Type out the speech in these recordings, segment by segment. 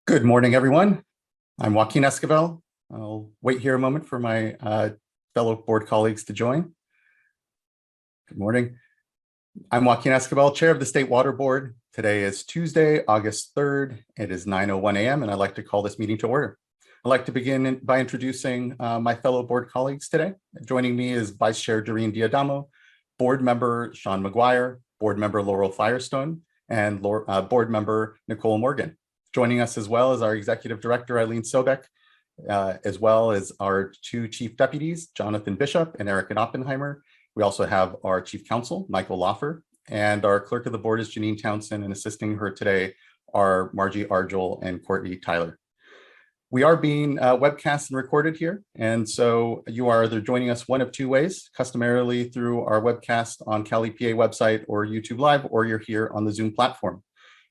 Good morning, everyone. I'm Joaquin Esquivel. I'll wait here a moment for my fellow board colleagues to join. Good morning. I'm Joaquin Esquivel, Chair of the State Water Board. Today is Tuesday, August 3rd. It is 9:01 a.m. and I'd like to call this meeting to order. I'd like to begin by introducing my fellow board colleagues today. Joining me is Vice Chair Doreen Diadamo, Board Member Sean McGuire, Board Member Laurel Firestone, and Board Member Nicole Morgan. Joining us as well as our Executive Director, Eileen Sobek, as well as our two Chief Deputies, Jonathan Bishop and Eric Oppenheimer. We also have our Chief Counsel, Michael Loffer, and our Clerk of the Board is Janine Townsend, and assisting her today are Margie Argel and Courtney Tyler. We are being webcast and recorded here, and so you are either joining us one of two ways, customarily through our webcast on Cal EPA website or YouTube Live, or you're here on the Zoom platform.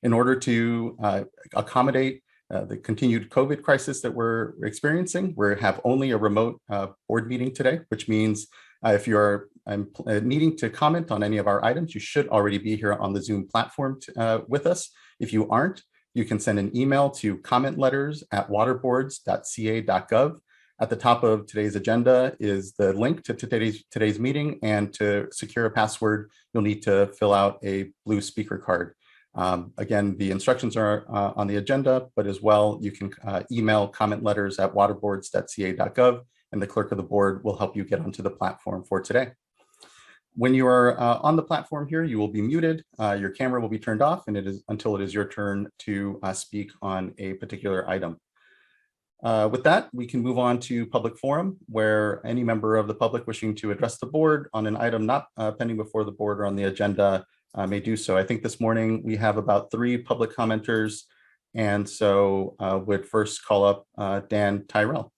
In order to accommodate the continued COVID crisis that we're experiencing, we have only a remote board meeting today, which means if you're needing to comment on any of our items, you should already be here on the Zoom platform with us. If you aren't, you can send an email to commentletters@waterboards.ca.gov. At the top of today's agenda is the link to today's meeting, and to secure a password, you'll need to fill out a blue speaker card. Again, the instructions are on the agenda, but as well, you can email commentletters@waterboards.ca.gov, and the clerk of the board will help you get onto the platform for today. When you are on the platform here, you will be muted. Your camera will be turned off, and it is until it is your turn to speak on a particular item. With that, we can move on to public forum, where any member of the public wishing to address the board on an item not pending before the board or on the agenda may do so. I think this morning we have about 3 public commenters, and so would first call up Dan Tyrell.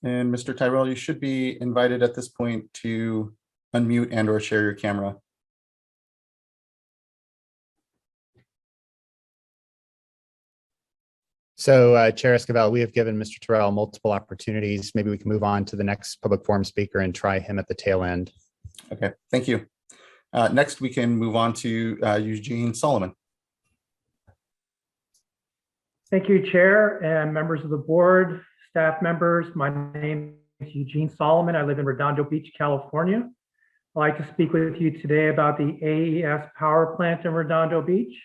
And Mr. Tyrell, you should be invited at this point to unmute and or share your camera. So Chair Esquivel, we have given Mr. Tyrell multiple opportunities. Maybe we can move on to the next public forum speaker and try him at the tail end. Okay, thank you. Next, we can move on to Eugene Solomon. Thank you, Chair and members of the board, staff members. My name is Eugene Solomon. I live in Redondo Beach, California. I'd like to speak with you today about the AES power plant in Redondo Beach.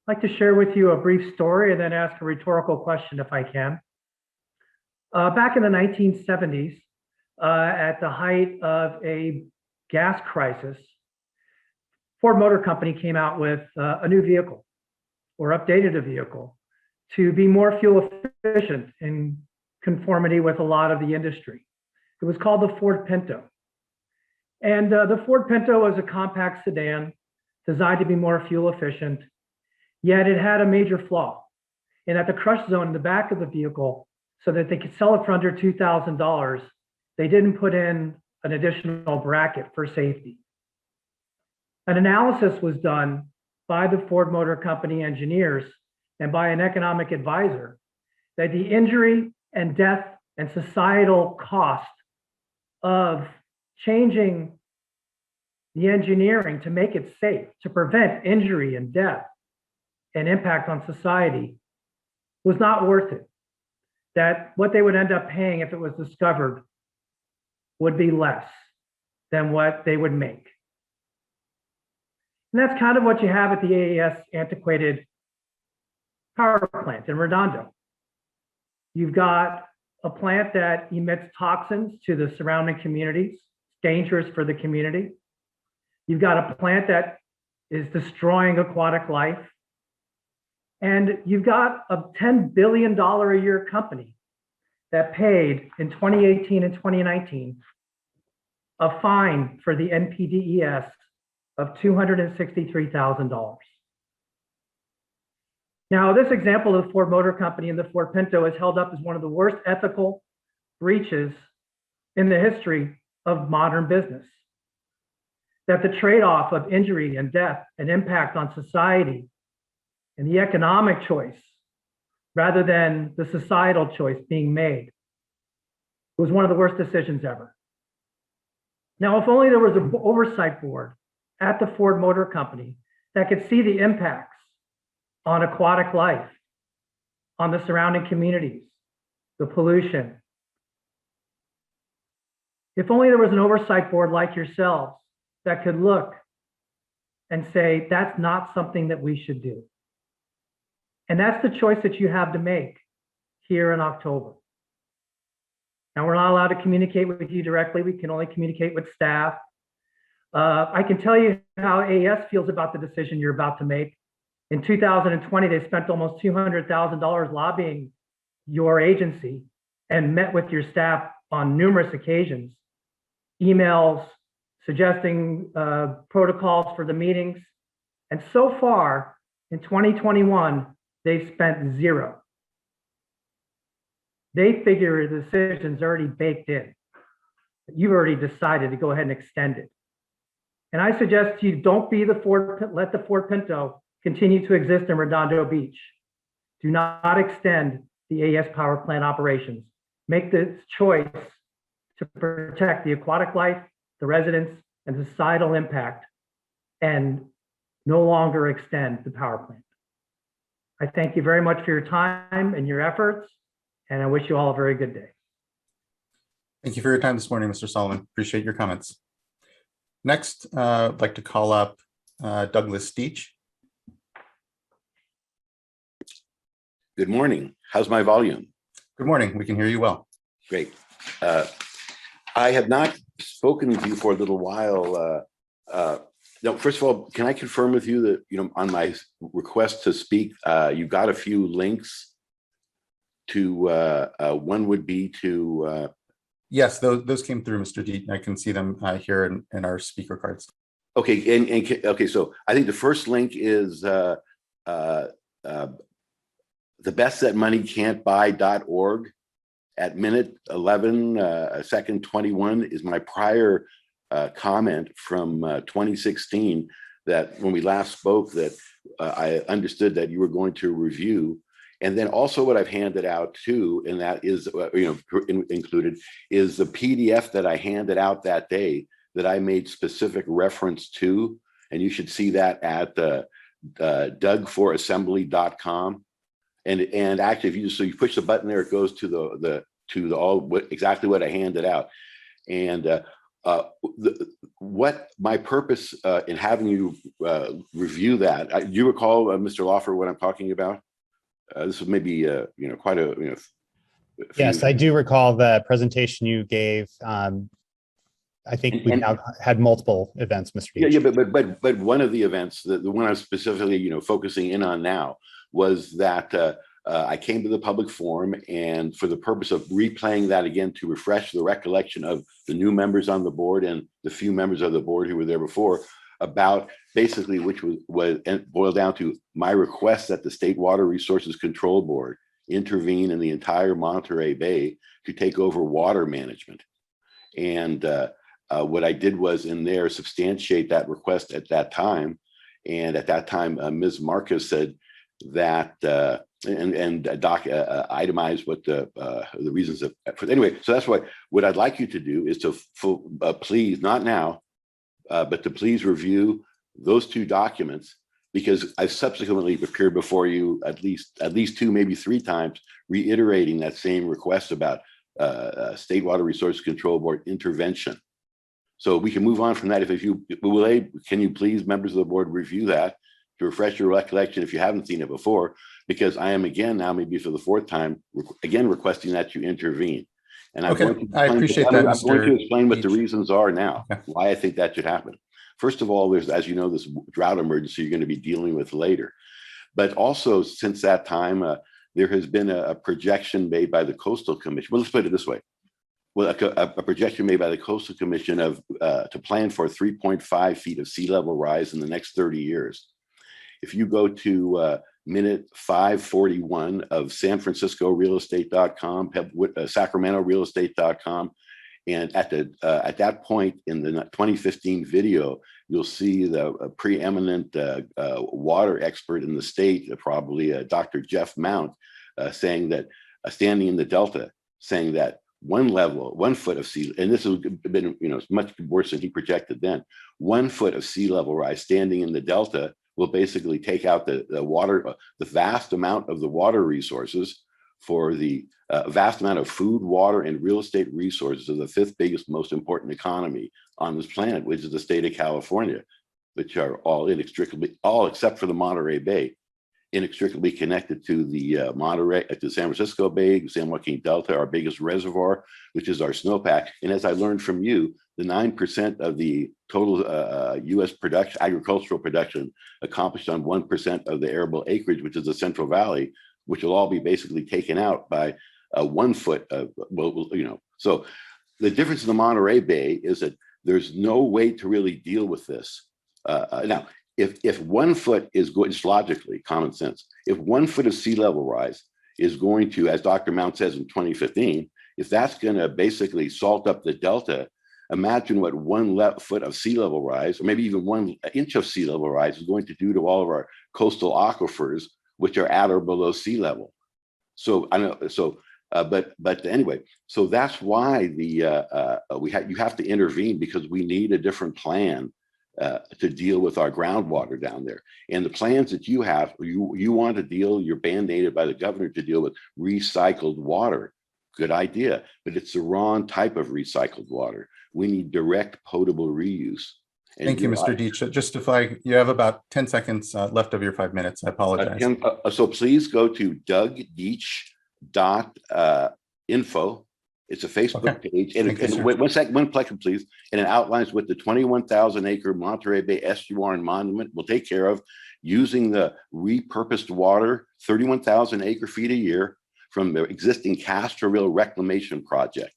I'd like to share with you a brief story and then ask a rhetorical question if I can. Back in the 1970s, at the height of a gas crisis, Ford Motor Company came out with a new vehicle, or updated a vehicle, to be more fuel efficient in conformity with a lot of the industry. It was called the Ford Pinto. And the Ford Pinto was a compact sedan designed to be more fuel efficient, yet it had a major flaw. And at the crush zone in the back of the vehicle, so that they could sell it for under $2,000, they didn't put in an additional bracket for safety. An analysis was done by the Ford Motor Company engineers and by an economic advisor that the injury and death and societal cost of changing the engineering to make it safe, to prevent injury and death and impact on society, was not worth it. That what they would end up paying if it was discovered would be less than what they would make. And that's kind of what you have at the AES antiquated power plant in Redondo. You've got a plant that emits toxins to the surrounding communities, dangerous for the community. You've got a plant that is destroying aquatic life. And you've got a $10 billion a year company that paid in 2018 and 2019 a fine for the NPDES of $263,000. Now, this example of the Ford Motor Company and the Ford Pinto is held up as one of the worst ethical breaches in the history of modern business. That the trade-off of injury and death and impact on society and the economic choice, rather than the societal choice being made, It was one of the worst decisions ever. Now, if only there was an oversight board at the Ford Motor Company that could see the impacts on aquatic life, on the surrounding communities, the pollution. If only there was an oversight board like yourselves that could look and say, that's not something that we should do. And that's the choice that you have to make here in October. Now, we're not allowed to communicate with you directly. We can only communicate with staff. I can tell you how AES feels about the decision you're about to make. In 2020, they spent almost $200,000 lobbying your agency and met with your staff on numerous occasions, emails suggesting protocols for the meetings. And so far in 2021, they've spent zero. They figure the decision's already baked in. You've already decided to go ahead and extend it. And I suggest you don't be let the Ford Pinto continue to exist in Redondo Beach. Do not extend the AES power plant operations. Make the choice to protect the aquatic life, the residents, and the societal impact, and no longer extend the power plant. I thank you very much for your time and your efforts, and I wish you all a very good day. Thank you for your time this morning, Mr. Solomon. Appreciate your comments. Next, I'd like to call up Douglas Deach. Good morning. How's my volume? Good morning. We can hear you well. Great. I have not spoken with you for a little while. No, first of all, can I confirm with you that, on my request to speak, you got a few links to, one would be to... Yes, those came through, Mr. Deach. I can see them here in our speaker cards. Okay, okay, so I think the first link is thebestthatmoneycan'tbuy.org. At minute 11, second 21 is my prior comment from 2016 that when we last spoke that I understood that you were going to review. And then also what I've handed out too, and that is, included, is the PDF that I handed out that day that I made specific reference to. And you should see that at dougforassembly.com. And actually, if you push the button there, it goes to exactly what I handed out. And what my purpose in having you review that, do you recall, Mr. Lawfer, what I'm talking about? This was maybe quite a Yes, I do recall the presentation you gave. I think we've now had multiple events, Mr. Deach. Yeah, but one of the events, the one I'm specifically focusing in on now, was that I came to the public forum, and for the purpose of replaying that again to refresh the recollection of the new members on the board and the few members of the board who were there before, about basically which was boiled down to my request that the State Water Resources Control Board intervene in the entire Monterey Bay to take over water management. And what I did was in there substantiate that request at that time. And at that time, Ms. Marcus said that and Doc itemized what the reasons of. Anyway, so that's what I'd like you to do is to please, not now, but to please review those two documents, because I've subsequently appeared before you at least two, maybe three times, reiterating that same request about State Water Resources Control Board intervention. So we can move on from that. Can you please, members of the board, review that to refresh your recollection if you haven't seen it before, because I am again now, maybe for the fourth time, again requesting that you intervene. And I appreciate that. I'm going to explain what the reasons are now, why I think that should happen. First of all, there's, as you know, this drought emergency you're going to be dealing with later. But also, since that time, there has been a projection made by the Coastal Commission. Well, let's put it this way. Well, a projection made by the Coastal Commission of to plan for 3.5 feet of sea level rise in the next 30 years. If you go to minute 541 of sanfranciscorealestate.com, Sacramento realestate.com, and at that point in the 2015 video, you'll see the preeminent water expert in the state, probably Dr. Jeff Mount, saying that standing in the Delta, saying that 1 foot of sea, and this has been, much worse than he projected then. 1 foot of sea level rise standing in the delta will basically take out the water, the vast amount of the water resources for the vast amount of food, water, and real estate resources of the 5th biggest, most important economy on this planet, which is the state of California, which are all except for the Monterey Bay, inextricably connected to the San Francisco Bay, San Joaquin Delta, our biggest reservoir, which is our snowpack. And as I learned from you, the 9% of the total U.S. production, agricultural production, accomplished on 1% of the arable acreage, which is the Central Valley, which will all be basically taken out by 1 foot of, So the difference in the Monterey Bay is that there's no way to really deal with this. Now, if 1 foot is good, just logically, common sense, if 1 foot of sea level rise is going to, as Dr. Mount says in 2015, if that's going to basically salt up the delta, imagine what 1 foot of sea level rise, or maybe even 1 inch of sea level rise, is going to do to all of our coastal aquifers, which are at or below sea level. So I know. But anyway, so that's why you have to intervene, because we need a different plan to deal with our groundwater down there. And the plans that you have, you want to deal, you're mandated by the governor to deal with recycled water. Good idea, but it's the wrong type of recycled water. We need direct potable reuse. And Thank you, Mr. Deitch. Just you have about 10 seconds left of your 5 minutes. I apologize. So please go to dougdeitch.info. It's a Facebook page. And wait 1 second, 1 second, please. And it outlines what the 21,000 acre Monterey Bay estuary and monument will take care of using the repurposed water, 31,000 acre feet a year from the existing Castroville reclamation project,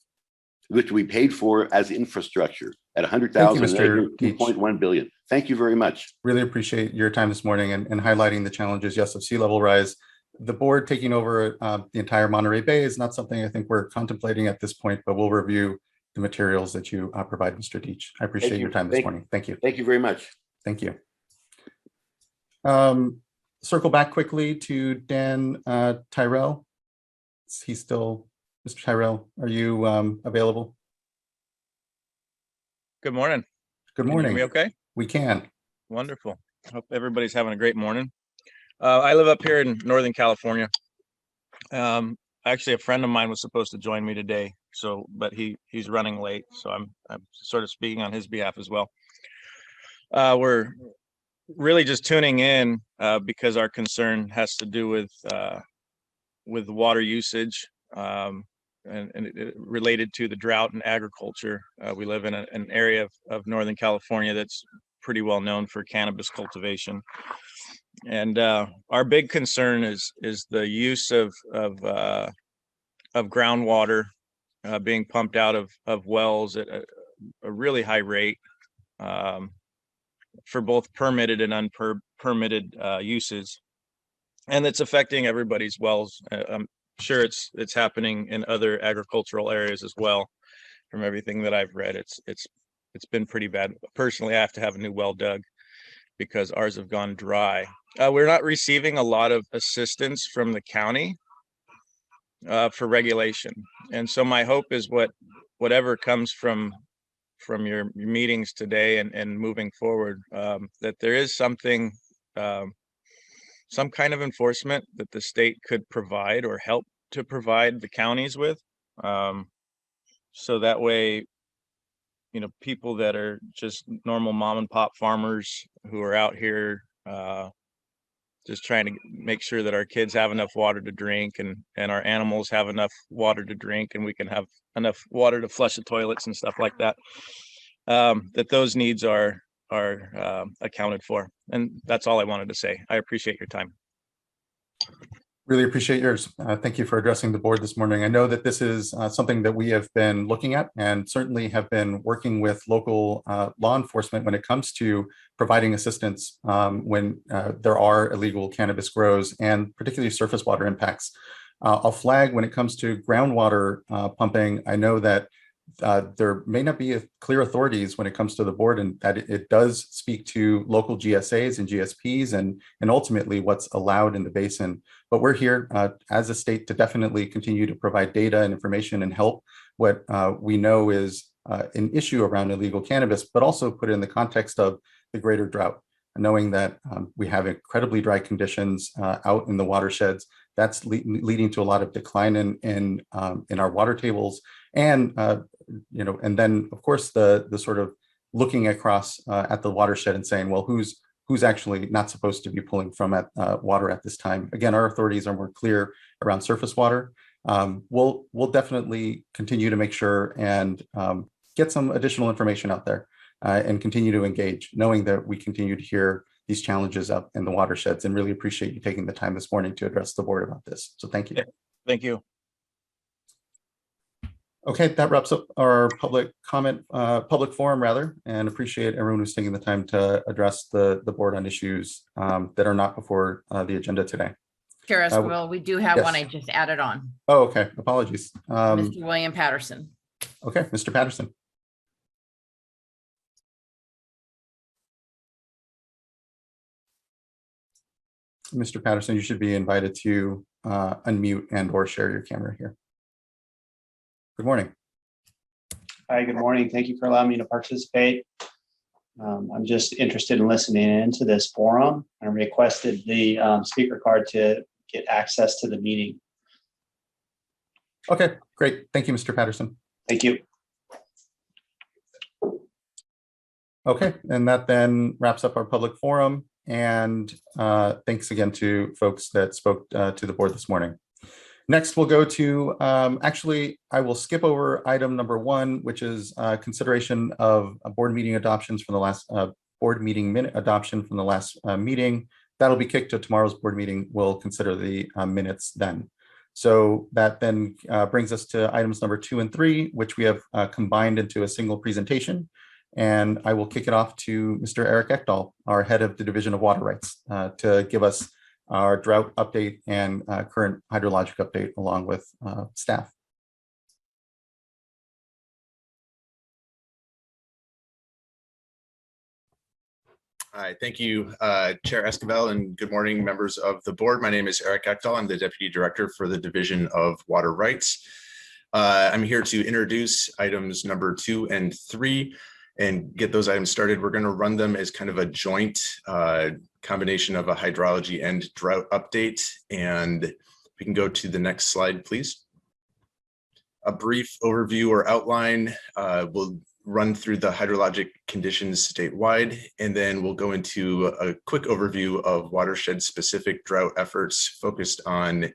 which we paid for as infrastructure at 100,000 acres, 2.1 billion. Thank you very much. Really appreciate your time this morning and highlighting the challenges, yes, of sea level rise. The board taking over the entire Monterey Bay is not something I think we're contemplating at this point, but we'll review the materials that you provide, Mr. Deitch. I appreciate your time this morning. Thank you. Thank you very much. Thank you. Circle back quickly to Dan Tyrell. Is he still, Mr. Tyrell, are you available? Good morning. Good morning. Can you hear me okay? We can. Wonderful. Hope everybody's having a great morning. I live up here in Northern California. Actually, a friend of mine was supposed to join me today, but he's running late, so I'm sort of speaking on his behalf as well. We're really just tuning in because our concern has to do with water usage and it related to the drought and agriculture. We live in an area of Northern California that's pretty well known for cannabis cultivation. And our big concern is the use of groundwater being pumped out of wells at a really high rate for both permitted and unpermitted uses, and it's affecting everybody's wells. I'm sure it's happening in other agricultural areas as well. From everything that I've read, it's been pretty bad. Personally, I have to have a new well dug because ours have gone dry. We're not receiving a lot of assistance from the county for regulation. And so my hope is whatever comes from your meetings today and moving forward, that there is something, some kind of enforcement that the state could provide or help to provide the counties with. So that way, people that are just normal mom and pop farmers who are out here just trying to make sure that our kids have enough water to drink and our animals have enough water to drink and we can have enough water to flush the toilets and stuff like that, that those needs are accounted for. And that's all I wanted to say. I appreciate your time. Really appreciate yours. Thank you for addressing the board this morning. I know that this is something that we have been looking at and certainly have been working with local law enforcement when it comes to providing assistance when there are illegal cannabis grows and particularly surface water impacts. I'll flag when it comes to groundwater pumping. I know that there may not be clear authorities when it comes to the board, and that it does speak to local GSAs and GSPs and ultimately what's allowed in the basin. But we're here as a state to definitely continue to provide data and information and help what we know is an issue around illegal cannabis, but also put it in the context of the greater drought, knowing that we have incredibly dry conditions out in the watersheds. That's leading to a lot of decline in our water tables, and and then of course the sort of looking across at the watershed and saying, well, who's actually not supposed to be pulling from water at this time? Again, our authorities are more clear around surface water. We'll definitely continue to make sure and get some additional information out there and continue to engage, knowing that we continue to hear these challenges up in the watersheds, and really appreciate you taking the time this morning to address the board about this. So thank you. Thank you. Okay, that wraps up our public forum rather, and appreciate everyone who's taking the time to address the board on issues that are not before the agenda today. Chair Esquivel, we do have one I yes. just added on. Oh, okay. Apologies. Mr. William Patterson. Okay, Mr. Patterson. Mr. Patterson, you should be invited to unmute and or share your camera here. Good morning. Hi, good morning. Thank you for allowing me to participate. I'm just interested in listening into this forum. I requested the speaker card to get access to the meeting. Okay, great. Thank you, Mr. Patterson. Thank you. Okay, and that then wraps up our public forum. And thanks again to folks that spoke to the board this morning. Next, we'll go to, actually, I will skip over item number 1, which is consideration of board meeting adoptions from the last board meeting minute adoption from the last meeting. That'll be kicked to tomorrow's board meeting. We'll consider the minutes then. So that then brings us to items number 2 and 3, which we have combined into a single presentation. And I will kick it off to Mr. Eric Ekdahl, our head of the Division of Water Rights, to give us our drought update and current hydrologic update along with staff. Hi, thank you, Chair Esquivel, and good morning, members of the board. My name is Eric Ekdahl. I'm the Deputy Director for the Division of Water Rights. I'm here to introduce items number 2 and 3 and get those items started. We're going to run them as kind of a joint combination of a hydrology and drought update. And we can go to the next slide, please. A brief overview or outline. We'll run through the hydrologic conditions statewide, and then we'll go into a quick overview of watershed specific drought efforts focused on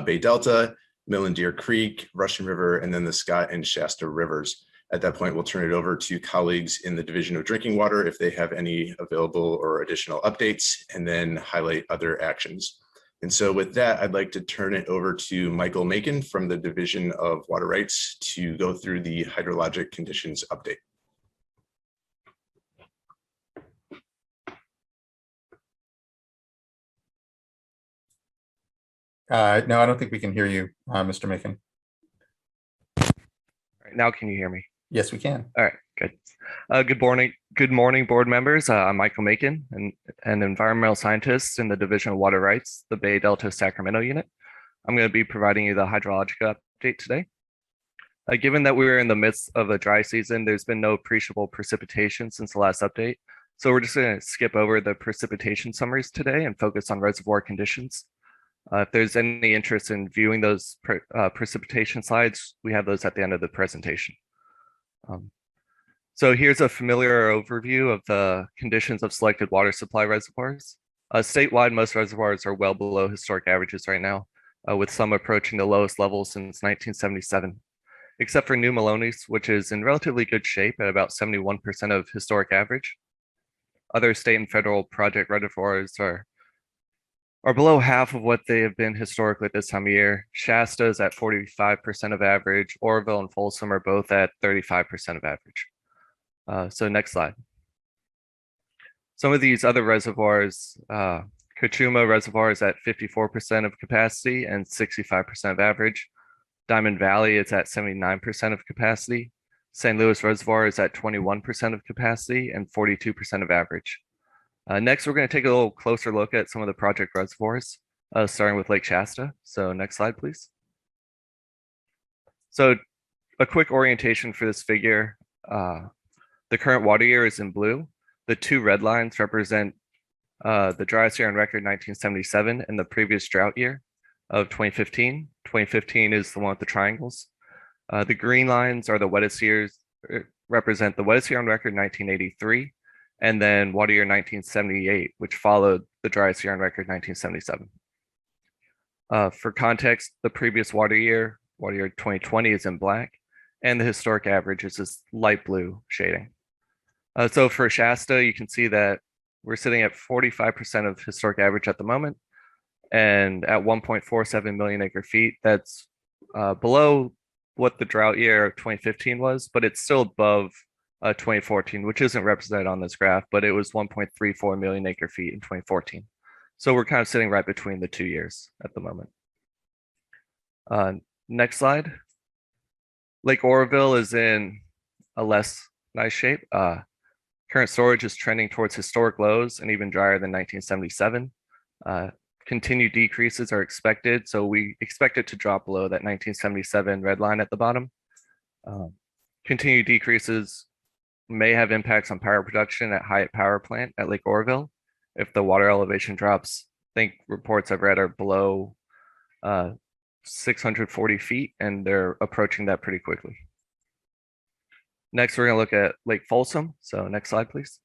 Bay Delta, Mill and Deer Creek, Russian River, and then the Scott and Shasta rivers. At that point, we'll turn it over to colleagues in the Division of Drinking Water if they have any available or additional updates, and then highlight other actions. And so with that, I'd like to turn it over to Michael Macon from the Division of Water Rights to go through the hydrologic conditions update. No, I don't think we can hear you, Mr. Macon. All right, now can you hear me? Yes, we can. All right, good. Good morning, board members. I'm Michael Macon, an environmental scientist in the Division of Water Rights, the Bay Delta Sacramento unit. I'm going to be providing you the hydrological update today. Given that we're in the midst of the dry season, there's been no appreciable precipitation since the last update. So we're just going to skip over the precipitation summaries today and focus on reservoir conditions. If there's any interest in viewing those precipitation slides, we have those at the end of the presentation. So here's a familiar overview of the conditions of selected water supply reservoirs. Statewide, most reservoirs are well below historic averages right now, with some approaching the lowest level since 1977, except for New Melones, which is in relatively good shape at about 71% of historic average. Other state and federal project reservoirs are below half of what they have been historically at this time of year. Shasta is at 45% of average. Oroville and Folsom are both at 35% of average. So next slide. Some of these other reservoirs, Cachuma Reservoir is at 54% of capacity and 65% of average. Diamond Valley is at 79% of capacity. St. Louis Reservoir is at 21% of capacity and 42% of average. Next, we're going to take a little closer look at some of the project reservoirs, starting with Lake Shasta. So next slide, please. So a quick orientation for this figure. The current water year is in blue. The two red lines represent the driest year on record, 1977, and the previous drought year of 2015. 2015 is the one with the triangles. The green lines are the wettest years, represent the wettest year on record, 1983, and then water year 1978, which followed the driest year on record, 1977. For context, the previous water year 2020 is in black, and the historic average is this light blue shading. So for Shasta, you can see that we're sitting at 45% of historic average at the moment, and at 1.47 million acre feet, that's below what the drought year of 2015 was, but it's still above 2014, which isn't represented on this graph, but it was 1.34 million acre feet in 2014. So we're kind of sitting right between the 2 years at the moment. Next slide. Lake Oroville is in a less nice shape. Current storage is trending towards historic lows and even drier than 1977. Continued decreases are expected, so we expect it to drop below that 1977 red line at the bottom. Continued decreases may have impacts on power production at Hyatt Power Plant at Lake Oroville if the water elevation drops. I think reports I've read are below 640 feet, and they're approaching that pretty quickly. Next, we're going to look at Lake Folsom. So next slide, please.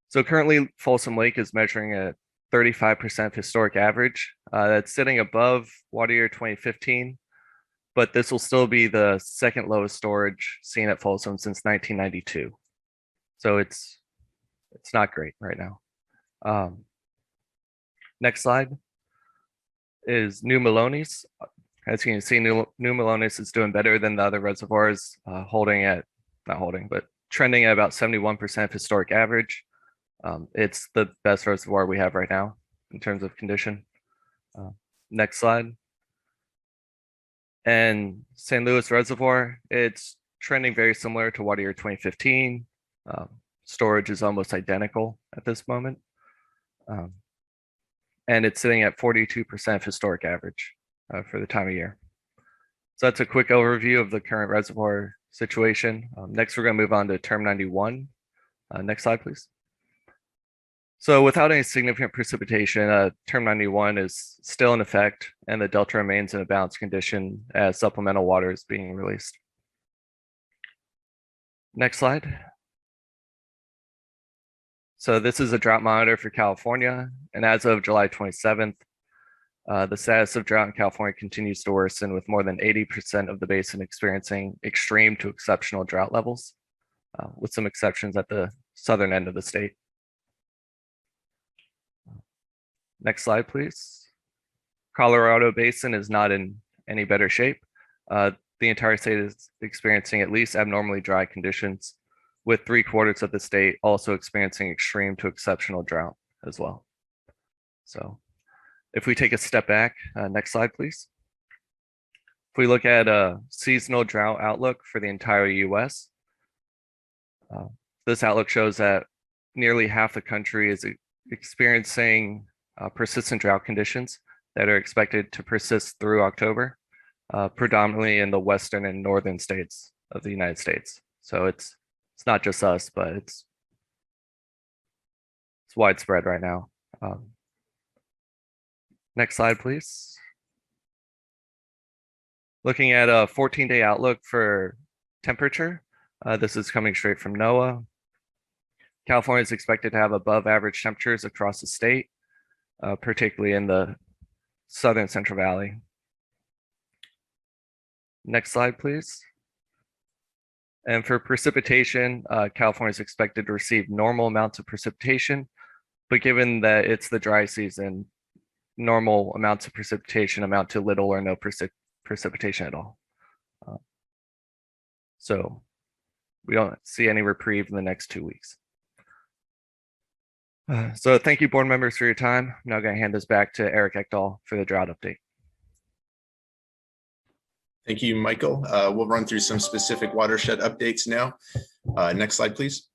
So currently, Folsom Lake is measuring a 35% historic average. That's sitting above water year 2015, but this will still be the second lowest storage seen at Folsom since 1992. So it's not great right now. Next slide is New Melones. As you can see, New Melones is doing better than the other reservoirs, trending at about 71% historic average. It's the best reservoir we have right now in terms of condition. Next slide. And St. Louis Reservoir, it's trending very similar to water year 2015. Storage is almost identical at this moment. And it's sitting at 42% historic average for the time of year. So that's a quick overview of the current reservoir situation. Next, we're going to move on to term 91. Next slide, please. So without any significant precipitation, term 91 is still in effect, and the delta remains in a balanced condition as supplemental water is being released. Next slide. So this is a drought monitor for California, and as of July 27th, the status of drought in California continues to worsen, with more than 80% of the basin experiencing extreme to exceptional drought levels, with some exceptions at the southern end of the state. Next slide, please. Colorado Basin is not in any better shape. The entire state is experiencing at least abnormally dry conditions, with 3/4 of the state also experiencing extreme to exceptional drought as well. So if we take a step back, next slide, please. If we look at a seasonal drought outlook for the entire US, this outlook shows that nearly half the country is experiencing persistent drought conditions that are expected to persist through October, predominantly in the western and northern states of the United States. So it's not just us, but it's widespread right now. Next slide, please. Looking at a 14-day outlook for temperature, this is coming straight from NOAA. California is expected to have above average temperatures across the state, particularly in the southern Central Valley. Next slide, please. And for precipitation, California is expected to receive normal amounts of precipitation, but given that it's the dry season, normal amounts of precipitation amount to little or no precipitation at all. So we don't see any reprieve in the next 2 weeks. So thank you, board members, for your time. I'm now going to hand this back to Eric Ekdahl for the drought update. Thank you, Michael. We'll run through some specific watershed updates now. Next slide, please.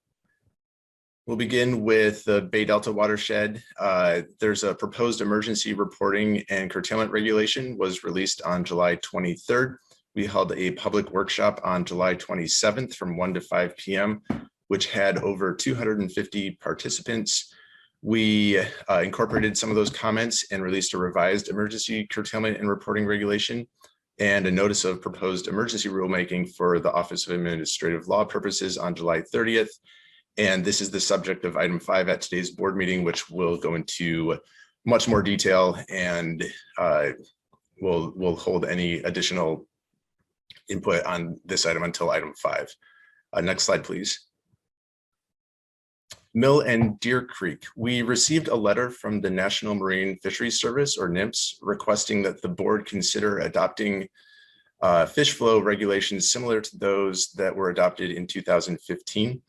We'll begin with the Bay Delta watershed. There's a proposed emergency reporting and curtailment regulation was released on July 23rd. We held a public workshop on July 27th from 1 to 5 p.m., which had over 250 participants. We incorporated some of those comments and released a revised emergency curtailment and reporting regulation and a notice of proposed emergency rulemaking for the Office of Administrative Law purposes on July 30th. And this is the subject of item 5 at today's board meeting, which will go into much more detail, and we'll hold any additional input on this item until item 5. Next slide, please. Mill and Deer Creek. We received a letter from the National Marine Fisheries Service, or NMFS, requesting that the board consider adopting fish flow regulations similar to those that were adopted in 2015.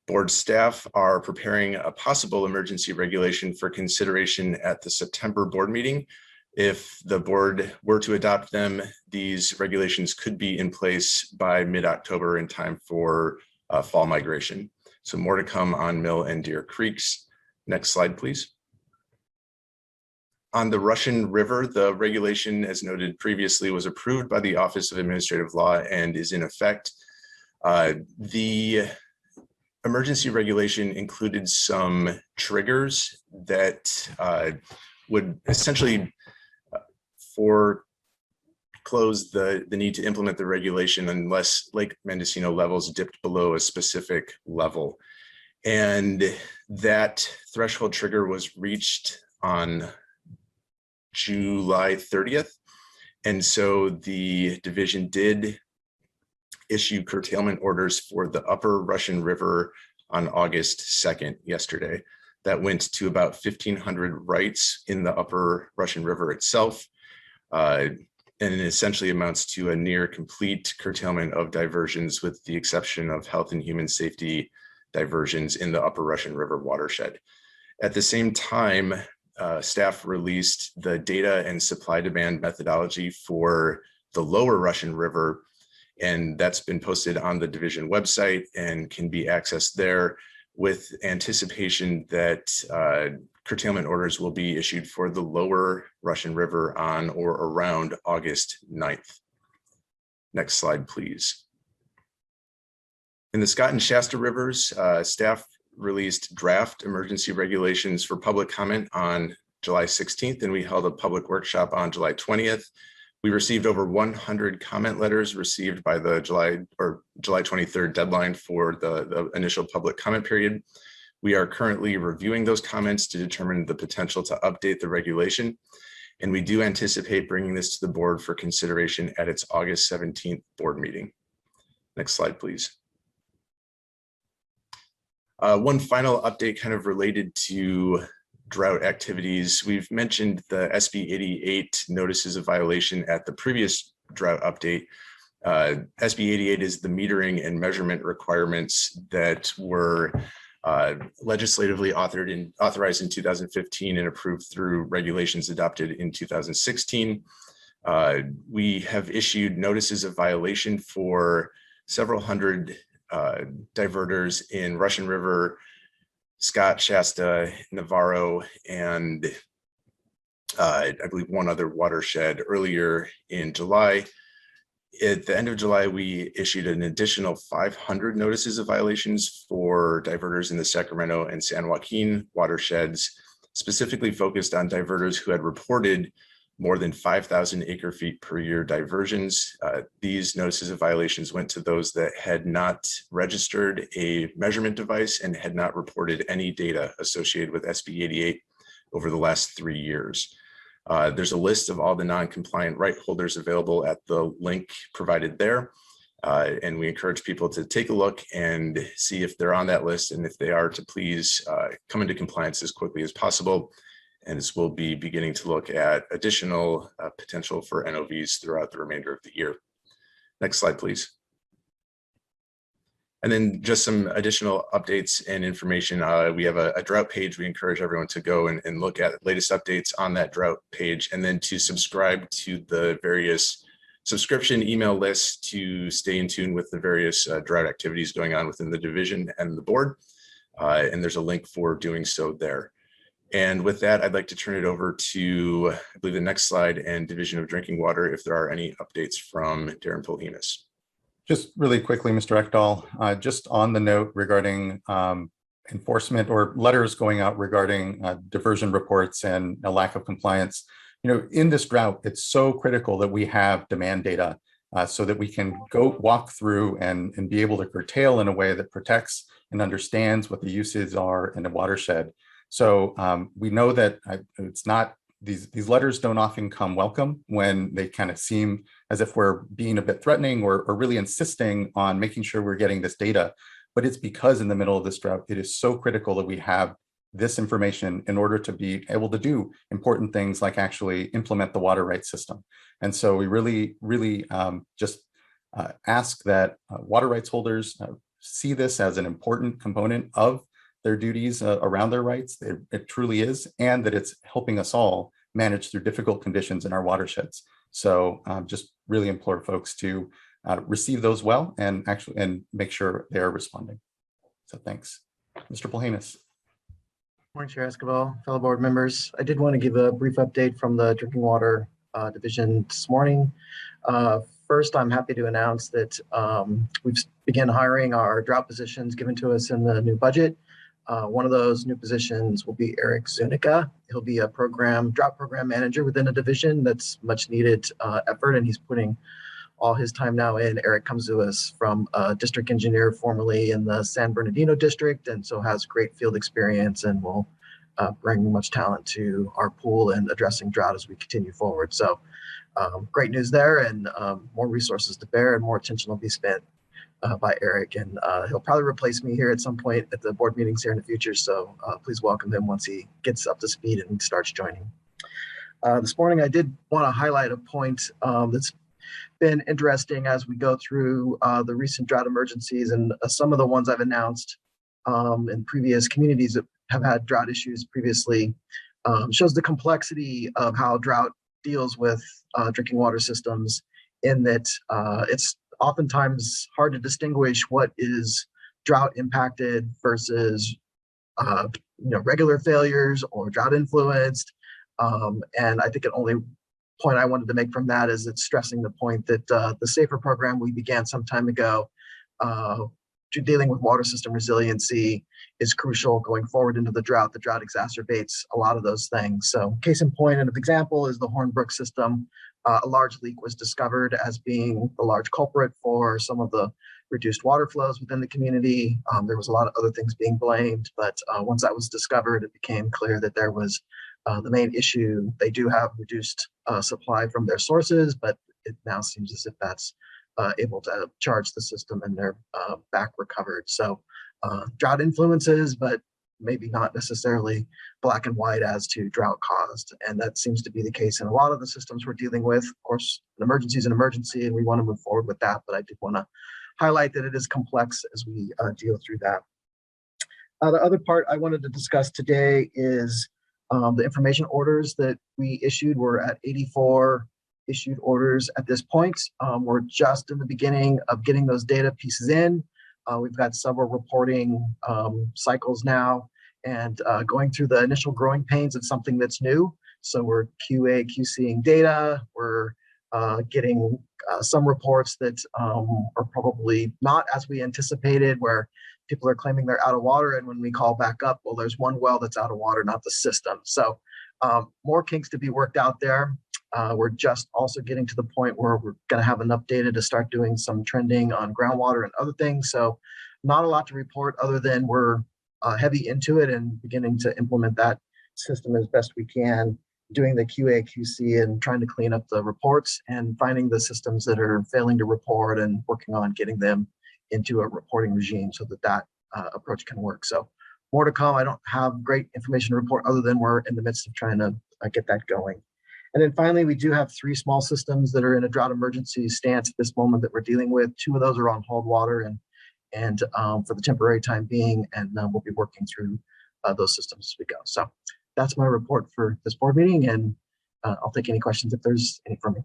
Board staff are preparing a possible emergency regulation for consideration at the September board meeting. If the board were to adopt them, these regulations could be in place by mid-October in time for fall migration. So more to come on Mill and Deer Creeks. Next slide, please. On the Russian River, the regulation, as noted previously, was approved by the Office of Administrative Law and is in effect. The emergency regulation included some triggers that would essentially foreclose the need to implement the regulation unless Lake Mendocino levels dipped below a specific level. And that threshold trigger was reached on July 30th. And so the division did issue curtailment orders for the upper Russian River on August 2nd, yesterday. That went to about 1,500 rights in the upper Russian River itself. And it essentially amounts to a near complete curtailment of diversions, with the exception of health and human safety diversions in the upper Russian River watershed. At the same time, staff released the data and supply demand methodology for the lower Russian River, and that's been posted on the division website and can be accessed there, with anticipation that curtailment orders will be issued for the lower Russian River on or around August 9th. Next slide, please. In the Scott and Shasta rivers, staff released draft emergency regulations for public comment on July 16th, and we held a public workshop on July 20th. We received over 100 comment letters received by the July 23rd deadline for the initial public comment period. We are currently reviewing those comments to determine the potential to update the regulation, and we do anticipate bringing this to the board for consideration at its August 17th board meeting. Next slide, please. One final update kind of related to drought activities. We've mentioned the SB 88 notices of violation at the previous drought update. SB 88 is the metering and measurement requirements that were legislatively authorized in 2015 and approved through regulations adopted in 2016. We have issued notices of violation for several hundred diverters in Russian River, Scott, Shasta, Navarro, and I believe one other watershed earlier in July. At the end of July, we issued an additional 500 notices of violations for diverters in the Sacramento and San Joaquin watersheds, specifically focused on diverters who had reported more than 5,000 acre feet per year diversions. These notices of violations went to those that had not registered a measurement device and had not reported any data associated with SB 88 over the last 3 years. There's a list of all the non-compliant right holders available at the link provided there. And we encourage people to take a look and see if they're on that list, and if they are, to please come into compliance as quickly as possible. And this will be beginning to look at additional potential for NOVs throughout the remainder of the year. Next slide, please. And then just some additional updates and information. We have a drought page. We encourage everyone to go and look at latest updates on that drought page, and then to subscribe to the various subscription email list to stay in tune with the various drought activities going on within the division and the board. And there's a link for doing so there. And with that, I'd like to turn it over to, I believe, the next slide and Division of Drinking Water, if there are any updates from Darren Polhemus. Just really quickly, Mr. Ekdahl, just on the note regarding enforcement or letters going out regarding diversion reports and a lack of compliance. You know, in this drought, it's so critical that we have demand data so that we can go walk through and be able to curtail in a way that protects and understands what the uses are in a watershed. So we know that it's not, these letters don't often come welcome when they kind of seem as if we're being a bit threatening or really insisting on making sure we're getting this data. But it's because in the middle of this drought, it is so critical that we have this information in order to be able to do important things like actually implement the water rights system. And so we really just ask that water rights holders see this as an important component of their duties around their rights. It truly is, and that it's helping us all manage through difficult conditions in our watersheds. So just really implore folks to receive those well and make sure they are responding. So thanks. Mr. Polhemus. Morning, Chair Escobar, fellow board members. I did want to give a brief update from the drinking water division this morning. First, I'm happy to announce that we've begun hiring our drought positions given to us in the new budget. One of those new positions will be Eric Zunica. He'll be a drought program manager within a division that's much needed effort, and he's putting all his time now in. Eric comes to us from a district engineer formerly in the San Bernardino district, and so has great field experience and will bring much talent to our pool and addressing drought as we continue forward. So great news there, and more resources to bear and more attention will be spent by Eric, and he'll probably replace me here at some point at the board meetings here in the future. So please welcome him once he gets up to speed and starts joining. This morning, I did want to highlight a point that's been interesting as we go through the recent drought emergencies, and some of the ones I've announced in previous communities that have had drought issues previously shows the complexity of how drought deals with drinking water systems, in that it's oftentimes hard to distinguish what is drought impacted versus regular failures or drought influenced. And I think the only point I wanted to make from that is it's stressing the point that the SAFER program we began some time ago to dealing with water system resiliency is crucial going forward into the drought. The drought exacerbates a lot of those things. So case in point and an example is the Hornbrook system. A large leak was discovered as being the large culprit for some of the reduced water flows within the community. There was a lot of other things being blamed, but once that was discovered, it became clear that there was the main issue. They do have reduced supply from their sources, but it now seems as if that's able to charge the system and they're back recovered. So drought influences, but maybe not necessarily black and white as to drought caused. And that seems to be the case in a lot of the systems we're dealing with. Of course, an emergency is an emergency and we want to move forward with that, but I did want to highlight that it is complex as we deal through that. The other part I wanted to discuss today is the information orders that we issued. We're at 84 issued orders at this point. We're just in the beginning of getting those data pieces in. We've got several reporting cycles now, and going through the initial growing pains of something that's new. So we're QA/QCing data. We're getting some reports that are probably not as we anticipated, where people are claiming they're out of water, and when we call back up, well, there's one well that's out of water, not the system. So more kinks to be worked out there. We're just also getting to the point where we're going to have enough data to start doing some trending on groundwater and other things. So not a lot to report other than we're heavy into it and beginning to implement that system as best we can, doing the QA/QC and trying to clean up the reports and finding the systems that are failing to report and working on getting them into a reporting regime so that that approach can work. So more to come. I don't have great information to report other than we're in the midst of trying to get that going. And then finally, we do have 3 small systems that are in a drought emergency stance at this moment that we're dealing with. 2 of those are on hauled water and for the temporary time being, and we'll be working through those systems as we go. So that's my report for this board meeting, and I'll take any questions if there's any from me.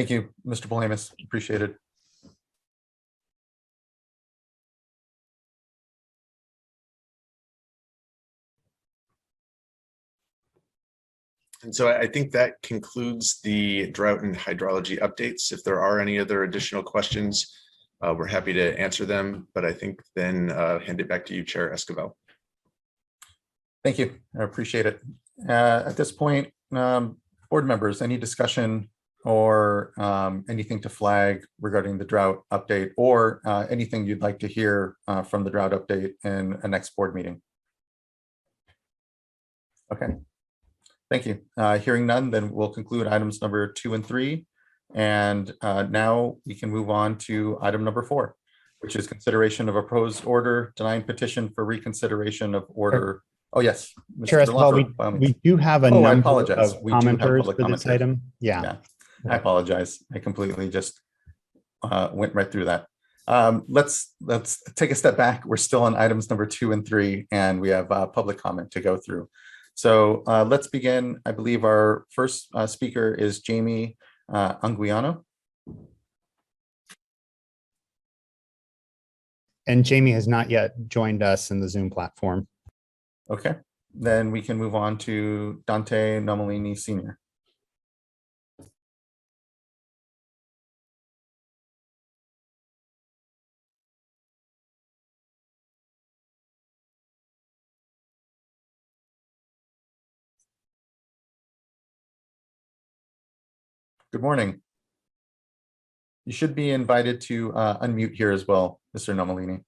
Thank you, Mr. Palamas. Appreciate it. And so I think that concludes the drought and hydrology updates. If there are any other additional questions, we're happy to answer them, but I think then hand it back to you, Chair Esquivel. Thank you. I appreciate it. At this point, board members, any discussion or anything to flag regarding the drought update, or anything you'd like to hear from the drought update in a next board meeting? Okay. Thank you. Hearing none, then we'll conclude items number 2 and 3. And now we can move on to item number 4, which is consideration of a proposed order denying petition for reconsideration of order. Oh, yes. Mr. Chair Esquivel, DeLauro, we do have a I number apologize. of We do have commenters public for this commenters. item. Yeah. Yeah, I apologize. I completely just went right through that. Let's take a step back. We're still on items number 2 and 3, and we have public comment to go through. So let's begin. I believe our first speaker is Jamie Anguiano. And Jamie has not yet joined us in the Zoom platform. Okay, then we can move on to Dante Nomalini Sr. Good morning. You should be invited to unmute here as well, Mr. Nomalini.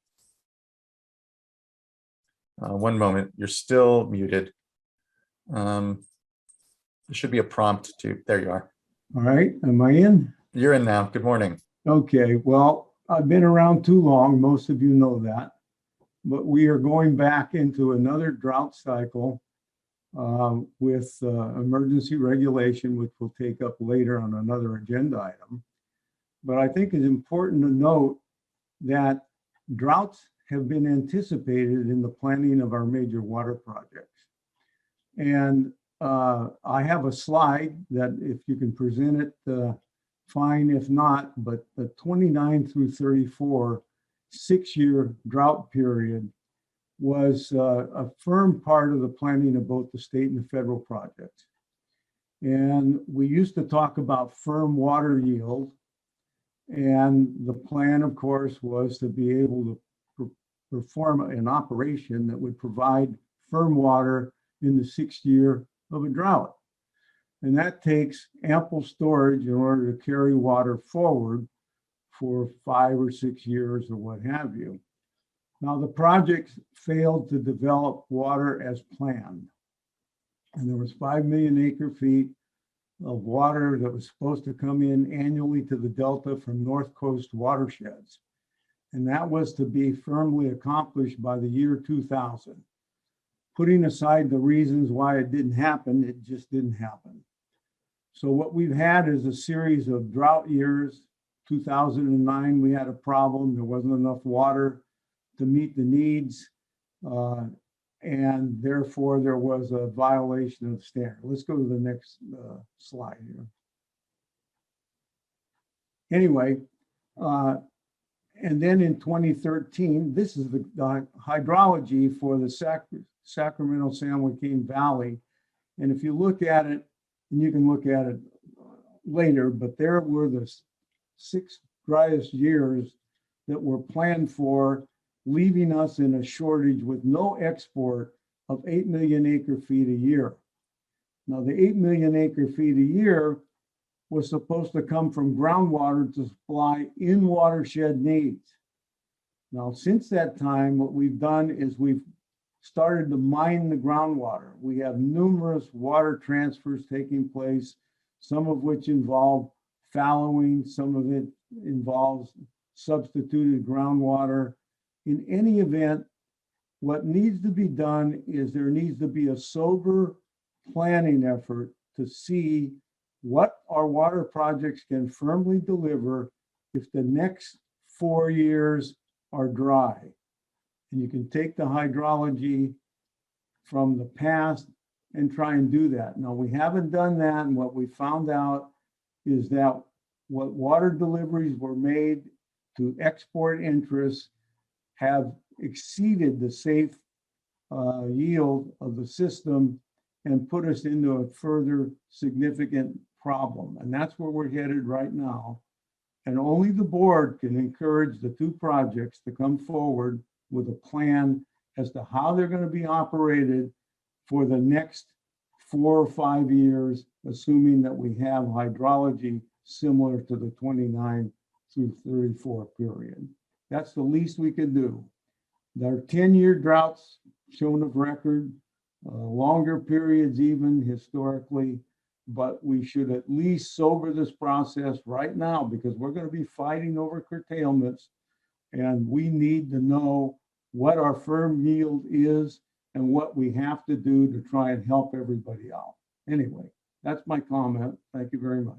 One moment, you're still muted. There should be a prompt to, there you are. All right, am I in? You're in now. Good morning. Okay, well, I've been around too long. Most of you know that. But we are going back into another drought cycle with emergency regulation, which we'll take up later on another agenda item. But I think it's important to note that droughts have been anticipated in the planning of our major water projects. And I have a slide that if you can present it, fine. If not, but the 29 through 34 6-year drought period was a firm part of the planning of both the state and the federal projects. And we used to talk about firm water yield. And the plan, of course, was to be able to perform an operation that would provide firm water in the 6th year of a drought. And that takes ample storage in order to carry water forward for 5 or 6 years or what have you. Now, the projects failed to develop water as planned. And there was 5 million acre feet of water that was supposed to come in annually to the Delta from North Coast watersheds. And that was to be firmly accomplished by the year 2000. Putting aside the reasons why it didn't happen, it just didn't happen. So what we've had is a series of drought years. 2009, we had a problem. There wasn't enough water to meet the needs. And therefore, there was a violation of the standard. Let's go to the next slide here. Anyway, and then in 2013, this is the hydrology for the Sacramento San Joaquin Valley. And if you look at it, and you can look at it later, but there were the 6 driest years that were planned for, leaving us in a shortage with no export of 8 million acre feet a year. Now, the 8 million acre feet a year was supposed to come from groundwater to supply in watershed needs. Now, since that time, what we've done is we've started to mine the groundwater. We have numerous water transfers taking place, some of which involve fallowing, some of it involves substituted groundwater. In any event, what needs to be done is there needs to be a sober planning effort to see what our water projects can firmly deliver if the next 4 years are dry. And you can take the hydrology from the past and try and do that. Now, we haven't done that, and what we found out is that what water deliveries were made to export interests have exceeded the safe yield of the system and put us into a further significant problem. And that's where we're headed right now. And only the board can encourage the two projects to come forward with a plan as to how they're going to be operated for the next 4 or 5 years, assuming that we have hydrology similar to the 29 through 34 period. That's the least we can do. There are 10-year droughts shown of record, longer periods even historically, but we should at least sober this process right now because we're going to be fighting over curtailments, and we need to know what our firm yield is and what we have to do to try and help everybody out. Anyway, that's my comment. Thank you very much.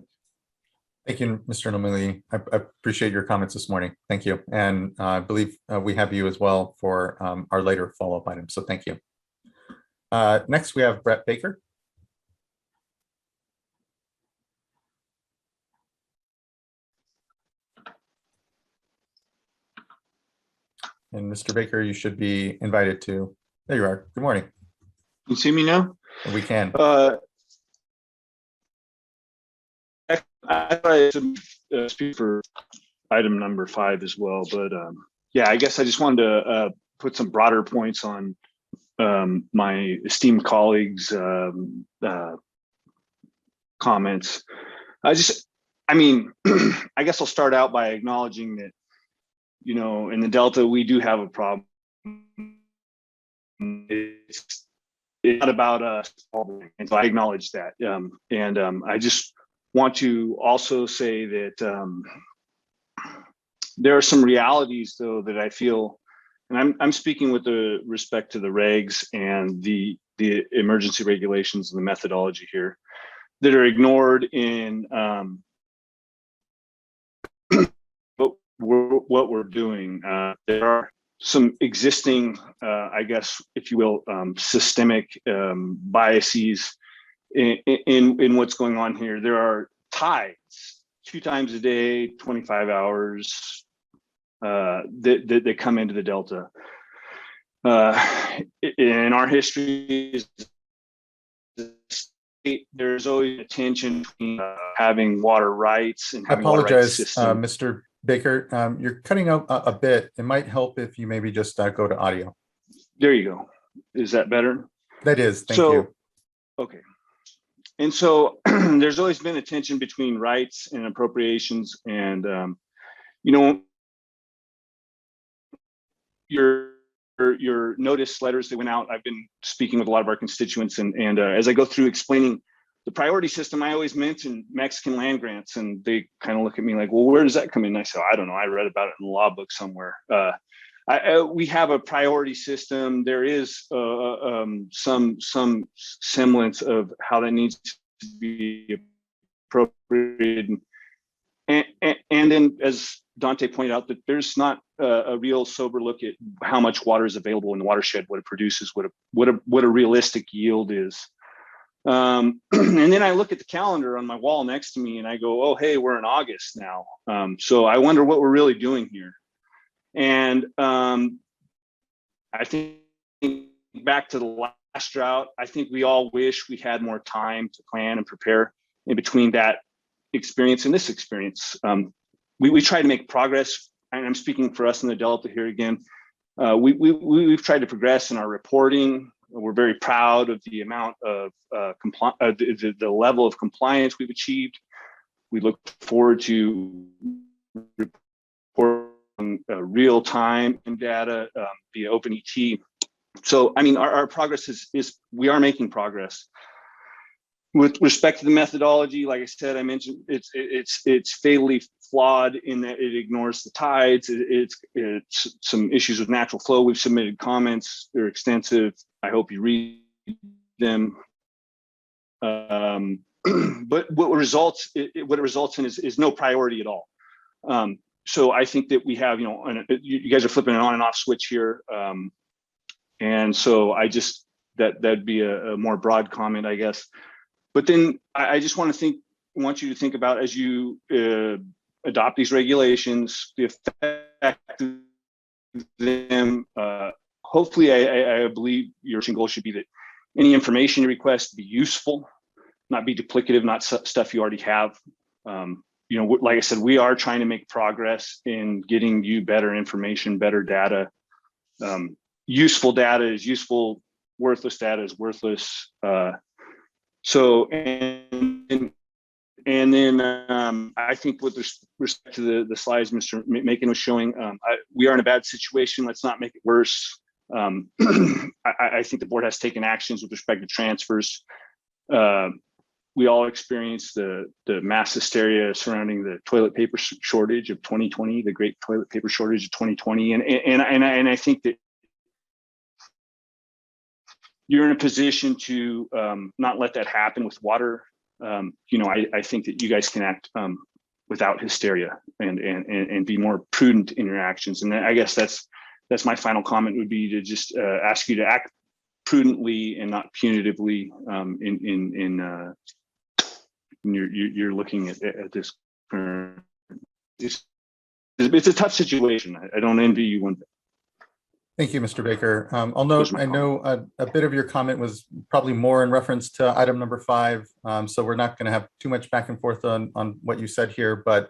Thank you, Mr. Nomili. I appreciate your comments this morning. Thank you. And I believe we have you as well for our later follow-up items. So thank you. Next, we have Brett Baker. And Mr. Baker, you should be invited to. There you are. Good morning. You see me now? We can. I should speak for item number 5 as well, but yeah, I guess I just wanted to put some broader points on my esteemed colleagues' comments. I mean, I guess I'll start out by acknowledging that, you know, in the Delta, we do have a problem. It's not about us, and so I acknowledge that. I just want to also say that there are some realities, though, that I feel, and I'm speaking with the respect to the regs and the emergency regulations and the methodology here, that are ignored in what we're doing. There are some existing, I guess, if you will, systemic biases in what's going on here. There are tides 2 times a day, 25 hours that come into the Delta. In our history, there's always a tension between having water rights and I having water rights apologize, system. Mr. Baker. You're cutting out a bit. It might help if you maybe just go to audio. There you go. Is that better? That is. Thank you. Okay. And so there's always been a tension between rights and appropriations, and you know, your notice letters that went out. I've been speaking with a lot of our constituents, and as I go through explaining the priority system, I always mention Mexican land grants, and they kind of look at me like, well, where does that come in? And I say, I don't know. I read about it in the law book somewhere. We have a priority system. There is some semblance of how that needs to be appropriated. And then, as Dante pointed out, that there's not a real sober look at how much water is available in the watershed, what it produces, what a realistic yield is. And then I look at the calendar on my wall next to me and I go, oh, hey, we're in August now. So I wonder what we're really doing here. And I think back to the last drought, I think we all wish we had more time to plan and prepare in between that experience and this experience. We try to make progress, and I'm speaking for us in the Delta here again. We've tried to progress in our reporting. We're very proud of the amount of the level of compliance we've achieved. We look forward to reporting real-time data via OpenET. So, I mean, our progress is we are making progress. With respect to the methodology, like I said, I mentioned it's fatally flawed in that it ignores the tides. It's some issues with natural flow. We've submitted comments. They're extensive. I hope you read them. But what it results in is no priority at all. So I think that we have, you guys are flipping an on and off switch here. And so I just, that'd be a more broad comment, I guess. But then I just want to think want you to think about as you adopt these regulations, the effect of them. Hopefully, I believe your goal should be that any information you request be useful, not be duplicative, not stuff you already have. You know, like I said, we are trying to make progress in getting you better information, better data. Useful data is useful, worthless data is worthless. So, and then I think with respect to the slides Mr. Macon was showing, we are in a bad situation. Let's not make it worse. I think the board has taken actions with respect to transfers. We all experienced the mass hysteria surrounding the toilet paper shortage of 2020, the great toilet paper shortage of 2020. And I think that you're in a position to not let that happen with water. You know, I think that you guys can act without hysteria and be more prudent in your actions. And I guess that's my final comment would be to just ask you to act prudently and not punitively you're looking at this. It's a tough situation. I don't envy you one bit. Thank you, Mr. Baker. I'll note, I know a bit of your comment was probably more in reference to item number 5. So we're not going to have too much back and forth on what you said here, but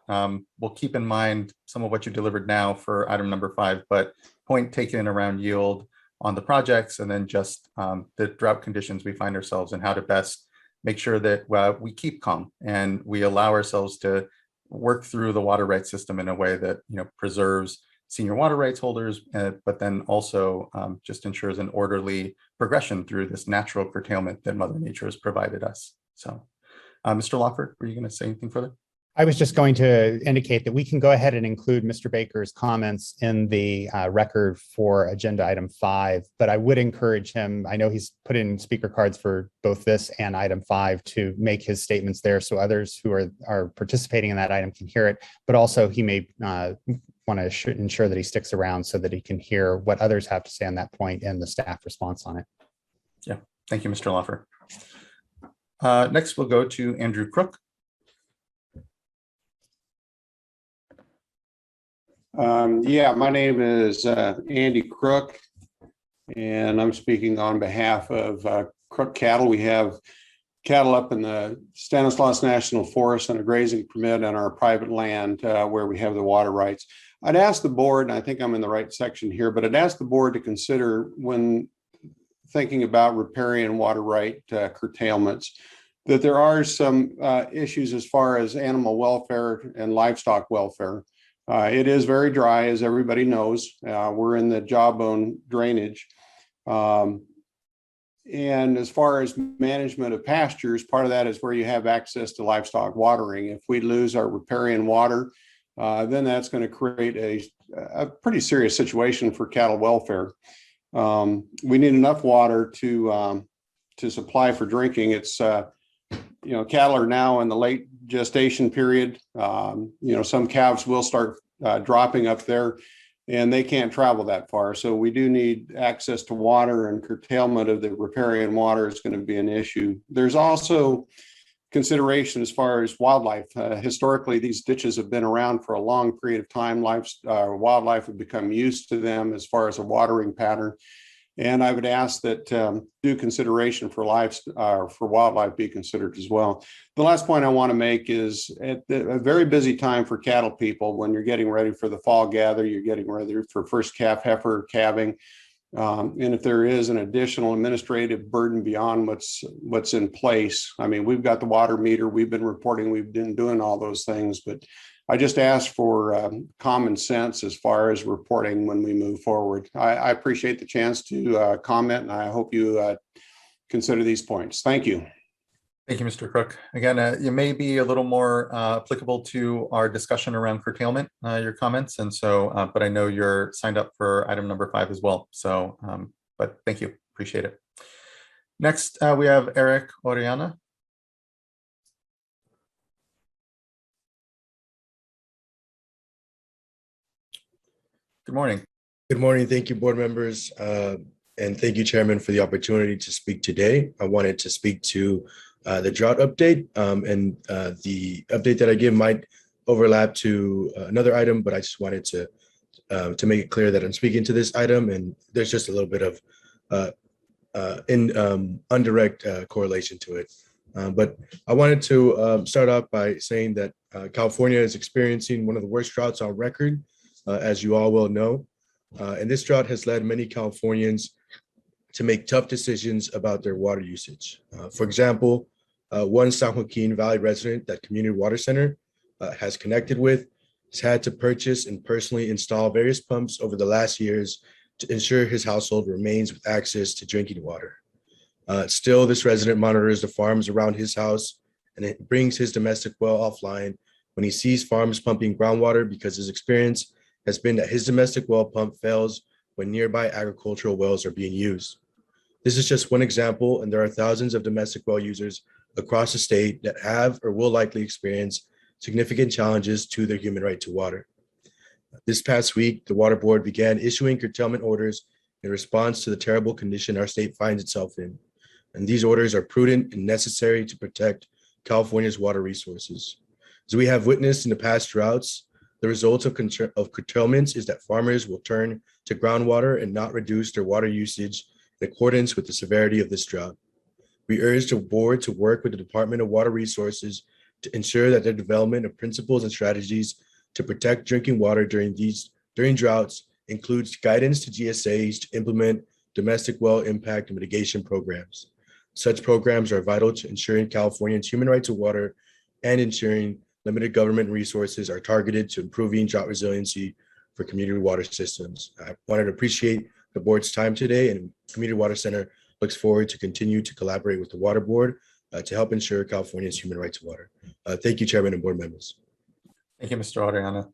we'll keep in mind some of what you delivered now for item number 5, but point taken around yield on the projects, and then just the drought conditions we find ourselves in, how to best make sure that we keep calm and we allow ourselves to work through the water rights system in a way that, you know, preserves senior water rights holders, but then also just ensures an orderly progression through this natural curtailment that Mother Nature has provided us. So, Mr. Lawford, were you going to say anything further? I was just going to indicate that we can go ahead and include Mr. Baker's comments in the record for agenda item 5, but I would encourage him, I know he's put in speaker cards for both this and item 5, to make his statements there so others who are participating in that item can hear it, but also he may want to ensure that he sticks around so that he can hear what others have to say on that point and the staff response on it. Yeah, thank you, Mr. Lawford. Next, we'll go to Andrew Crook. Yeah, my name is Andy Crook, and I'm speaking on behalf of Crook Cattle. We have cattle up in the Stanislaus National Forest on a grazing permit on our private land where we have the water rights. I'd ask the board, and I think I'm in the right section here, but I'd ask the board to consider, when thinking about riparian water right curtailments, that there are some issues as far as animal welfare and livestock welfare. It is very dry, as everybody knows. We're in the jawbone drainage. And as far as management of pastures, part of that is where you have access to livestock watering. If we lose our riparian water, then that's going to create a pretty serious situation for cattle welfare. We need enough water to supply for drinking. It's you know, cattle are now in the late gestation period. You know, some calves will start dropping up there, and they can't travel that far. So we do need access to water, and curtailment of the riparian water is going to be an issue. There's also consideration as far as wildlife. Historically, these ditches have been around for a long period of time. Wildlife have become used to them as far as a watering pattern. And I would ask that due consideration for wildlife be considered as well. The last point I want to make is at a very busy time for cattle people, when you're getting ready for the fall gather, you're getting ready for first calf heifer calving. And if there is an additional administrative burden beyond what's in place, I mean, we've got the water meter, we've been reporting, we've been doing all those things, but I just ask for common sense as far as reporting when we move forward. I appreciate the chance to comment, and I hope you consider these points. Thank you. Thank you, Mr. Crook. Again, it may be a little more applicable to our discussion around curtailment, your comments. And so, but I know you're signed up for item number 5 as well. So, but thank you, appreciate it. Next, we have Eric Oriana. Good morning. Good morning. Thank you, board members. And thank you, Chairman, for the opportunity to speak today. I wanted to speak to the drought update. And the update that I give might overlap to another item, but I just wanted to make it clear that I'm speaking to this item, and there's just a little bit of indirect correlation to it. But I wanted to start off by saying that California is experiencing one of the worst droughts on record, as you all well know. And this drought has led many Californians to make tough decisions about their water usage. For example, one San Joaquin Valley resident that Community Water Center has connected with has had to purchase and personally install various pumps over the last years to ensure his household remains with access to drinking water. Still, this resident monitors the farms around his house, and it brings his domestic well offline when he sees farms pumping groundwater, because his experience has been that his domestic well pump fails when nearby agricultural wells are being used. This is just one example, and there are thousands of domestic well users across the state that have or will likely experience significant challenges to their human right to water. This past week, the Water Board began issuing curtailment orders in response to the terrible condition our state finds itself in. And these orders are prudent and necessary to protect California's water resources. As we have witnessed in the past droughts, the result of curtailments is that farmers will turn to groundwater and not reduce their water usage in accordance with the severity of this drought. We urge the board to work with the Department of Water Resources to ensure that their development of principles and strategies to protect drinking water during droughts includes guidance to GSAs to implement domestic well impact mitigation programs. Such programs are vital to ensuring Californians' human right to water and ensuring limited government resources are targeted to improving drought resiliency for community water systems. I wanted to appreciate the board's time today, and Community Water Center looks forward to continue to collaborate with the Water Board to help ensure California's human right to water. Thank you, Chairman and board members. Thank you, Mr. Oriana.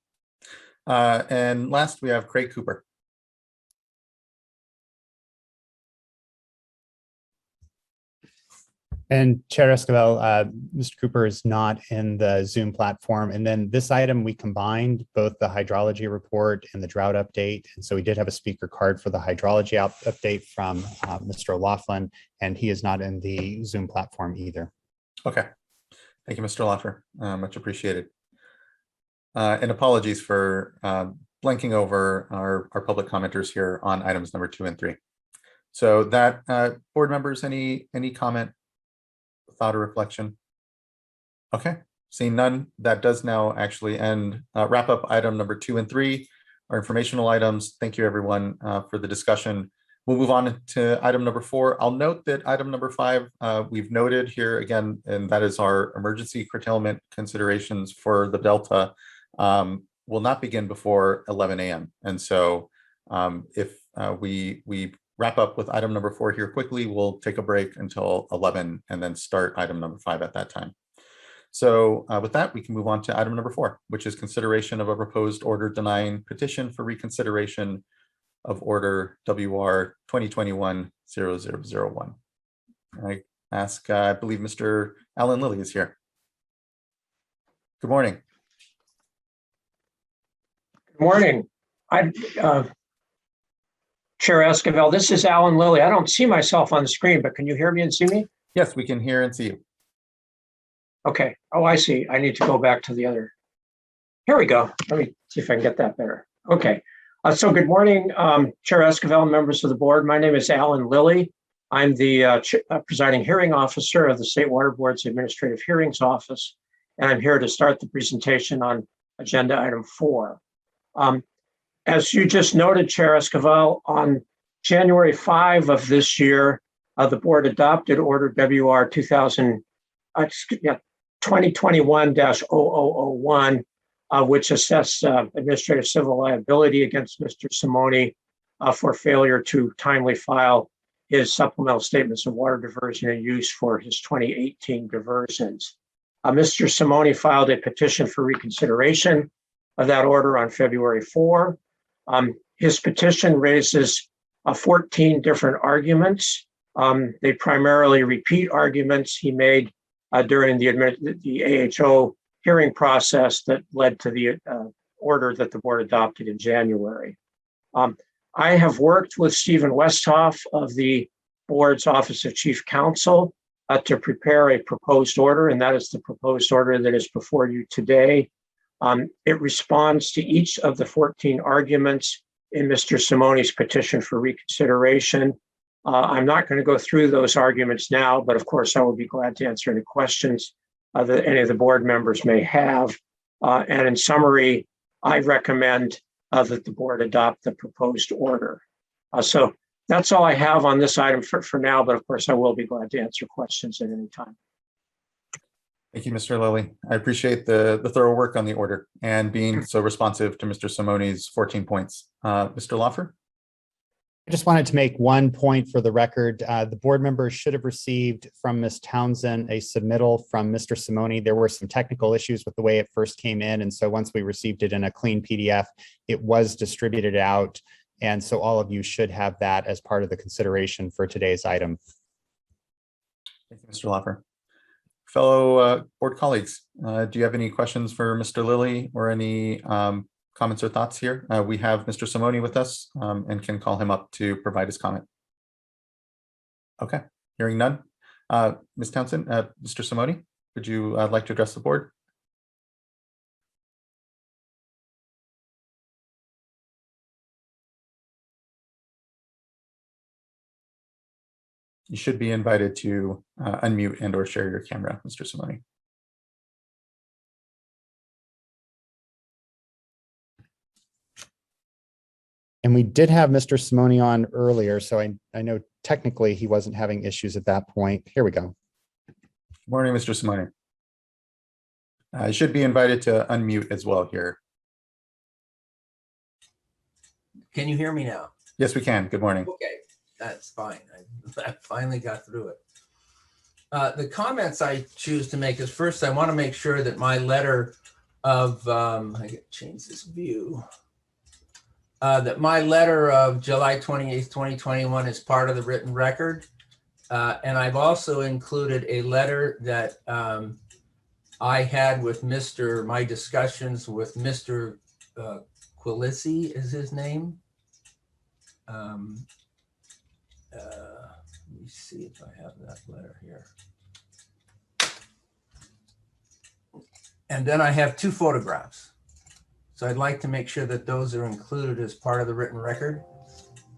And last, we have Craig Cooper. And Chair Esquivel, Mr. Cooper is not in the Zoom platform. And then this item, we combined both the hydrology report and the drought update. And so we did have a speaker card for the hydrology update from Mr. O'Laughlin, and he is not in the Zoom platform either. Okay. Thank you, Mr. Laffer. Much appreciated. And apologies for blanking over our public commenters here on items number 2 and 3. So that, board members, any comment, thought, or reflection? Okay, seeing none, that does now actually end, wrap up item number 2 and 3, our informational items. Thank you, everyone, for the discussion. We'll move on to item number 4. I'll note that item number 5, we've noted here again, and that is our emergency curtailment considerations for the Delta, will not begin before 11 a.m. And so if we wrap up with item number 4 here quickly, we'll take a break until 11 and then start item number 5 at that time. So with that, we can move on to item number 4, which is consideration of a proposed order denying petition for reconsideration of order WR 2021-0001. I ask, I believe Mr. Alan Lilly is here. Good morning. Good morning. Chair Esquivel, this is Alan Lilly. I don't see myself on the screen, but can you hear me and see me? Yes, we can hear and see you. Okay. Oh, I see. I need to go back to the other. Here we go. Let me see if I can get that better. Okay. So good morning, Chair Esquivel, members of the board. My name is Alan Lilly. I'm the presiding hearing officer of the State Water Board's Administrative Hearings Office, and I'm here to start the presentation on agenda item 4. As you just noted, Chair Esquivel, on January 5 of this year, the board adopted order WR 2021-0001, which assessed administrative civil liability against Mr. Simone for failure to timely file his supplemental statements of water diversion and use for his 2018 diversions. Mr. Simone filed a petition for reconsideration of that order on February 4. His petition raises 14 different arguments. They primarily repeat arguments he made during the AHO hearing process that led to the order that the board adopted in January. I have worked with Stephen Westhoff of the board's Office of Chief Counsel to prepare a proposed order, and that is the proposed order that is before you today. It responds to each of the 14 arguments in Mr. Simone's petition for reconsideration. I'm not going to go through those arguments now, but of course I will be glad to answer any questions that any of the board members may have. And in summary, I recommend that the board adopt the proposed order. So that's all I have on this item for now, but of course I will be glad to answer questions at any time. Thank you, Mr. Lilly. I appreciate the thorough work on the order and being so responsive to Mr. Simone's 14 points. Mr. Lawfer? I just wanted to make one point for the record. The board members should have received from Ms. Townsend a submittal from Mr. Simone. There were some technical issues with the way it first came in. And so once we received it in a clean PDF, it was distributed out. And so all of you should have that as part of the consideration for today's item. Thank you, Mr. Lawfer. Fellow board colleagues, do you have any questions for Mr. Lilly or any comments or thoughts here? We have Mr. Simone with us and can call him up to provide his comment. Okay, hearing none. Ms. Townsend, Mr. Simone, would you like to address the board? You should be invited to unmute and or share your camera, Mr. Simone. And we did have Mr. Simone on earlier, so I know technically he wasn't having issues at that point. Here we go. Good morning, Mr. Simone. You should be invited to unmute as well here. Can you hear me now? Yes, we can. Good morning. Okay, that's fine. I finally got through it. The comments I choose to make is first, I want to make sure that my letter of, I got to change this view. That my letter of July 28th, 2021 is part of the written record. And I've also included a letter that I had with my discussions with Mr. Quilisi is his name. Let me see if I have that letter here. And then I have 2 photographs. So I'd like to make sure that those are included as part of the written record.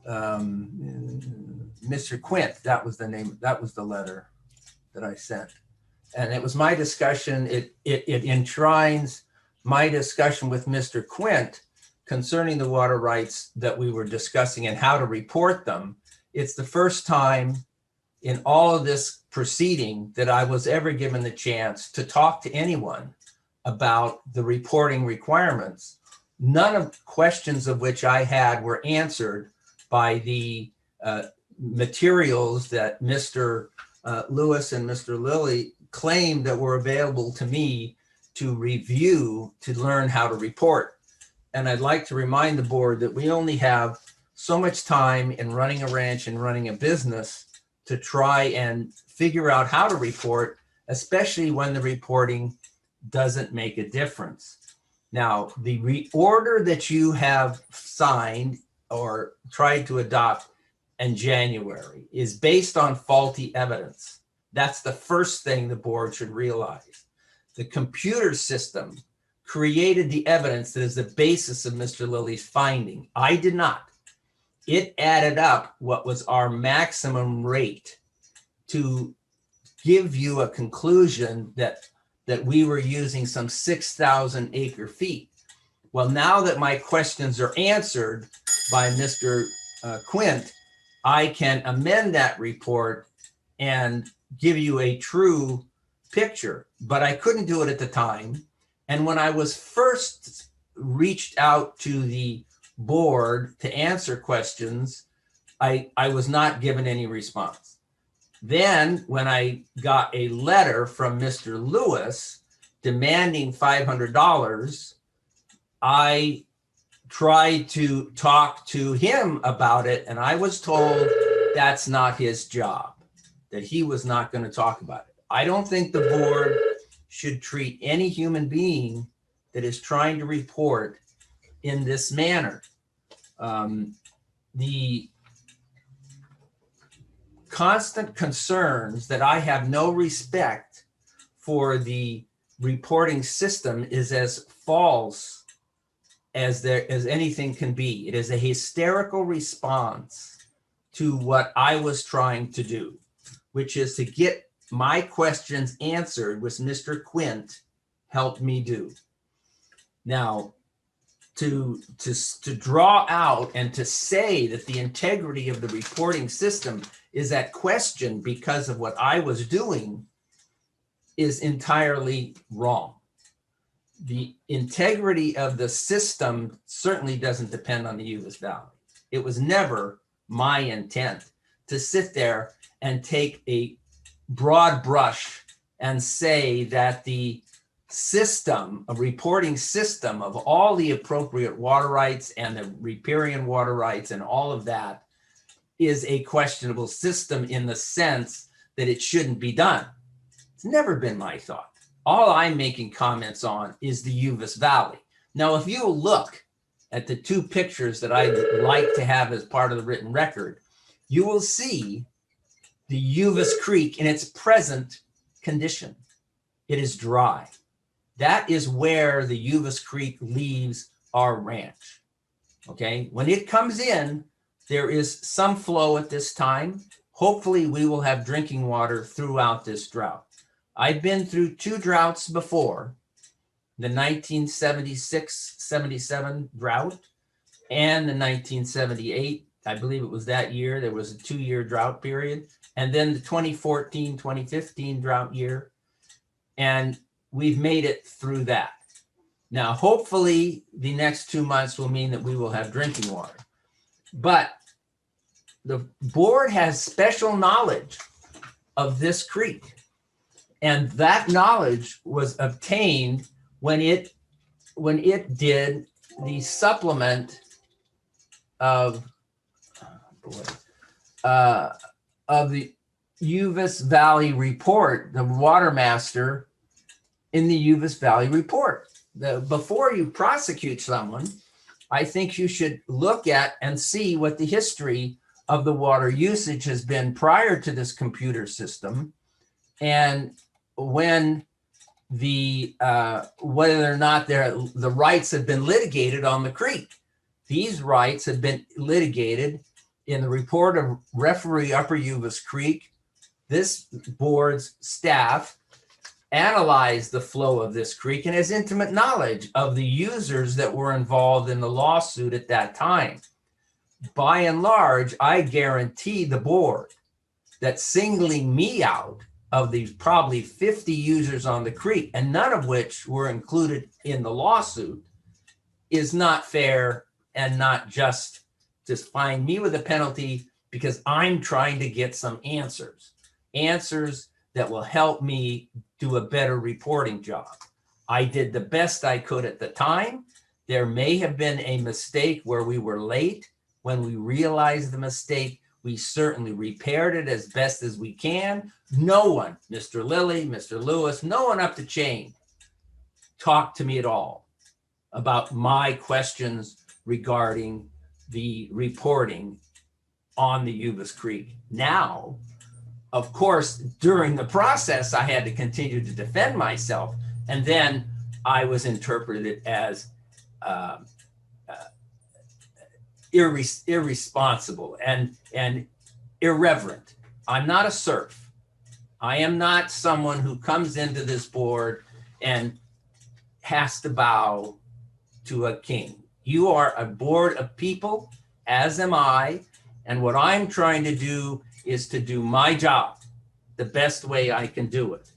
Mr. Quint, that was the name, that was the letter that I sent. And it was my discussion, it enshrines my discussion with Mr. Quint concerning the water rights that we were discussing and how to report them. It's the first time in all of this proceeding that I was ever given the chance to talk to anyone about the reporting requirements. None of the questions of which I had were answered by the materials that Mr. Lewis and Mr. Lilly claimed that were available to me to review to learn how to report. And I'd like to remind the board that we only have so much time in running a ranch and running a business to try and figure out how to report, especially when the reporting doesn't make a difference. Now, the order that you have signed or tried to adopt in January is based on faulty evidence. That's the first thing the board should realize. The computer system created the evidence that is the basis of Mr. Lilly's finding. I did not. It added up what was our maximum rate to give you a conclusion that we were using some 6,000 acre feet. Well, now that my questions are answered by Mr. Quint, I can amend that report and give you a true picture, but I couldn't do it at the time. And when I was first reached out to the board to answer questions, I was not given any response. Then when I got a letter from Mr. Lewis demanding $500, I tried to talk to him about it, and I was told that's not his job, that he was not going to talk about it. I don't think the board should treat any human being that is trying to report in this manner. The constant concerns that I have no respect for the reporting system is as false as anything can be. It is a hysterical response to what I was trying to do, which is to get my questions answered, which Mr. Quint helped me do. Now, to draw out and to say that the integrity of the reporting system is at question because of what I was doing is entirely wrong. The integrity of the system certainly doesn't depend on the Uvis Valley. It was never my intent to sit there and take a broad brush and say that the system, a reporting system of all the appropriate water rights and the riparian water rights and all of that is a questionable system in the sense that it shouldn't be done. It's never been my thought. All I'm making comments on is the Uvis Valley. Now, if you look at the two pictures that I'd like to have as part of the written record, you will see the Uvis Creek in its present condition. It is dry. That is where the Uvis Creek leaves our ranch. Okay, when it comes in, there is some flow at this time. Hopefully we will have drinking water throughout this drought. I've been through two droughts before, the 1976-77 drought and the 1978. I believe it was that year. There was a 2-year drought period. And then the 2014-2015 drought year. And we've made it through that. Now, hopefully the next 2 months will mean that we will have drinking water. But the board has special knowledge of this creek. And that knowledge was obtained when it did the supplement of the Uvis Valley report, the water master in the Uvis Valley report. Before you prosecute someone, I think you should look at and see what the history of the water usage has been prior to this computer system, and when whether or not the rights have been litigated on the creek. These rights have been litigated in the report of referee Upper Uvis Creek. This board's staff analyzed the flow of this creek and has intimate knowledge of the users that were involved in the lawsuit at that time. By and large, I guarantee the board that singling me out of the probably 50 users on the creek, and none of which were included in the lawsuit, is not fair and not just to find me with a penalty because I'm trying to get some answers that will help me do a better reporting job. I did the best I could at the time. There may have been a mistake where we were late. When we realized the mistake, we certainly repaired it as best as we can. No one, Mr. Lilly, Mr. Lewis, no one up the chain talked to me at all about my questions regarding the reporting on the Uvis Creek. Now, of course, during the process, I had to continue to defend myself, and then I was interpreted as irresponsible and irreverent. I'm not a serf. I am not someone who comes into this board and has to bow to a king. You are a board of people, as am I, and what I'm trying to do is to do my job the best way I can do it.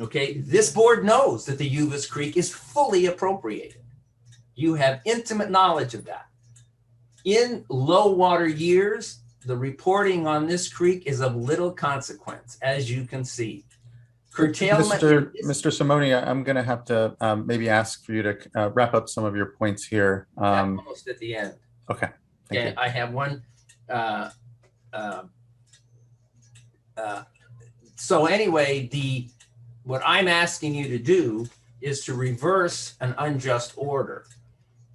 Okay, this board knows that the Uvis Creek is fully appropriated. You have intimate knowledge of that. In low water years, the reporting on this creek is of little consequence, as you can see. Curtailment. Mr. Simone, I'm going to have to maybe ask for you to wrap up some of your points here. Almost at the end. Okay. Thank you. I have one. So anyway, what I'm asking you to do is to reverse an unjust order.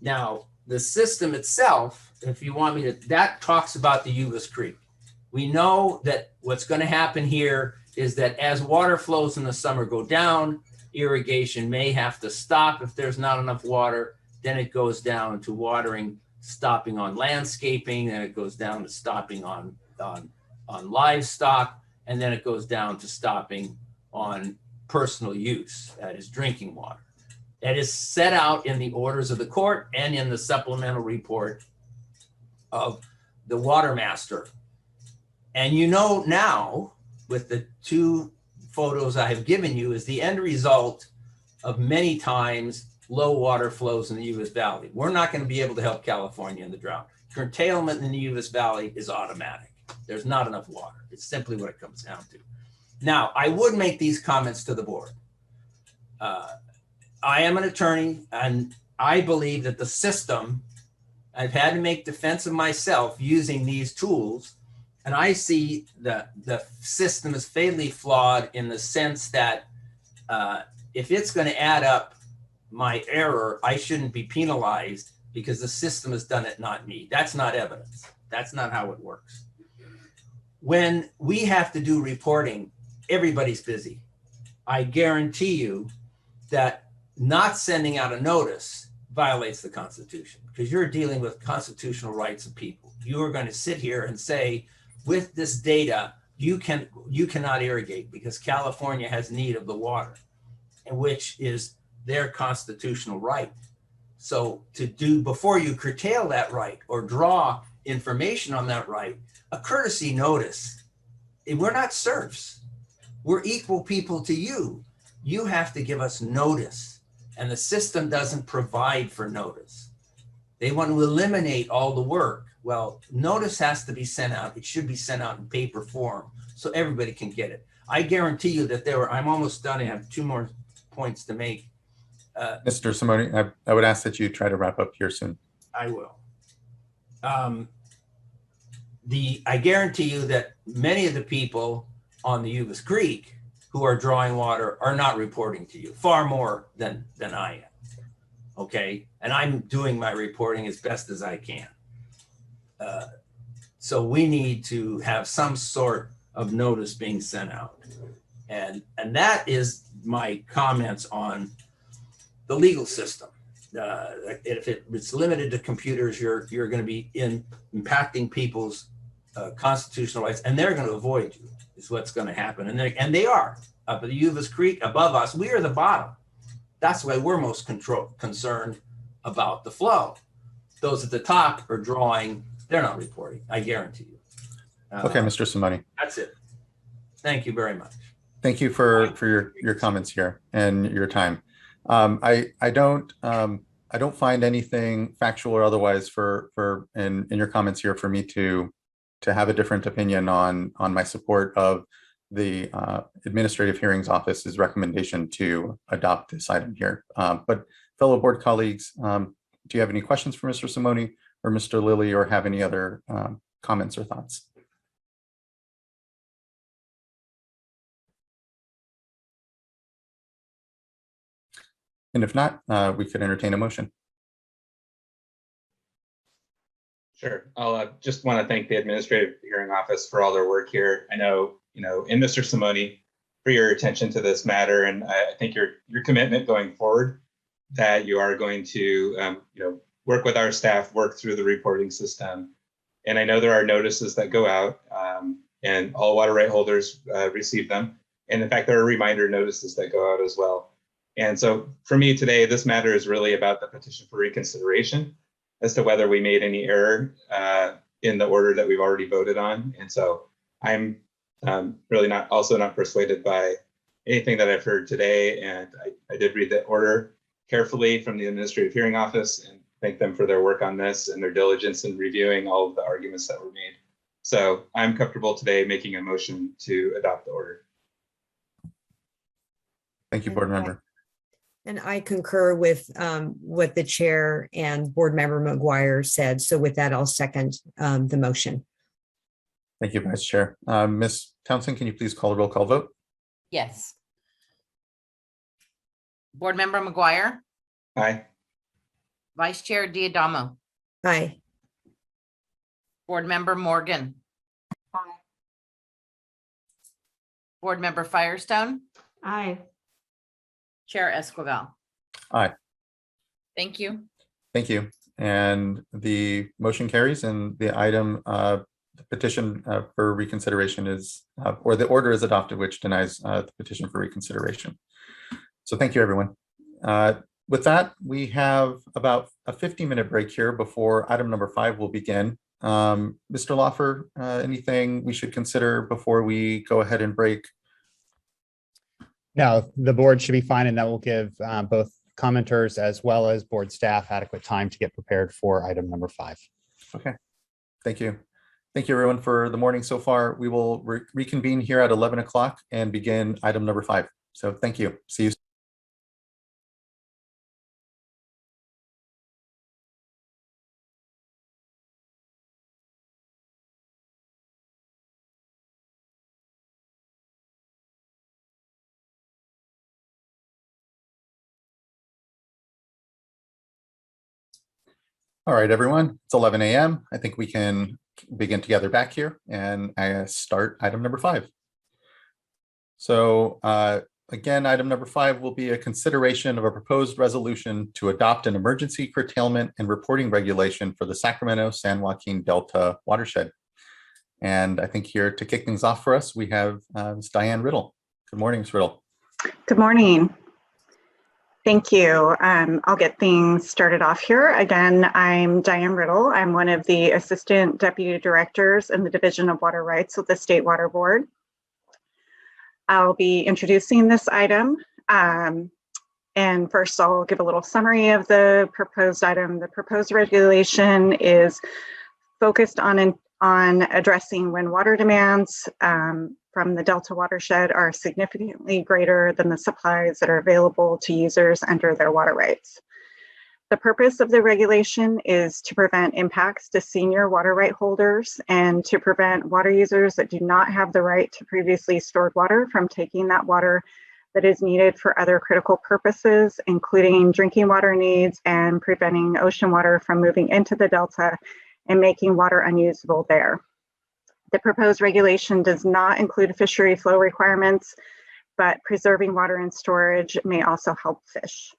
Now, the system itself, if you want me to, that talks about the Uvis Creek. We know that what's going to happen here is that as water flows in the summer go down, irrigation may have to stop if there's not enough water. Then it goes down to watering, stopping on landscaping, and it goes down to stopping on livestock, and then it goes down to stopping on personal use, that is drinking water. That is set out in the orders of the court and in the supplemental report of the water master. And you know now, with the two photos I have given you, is the end result of many times low water flows in the Uvis Valley. We're not going to be able to help California in the drought. Curtailment in the Uvis Valley is automatic. There's not enough water. It's simply what it comes down to. Now, I would make these comments to the board. I am an attorney, and I believe that the system, I've had to make defense of myself using these tools, and I see the system is fatally flawed in the sense that if it's going to add up my error, I shouldn't be penalized because the system has done it, not me. That's not evidence. That's not how it works. When we have to do reporting, everybody's busy. I guarantee you that not sending out a notice violates the Constitution because you're dealing with constitutional rights of people. You are going to sit here and say, with this data, you cannot irrigate because California has need of the water, and which is their constitutional right. So to do, before you curtail that right or draw information on that right, a courtesy notice. We're not serfs. We're equal people to you. You have to give us notice, and the system doesn't provide for notice. They want to eliminate all the work. Well, notice has to be sent out. It should be sent out in paper form so everybody can get it. I guarantee you that I'm almost done. I have two more points to make. Mr. Simone, I would ask that you try to wrap up here soon. I will. I guarantee you that many of the people on the Uvis Creek who are drawing water are not reporting to you, far more than I am. Okay, and I'm doing my reporting as best as I can. So we need to have some sort of notice being sent out. And that is my comments on the legal system. If it's limited to computers, you're going to be impacting people's constitutional rights, and they're going to avoid you, is what's going to happen. And they are. Up at the Uvis Creek, above us, we are the bottom. That's why we're most concerned about the flow. Those at the top are drawing, they're not reporting, I guarantee you. Okay, Mr. Simone. That's it. Thank you very much. Thank you for your comments here and your time. I don't find anything factual or otherwise in your comments here for me to have a different opinion on my support of the Administrative Hearings Office's recommendation to adopt this item here. But fellow board colleagues, do you have any questions for Mr. Simone or Mr. Lilly, or have any other comments or thoughts? And if not, we could entertain a motion. Sure. I'll just want to thank the Administrative Hearing Office for all their work here. I know, and Mr. Simone, for your attention to this matter, and I think your commitment going forward that you are going to, work with our staff, work through the reporting system. And I know there are notices that go out, and all water right holders receive them. And in fact, there are reminder notices that go out as well. And so for me today, this matter is really about the petition for reconsideration as to whether we made any error in the order that we've already voted on. And so I'm really not persuaded by anything that I've heard today. And I did read the order carefully from the Administrative Hearing Office and thank them for their work on this and their diligence in reviewing all of the arguments that were made. So I'm comfortable today making a motion to adopt the order. Thank you, board member. And I concur with what the chair and board member McGuire said. So with that, I'll second the motion. Thank you, Vice Chair. Ms. Townsend, can you please call a roll call vote? Yes. Board member McGuire. Aye. Vice Chair Diadamo. Aye. Board member Morgan. Aye. Board Member Firestone, Aye. Chair Esquivel. Aye. Thank you. Thank you. And the motion carries, and the item, the petition for reconsideration is, or the order is adopted, which denies the petition for reconsideration. So thank you, everyone. With that, we have about a 15-minute break here before item number 5 will begin. Mr. Lawfer, anything we should consider before we go ahead and break? No, the board should be fine, and that will give both commenters as well as board staff adequate time to get prepared for item number 5. Okay, thank you. Thank you, everyone, for the morning so far. We will reconvene here at 11 o'clock and begin item number 5. So thank you. See you soon. All right, everyone, it's 11 a.m. I think we can begin together back here and start item number 5. So again, item number 5 will be a consideration of a proposed resolution to adopt an emergency curtailment and reporting regulation for the Sacramento San Joaquin Delta watershed. And I think here to kick things off for us, we have Ms. Diane Riddle. Good morning, Ms. Riddle. Good morning. Thank you. I'll get things started off here. Again, I'm Diane Riddle. I'm one of the Assistant Deputy Directors in the Division of Water Rights with the State Water Board. I'll be introducing this item. And first, I'll give a little summary of the proposed item. The proposed regulation is focused on addressing when water demands from the Delta watershed are significantly greater than the supplies that are available to users under their water rights. The purpose of the regulation is to prevent impacts to senior water right holders and to prevent water users that do not have the right to previously stored water from taking that water that is needed for other critical purposes, including drinking water needs and preventing ocean water from moving into the Delta and making water unusable there. The proposed regulation does not include fishery flow requirements, but preserving water in storage may also help fish.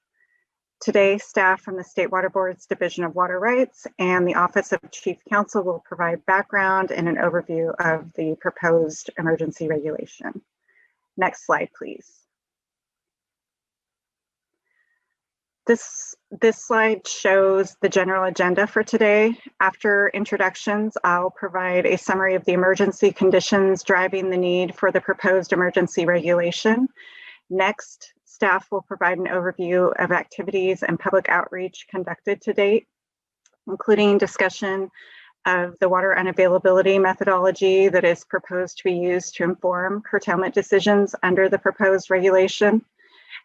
Today, staff from the State Water Board's Division of Water Rights and the Office of Chief Counsel will provide background and an overview of the proposed emergency regulation. Next slide, please. This slide shows the general agenda for today. After introductions, I'll provide a summary of the emergency conditions driving the need for the proposed emergency regulation. Next, staff will provide an overview of activities and public outreach conducted to date, including discussion of the water unavailability methodology that is proposed to be used to inform curtailment decisions under the proposed regulation.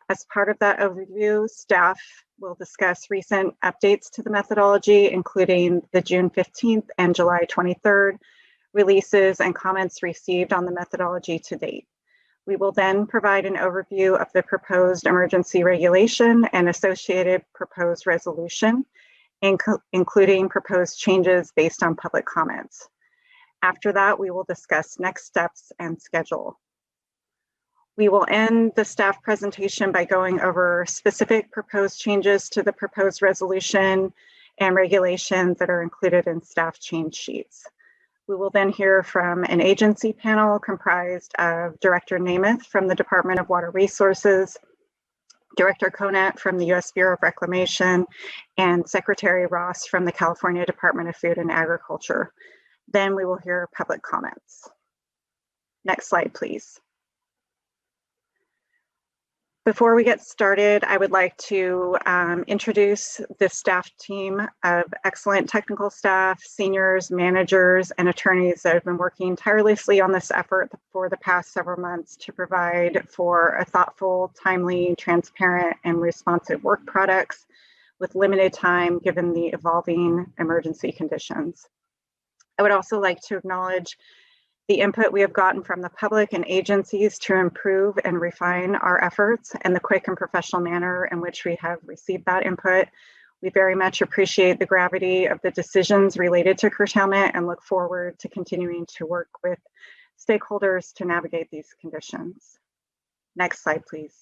As part of that overview, staff will discuss recent updates to the methodology, including the June 15th and July 23rd releases and comments received on the methodology to date. We will then provide an overview of the proposed emergency regulation and associated proposed resolution, including proposed changes based on public comments. After that, we will discuss next steps and schedule. We will end the staff presentation by going over specific proposed changes to the proposed resolution and regulations that are included in staff change sheets. We will then hear from an agency panel comprised of Director Namath from the Department of Water Resources, Director Conant from the U.S. Bureau of Reclamation, and Secretary Ross from the California Department of Food and Agriculture. Then we will hear public comments. Next slide, please. Before we get started, I would like to introduce the staff team of excellent technical staff, seniors, managers, and attorneys that have been working tirelessly on this effort for the past several months to provide for a thoughtful, timely, transparent, and responsive work products with limited time given the evolving emergency conditions. I would also like to acknowledge the input we have gotten from the public and agencies to improve and refine our efforts and the quick and professional manner in which we have received that input. We very much appreciate the gravity of the decisions related to curtailment and look forward to continuing to work with stakeholders to navigate these conditions. Next slide, please.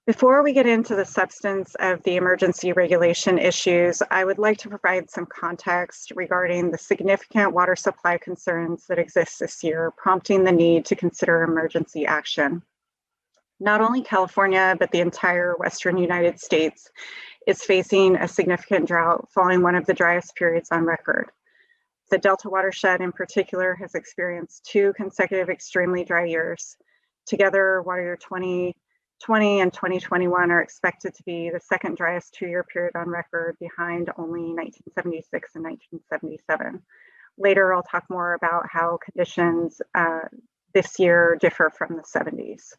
Before we get into the substance of the emergency regulation issues, I would like to provide some context regarding the significant water supply concerns that exist this year, prompting the need to consider emergency action. Not only California, but the entire Western United States is facing a significant drought following one of the driest periods on record. The Delta watershed in particular has experienced 2 consecutive extremely dry years. Together, water year 2020 and 2021 are expected to be the second driest 2-year period on record, behind only 1976 and 1977. Later, I'll talk more about how conditions this year differ from the 70s.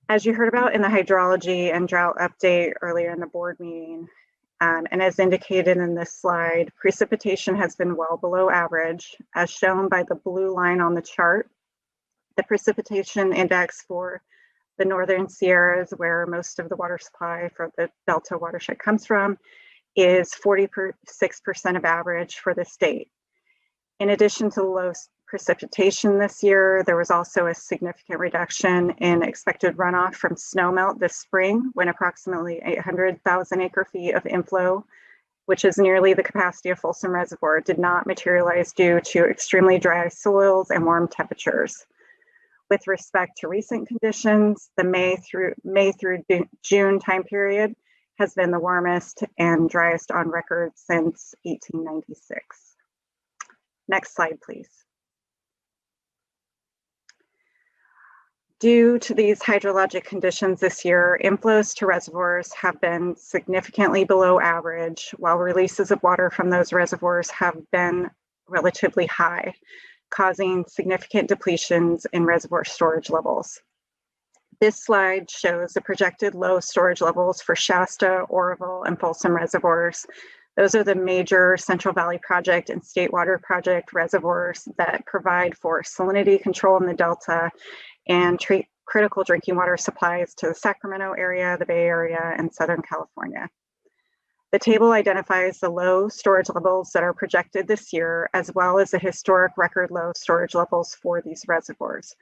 As you heard about in the hydrology and drought update earlier in the board meeting, and as indicated in this slide, precipitation has been well below average, as shown by the blue line on the chart. The precipitation index for the Northern Sierras, where most of the water supply for the Delta watershed comes from, is 46% of average for the state. In addition to the low precipitation this year, there was also a significant reduction in expected runoff from snowmelt this spring, when approximately 800,000 acre-feet of inflow, which is nearly the capacity of Folsom Reservoir, did not materialize due to extremely dry soils and warm temperatures. With respect to recent conditions, the May through June time period has been the warmest and driest on record since 1896. Next slide, please. Due to these hydrologic conditions this year, inflows to reservoirs have been significantly below average, while releases of water from those reservoirs have been relatively high, causing significant depletions in reservoir storage levels. This slide shows the projected low storage levels for Shasta, Oroville, and Folsom reservoirs. Those are the major Central Valley Project and State Water Project reservoirs that provide for salinity control in the Delta and treat critical drinking water supplies to the Sacramento area, the Bay Area, and Southern California. The table identifies the low storage levels that are projected this year, as well as the historic record low storage levels for these reservoirs.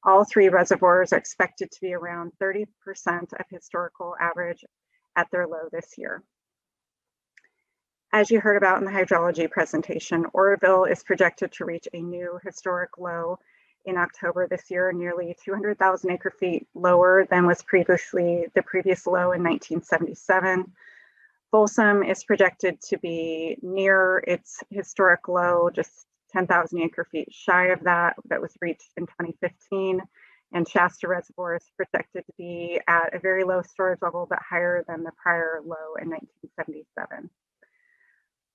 All 3 reservoirs are expected to be around 30% of historical average at their low this year. As you heard about in the hydrology presentation, Oroville is projected to reach a new historic low in October this year, nearly 200,000 acre-feet lower than was previously the previous low in 1977. Folsom is projected to be near its historic low, just 10,000 acre-feet shy of that was reached in 2015. And Shasta Reservoir is projected to be at a very low storage level, but higher than the prior low in 1977.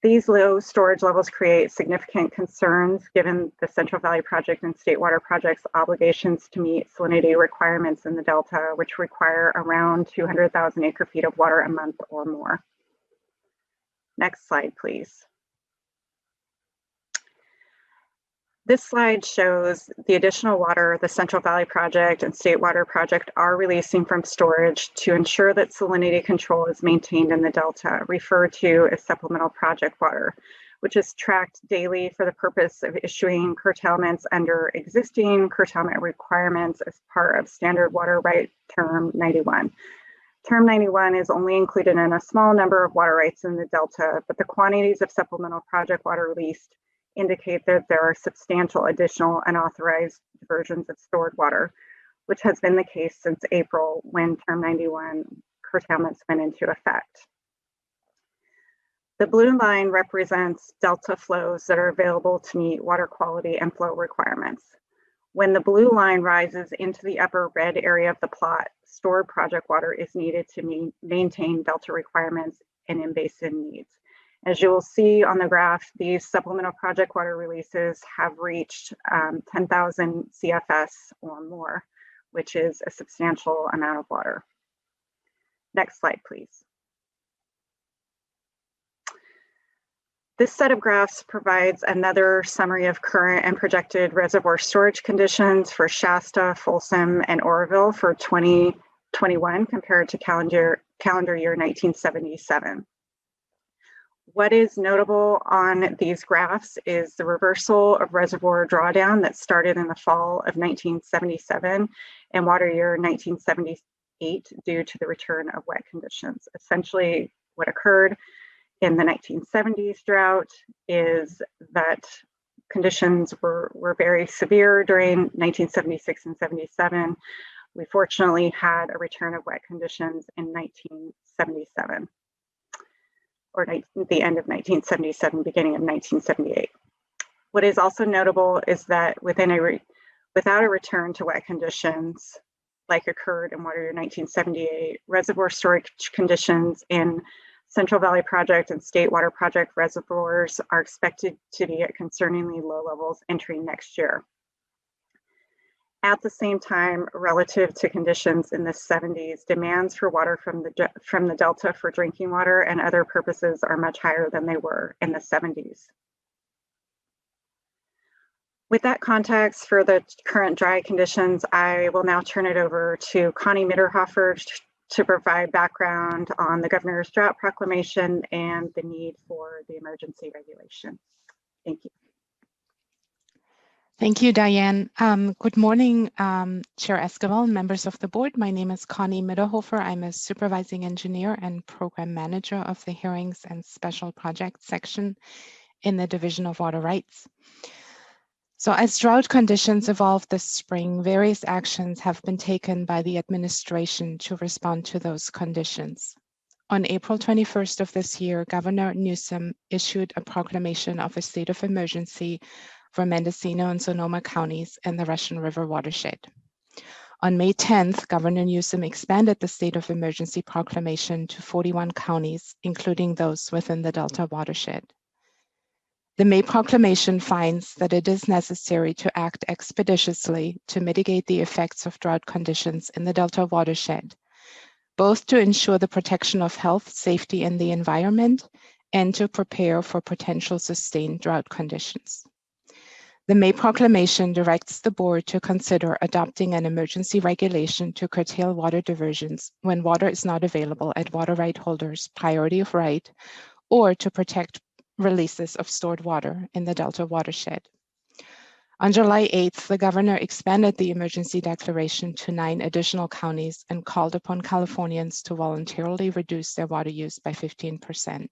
These low storage levels create significant concerns given the Central Valley Project and State Water Project's obligations to meet salinity requirements in the Delta, which require around 200,000 acre-feet of water a month or more. Next slide, please. This slide shows the additional water the Central Valley Project and State Water Project are releasing from storage to ensure that salinity control is maintained in the Delta, referred to as supplemental project water, which is tracked daily for the purpose of issuing curtailments under existing curtailment requirements as part of Standard Water Right Term 91. Term 91 is only included in a small number of water rights in the Delta, but the quantities of supplemental project water released indicate that there are substantial additional unauthorized diversions of stored water, which has been the case since April when Term 91 curtailments went into effect. The blue line represents Delta flows that are available to meet water quality and flow requirements. When the blue line rises into the upper red area of the plot, stored project water is needed to maintain Delta requirements and in-basin needs. As you will see on the graph, these supplemental project water releases have reached 10,000 CFS or more, which is a substantial amount of water. Next slide, please. This set of graphs provides another summary of current and projected reservoir storage conditions for Shasta, Folsom, and Oroville for 2021 compared to calendar year 1977. What is notable on these graphs is the reversal of reservoir drawdown that started in the fall of 1977 and water year 1978 due to the return of wet conditions. Essentially, what occurred in the 1970s drought is that conditions were very severe during 1976 and 77. We fortunately had a return of wet conditions in 1977. Or the end of 1977, beginning of 1978. What is also notable is that without a return to wet conditions, like occurred in water year 1978, reservoir storage conditions in Central Valley Project and State Water Project reservoirs are expected to be at concerningly low levels entering next year. At the same time, relative to conditions in the 70s, demands for water from the Delta for drinking water and other purposes are much higher than they were in the 70s. With that context for the current dry conditions, I will now turn it over to Connie Mitterhofer to provide background on the Governor's Drought Proclamation and the need for the emergency regulation. Thank you. Thank you, Diane. Good morning, Chair Esquivel, members of the board. My name is Connie Mitterhofer. I'm a supervising engineer and program manager of the Hearings and Special Projects section in the Division of Water Rights. So as drought conditions evolve this spring, various actions have been taken by the administration to respond to those conditions. On April 21st of this year, Governor Newsom issued a proclamation of a state of emergency for Mendocino and Sonoma counties and the Russian River watershed. On May 10th, Governor Newsom expanded the state of emergency proclamation to 41 counties, including those within the Delta watershed. The May proclamation finds that it is necessary to act expeditiously to mitigate the effects of drought conditions in the Delta watershed, both to ensure the protection of health, safety, and the environment, and to prepare for potential sustained drought conditions. The May proclamation directs the board to consider adopting an emergency regulation to curtail water diversions when water is not available at water right holders' priority of right, or to protect releases of stored water in the Delta watershed. On July 8th, the governor expanded the emergency declaration to 9 additional counties and called upon Californians to voluntarily reduce their water use by 15%.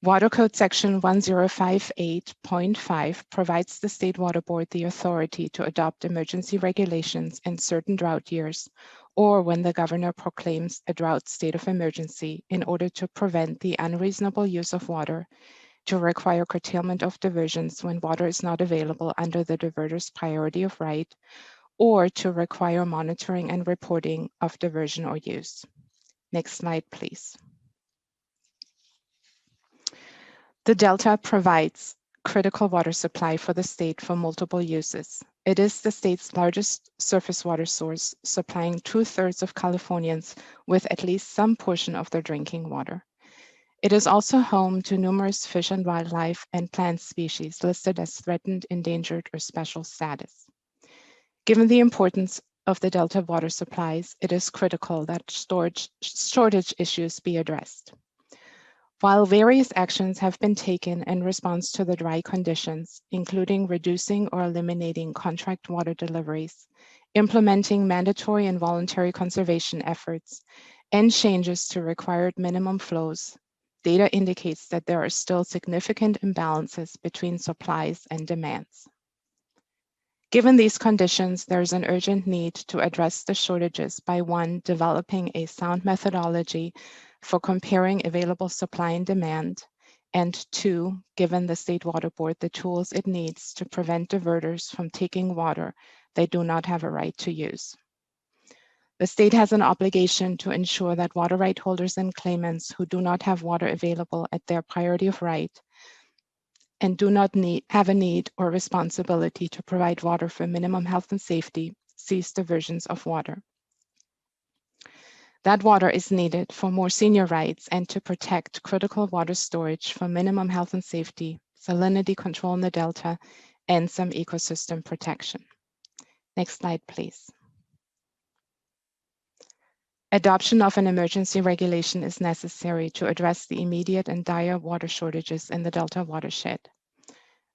Water Code Section 1058.5 provides the State Water Board the authority to adopt emergency regulations in certain drought years, or when the governor proclaims a drought state of emergency in order to prevent the unreasonable use of water, to require curtailment of diversions when water is not available under the diverter's priority of right, or to require monitoring and reporting of diversion or use. Next slide, please. The Delta provides critical water supply for the state for multiple uses. It is the state's largest surface water source, supplying 2/3 of Californians with at least some portion of their drinking water. It is also home to numerous fish and wildlife and plant species listed as threatened, endangered, or special status. Given the importance of the Delta water supplies, it is critical that shortage issues be addressed. While various actions have been taken in response to the dry conditions, including reducing or eliminating contract water deliveries, implementing mandatory and voluntary conservation efforts, and changes to required minimum flows, data indicates that there are still significant imbalances between supplies and demands. Given these conditions, there is an urgent need to address the shortages by 1, developing a sound methodology for comparing available supply and demand, and 2, given the State Water Board the tools it needs to prevent diverters from taking water they do not have a right to use. The state has an obligation to ensure that water right holders and claimants who do not have water available at their priority of right and do not have a need or responsibility to provide water for minimum health and safety cease diversions of water. That water is needed for more senior rights and to protect critical water storage for minimum health and safety, salinity control in the Delta, and some ecosystem protection. Next slide, please. Adoption of an emergency regulation is necessary to address the immediate and dire water shortages in the Delta watershed.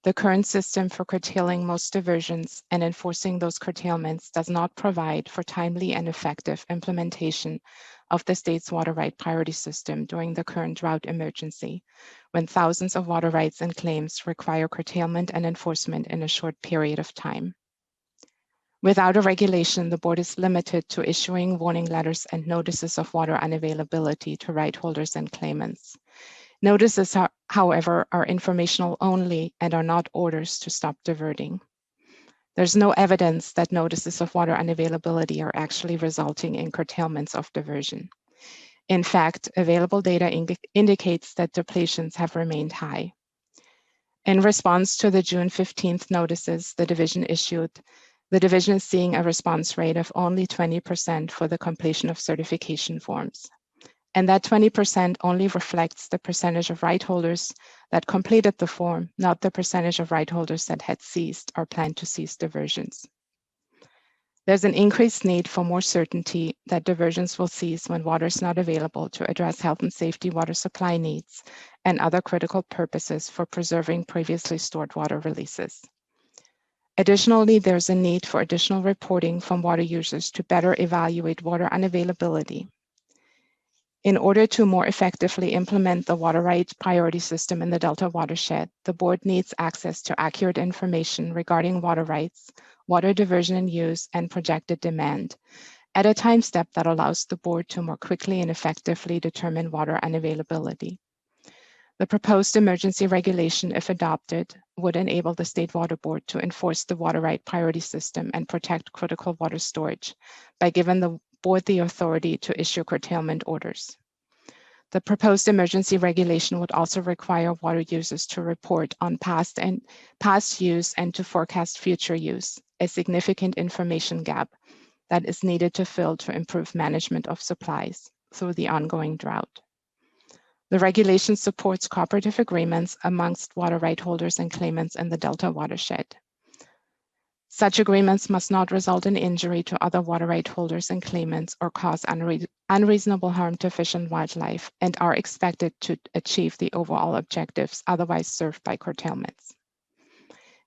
The current system for curtailing most diversions and enforcing those curtailments does not provide for timely and effective implementation of the state's water right priority system during the current drought emergency, when thousands of water rights and claims require curtailment and enforcement in a short period of time. Without a regulation, the board is limited to issuing warning letters and notices of water unavailability to right holders and claimants. Notices, however, are informational only and are not orders to stop diverting. There's no evidence that notices of water unavailability are actually resulting in curtailments of diversion. In fact, available data indicates that depletions have remained high. In response to the June 15th notices the division issued, the division is seeing a response rate of only 20% for the completion of certification forms. And that 20% only reflects the percentage of right holders that completed the form, not the percentage of right holders that had ceased or planned to cease diversions. There's an increased need for more certainty that diversions will cease when water is not available to address health and safety water supply needs and other critical purposes for preserving previously stored water releases. Additionally, there's a need for additional reporting from water users to better evaluate water unavailability. In order to more effectively implement the water right priority system in the Delta watershed, the board needs access to accurate information regarding water rights, water diversion and use, and projected demand at a time step that allows the board to more quickly and effectively determine water unavailability. The proposed emergency regulation, if adopted, would enable the State Water Board to enforce the water right priority system and protect critical water storage by giving the board the authority to issue curtailment orders. The proposed emergency regulation would also require water users to report on past use and to forecast future use, a significant information gap that is needed to fill to improve management of supplies through the ongoing drought. The regulation supports cooperative agreements amongst water right holders and claimants in the Delta watershed. Such agreements must not result in injury to other water right holders and claimants or cause unreasonable harm to fish and wildlife, and are expected to achieve the overall objectives otherwise served by curtailments.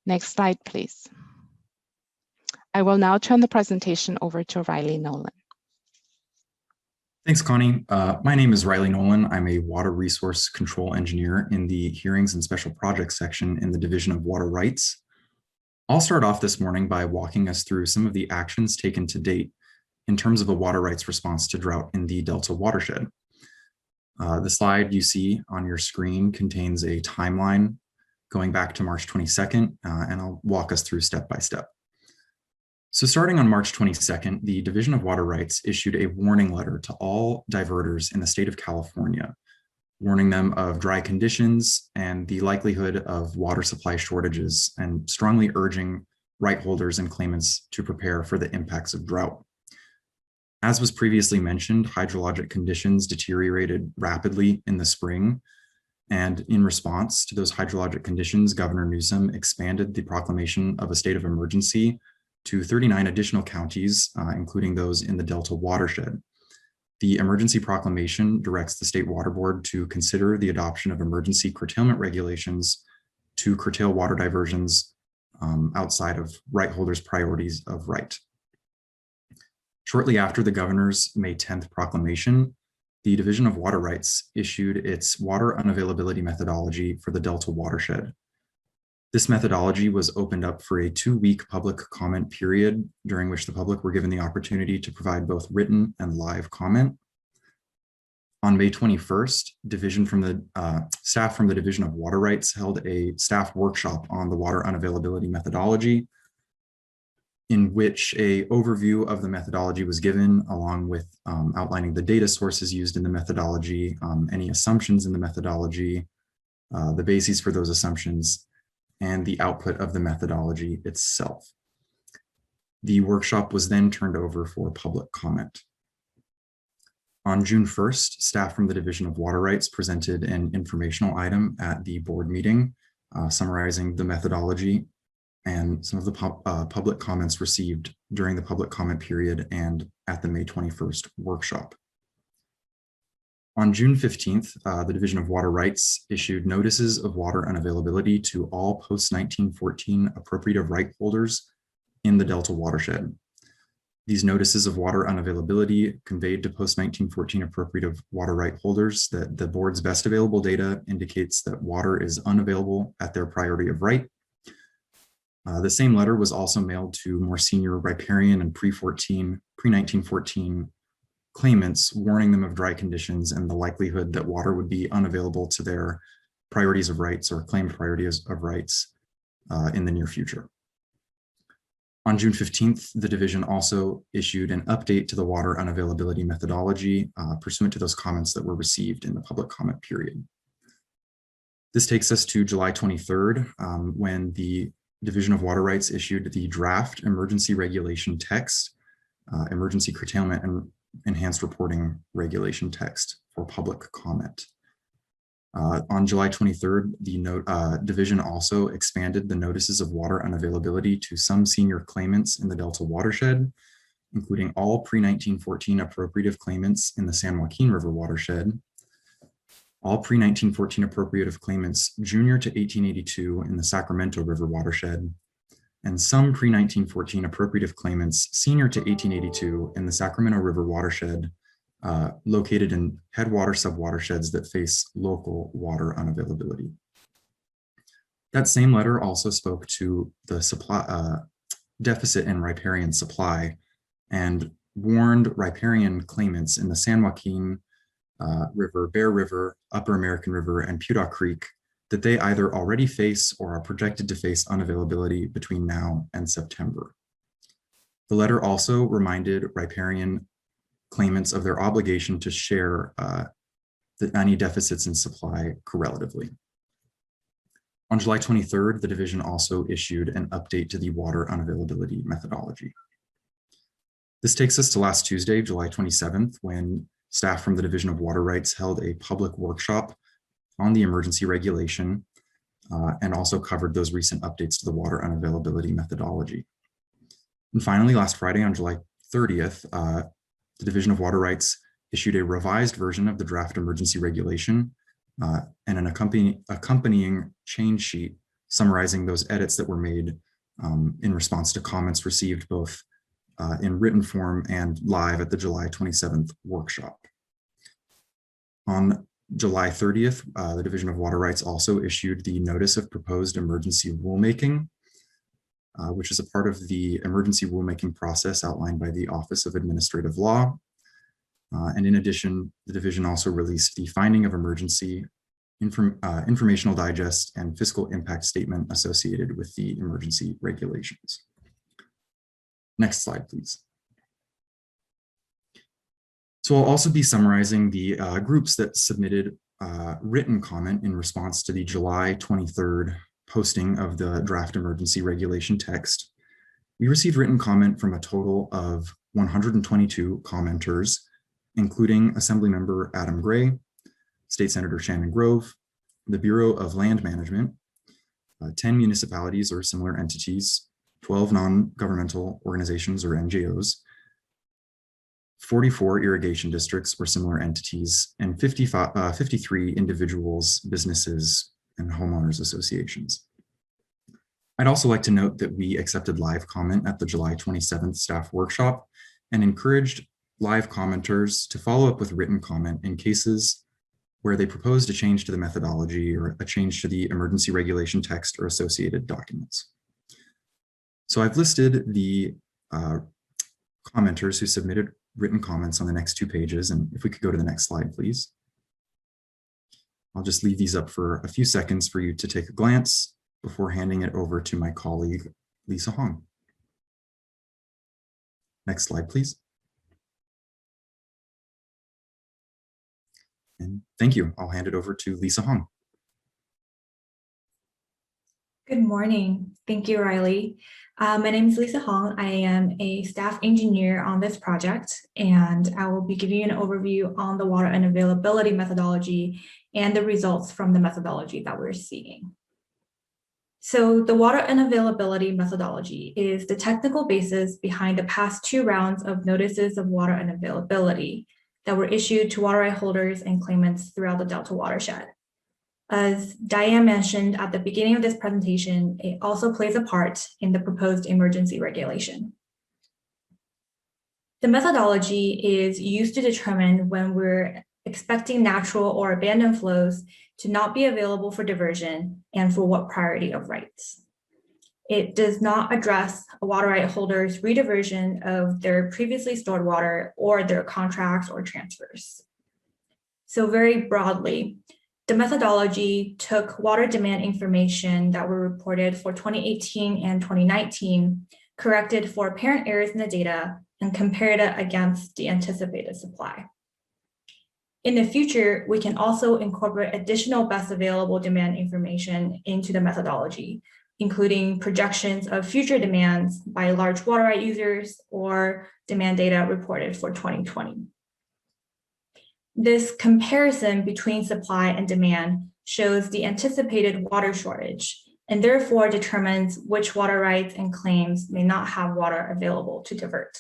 Next slide, please. I will now turn the presentation over to Riley Nolan. Thanks, Connie. My name is Riley Nolan. I'm a water resource control engineer in the Hearings and Special Projects section in the Division of Water Rights. I'll start off this morning by walking us through some of the actions taken to date in terms of a water rights response to drought in the Delta watershed. The slide you see on your screen contains a timeline going back to March 22nd, and I'll walk us through step by step. So starting on March 22nd, the Division of Water Rights issued a warning letter to all diverters in the state of California, warning them of dry conditions and the likelihood of water supply shortages, and strongly urging right holders and claimants to prepare for the impacts of drought. As was previously mentioned, hydrologic conditions deteriorated rapidly in the spring, and in response to those hydrologic conditions, Governor Newsom expanded the proclamation of a state of emergency to 39 additional counties, including those in the Delta watershed. The emergency proclamation directs the State Water Board to consider the adoption of emergency curtailment regulations to curtail water diversions outside of right holders' priorities of right. Shortly after the governor's May 10th proclamation, the Division of Water Rights issued its water unavailability methodology for the Delta watershed. This methodology was opened up for a 2-week public comment period during which the public were given the opportunity to provide both written and live comment. On May 21st, staff from the Division of Water Rights held a staff workshop on the water unavailability methodology, in which an overview of the methodology was given, along with outlining the data sources used in the methodology, any assumptions in the methodology, the bases for those assumptions, and the output of the methodology itself. The workshop was then turned over for public comment. On June 1st, staff from the Division of Water Rights presented an informational item at the board meeting, summarizing the methodology and some of the public comments received during the public comment period and at the May 21st workshop. On June 15th, the Division of Water Rights issued notices of water unavailability to all post-1914 appropriative right holders in the Delta watershed. These notices of water unavailability conveyed to post-1914 appropriative water right holders that the board's best available data indicates that water is unavailable at their priority of right. The same letter was also mailed to more senior riparian and pre-1914 claimants, warning them of dry conditions and the likelihood that water would be unavailable to their priorities of rights or claimed priorities of rights in the near future. On June 15th, the division also issued an update to the water unavailability methodology pursuant to those comments that were received in the public comment period. This takes us to July 23rd, when the Division of Water Rights issued the draft emergency regulation text, emergency curtailment and enhanced reporting regulation text for public comment. On July 23rd, the division also expanded the notices of water unavailability to some senior claimants in the Delta watershed, including all pre-1914 appropriative claimants in the San Joaquin River watershed, all pre-1914 appropriative claimants junior to 1882 in the Sacramento River watershed, and some pre-1914 appropriative claimants senior to 1882 in the Sacramento River watershed, located in headwater subwatersheds that face local water unavailability. That same letter also spoke to the supply deficit in riparian supply and warned riparian claimants in the San Joaquin River, Bear River, Upper American River, and Putah Creek that they either already face or are projected to face unavailability between now and September. The letter also reminded riparian claimants of their obligation to share any deficits in supply correlatively. On July 23rd, the division also issued an update to the water unavailability methodology. This takes us to last Tuesday, July 27th, when staff from the Division of Water Rights held a public workshop on the emergency regulation and also covered those recent updates to the water unavailability methodology. And finally, last Friday on July 30th, the Division of Water Rights issued a revised version of the draft emergency regulation and an accompanying change sheet summarizing those edits that were made in response to comments received both in written form and live at the July 27th workshop. On July 30th, the Division of Water Rights also issued the Notice of Proposed Emergency Rulemaking, which is a part of the emergency rulemaking process outlined by the Office of Administrative Law. And in addition, the division also released the Finding of Emergency, Informational Digest, and Fiscal Impact Statement associated with the emergency regulations. Next slide, please. So I'll also be summarizing the groups that submitted written comment in response to the July 23rd posting of the draft emergency regulation text. We received written comment from a total of 122 commenters, including Assemblymember Adam Gray, State Senator Shannon Grove, the Bureau of Land Management, 10 municipalities or similar entities, 12 non-governmental organizations or NGOs, 44 irrigation districts or similar entities, and 53 individuals, businesses, and homeowners associations. I'd also like to note that we accepted live comment at the July 27th staff workshop and encouraged live commenters to follow up with written comment in cases where they proposed a change to the methodology or a change to the emergency regulation text or associated documents. So I've listed the commenters who submitted written comments on the next 2 pages. And if we could go to the next slide, please. I'll just leave these up for a few seconds for you to take a glance before handing it over to my colleague, Lisa Hong. Next slide, please. And thank you. I'll hand it over to Lisa Hong. Good morning. Thank you, Riley. My name is Lisa Hong. I am a staff engineer on this project, and I will be giving you an overview on the water unavailability methodology and the results from the methodology that we're seeing. So the water unavailability methodology is the technical basis behind the past 2 rounds of notices of water unavailability that were issued to water right holders and claimants throughout the Delta watershed. As Diane mentioned at the beginning of this presentation, it also plays a part in the proposed emergency regulation. The methodology is used to determine when we're expecting natural or abandoned flows to not be available for diversion and for what priority of rights. It does not address a water right holder's rediversion of their previously stored water or their contracts or transfers. So very broadly, the methodology took water demand information that were reported for 2018 and 2019, corrected for apparent errors in the data, and compared it against the anticipated supply. In the future, we can also incorporate additional best available demand information into the methodology, including projections of future demands by large water right users or demand data reported for 2020. This comparison between supply and demand shows the anticipated water shortage and therefore determines which water rights and claims may not have water available to divert.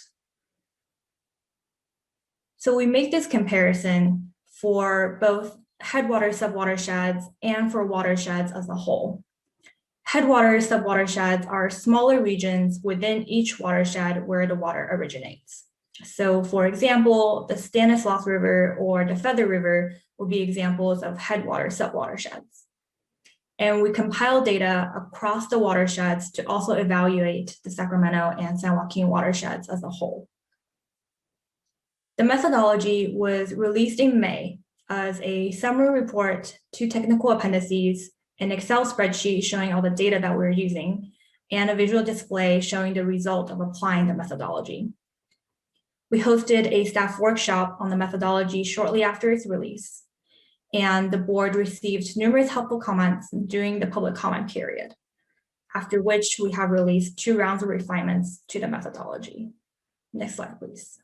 So we make this comparison for both headwater subwatersheds and for watersheds as a whole. Headwater subwatersheds are smaller regions within each watershed where the water originates. So for example, the Stanislaus River or the Feather River will be examples of headwater subwatersheds. And we compile data across the watersheds to also evaluate the Sacramento and San Joaquin watersheds as a whole. The methodology was released in May as a summary report, 2 technical appendices, an Excel spreadsheet showing all the data that we're using, and a visual display showing the result of applying the methodology. We hosted a staff workshop on the methodology shortly after its release, and the board received numerous helpful comments during the public comment period, after which we have released 2 rounds of refinements to the methodology. Next slide, please.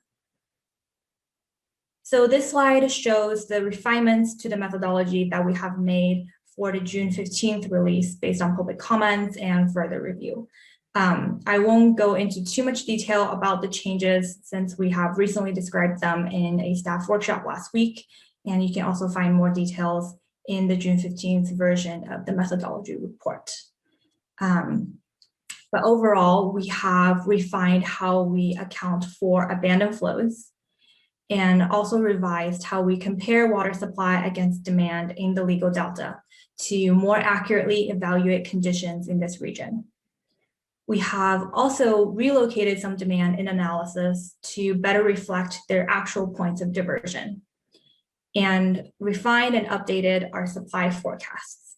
So this slide shows the refinements to the methodology that we have made for the June 15th release based on public comments and further review. I won't go into too much detail about the changes since we have recently described them in a staff workshop last week, and you can also find more details in the June 15th version of the methodology report. But overall, we have refined how we account for abandoned flows and also revised how we compare water supply against demand in the legal delta to more accurately evaluate conditions in this region. We have also relocated some demand in analysis to better reflect their actual points of diversion and refined and updated our supply forecasts.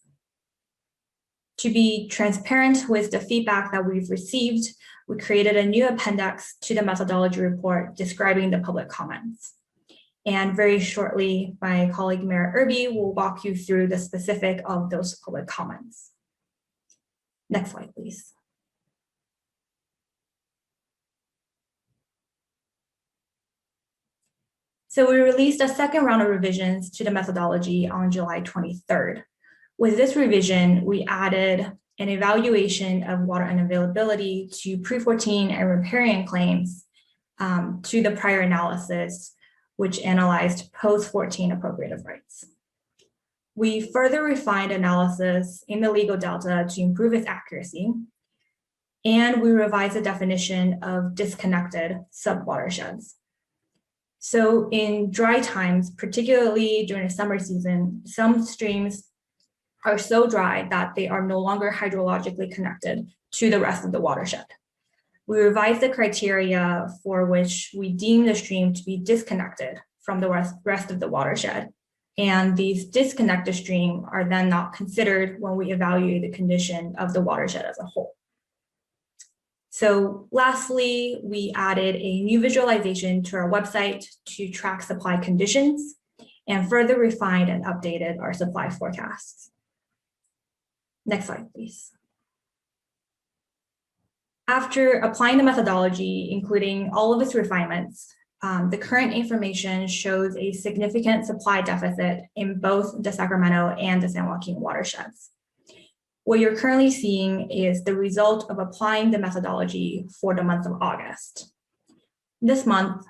To be transparent with the feedback that we've received, we created a new appendix to the methodology report describing the public comments. And very shortly, my colleague Mara Irby will walk you through the specific of those public comments. Next slide, please. So we released a second round of revisions to the methodology on July 23rd. With this revision, we added an evaluation of water unavailability to pre-14 and riparian claims to the prior analysis, which analyzed post-14 appropriative rights. We further refined analysis in the legal delta to improve its accuracy, and we revised the definition of disconnected subwatersheds. So in dry times, particularly during the summer season, some streams are so dry that they are no longer hydrologically connected to the rest of the watershed. We revised the criteria for which we deem the stream to be disconnected from the rest of the watershed. And these disconnected streams are then not considered when we evaluate the condition of the watershed as a whole. So lastly, we added a new visualization to our website to track supply conditions and further refined and updated our supply forecasts. Next slide, please. After applying the methodology, including all of its refinements, the current information shows a significant supply deficit in both the Sacramento and the San Joaquin watersheds. What you're currently seeing is the result of applying the methodology for the month of August. This month,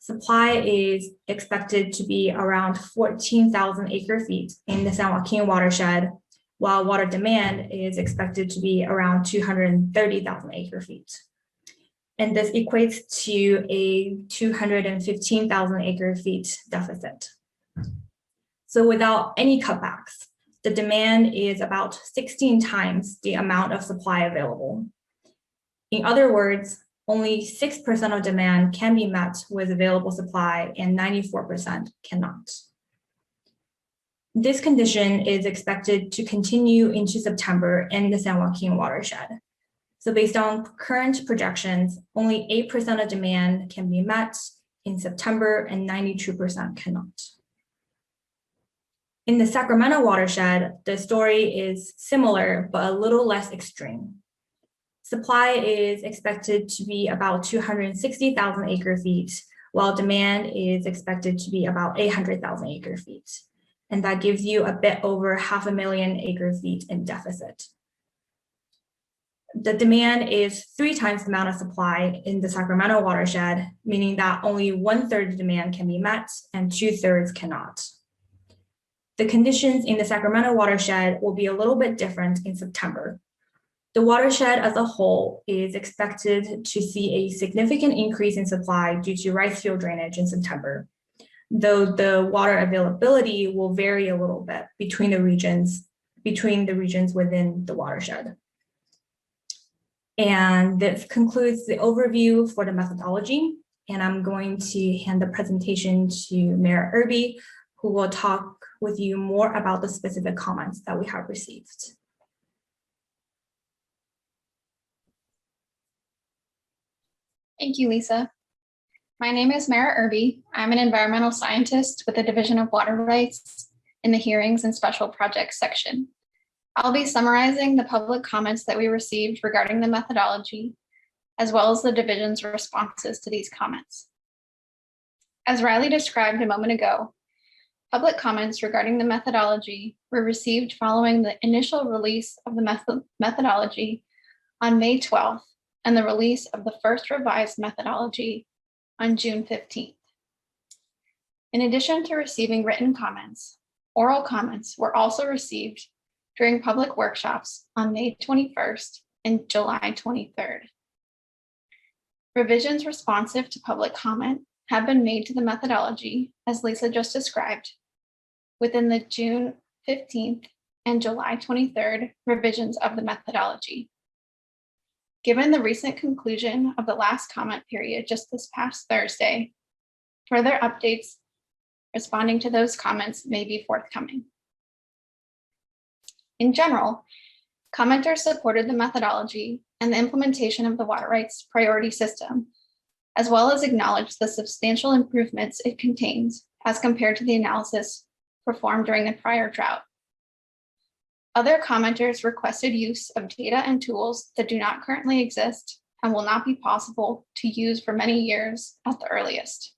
supply is expected to be around 14,000 acre feet in the San Joaquin watershed, while water demand is expected to be around 230,000 acre feet. And this equates to a 215,000 acre feet deficit. So without any cutbacks, the demand is about 16 times the amount of supply available. In other words, only 6% of demand can be met with available supply and 94% cannot. This condition is expected to continue into September in the San Joaquin watershed. So based on current projections, only 8% of demand can be met in September and 92% cannot. In the Sacramento watershed, the story is similar, but a little less extreme. Supply is expected to be about 260,000 acre feet, while demand is expected to be about 800,000 acre feet. And that gives you a bit over 500,000 acre feet in deficit. The demand is 3 times the amount of supply in the Sacramento watershed, meaning that only 1/3 of demand can be met and 2/3 cannot. The conditions in the Sacramento watershed will be a little bit different in September. The watershed as a whole is expected to see a significant increase in supply due to rice field drainage in September, though the water availability will vary a little bit between the regions within the watershed. And this concludes the overview for the methodology. And I'm going to hand the presentation to Mayor Irby, who will talk with you more about the specific comments that we have received. Thank you, Lisa. My name is Mara Irby. I'm an environmental scientist with the Division of Water Rights in the Hearings and Special Projects section. I'll be summarizing the public comments that we received regarding the methodology, as well as the division's responses to these comments. As Riley described a moment ago, public comments regarding the methodology were received following the initial release of the methodology on May 12th and the release of the first revised methodology on June 15th. In addition to receiving written comments, oral comments were also received during public workshops on May 21st and July 23rd. Revisions responsive to public comment have been made to the methodology, as Lisa just described, within the June 15th and July 23rd revisions of the methodology. Given the recent conclusion of the last comment period just this past Thursday, further updates responding to those comments may be forthcoming. In general, commenters supported the methodology and the implementation of the water rights priority system, as well as acknowledged the substantial improvements it contains as compared to the analysis performed during the prior drought. Other commenters requested use of data and tools that do not currently exist and will not be possible to use for many years at the earliest.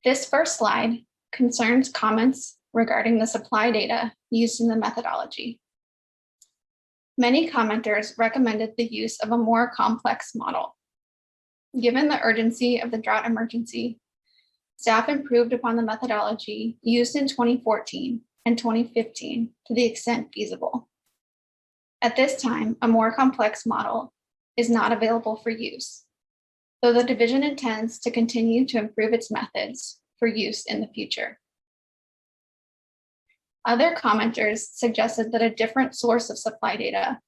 This first slide concerns comments regarding the supply data used in the methodology. Many commenters recommended the use of a more complex model. Given the urgency of the drought emergency, staff improved upon the methodology used in 2014 and 2015 to the extent feasible. At this time, a more complex model is not available for use, though the division intends to continue to improve its methods for use in the future. Other commenters suggested that a different source of supply data,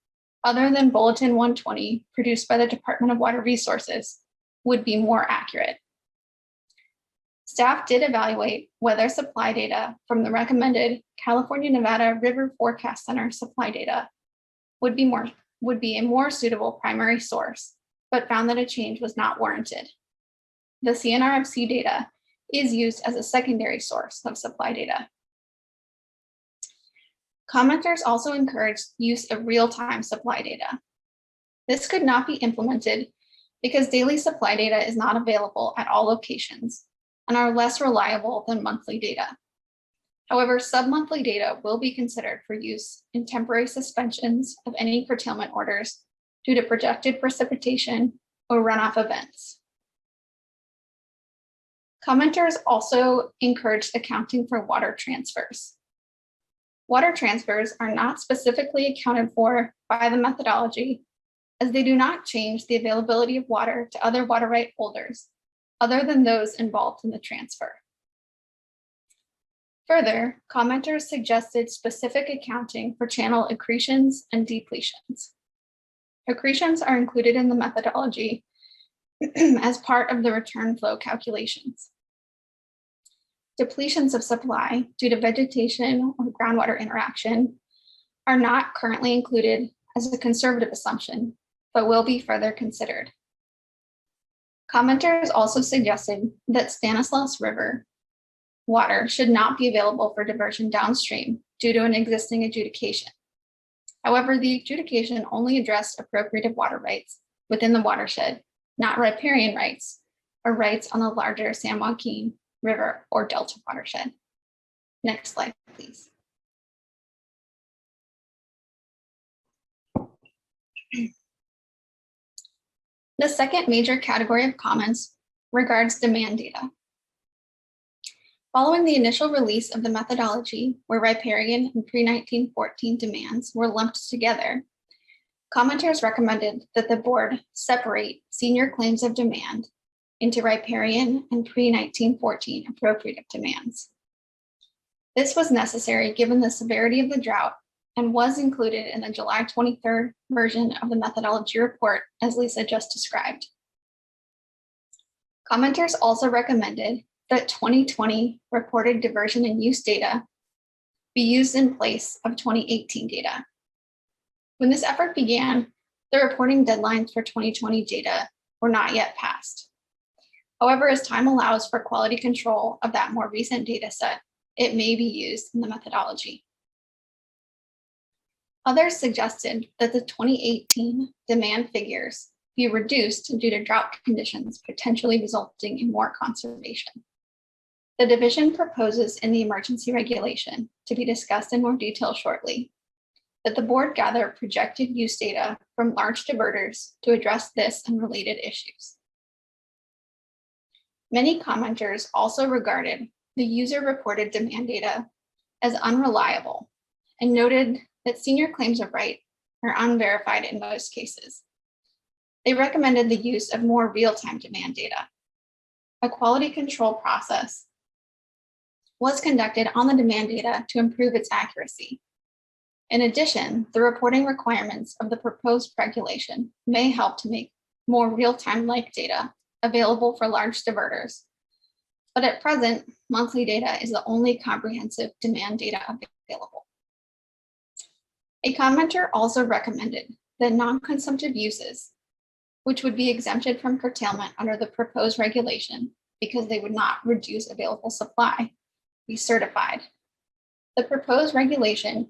other than Bulletin 120 produced by the Department of Water Resources, would be more accurate. Staff did evaluate whether supply data from the recommended California-Nevada River Forecast Center supply data would be a more suitable primary source, but found that a change was not warranted. The CNRFC data is used as a secondary source of supply data. Commenters also encouraged use of real-time supply data. This could not be implemented because daily supply data is not available at all locations and are less reliable than monthly data. However, sub-monthly data will be considered for use in temporary suspensions of any curtailment orders due to projected precipitation or runoff events. Commenters also encouraged accounting for water transfers. Water transfers are not specifically accounted for by the methodology, as they do not change the availability of water to other water right holders other than those involved in the transfer. Further, commenters suggested specific accounting for channel accretions and depletions. Accretions are included in the methodology as part of the return flow calculations. Depletions of supply due to vegetation or groundwater interaction are not currently included as a conservative assumption, but will be further considered. Commenters also suggested that Stanislaus River water should not be available for diversion downstream due to an existing adjudication. However, the adjudication only addressed appropriated water rights within the watershed, not riparian rights or rights on the larger San Joaquin River or Delta watershed. Next slide, please. The second major category of comments regards demand data. Following the initial release of the methodology, where riparian and pre-1914 demands were lumped together, commenters recommended that the board separate senior claims of demand into riparian and pre-1914 appropriative demands. This was necessary given the severity of the drought and was included in the July 23rd version of the methodology report, as Lisa just described. Commenters also recommended that 2020 reported diversion and use data be used in place of 2018 data. When this effort began, the reporting deadlines for 2020 data were not yet passed. However, as time allows for quality control of that more recent data set, it may be used in the methodology. Others suggested that the 2018 demand figures be reduced due to drought conditions, potentially resulting in more conservation. The division proposes in the emergency regulation, to be discussed in more detail shortly, that the board gather projected use data from large diverters to address this and related issues. Many commenters also regarded the user-reported demand data as unreliable and noted that senior claims of right are unverified in most cases. They recommended the use of more real-time demand data. A quality control process was conducted on the demand data to improve its accuracy. In addition, the reporting requirements of the proposed regulation may help to make more real-time like data available for large diverters. But at present, monthly data is the only comprehensive demand data available. A commenter also recommended that non-consumptive uses, which would be exempted from curtailment under the proposed regulation because they would not reduce available supply, be certified. The proposed regulation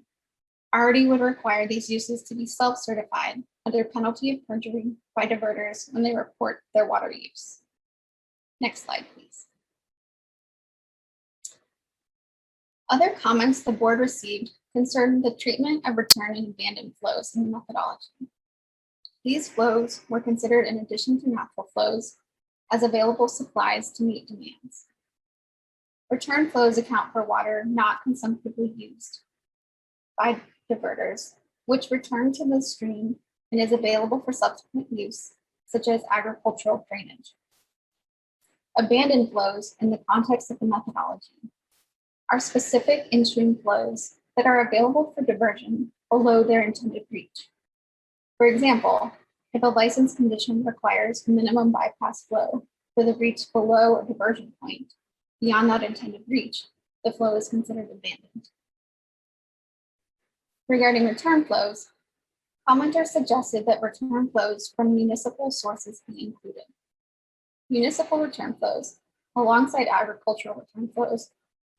already would require these uses to be self-certified under penalty of perjury by diverters when they report their water use. Next slide, please. Other comments the board received concerned the treatment of return and abandoned flows in the methodology. These flows were considered in addition to natural flows as available supplies to meet demands. Return flows account for water not consumptively used by diverters, which return to the stream and is available for subsequent use, such as agricultural drainage. Abandoned flows, in the context of the methodology, are specific in-stream flows that are available for diversion below their intended reach. For example, if a license condition requires a minimum bypass flow for the reach below a diversion point beyond that intended reach, the flow is considered abandoned. Regarding return flows, commenters suggested that return flows from municipal sources be included. Municipal return flows, alongside agricultural return flows,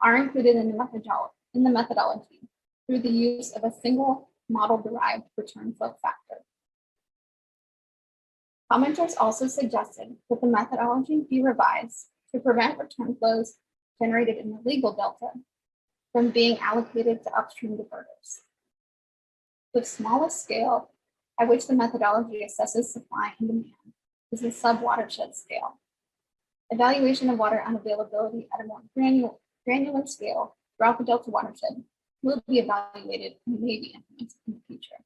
are included in the methodology through the use of a single model-derived return flow factor. Commenters also suggested that the methodology be revised to prevent return flows generated in the legal delta from being allocated to upstream diverters. The smallest scale at which the methodology assesses supply and demand is the sub-watershed scale. Evaluation of water unavailability at a more granular scale throughout the Delta watershed will be evaluated and may be implemented in the future.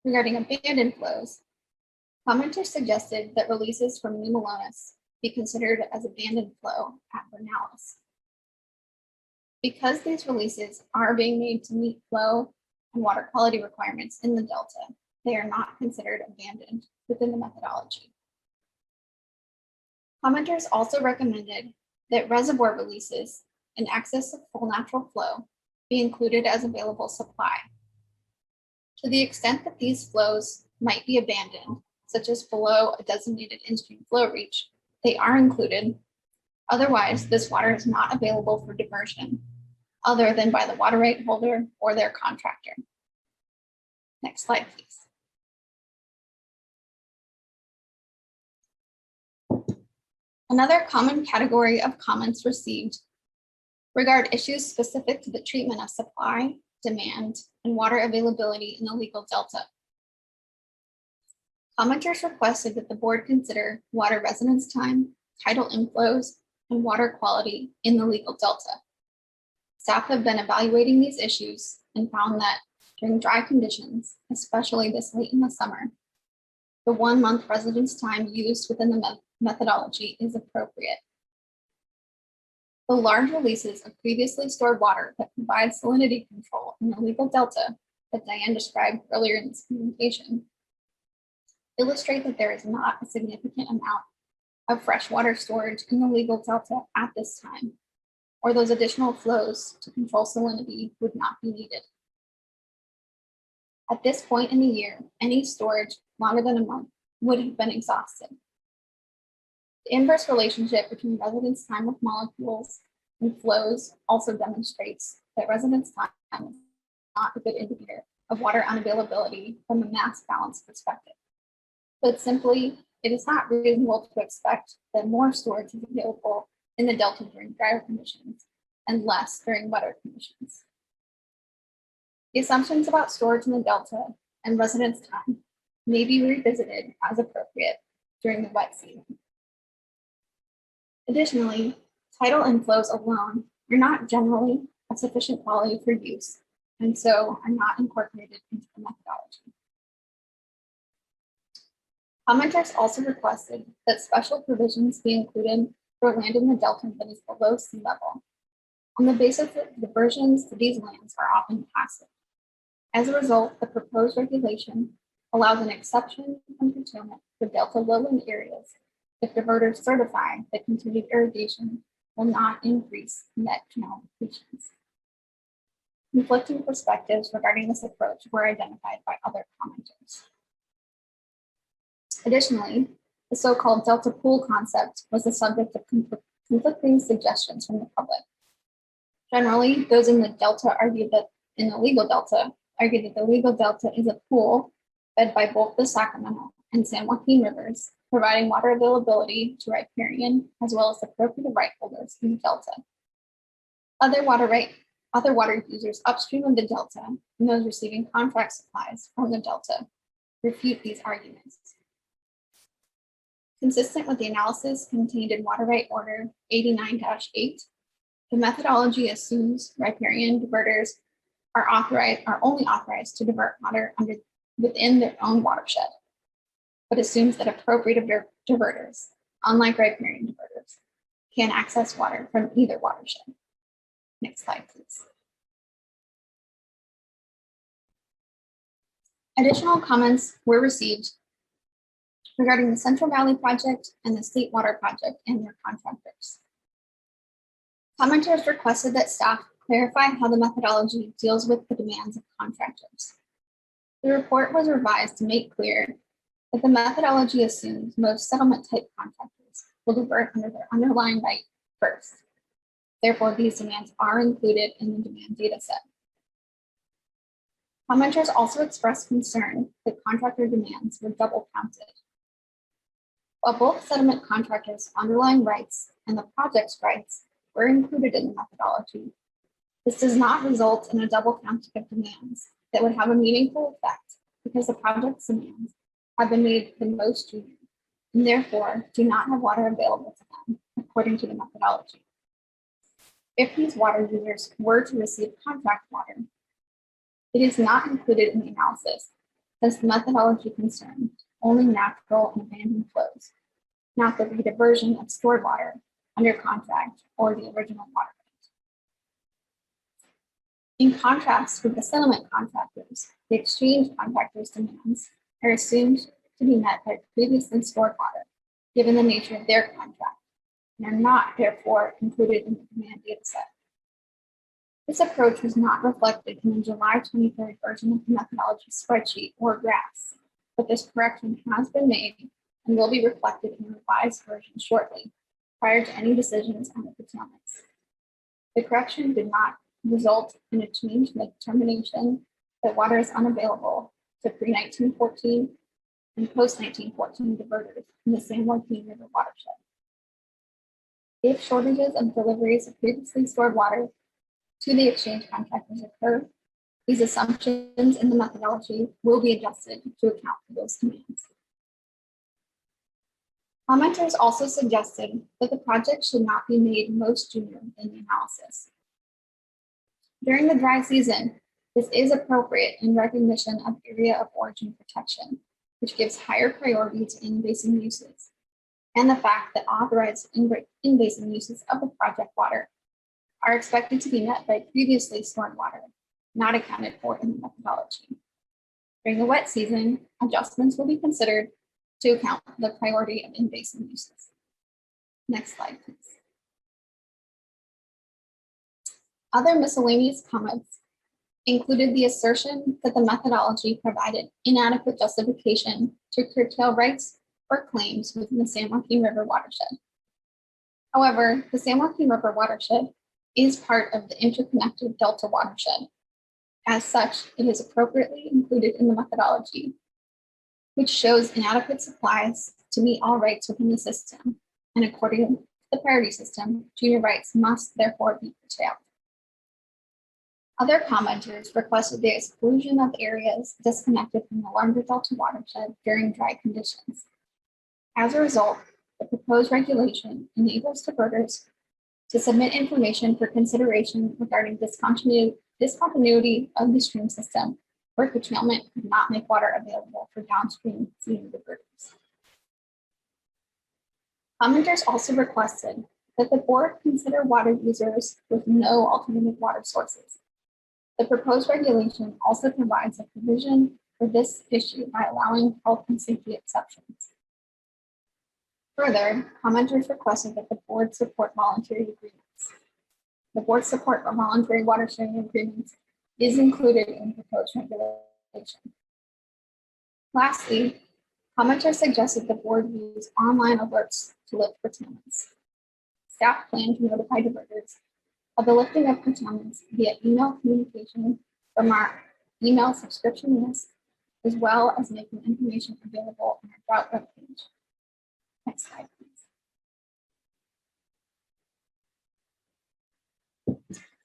Regarding abandoned flows, commenters suggested that releases from New Melones be considered as abandoned flow at Vernalis. Because these releases are being made to meet flow and water quality requirements in the Delta, they are not considered abandoned within the methodology. Commenters also recommended that reservoir releases in excess of full natural flow be included as available supply. To the extent that these flows might be abandoned, such as below a designated in-stream flow reach, they are included. Otherwise, this water is not available for diversion, other than by the water right holder or their contractor. Next slide, please. Another common category of comments received regard issues specific to the treatment of supply, demand, and water availability in the legal delta. Commenters requested that the board consider water residence time, tidal inflows, and water quality in the legal delta. Staff have been evaluating these issues and found that during dry conditions, especially this late in the summer, the 1 month residence time used within the methodology is appropriate. The large releases of previously stored water that provide salinity control in the legal delta that Diane described earlier in this communication illustrate that there is not a significant amount of freshwater storage in the legal delta at this time, or those additional flows to control salinity would not be needed. At this point in the year, any storage longer than a month would have been exhausted. The inverse relationship between residence time with molecules and flows also demonstrates that residence time is not a good indicator of water unavailability from a mass balance perspective. But simply, it is not reasonable to expect that more storage is available in the delta during drier conditions and less during wetter conditions. The assumptions about storage in the delta and residence time may be revisited as appropriate during the wet season. Additionally, tidal inflows alone are not generally of sufficient quality for use, and so are not incorporated into the methodology. Commenters also requested that special provisions be included for land in the delta that is below sea level, on the basis that diversions to these lands are often passive. As a result, the proposed regulation allows an exception from curtailment for delta lowland areas if diverters certify that continued irrigation will not increase net canal depletions. Conflicting perspectives regarding this approach were identified by other commenters. Additionally, the so-called delta pool concept was the subject of conflicting suggestions from the public. Generally, those in the delta argued that in the legal delta argued that the legal delta is a pool fed by both the Sacramento and San Joaquin rivers, providing water availability to riparian as well as the appropriate right holders in the delta. Other water users upstream of the delta and those receiving contract supplies from the delta refute these arguments. Consistent with the analysis contained in Water Right Order 89-8, the methodology assumes riparian diverters are only authorized to divert water within their own watershed, but assumes that appropriate diverters, unlike riparian diverters, can access water from either watershed. Next slide, please. Additional comments were received regarding the Central Valley Project and the State Water Project and their contractors. Commenters requested that staff clarify how the methodology deals with the demands of contractors. The report was revised to make clear that the methodology assumes most settlement type contractors will divert under their underlying right first. Therefore, these demands are included in the demand data set. Commenters also expressed concern that contractor demands were double counted. While both settlement contractors' underlying rights and the project's rights were included in the methodology, This does not result in a double counting of demands that would have a meaningful effect because the project's demands have been made the most junior and therefore do not have water available to them according to the methodology. If these water users were to receive contract water, it is not included in the analysis as the methodology concerns only natural and abandoned flows, not the rediversion of stored water under contract or the original water right. In contrast with the settlement contractors, the exchange contractors' demands are assumed to be met by previously stored water, given the nature of their contract, and are not therefore included in the demand data set. This approach was not reflected in the July 23rd version of the methodology spreadsheet or graphs, but this correction has been made and will be reflected in the revised version shortly, prior to any decisions on the curtailments. The correction did not result in a change in the determination that water is unavailable to pre-1914 and post-1914 diverters in the San Joaquin River watershed. If shortages of deliveries of previously stored water to the exchange contractors occur, these assumptions in the methodology will be adjusted to account for those demands. Commenters also suggested that the project should not be made most junior in the analysis. During the dry season, this is appropriate in recognition of area of origin protection, which gives higher priority to in-basin uses, and the fact that authorized in-basin uses of the project water are expected to be met by previously stored water, not accounted for in the methodology. During the wet season, adjustments will be considered to account for the priority of in-basin uses. Next slide, please. Other miscellaneous comments included the assertion that the methodology provided inadequate justification to curtail rights or claims within the San Joaquin River watershed. However, the San Joaquin River watershed is part of the interconnected Delta watershed. As such, it is appropriately included in the methodology, which shows inadequate supplies to meet all rights within the system, and according to the priority system, junior rights must therefore be curtailed. Other commenters requested the exclusion of areas disconnected from the larger Delta watershed during dry conditions. As a result, the proposed regulation enables diverters to submit information for consideration regarding discontinuity of the stream system where curtailment could not make water available for downstream senior diverters. Commenters also requested that the board consider water users with no alternative water sources. The proposed regulation also provides a provision for this issue by allowing health and safety exceptions. Further, commenters requested that the board support voluntary agreements. The board's support for voluntary water sharing agreements is included in the proposed regulation. Lastly, commenters suggested the board use online alerts to lift curtailments. Staff plan to notify diverters of the lifting of curtailments via email communication from our email subscription list, as well as making information available on our Drought webpage. Next slide, please.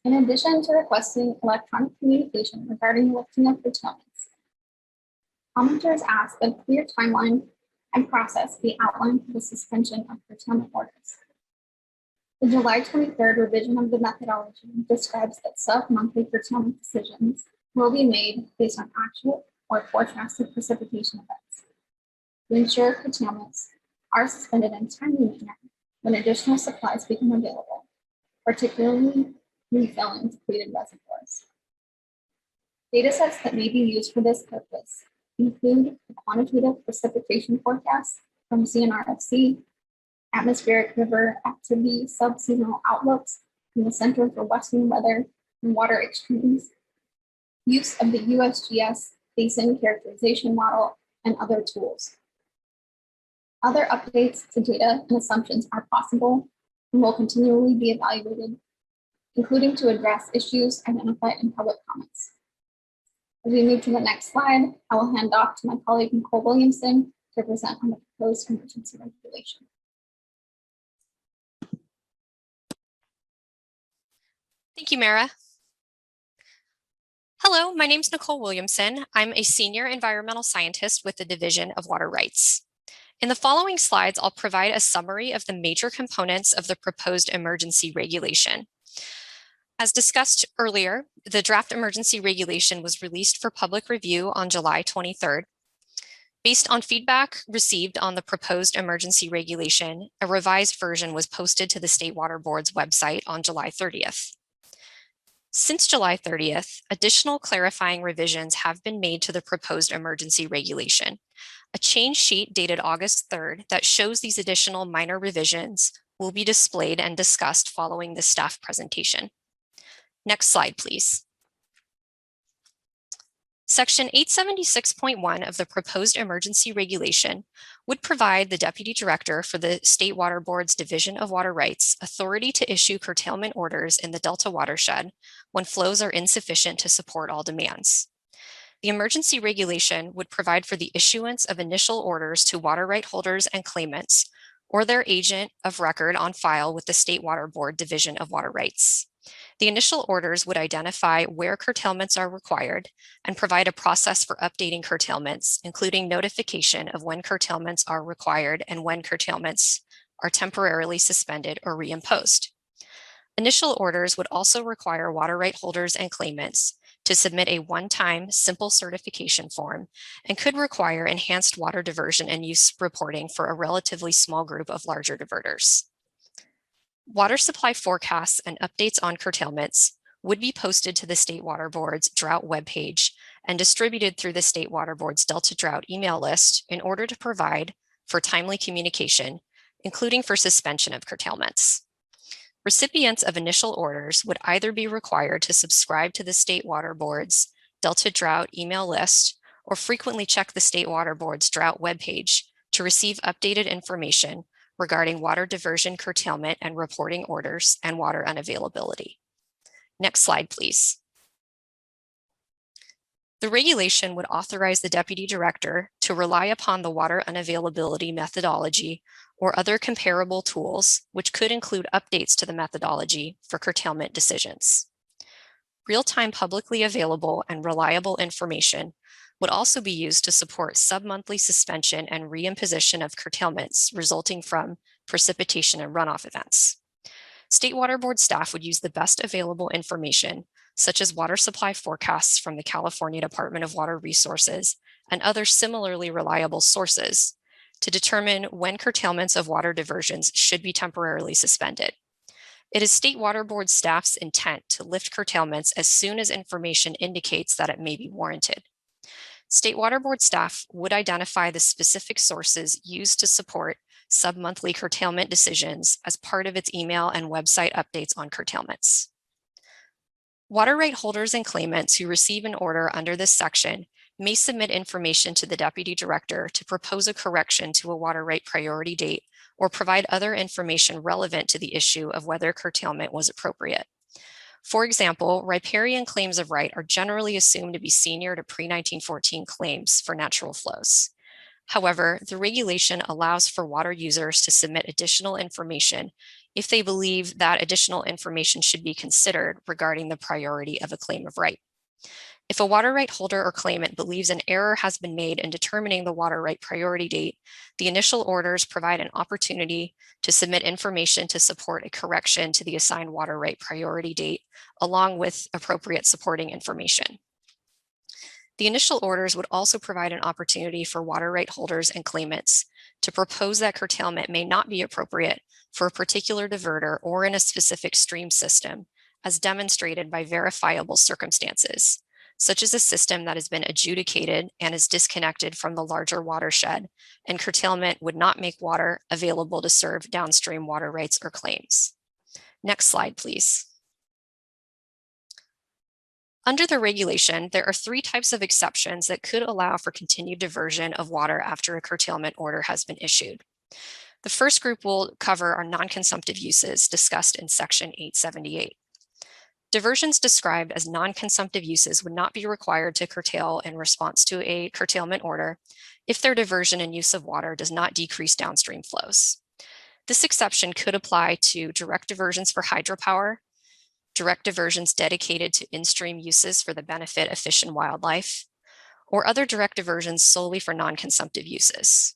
In addition to requesting electronic communication regarding the lifting of curtailments, commenters asked that a clear timeline and process be outlined for the suspension of curtailment orders. The July 23rd revision of the methodology describes that sub-monthly curtailment decisions will be made based on actual or forecasted precipitation events to ensure curtailments are suspended in a timely manner when additional supplies become available, particularly refilling depleted reservoirs. Datasets that may be used for this purpose include the quantitative precipitation forecast from CNRFC, atmospheric river activity subseasonal outlooks from the Center for Western Weather and Water Extremes, use of the USGS basin characterization model, and other tools. Other updates to data and assumptions are possible and will continually be evaluated, including to address issues identified in public comments. As we move to the next slide, I will hand off to my colleague Nicole Williamson to present on the proposed emergency regulation. Thank you, Mara. Hello, my name is Nicole Williamson. I'm a senior environmental scientist with the Division of Water Rights. In the following slides, I'll provide a summary of the major components of the proposed emergency regulation. As discussed earlier, the draft emergency regulation was released for public review on July 23rd. Based on feedback received on the proposed emergency regulation, a revised version was posted to the State Water Board's website on July 30th. Since July 30th, additional clarifying revisions have been made to the proposed emergency regulation. A change sheet dated August 3rd that shows these additional minor revisions will be displayed and discussed following the staff presentation. Next slide, please. Section 876.1 of the proposed emergency regulation would provide the Deputy Director for the State Water Board's Division of Water Rights authority to issue curtailment orders in the Delta watershed when flows are insufficient to support all demands. The emergency regulation would provide for the issuance of initial orders to water right holders and claimants or their agent of record on file with the State Water Board Division of Water Rights. The initial orders would identify where curtailments are required and provide a process for updating curtailments, including notification of when curtailments are required and when curtailments are temporarily suspended or reimposed. Initial orders would also require water right holders and claimants to submit a one-time simple certification form and could require enhanced water diversion and use reporting for a relatively small group of larger diverters. Water supply forecasts and updates on curtailments would be posted to the State Water Board's Drought webpage and distributed through the State Water Board's Delta Drought email list in order to provide for timely communication, including for suspension of curtailments. Recipients of initial orders would either be required to subscribe to the State Water Board's Delta Drought email list or frequently check the State Water Board's Drought webpage to receive updated information regarding water diversion curtailment and reporting orders and water unavailability. Next slide, please. The regulation would authorize the Deputy Director to rely upon the water unavailability methodology or other comparable tools, which could include updates to the methodology for curtailment decisions. Real-time publicly available and reliable information would also be used to support sub-monthly suspension and reimposition of curtailments resulting from precipitation and runoff events. State Water Board staff would use the best available information, such as water supply forecasts from the California Department of Water Resources and other similarly reliable sources, to determine when curtailments of water diversions should be temporarily suspended. It is State Water Board staff's intent to lift curtailments as soon as information indicates that it may be warranted. State Water Board staff would identify the specific sources used to support sub-monthly curtailment decisions as part of its email and website updates on curtailments. Water right holders and claimants who receive an order under this section may submit information to the Deputy Director to propose a correction to a water right priority date or provide other information relevant to the issue of whether curtailment was appropriate. For example, riparian claims of right are generally assumed to be senior to pre-1914 claims for natural flows. However, the regulation allows for water users to submit additional information if they believe that additional information should be considered regarding the priority of a claim of right. If a water right holder or claimant believes an error has been made in determining the water right priority date, the initial orders provide an opportunity to submit information to support a correction to the assigned water right priority date, along with appropriate supporting information. The initial orders would also provide an opportunity for water right holders and claimants to propose that curtailment may not be appropriate for a particular diverter or in a specific stream system, as demonstrated by verifiable circumstances, such as a system that has been adjudicated and is disconnected from the larger watershed, and curtailment would not make water available to serve downstream water rights or claims. Next slide, please. Under the regulation, there are three types of exceptions that could allow for continued diversion of water after a curtailment order has been issued. The first group will cover our non-consumptive uses discussed in Section 878. Diversions described as non-consumptive uses would not be required to curtail in response to a curtailment order if their diversion and use of water does not decrease downstream flows. This exception could apply to direct diversions for hydropower, direct diversions dedicated to in-stream uses for the benefit of fish and wildlife, or other direct diversions solely for non-consumptive uses.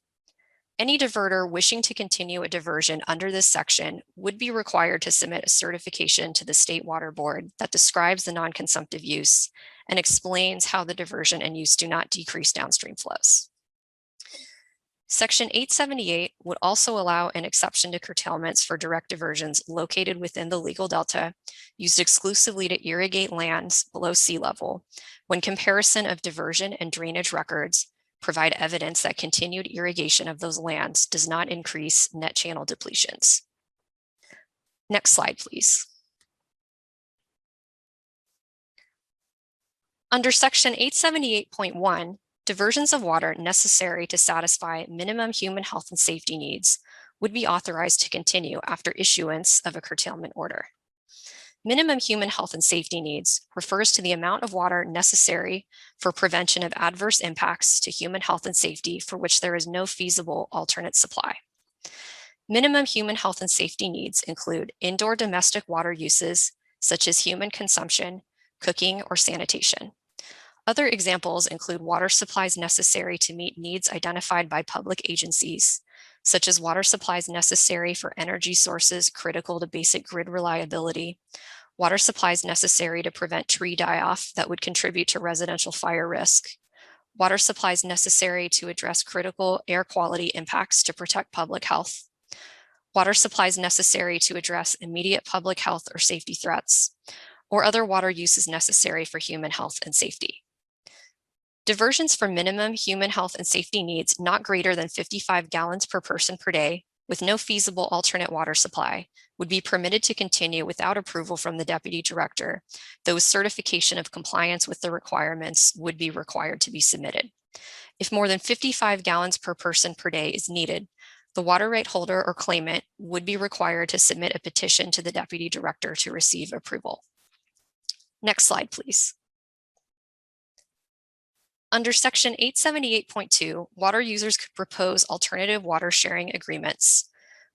Any diverter wishing to continue a diversion under this section would be required to submit a certification to the State Water Board that describes the non-consumptive use and explains how the diversion and use do not decrease downstream flows. Section 878 would also allow an exception to curtailments for direct diversions located within the legal delta used exclusively to irrigate lands below sea level when comparison of diversion and drainage records provide evidence that continued irrigation of those lands does not increase net channel depletions. Next slide, please. Under section 878.1, diversions of water necessary to satisfy minimum human health and safety needs would be authorized to continue after issuance of a curtailment order. Minimum human health and safety needs refers to the amount of water necessary for prevention of adverse impacts to human health and safety for which there is no feasible alternate supply. Minimum human health and safety needs include indoor domestic water uses, such as human consumption, cooking, or sanitation. Other examples include water supplies necessary to meet needs identified by public agencies, such as water supplies necessary for energy sources critical to basic grid reliability, water supplies necessary to prevent tree die-off that would contribute to residential fire risk, water supplies necessary to address critical air quality impacts to protect public health, water supplies necessary to address immediate public health or safety threats, or other water uses necessary for human health and safety. Diversions for minimum human health and safety needs not greater than 55 gallons per person per day with no feasible alternate water supply would be permitted to continue without approval from the Deputy Director, though certification of compliance with the requirements would be required to be submitted. If more than 55 gallons per person per day is needed, the water right holder or claimant would be required to submit a petition to the Deputy Director to receive approval. Next slide, please. Under section 878.2, water users could propose alternative water sharing agreements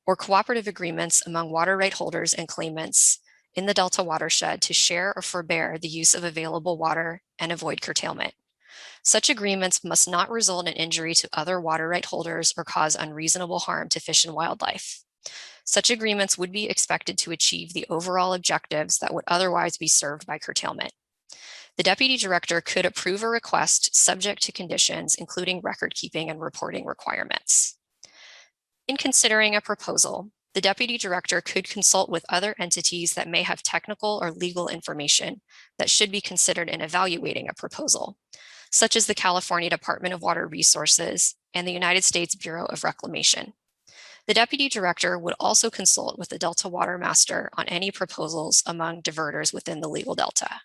or cooperative agreements among water right holders and claimants in the Delta watershed to share or forbear the use of available water and avoid curtailment. Such agreements must not result in injury to other water right holders or cause unreasonable harm to fish and wildlife. Such agreements would be expected to achieve the overall objectives that would otherwise be served by curtailment. The Deputy Director could approve a request subject to conditions, including record keeping and reporting requirements. In considering a proposal, the Deputy Director could consult with other entities that may have technical or legal information that should be considered in evaluating a proposal, such as the California Department of Water Resources and the United States Bureau of Reclamation. The Deputy Director would also consult with the Delta Water Master on any proposals among diverters within the legal delta.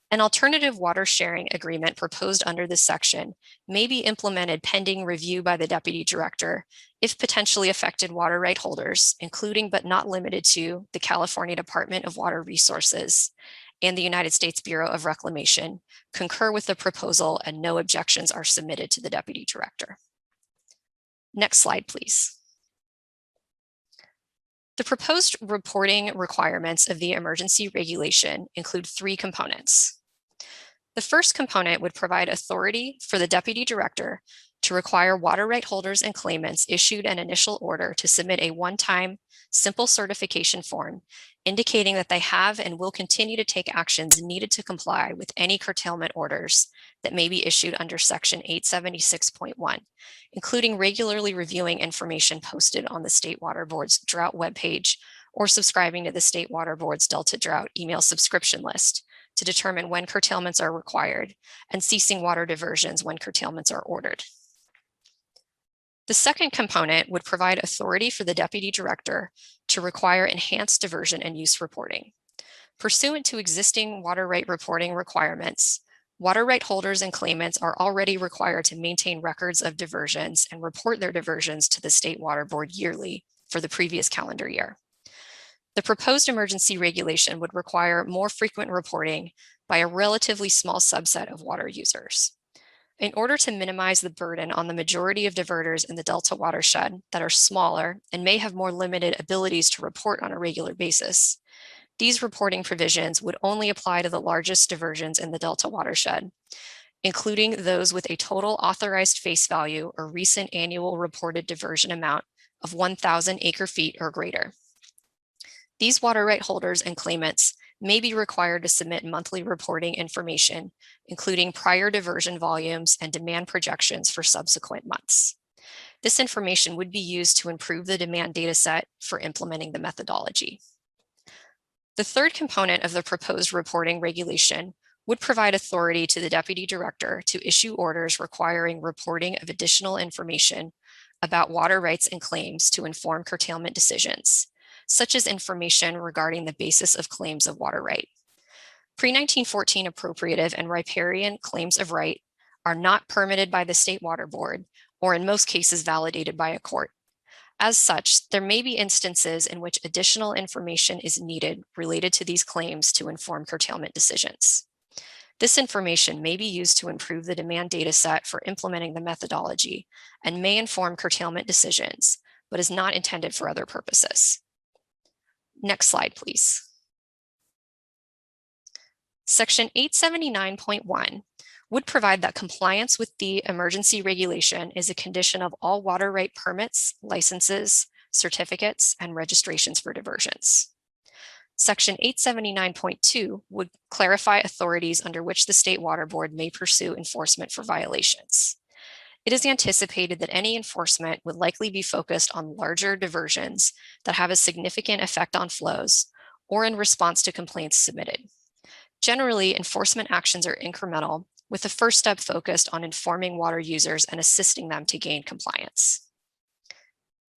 An alternative water sharing agreement proposed under this section may be implemented pending review by the Deputy Director if potentially affected water right holders, including but not limited to the California Department of Water Resources and the United States Bureau of Reclamation, concur with the proposal and no objections are submitted to the Deputy Director. Next slide, please. The proposed reporting requirements of the emergency regulation include three components. The first component would provide authority for the Deputy Director to require water right holders and claimants issued an initial order to submit a one-time simple certification form indicating that they have and will continue to take actions needed to comply with any curtailment orders that may be issued under section 876.1, including regularly reviewing information posted on the State Water Board's Drought webpage or subscribing to the State Water Board's Delta Drought email subscription list to determine when curtailments are required and ceasing water diversions when curtailments are ordered. The second component would provide authority for the Deputy Director to require enhanced diversion and use reporting. Pursuant to existing water right reporting requirements, water right holders and claimants are already required to maintain records of diversions and report their diversions to the State Water Board yearly for the previous calendar year. The proposed emergency regulation would require more frequent reporting by a relatively small subset of water users. In order to minimize the burden on the majority of diverters in the Delta watershed that are smaller and may have more limited abilities to report on a regular basis, These reporting provisions would only apply to the largest diversions in the Delta watershed, including those with a total authorized face value or recent annual reported diversion amount of 1,000 acre-feet or greater. These water right holders and claimants may be required to submit monthly reporting information, including prior diversion volumes and demand projections for subsequent months. This information would be used to improve the demand data set for implementing the methodology. The third component of the proposed reporting regulation would provide authority to the Deputy Director to issue orders requiring reporting of additional information about water rights and claims to inform curtailment decisions, such as information regarding the basis of claims of water right. Pre-1914 appropriative and riparian claims of right are not permitted by the State Water Board, or in most cases validated by a court. As such, there may be instances in which additional information is needed related to these claims to inform curtailment decisions. This information may be used to improve the demand data set for implementing the methodology and may inform curtailment decisions, but is not intended for other purposes. Next slide, please. Section 879.1 would provide that compliance with the emergency regulation is a condition of all water right permits, licenses, certificates, and registrations for diversions. Section 879.2 would clarify authorities under which the State Water Board may pursue enforcement for violations. It is anticipated that any enforcement would likely be focused on larger diversions that have a significant effect on flows or in response to complaints submitted. Generally, enforcement actions are incremental, with the first step focused on informing water users and assisting them to gain compliance.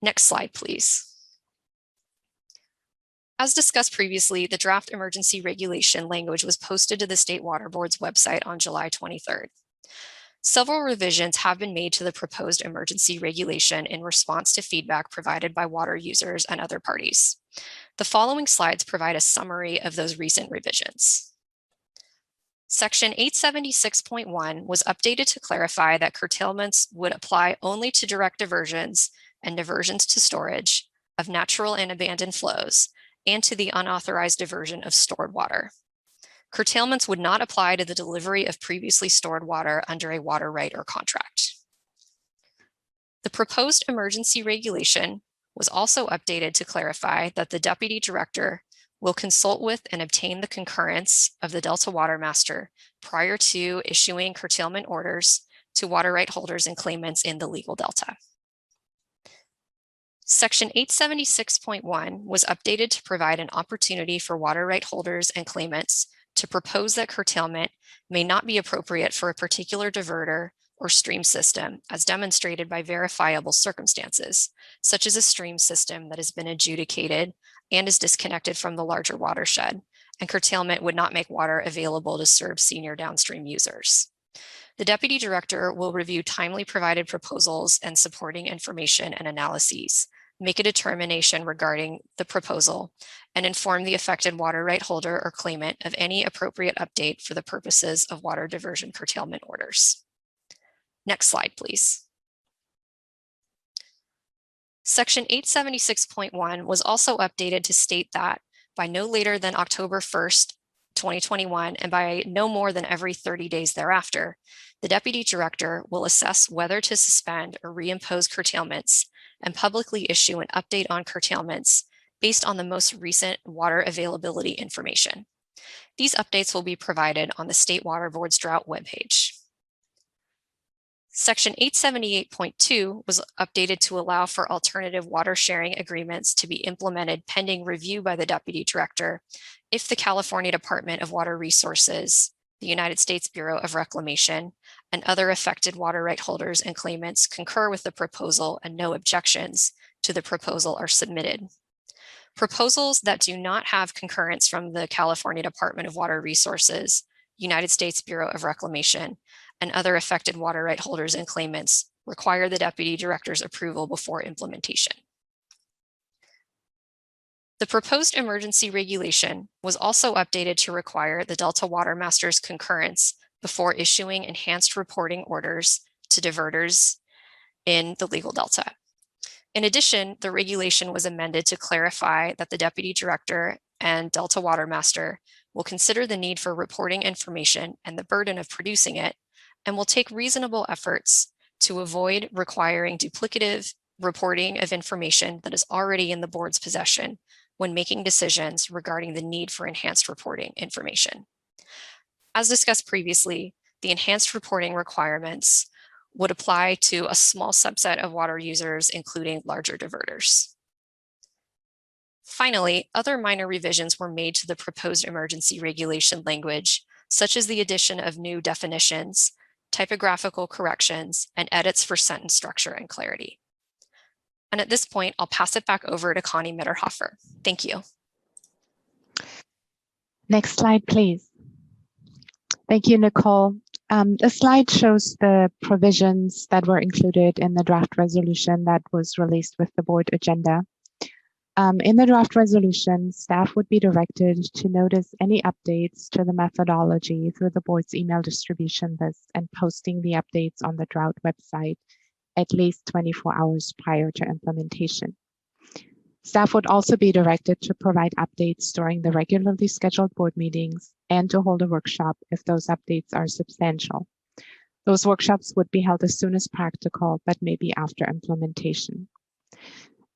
Next slide, please. As discussed previously, the draft emergency regulation language was posted to the State Water Board's website on July 23rd. Several revisions have been made to the proposed emergency regulation in response to feedback provided by water users and other parties. The following slides provide a summary of those recent revisions. Section 876.1 was updated to clarify that curtailments would apply only to direct diversions and diversions to storage of natural and abandoned flows and to the unauthorized diversion of stored water. Curtailments would not apply to the delivery of previously stored water under a water right or contract. The proposed emergency regulation was also updated to clarify that the Deputy Director will consult with and obtain the concurrence of the Delta Water Master prior to issuing curtailment orders to water right holders and claimants in the legal delta. Section 876.1 was updated to provide an opportunity for water right holders and claimants to propose that curtailment may not be appropriate for a particular diverter or stream system as demonstrated by verifiable circumstances, such as a stream system that has been adjudicated and is disconnected from the larger watershed, and curtailment would not make water available to serve senior downstream users. The Deputy Director will review timely provided proposals and supporting information and analyses, make a determination regarding the proposal, and inform the affected water right holder or claimant of any appropriate update for the purposes of water diversion curtailment orders. Next slide, please. Section 876.1 was also updated to state that by no later than October 1st, 2021, and by no more than every 30 days thereafter, the Deputy Director will assess whether to suspend or reimpose curtailments and publicly issue an update on curtailments based on the most recent water availability information. These updates will be provided on the State Water Board's Drought webpage. Section 878.2 was updated to allow for alternative water sharing agreements to be implemented pending review by the Deputy Director if the California Department of Water Resources, the United States Bureau of Reclamation, and other affected water right holders and claimants concur with the proposal and no objections to the proposal are submitted. Proposals that do not have concurrence from the California Department of Water Resources, United States Bureau of Reclamation, and other affected water right holders and claimants require the Deputy Director's approval before implementation. The proposed emergency regulation was also updated to require the Delta Water Master's concurrence before issuing enhanced reporting orders to diverters in the legal delta. In addition, the regulation was amended to clarify that the Deputy Director and Delta Water Master will consider the need for reporting information and the burden of producing it, and will take reasonable efforts to avoid requiring duplicative reporting of information that is already in the board's possession when making decisions regarding the need for enhanced reporting information. As discussed previously, the enhanced reporting requirements would apply to a small subset of water users, including larger diverters. Finally, other minor revisions were made to the proposed emergency regulation language, such as the addition of new definitions, typographical corrections, and edits for sentence structure and clarity. And at this point, I'll pass it back over to Connie Mitterhofer. Thank you. Next slide, please. Thank you, Nicole. The slide shows the provisions that were included in the draft resolution that was released with the board agenda. In the draft resolution, staff would be directed to notice any updates to the methodology through the board's email distribution list and posting the updates on the Drought website at least 24 hours prior to implementation. Staff would also be directed to provide updates during the regularly scheduled board meetings and to hold a workshop if those updates are substantial. Those workshops would be held as soon as practical, but maybe after implementation.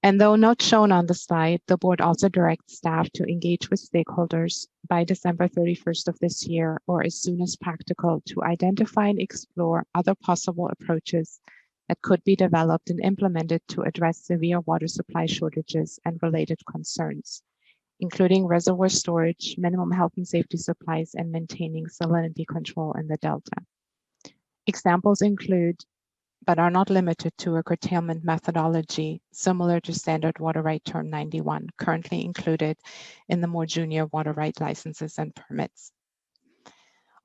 And though not shown on the slide, the board also directs staff to engage with stakeholders by December 31st of this year, or as soon as practical, to identify and explore other possible approaches that could be developed and implemented to address severe water supply shortages and related concerns, including reservoir storage, minimum health and safety supplies, and maintaining salinity control in the Delta. Examples include, but are not limited to, a curtailment methodology similar to Standard Water Right Term 91, currently included in the more junior water right licenses and permits.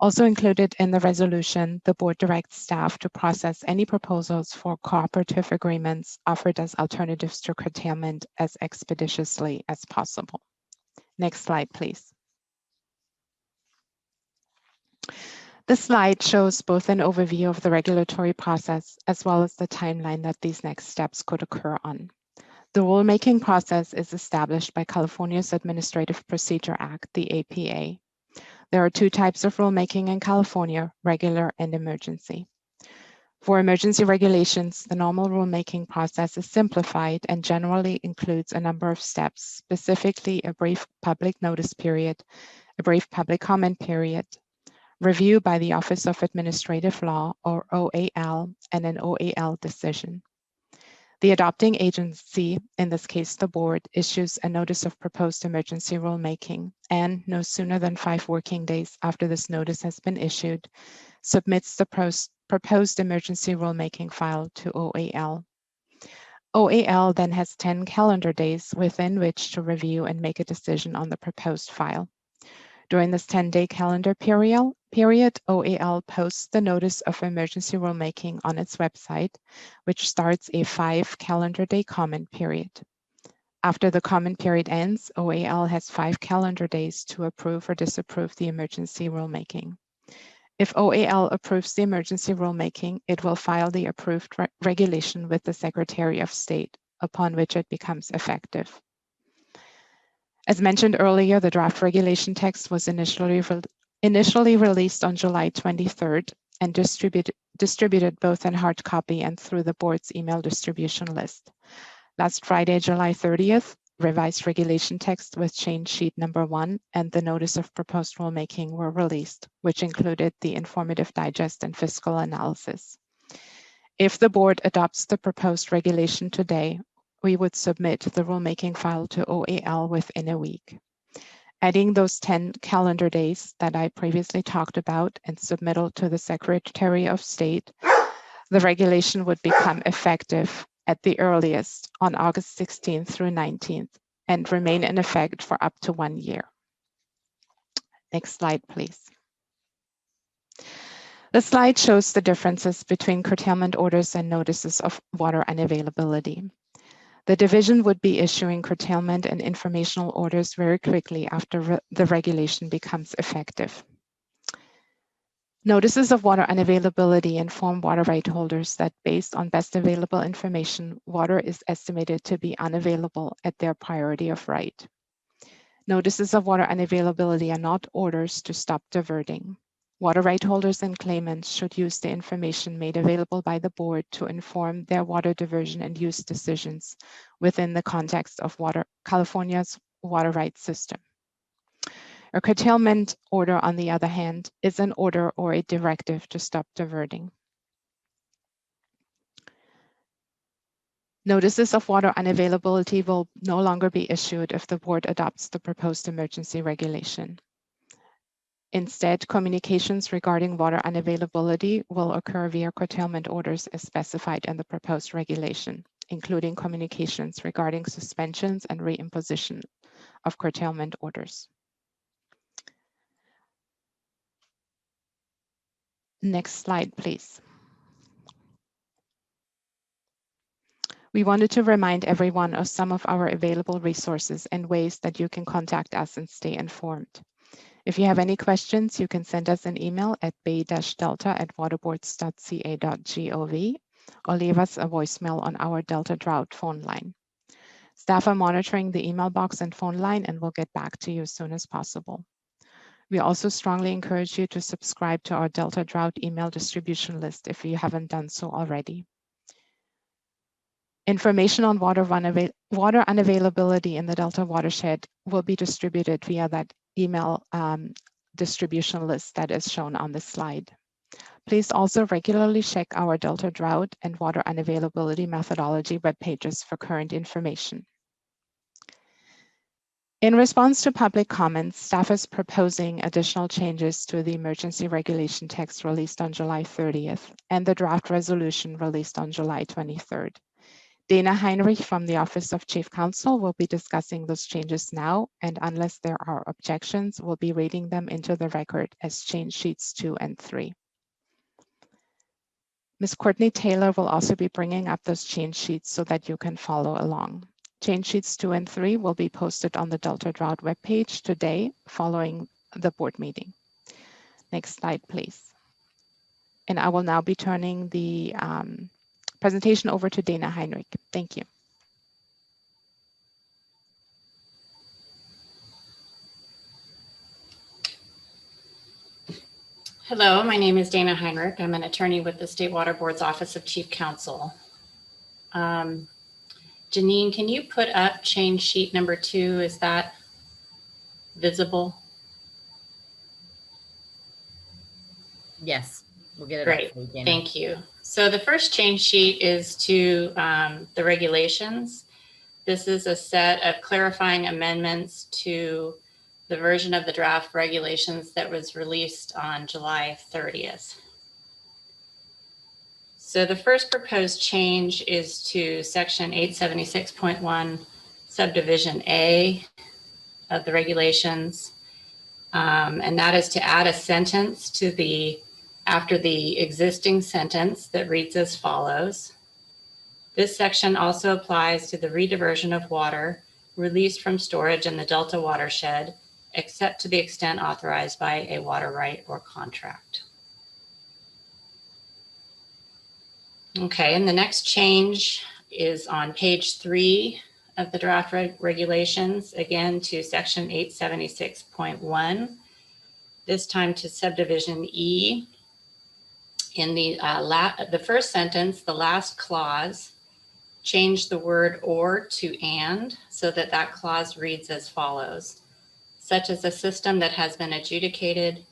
Also included in the resolution, the board directs staff to process any proposals for cooperative agreements offered as alternatives to curtailment as expeditiously as possible. Next slide, please. This slide shows both an overview of the regulatory process as well as the timeline that these next steps could occur on. The rulemaking process is established by California's Administrative Procedure Act, the APA. There are two types of rulemaking in California, regular and emergency. For emergency regulations, the normal rulemaking process is simplified and generally includes a number of steps, specifically a brief public notice period, a brief public comment period, review by the Office of Administrative Law, or OAL, and an OAL decision. The adopting agency, in this case the board, issues a notice of proposed emergency rulemaking and, no sooner than 5 working days after this notice has been issued, submits the proposed emergency rulemaking file to OAL. OAL then has 10 calendar days within which to review and make a decision on the proposed file. During this 10-day calendar period, OAL posts the notice of emergency rulemaking on its website, which starts a 5 calendar day comment period. After the comment period ends, OAL has 5 calendar days to approve or disapprove the emergency rulemaking. If OAL approves the emergency rulemaking, it will file the approved regulation with the Secretary of State, upon which it becomes effective. As mentioned earlier, the draft regulation text was initially released on July 23rd and distributed both in hard copy and through the board's email distribution list. Last Friday, July 30th, revised regulation text with change sheet number 1 and the notice of proposed rulemaking were released, which included the informative digest and fiscal analysis. If the board adopts the proposed regulation today, we would submit the rulemaking file to OAL within a week. Adding those 10 calendar days that I previously talked about and submittal to the Secretary of State, the regulation would become effective at the earliest on August 16th through 19th and remain in effect for up to 1 year. Next slide, please. The slide shows the differences between curtailment orders and notices of water unavailability. The division would be issuing curtailment and informational orders very quickly after the regulation becomes effective. Notices of water unavailability inform water right holders that based on best available information, water is estimated to be unavailable at their priority of right. Notices of water unavailability are not orders to stop diverting. Water right holders and claimants should use the information made available by the board to inform their water diversion and use decisions within the context of California's water rights system. A curtailment order, on the other hand, is an order or a directive to stop diverting. Notices of water unavailability will no longer be issued if the board adopts the proposed emergency regulation. Instead, communications regarding water unavailability will occur via curtailment orders as specified in the proposed regulation, including communications regarding suspensions and reimposition of curtailment orders. Next slide, please. We wanted to remind everyone of some of our available resources and ways that you can contact us and stay informed. If you have any questions, you can send us an email at bay-delta@waterboards.ca.gov or leave us a voicemail on our Delta Drought phone line. Staff are monitoring the email box and phone line and will get back to you as soon as possible. We also strongly encourage you to subscribe to our Delta Drought email distribution list if you haven't done so already. Information on water unavailability in the Delta watershed will be distributed via that email distribution list that is shown on the slide. Please also regularly check our Delta Drought and water unavailability methodology web pages for current information. In response to public comments, staff is proposing additional changes to the emergency regulation text released on July 30th and the draft resolution released on July 23rd. Dana Heinrich from the Office of Chief Counsel will be discussing those changes now, and unless there are objections, we'll be reading them into the record as change sheets 2 and 3. Ms. Courtney Taylor will also be bringing up those change sheets so that you can follow along. Change sheets 2 and 3 will be posted on the Delta Drought webpage today following the board meeting. Next slide, please. And I will now be turning the presentation over to Dana Heinrich. Thank you. Hello, my name is Dana Heinrich. I'm an attorney with the State Water Board's Office of Chief Counsel. Janine, can you put up change sheet number 2? Is that visible? Yes, we'll get it. Great, thank you. So the first change sheet is to the regulations. This is a set of clarifying amendments to the version of the draft regulations that was released on July 30th. So the first proposed change is to section 876.1 subdivision A of the regulations. And that is to add a sentence to after the existing sentence that reads as follows. This section also applies to the rediversion of water released from storage in the Delta watershed, except to the extent authorized by a water right or contract. Okay, and the next change is on page 3 of the draft regulations, again to section 876.1, this time to subdivision E. In the first sentence, the last clause, change the word or to and so that that clause reads as follows. Such as a system that has been adjudicated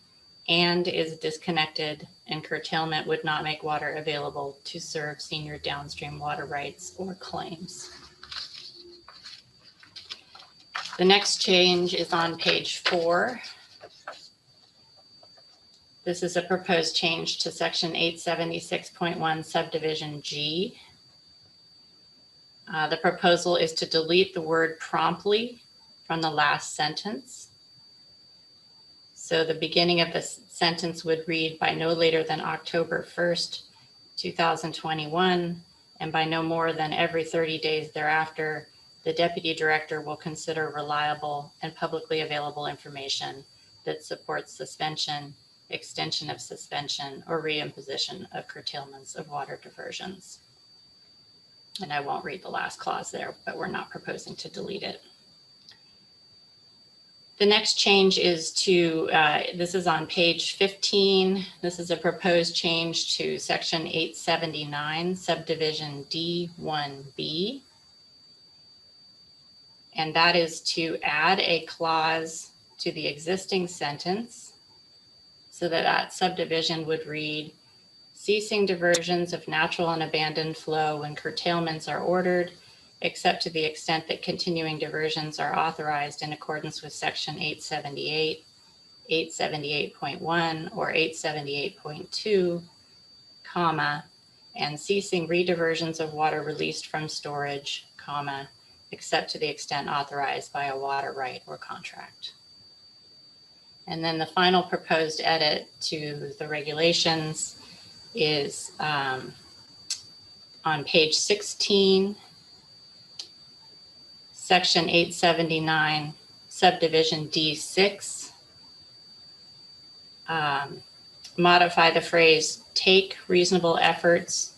and is disconnected and curtailment would not make water available to serve senior downstream water rights or claims. The next change is on page 4. This is a proposed change to section 876.1 subdivision G. The proposal is to delete the word promptly from the last sentence. So the beginning of the sentence would read by no later than October 1st, 2021, and by no more than every 30 days thereafter, the deputy director will consider reliable and publicly available information that supports suspension, extension of suspension, or reimposition of curtailments of water diversions. And I won't read the last clause there, but we're not proposing to delete it. The next change is to, this is on page 15. This is a proposed change to section 879, subdivision D1B. And that is to add a clause to the existing sentence so that that subdivision would read, ceasing diversions of natural and abandoned flow when curtailments are ordered, except to the extent that continuing diversions are authorized in accordance with section 878, 878.1, or 878.2, comma, and ceasing rediversions of water released from storage, comma, except to the extent authorized by a water right or contract. And then the final proposed edit to the regulations is on page 16, section 879, subdivision D6. Modify the phrase take reasonable efforts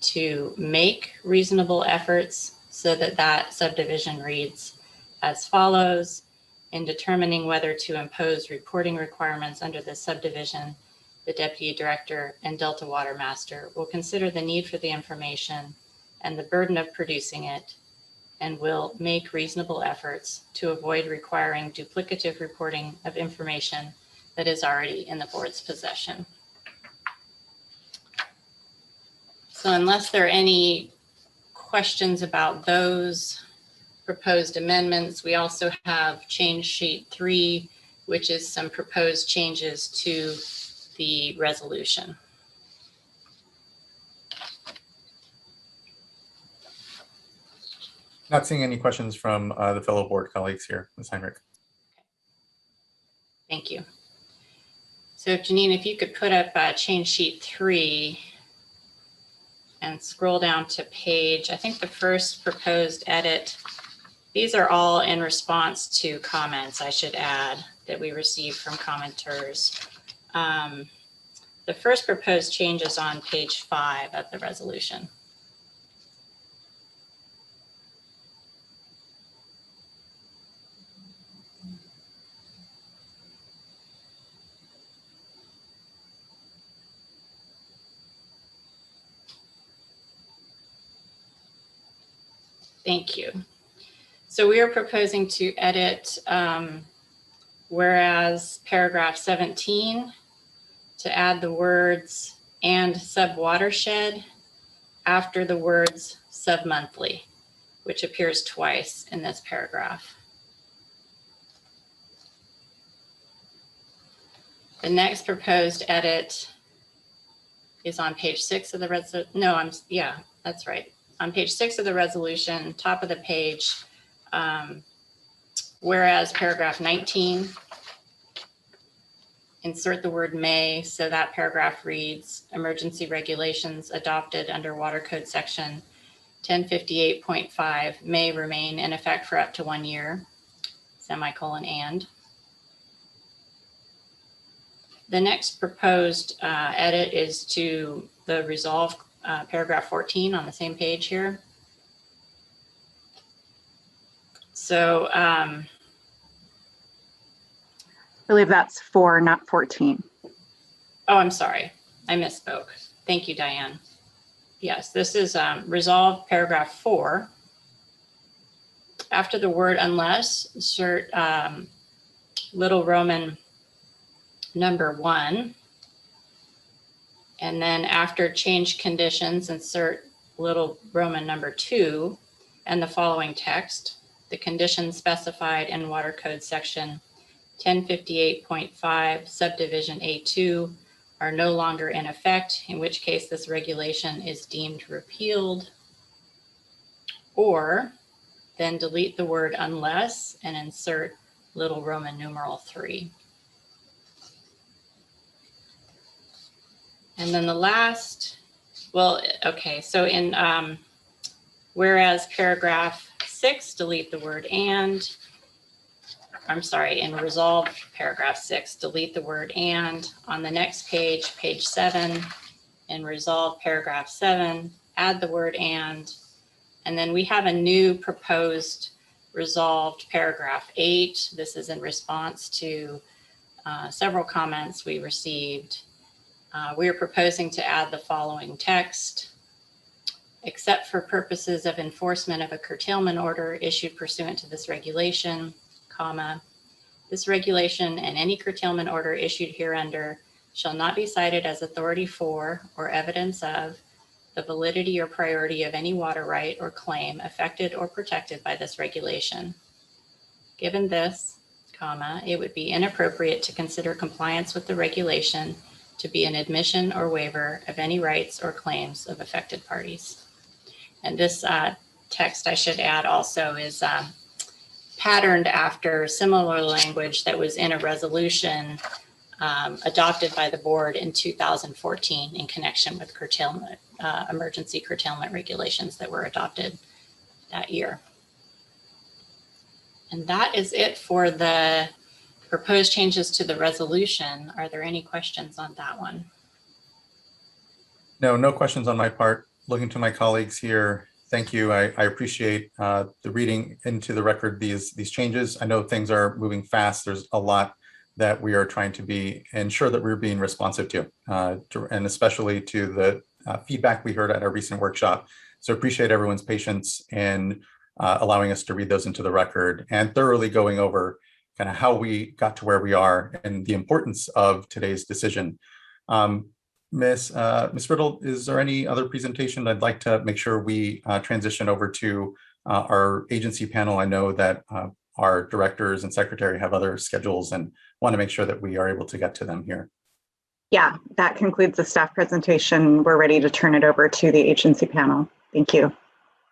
to make reasonable efforts so that that subdivision reads as follows. In determining whether to impose reporting requirements under this subdivision, the Deputy Director and Delta Water Master will consider the need for the information and the burden of producing it, and will make reasonable efforts to avoid requiring duplicative reporting of information that is already in the board's possession. So unless there are any questions about those proposed amendments, we also have change sheet 3, which is some proposed changes to the resolution. Not seeing any questions from the fellow board colleagues here, Ms. Heinrich. Thank you. So Janine, if you could put up change sheet 3 and scroll down to page, I think the first proposed edit, these are all in response to comments, I should add, that we received from commenters. The first proposed change is on page 5 of the resolution. Thank you. So we are proposing to edit whereas paragraph 17 to add the words and sub-watershed after the words sub-monthly, which appears twice in this paragraph. The next proposed edit is on page 6 of the that's right. On page 6 of the resolution, top of the page, whereas paragraph 19, insert the word may, so that paragraph reads, emergency regulations adopted under Water Code section 1058.5 may remain in effect for up to 1 year, semicolon and. The next proposed edit is to the resolve paragraph 14 on the same page here. So I believe that's 4, not 14. Oh, I'm sorry. I misspoke. Thank you, Diane. Yes, this is resolve paragraph 4. After the word unless, insert little Roman number 1. And then after change conditions, insert little Roman number 2 and the following text. The conditions specified in Water Code section 1058.5 subdivision A2 are no longer in effect, in which case this regulation is deemed repealed. Or then delete the word unless and insert little Roman numeral 3. And then the last, well, okay, so in whereas paragraph 6, delete the word and. I'm sorry, in resolve paragraph 6, delete the word and. On the next page, page 7, in resolve paragraph 7, add the word and. And then we have a new proposed resolved paragraph 8. This is in response to several comments we received. We are proposing to add the following text. Except for purposes of enforcement of a curtailment order issued pursuant to this regulation, comma, this regulation and any curtailment order issued hereunder shall not be cited as authority for or evidence of the validity or priority of any water right or claim affected or protected by this regulation. Given this, comma, it would be inappropriate to consider compliance with the regulation to be an admission or waiver of any rights or claims of affected parties. And this text, I should add also, is patterned after similar language that was in a resolution adopted by the board in 2014 in connection with curtailment, emergency curtailment regulations that were adopted that year. And that is it for the proposed changes to the resolution. Are there any questions on that one? No questions on my part. Looking to my colleagues here, thank you. I appreciate the reading into the record these changes. I know things are moving fast. There's a lot that we are trying to ensure that we're being responsive to, and especially to the feedback we heard at our recent workshop. So appreciate everyone's patience in allowing us to read those into the record and thoroughly going over kind of how we got to where we are and the importance of today's decision. Ms. Riddle, is there any other presentation? I'd like to make sure we transition over to our agency panel. I know that our directors and secretary have other schedules and want to make sure that we are able to get to them here. Yeah, that concludes the staff presentation. We're ready to turn it over to the agency panel. Thank you.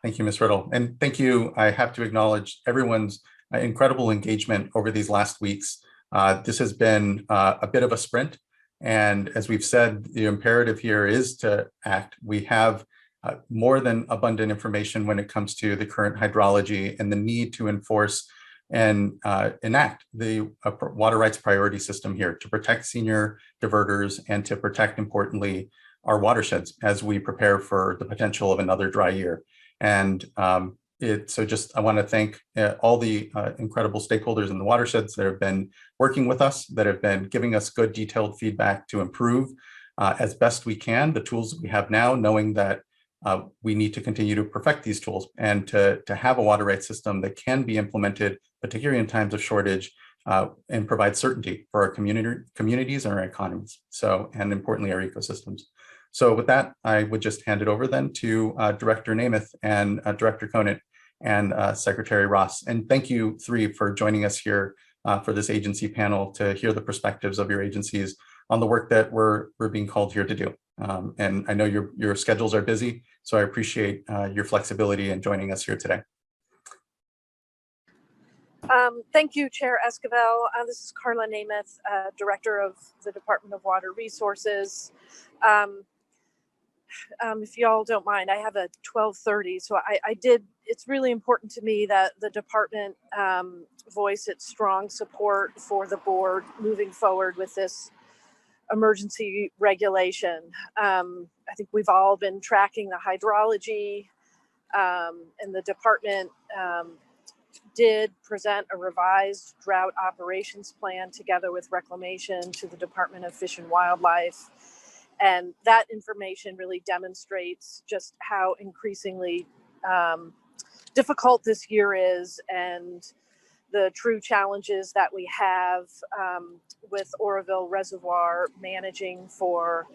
Thank you, Ms. Riddle. And thank you. I have to acknowledge everyone's incredible engagement over these last weeks. This has been a bit of a sprint. And as we've said, the imperative here is to act. We have more than abundant information when it comes to the current hydrology and the need to enforce and enact the water rights priority system here to protect senior diverters and to protect, importantly, our watersheds as we prepare for the potential of another dry year. And I want to thank all the incredible stakeholders in the watersheds that have been working with us, that have been giving us good detailed feedback to improve as best we can the tools that we have now, knowing that we need to continue to perfect these tools and to have a water rights system that can be implemented, particularly in times of shortage, and provide certainty for our communities and our economies. So, and importantly, our ecosystems. So with that, I would just hand it over then to Director Namath and Director Conant and Secretary Ross. And thank you three for joining us here for this agency panel to hear the perspectives of your agencies on the work that we're being called here to do. And I know your schedules are busy, so I appreciate your flexibility in joining us here today. Thank you, Chair Esquivel. This is Carla Namath, Director of the Department of Water Resources. If y'all don't mind, I have a 12:30, so it's really important to me that the department voice its strong support for the board moving forward with this emergency regulation. I think we've all been tracking the hydrology, and the department did present a revised drought operations plan together with Reclamation to the Department of Fish and Wildlife. And that information really demonstrates just how increasingly difficult this year is and the true challenges that we have with Oroville Reservoir managing for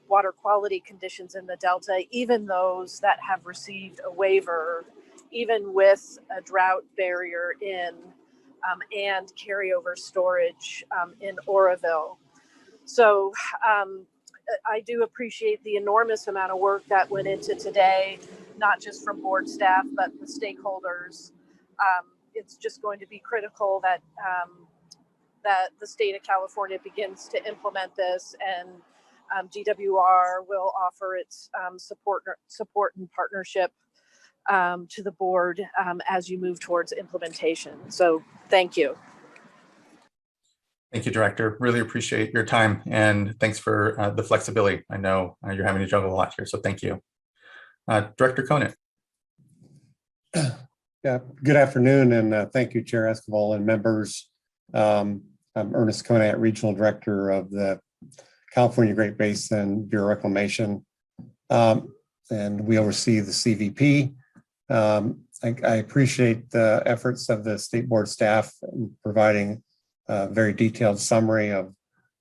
water quality conditions in the Delta, even those that have received a waiver, even with a drought barrier in and carryover storage in Oroville. So I do appreciate the enormous amount of work that went into today, not just from board staff, but the stakeholders. It's just going to be critical that that the state of California begins to implement this, and DWR will offer its support and partnership to the board as you move towards implementation. So thank you. Thank you, Director. Really appreciate your time, and thanks for the flexibility. I know you're having to juggle a lot here, so thank you. Director Conant. Yeah, good afternoon, and thank you, Chair Esquivel and members. I'm Ernest Conant, Regional Director of the California Great Basin Bureau of Reclamation, and we oversee the CVP. I appreciate the efforts of the State Board staff in providing a very detailed summary of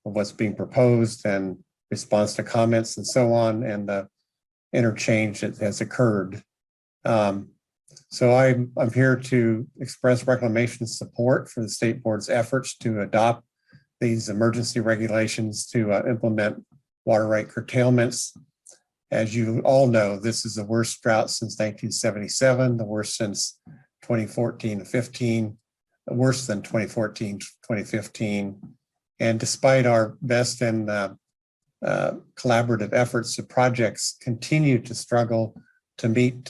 what's being proposed and response to comments and so on, and the interchange that has occurred. So I'm here to express Reclamation's support for the State Board's efforts to adopt these emergency regulations to implement water right curtailments. As you all know, this is the worst drought since 1977, the worst since 2014-15, worse than 2014-2015. And despite our best and collaborative efforts, the projects continue to struggle to meet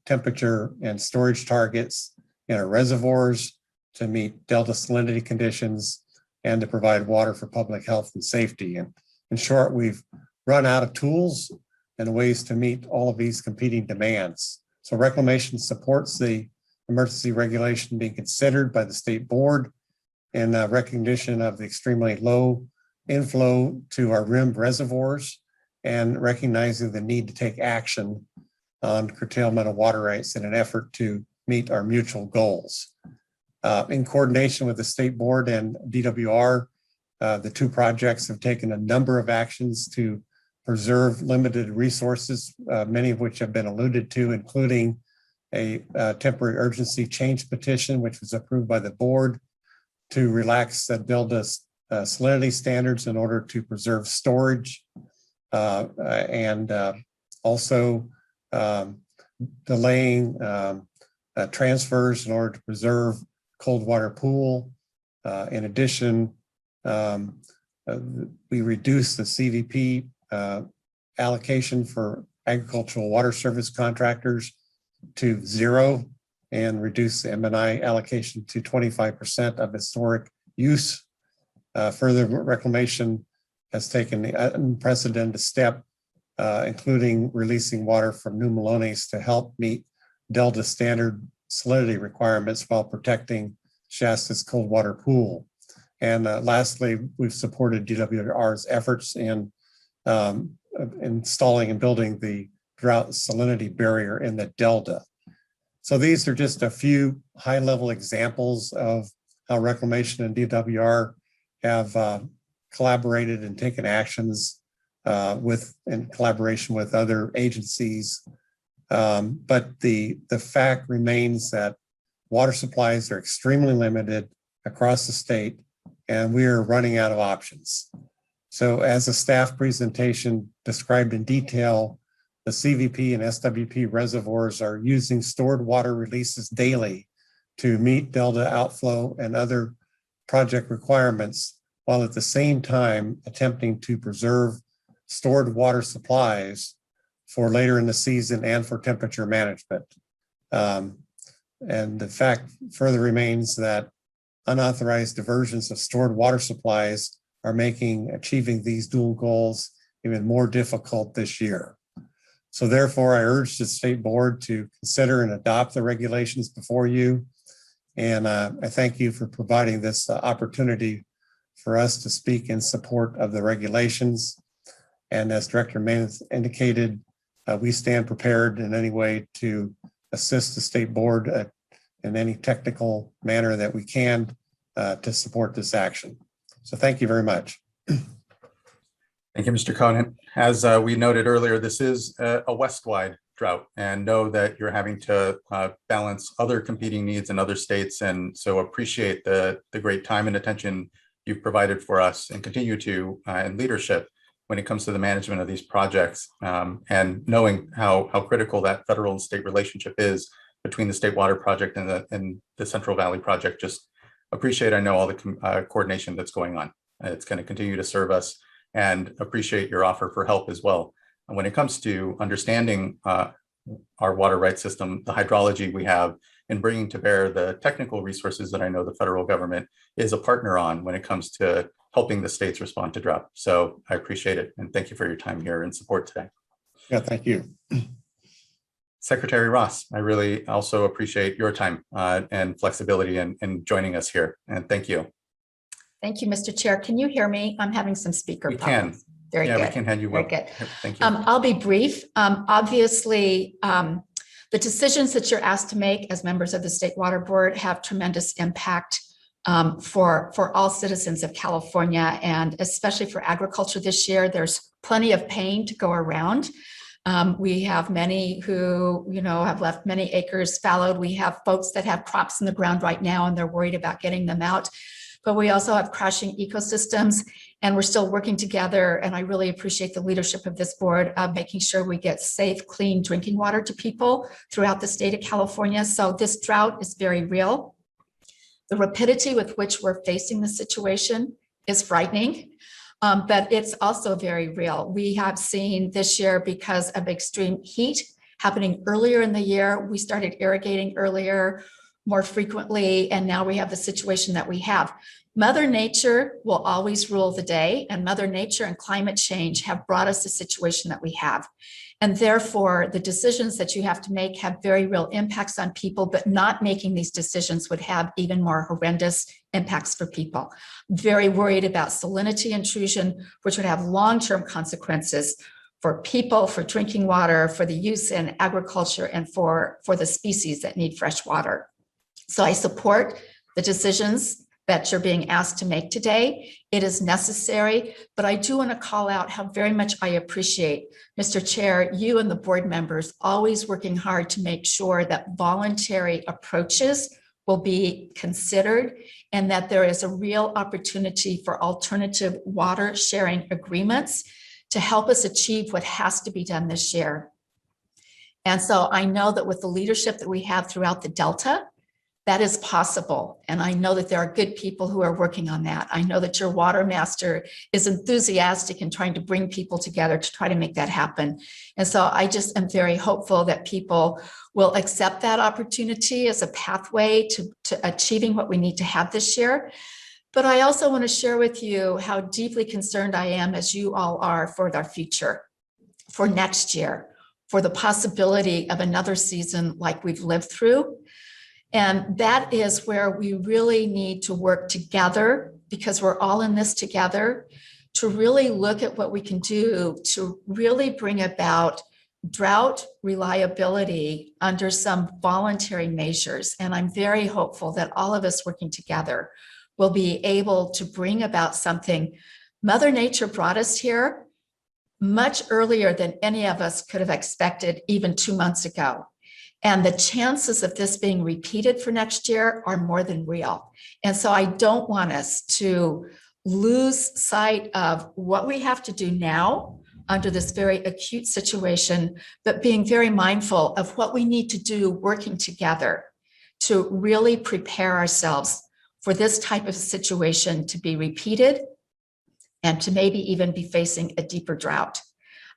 temperature and storage targets in our reservoirs, to meet delta salinity conditions, and to provide water for public health and safety. And in short, we've run out of tools and ways to meet all of these competing demands. So Reclamation supports the emergency regulation being considered by the State Board in recognition of the extremely low inflow to our rim reservoirs and recognizing the need to take action on curtailment of water rights in an effort to meet our mutual goals. In coordination with the State Board and DWR, the two projects have taken a number of actions to preserve limited resources, many of which have been alluded to, including a temporary urgency change petition, which was approved by the board to relax the delta salinity standards in order to preserve storage, and also delaying transfers in order to preserve cold water pool. In addition, we reduced the CVP allocation for agricultural water service contractors to 0 and reduce the M&I allocation to 25% of historic use. Further, Reclamation has taken the unprecedented step, including releasing water from New Melones to help meet Delta standard salinity requirements while protecting Shasta's cold water pool. And lastly, we've supported DWR's efforts in installing and building the drought salinity barrier in the Delta. So these are just a few high-level examples of how Reclamation and DWR have collaborated and taken actions in collaboration with other agencies. But the fact remains that water supplies are extremely limited across the state, and we are running out of options. So as a staff presentation described in detail, the CVP and SWP reservoirs are using stored water releases daily to meet delta outflow and other project requirements, while at the same time attempting to preserve stored water supplies for later in the season and for temperature management. And the fact further remains that unauthorized diversions of stored water supplies are making achieving these dual goals even more difficult this year. So therefore, I urge the State Board to consider and adopt the regulations before you. And I thank you for providing this opportunity for us to speak in support of the regulations. And as Director Mann indicated, we stand prepared in any way to assist the State Board in any technical manner that we can to support this action. So thank you very much. Thank you, Mr. Conant. As we noted earlier, this is a west-wide drought, and know that you're having to balance other competing needs in other states. And so appreciate the great time and attention you've provided for us and continue to in leadership when it comes to the management of these projects, and knowing how critical that federal and state relationship is between the State Water Project and the Central Valley Project. Just appreciate, I know, all the coordination that's going on. It's going to continue to serve us, and appreciate your offer for help as well. And when it comes to understanding our water rights system, the hydrology we have, and bringing to bear the technical resources that I know the federal government is a partner on when it comes to helping the states respond to drought. So I appreciate it, and thank you for your time here and support today. Yeah, thank you. Secretary Ross, I really also appreciate your time and flexibility in joining us here. And thank you. Thank you, Mr. Chair. Can you hear me? I'm having some speaker We problems. can. Very Yeah, good. we can hear you Very well. good. Thank you. I'll be brief. Obviously, the decisions that you're asked to make as members of the State Water Board have tremendous impact for all citizens of California, and especially for agriculture this year. There's plenty of pain to go around. We have many who, have left many acres fallowed. We have folks that have crops in the ground right now and they're worried about getting them out. But we also have crashing ecosystems, and we're still working together. And I really appreciate the leadership of this board of making sure we get safe, clean drinking water to people throughout the state of California. So this drought is very real. The rapidity with which we're facing the situation is frightening. But it's also very real. We have seen this year, because of extreme heat happening earlier in the year, we started irrigating earlier, more frequently, and now we have the situation that we have. Mother Nature will always rule the day, and Mother Nature and climate change have brought us the situation that we have. And therefore, the decisions that you have to make have very real impacts on people, but not making these decisions would have even more horrendous impacts for people. Very worried about salinity intrusion, which would have long-term consequences for people, for drinking water, for the use in agriculture, and for the species that need fresh water. So I support the decisions that you're being asked to make today. It is necessary, but I do want to call out how very much I appreciate, Mr. Chair, you and the board members always working hard to make sure that voluntary approaches will be considered and that there is a real opportunity for alternative water sharing agreements to help us achieve what has to be done this year. And so I know that with the leadership that we have throughout the Delta, that is possible. And I know that there are good people who are working on that. I know that your water master is enthusiastic in trying to bring people together to try to make that happen. And so I just am very hopeful that people will accept that opportunity as a pathway to achieving what we need to have this year. But I also want to share with you how deeply concerned I am, as you all are, for our future, for next year, for the possibility of another season like we've lived through. And that is where we really need to work together, because we're all in this together, to really look at what we can do to really bring about drought reliability under some voluntary measures. And I'm very hopeful that all of us working together will be able to bring about something. Mother Nature brought us here much earlier than any of us could have expected even 2 months ago. And the chances of this being repeated for next year are more than real. And so I don't want us to lose sight of what we have to do now under this very acute situation, but being very mindful of what we need to do working together to really prepare ourselves for this type of situation to be repeated and to maybe even be facing a deeper drought.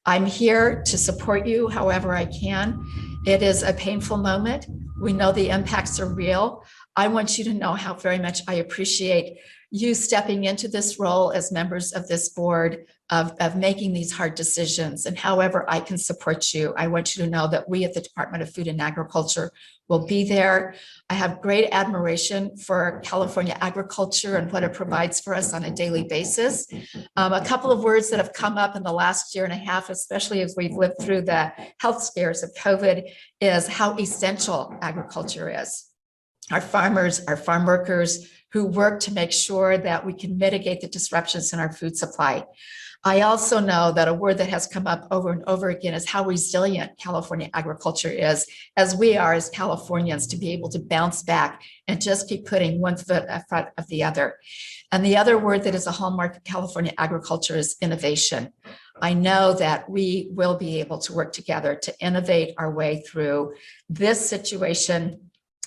I'm here to support you however I can. It is a painful moment. We know the impacts are real. I want you to know how very much I appreciate you stepping into this role as members of this board of making these hard decisions. And however I can support you, I want you to know that we at the Department of Food and Agriculture will be there. I have great admiration for California agriculture and what it provides for us on a daily basis. A couple of words that have come up in the last year and a half, especially as we've lived through the health scares of COVID, is how essential agriculture is. Our farmers, our farm workers who work to make sure that we can mitigate the disruptions in our food supply. I also know that a word that has come up over and over again is how resilient California agriculture is, as we are as Californians, to be able to bounce back and just keep putting one foot in front of the other. And the other word that is a hallmark of California agriculture is innovation. I know that we will be able to work together to innovate our way through this situation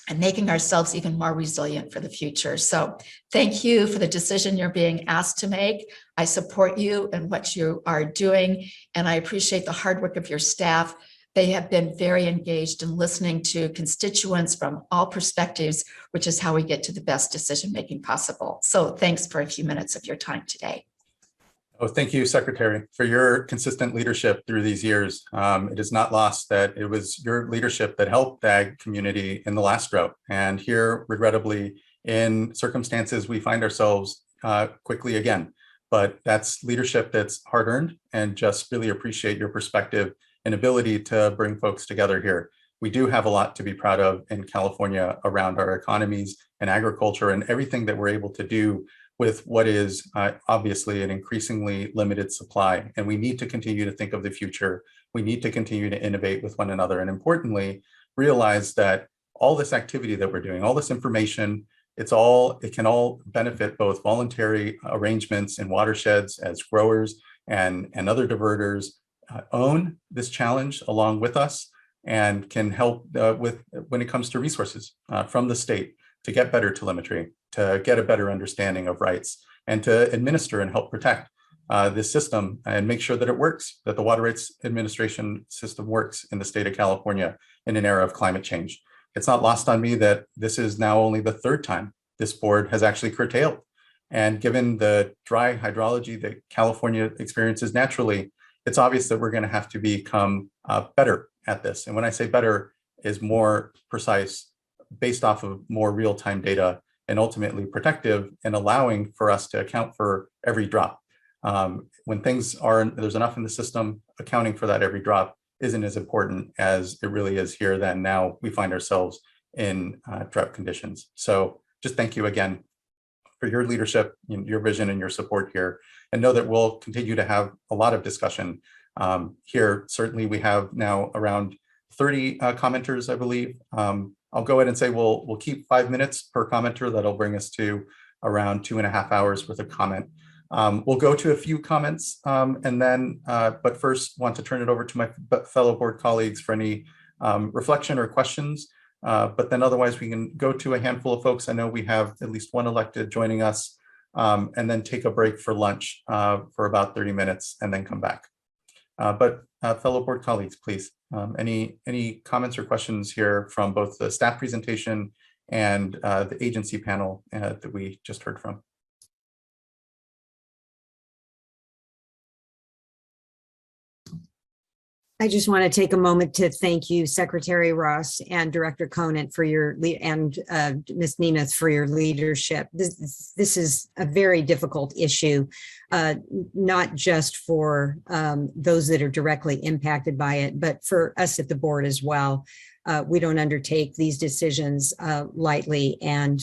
and making ourselves even more resilient for the future. So thank you for the decision you're being asked to make. I support you and what you are doing, and I appreciate the hard work of your staff. They have been very engaged in listening to constituents from all perspectives, which is how we get to the best decision-making possible. So thanks for a few minutes of your time today. Oh, thank you, Secretary, for your consistent leadership through these years. It is not lost that it was your leadership that helped the ag community in the last drought. And here, regrettably, in circumstances we find ourselves quickly again. But that's leadership that's hard-earned, and just really appreciate your perspective and ability to bring folks together here. We do have a lot to be proud of in California around our economies and agriculture and everything that we're able to do with what is obviously an increasingly limited supply. And we need to continue to think of the future. We need to continue to innovate with one another. And importantly, realize that all this activity that we're doing, all this information, it can all benefit both voluntary arrangements in watersheds as growers and other diverters own this challenge along with us, and can help with when it comes to resources from the state to get better telemetry, to get a better understanding of rights, and to administer and help protect this system and make sure that it works, that the Water Rights Administration system works in the state of California in an era of climate change. It's not lost on me that this is now only the third time this board has actually curtailed. And given the dry hydrology that California experiences naturally, it's obvious that we're going to have to become better at this. And when I say better, is more precise, based off of more real-time data, and ultimately protective, and allowing for us to account for every drop. When there's enough in the system, accounting for that every drop isn't as important as it really is here. Then now we find ourselves in drought conditions. So just thank you again for your leadership, your vision, and your support here, and know that we'll continue to have a lot of discussion here. Certainly we have now around 30 commenters, I believe. I'll go ahead and say we'll keep 5 minutes per commenter. That'll bring us to around 2.5 hours worth of comment. We'll go to a few comments and then, but first want to turn it over to my fellow board colleagues for any reflection or questions. But then otherwise we can go to a handful of folks. I know we have at least one elected joining us, and then take a break for lunch for about 30 minutes and then come back. But fellow board colleagues, please, any comments or questions here from both the staff presentation and the agency panel that we just heard from? I just want to take a moment to thank you, Secretary Ross and Director Conant for your and Ms. Nemeth for your leadership. This is a very difficult issue, not just for those that are directly impacted by it, but for us at the board as well. We don't undertake these decisions lightly, and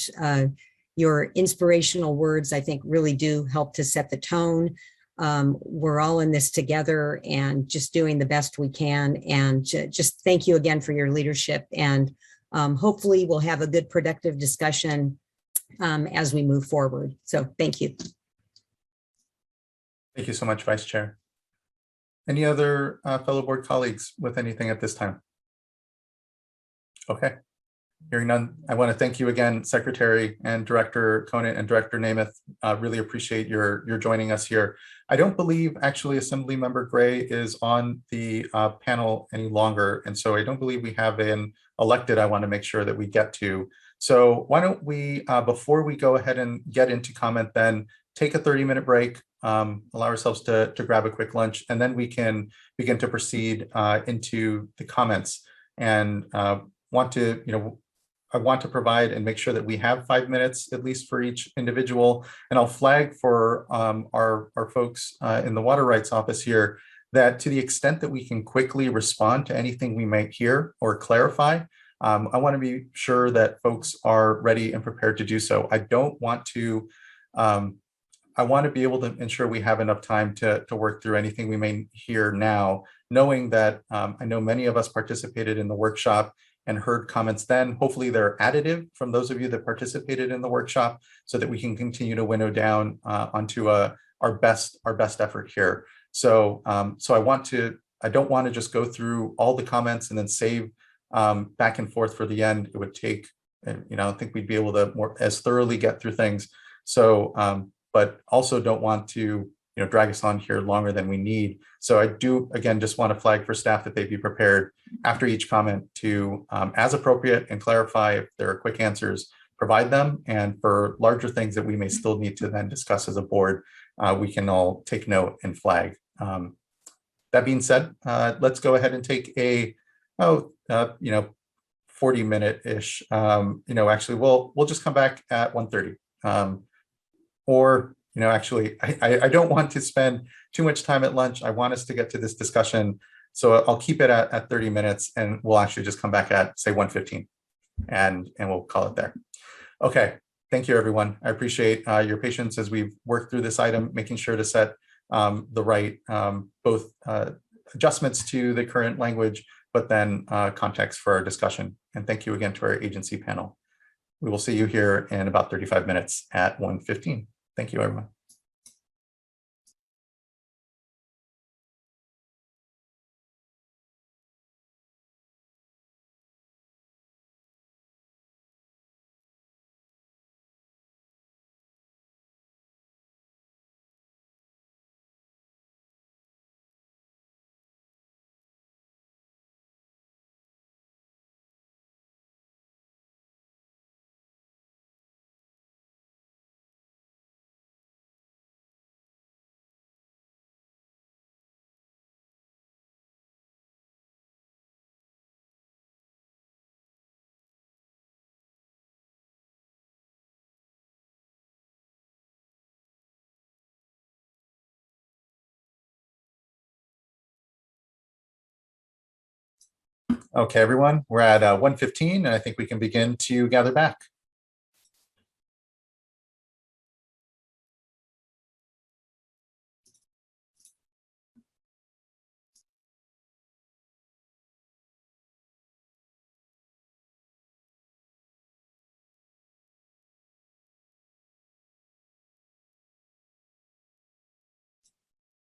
your inspirational words, I think, really do help to set the tone. We're all in this together and just doing the best we can. And just thank you again for your leadership. And hopefully we'll have a good, productive discussion as we move forward. So thank you. Thank you so much, Vice Chair. Any other fellow board colleagues with anything at this time? Okay. Hearing none, I want to thank you again, Secretary and Director Conant and Director Nemeth. Really appreciate your joining us here. I don't believe actually Assembly Member Gray is on the panel any longer, and so I don't believe we have an elected I want to make sure that we get to. So why don't we, before we go ahead and get into comment, then take a 30-minute break, allow ourselves to grab a quick lunch, and then we can begin to proceed into the comments. And I want to provide and make sure that we have 5 minutes at least for each individual. And I'll flag for our folks in the Water Rights Office here that to the extent that we can quickly respond to anything we might hear or clarify, I want to be sure that folks are ready and prepared to do so. I want to be able to ensure we have enough time to work through anything we may hear now, knowing that I know many of us participated in the workshop and heard comments then. Hopefully they're additive from those of you that participated in the workshop so that we can continue to winnow down onto our best effort here. So I don't want to just go through all the comments and then save back and forth for the end. It would take, I don't think we'd be able to as thoroughly get through things. So, but also don't want to drag us on here longer than we need. So I do, again, just want to flag for staff that they be prepared after each comment to, as appropriate and clarify if there are quick answers, provide them. And for larger things that we may still need to then discuss as a board, we can all take note and flag. That being said, let's go ahead and take a 40-minute-ish. Actually, we'll just come back at 1:30. Actually, I don't want to spend too much time at lunch. I want us to get to this discussion. So I'll keep it at 30 minutes, and we'll actually just come back at, say, 1:15, and we'll call it there. Okay, thank you, everyone. I appreciate your patience as we've worked through this item, making sure to set the right both adjustments to the current language, but then context for our discussion. And thank you again to our agency panel. We will see you here in about 35 minutes at 1:15. Thank you, everyone. Okay, everyone, we're at 1:15, and I think we can begin to gather back.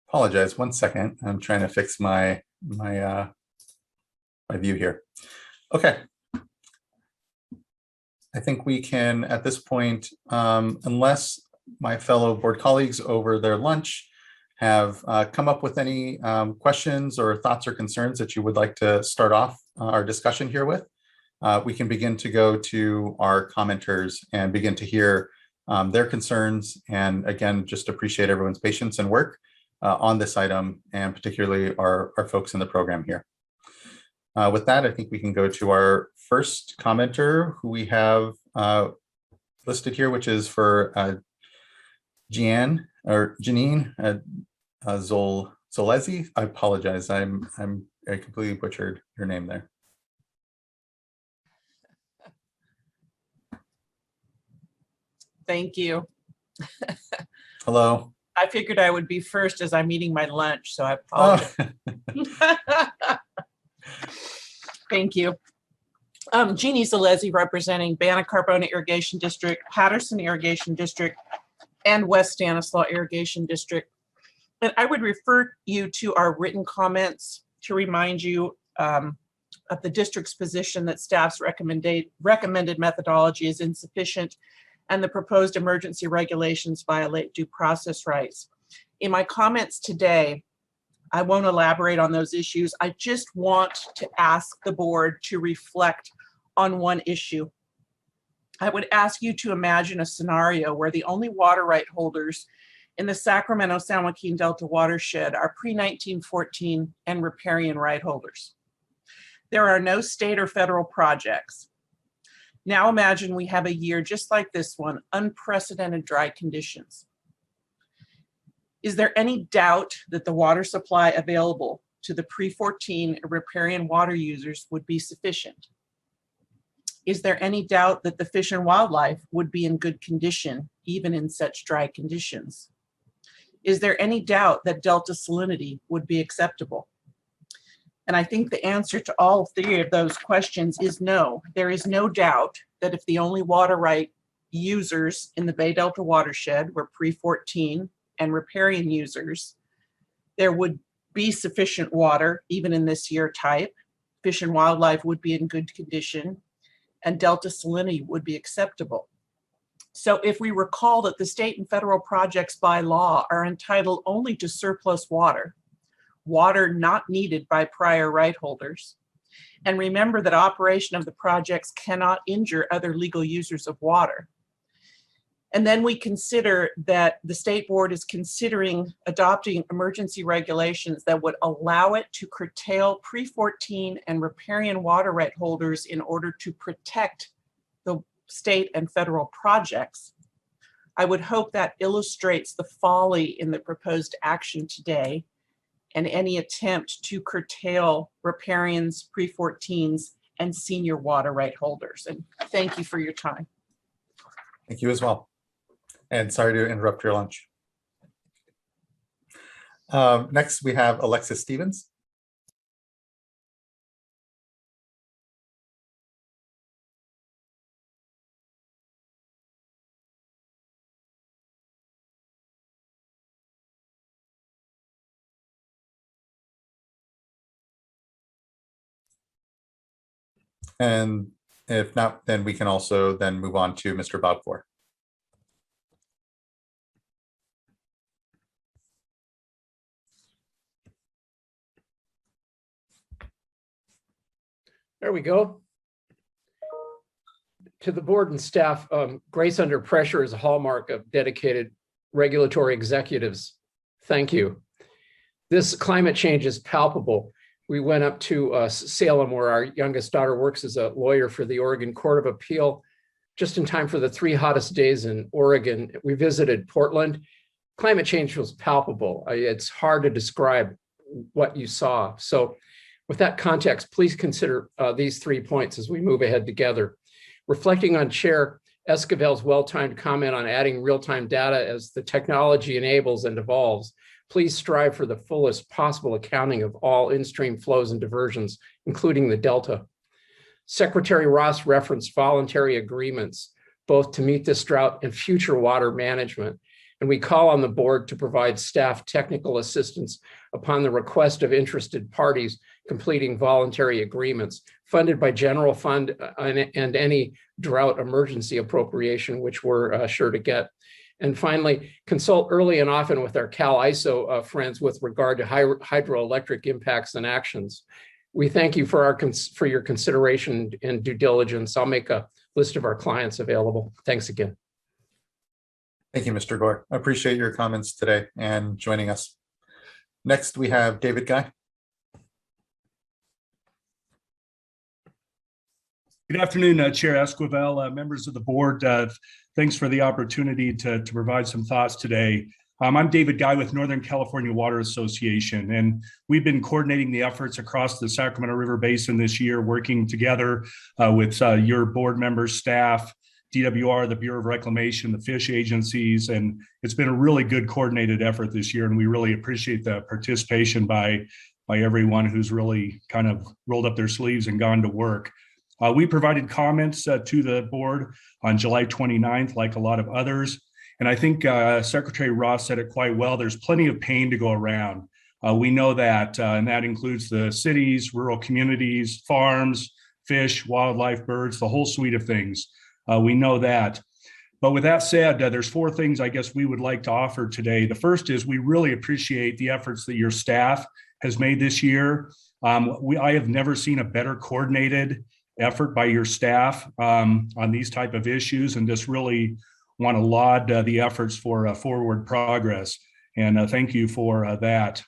Apologize, 1 second. I'm trying to fix my view here. Okay. I think we can, at this point, unless my fellow board colleagues over their lunch have come up with any questions or thoughts or concerns that you would like to start off our discussion here with, we can begin to go to our commenters and begin to hear their concerns. And again, just appreciate everyone's patience and work on this item, and particularly our folks in the program here. With that, I think we can go to our first commenter who we have listed here, which is for Janine Zolezi. I apologize. I completely butchered your name there. Thank you. Hello. I figured I would be first as I'm eating my lunch, so I apologize. Oh. Thank you. Jeannie Zalezi, representing Banna-Carbona Irrigation District, Patterson Irrigation District, and West Stanislaus Irrigation District. And I would refer you to our written comments to remind you of the district's position that staff's recommended methodology is insufficient and the proposed emergency regulations violate due process rights. In my comments today, I won't elaborate on those issues. I just want to ask the board to reflect on one issue. I would ask you to imagine a scenario where the only water right holders in the Sacramento San Joaquin Delta watershed are pre-1914 and riparian right holders. There are no state or federal projects. Now imagine we have a year just like this one, unprecedented dry conditions. Is there any doubt that the water supply available to the pre-14 riparian water users would be sufficient? Is there any doubt that the fish and wildlife would be in good condition, even in such dry conditions? Is there any doubt that delta salinity would be acceptable? And I think the answer to all three of those questions is no. There is no doubt that if the only water right users in the Bay Delta watershed were pre-14 and riparian users, there would be sufficient water, even in this year type. Fish and wildlife would be in good condition, and delta salinity would be acceptable. So if we recall that the state and federal projects by law are entitled only to surplus water, water not needed by prior right holders, And remember that operation of the projects cannot injure other legal users of water. And then we consider that the state board is considering adopting emergency regulations that would allow it to curtail pre-14 and riparian water right holders in order to protect the state and federal projects. I would hope that illustrates the folly in the proposed action today and any attempt to curtail riparians, pre-14s, and senior water right holders. And thank you for your time. Thank you as well. And sorry to interrupt your lunch. Next, we have Alexis Stevens. And if not, then we can also then move on to Mr. Balfour. There we go. To the board and staff, grace under pressure is a hallmark of dedicated regulatory executives. Thank you. This climate change is palpable. We went up to Salem, where our youngest daughter works as a lawyer for the Oregon Court of Appeal, just in time for the 3 hottest days in Oregon. We visited Portland. Climate change was palpable. It's hard to describe what you saw. So with that context, please consider these 3 points as we move ahead together. Reflecting on Chair Esquivel's well-timed comment on adding real-time data as the technology enables and evolves, please strive for the fullest possible accounting of all in-stream flows and diversions, including the Delta. Secretary Ross referenced voluntary agreements, both to meet this drought and future water management. And we call on the board to provide staff technical assistance upon the request of interested parties completing voluntary agreements funded by general fund and any drought emergency appropriation, which we're sure to get. And finally, consult early and often with our Cal ISO friends with regard to hydroelectric impacts and actions. We thank you for your consideration and due diligence. I'll make a list of our clients available. Thanks again. Thank you, Mr. Gore. I appreciate your comments today and joining us. Next, we have David Guy. Good afternoon, Chair Esquivel, members of the board. Thanks for the opportunity to provide some thoughts today. I'm David Guy with Northern California Water Association, and we've been coordinating the efforts across the Sacramento River Basin this year, working together with your board members, staff, DWR, the Bureau of Reclamation, the fish agencies, and it's been a really good coordinated effort this year, and we really appreciate the participation by everyone who's really kind of rolled up their sleeves and gone to work. We provided comments to the board on July 29th, like a lot of others. And I think Secretary Ross said it quite well. There's plenty of pain to go around. We know that, and that includes the cities, rural communities, farms, fish, wildlife, birds, the whole suite of things. We know that. But with that said, there's 4 things I guess we would like to offer today. The first is we really appreciate the efforts that your staff has made this year. I have never seen a better coordinated effort by your staff on these type of issues, and just really want to laud the efforts for forward progress. And thank you for that.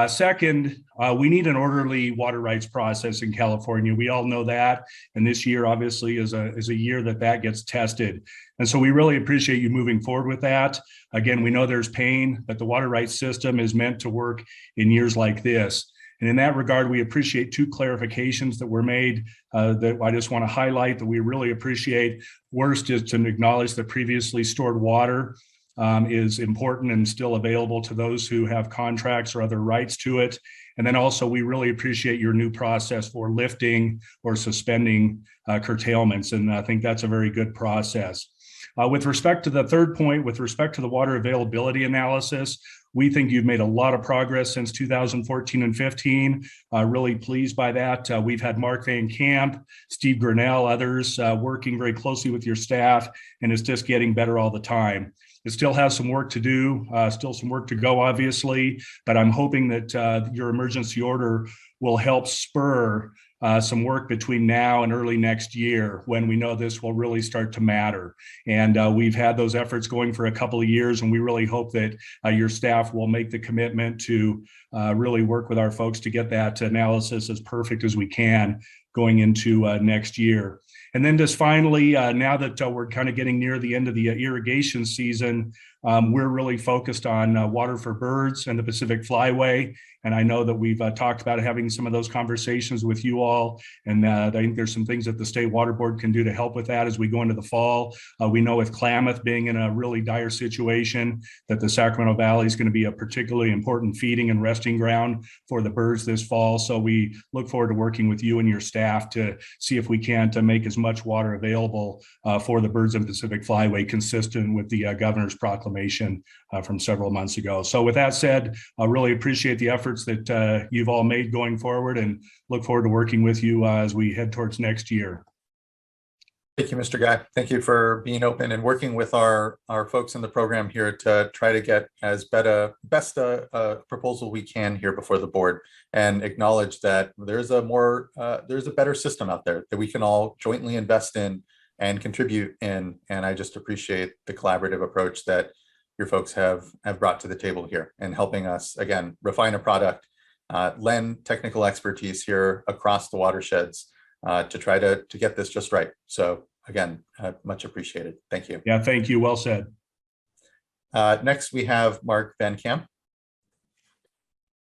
Second, we need an orderly water rights process in California. We all know that. And this year obviously is a year that gets tested. And so we really appreciate you moving forward with that. Again, we know there's pain, but the water rights system is meant to work in years like this. And in that regard, we appreciate 2 clarifications that were made that I just want to highlight that we really appreciate. First is to acknowledge that previously stored water is important and still available to those who have contracts or other rights to it. And then also, we really appreciate your new process for lifting or suspending curtailments. And I think that's a very good process. With respect to the third point, with respect to the water availability analysis, we think you've made a lot of progress since 2014 and 15. Really pleased by that. We've had Mark Van Camp, Steve Grinnell, others working very closely with your staff, and it's just getting better all the time. It still has some work to do, still some work to go, obviously, but I'm hoping that your emergency order will help spur some work between now and early next year when we know this will really start to matter. And we've had those efforts going for a couple of years, and we really hope that your staff will make the commitment to really work with our folks to get that analysis as perfect as we can going into next year. And then just finally, now that we're kind of getting near the end of the irrigation season, we're really focused on water for birds and the Pacific Flyway. And I know that we've talked about having some of those conversations with you all. And I think there's some things that the State Water Board can do to help with that as we go into the fall. We know with Klamath being in a really dire situation, that the Sacramento Valley is going to be a particularly important feeding and resting ground for the birds this fall. So we look forward to working with you and your staff to see if we can to make as much water available for the birds and Pacific Flyway, consistent with the governor's proclamation from several months ago. So with that said, I really appreciate the efforts that you've all made going forward, and look forward to working with you as we head towards next year. Thank you, Mr. Guy. Thank you for being open and working with our folks in the program here to try to get as best a proposal we can here before the board, and acknowledge that there's a better system out there that we can all jointly invest in and contribute in. And I just appreciate the collaborative approach that your folks have brought to the table here, and helping us, again, refine a product, lend technical expertise here across the watersheds to try to get this just right. So again, much appreciated. Thank you. Yeah, thank you. Well said. Next, we have Mark Van Camp.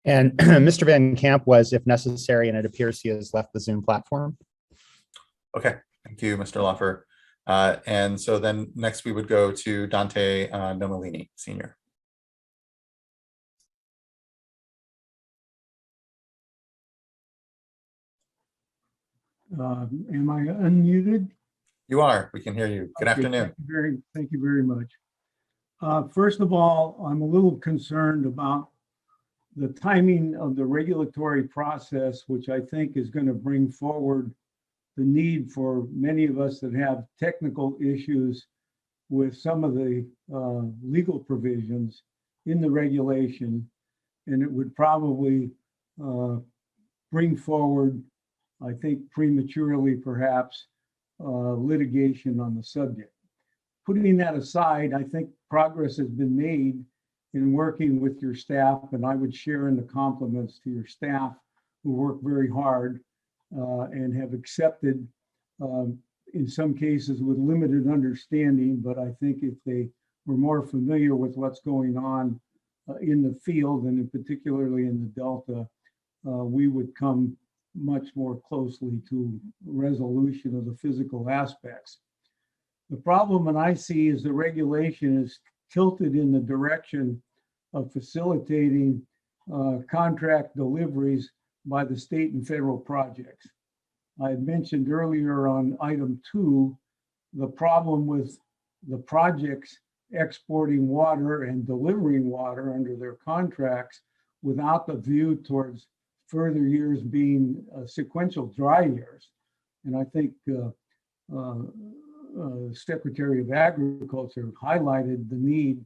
And Mr. Van Camp was, if necessary, and it appears he has left the Zoom platform. Okay, thank you, Mr. Loffer. And so then next we would go to Dante Nomalini, Sr. Am I unmuted? You are. We can hear you. Good afternoon. Thank you very much. First of all, I'm a little concerned about the timing of the regulatory process, which I think is going to bring forward the need for many of us that have technical issues with some of the legal provisions in the regulation. And it would probably bring forward, I think prematurely perhaps, litigation on the subject. Putting that aside, I think progress has been made in working with your staff, and I would share in the compliments to your staff who work very hard and have accepted, in some cases with limited understanding, but I think if they were more familiar with what's going on in the field, and in particularly in the Delta, we would come much more closely to resolution of the physical aspects. The problem that I see is the regulation is tilted in the direction of facilitating contract deliveries by the state and federal projects. I had mentioned earlier on item 2, the problem with the projects exporting water and delivering water under their contracts without the view towards further years being sequential dry years. And I think Secretary of Agriculture highlighted the need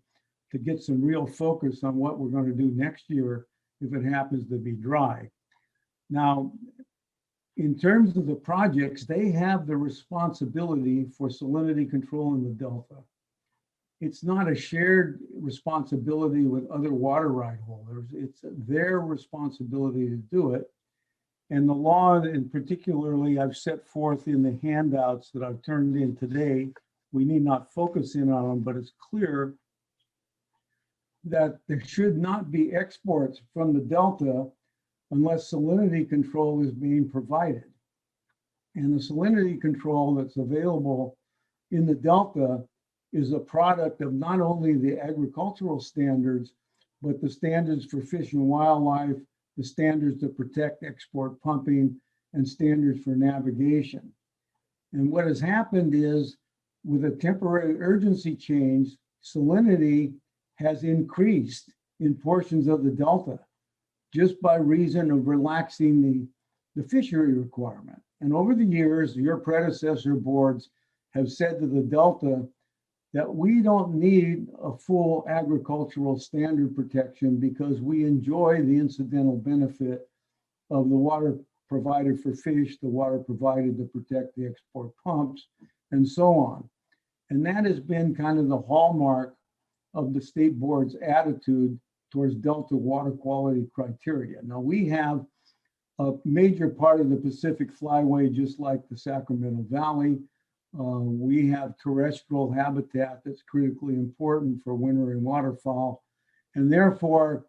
to get some real focus on what we're going to do next year if it happens to be dry. Now, in terms of the projects, they have the responsibility for salinity control in the Delta. It's not a shared responsibility with other water right holders. It's their responsibility to do it. And the law, and particularly I've set forth in the handouts that I've turned in today, we need not focus in on them, but it's clear that there should not be exports from the Delta unless salinity control is being provided. And the salinity control that's available in the Delta is a product of not only the agricultural standards, but the standards for fish and wildlife, the standards to protect export pumping, and standards for navigation. And what has happened is, with a temporary urgency change, salinity has increased in portions of the Delta just by reason of relaxing the fishery requirement. And over the years, your predecessor boards have said to the Delta that we don't need a full agricultural standard protection because we enjoy the incidental benefit of the water provided for fish, the water provided to protect the export pumps, and so on. And that has been kind of the hallmark of the state board's attitude towards Delta water quality criteria. Now, we have a major part of the Pacific Flyway, just like the Sacramento Valley. We have terrestrial habitat that's critically important for wintering waterfowl. And therefore,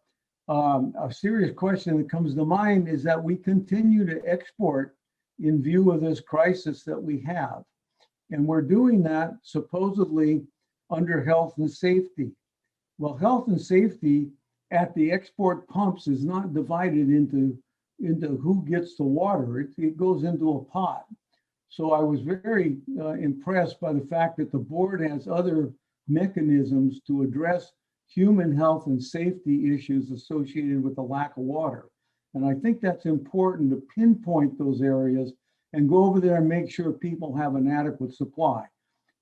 a serious question that comes to mind is that we continue to export in view of this crisis that we have. And we're doing that supposedly under health and safety. Well, health and safety at the export pumps is not divided into who gets the water. It goes into a pot. So I was very impressed by the fact that the board has other mechanisms to address human health and safety issues associated with the lack of water. And I think that's important to pinpoint those areas and go over there and make sure people have an adequate supply.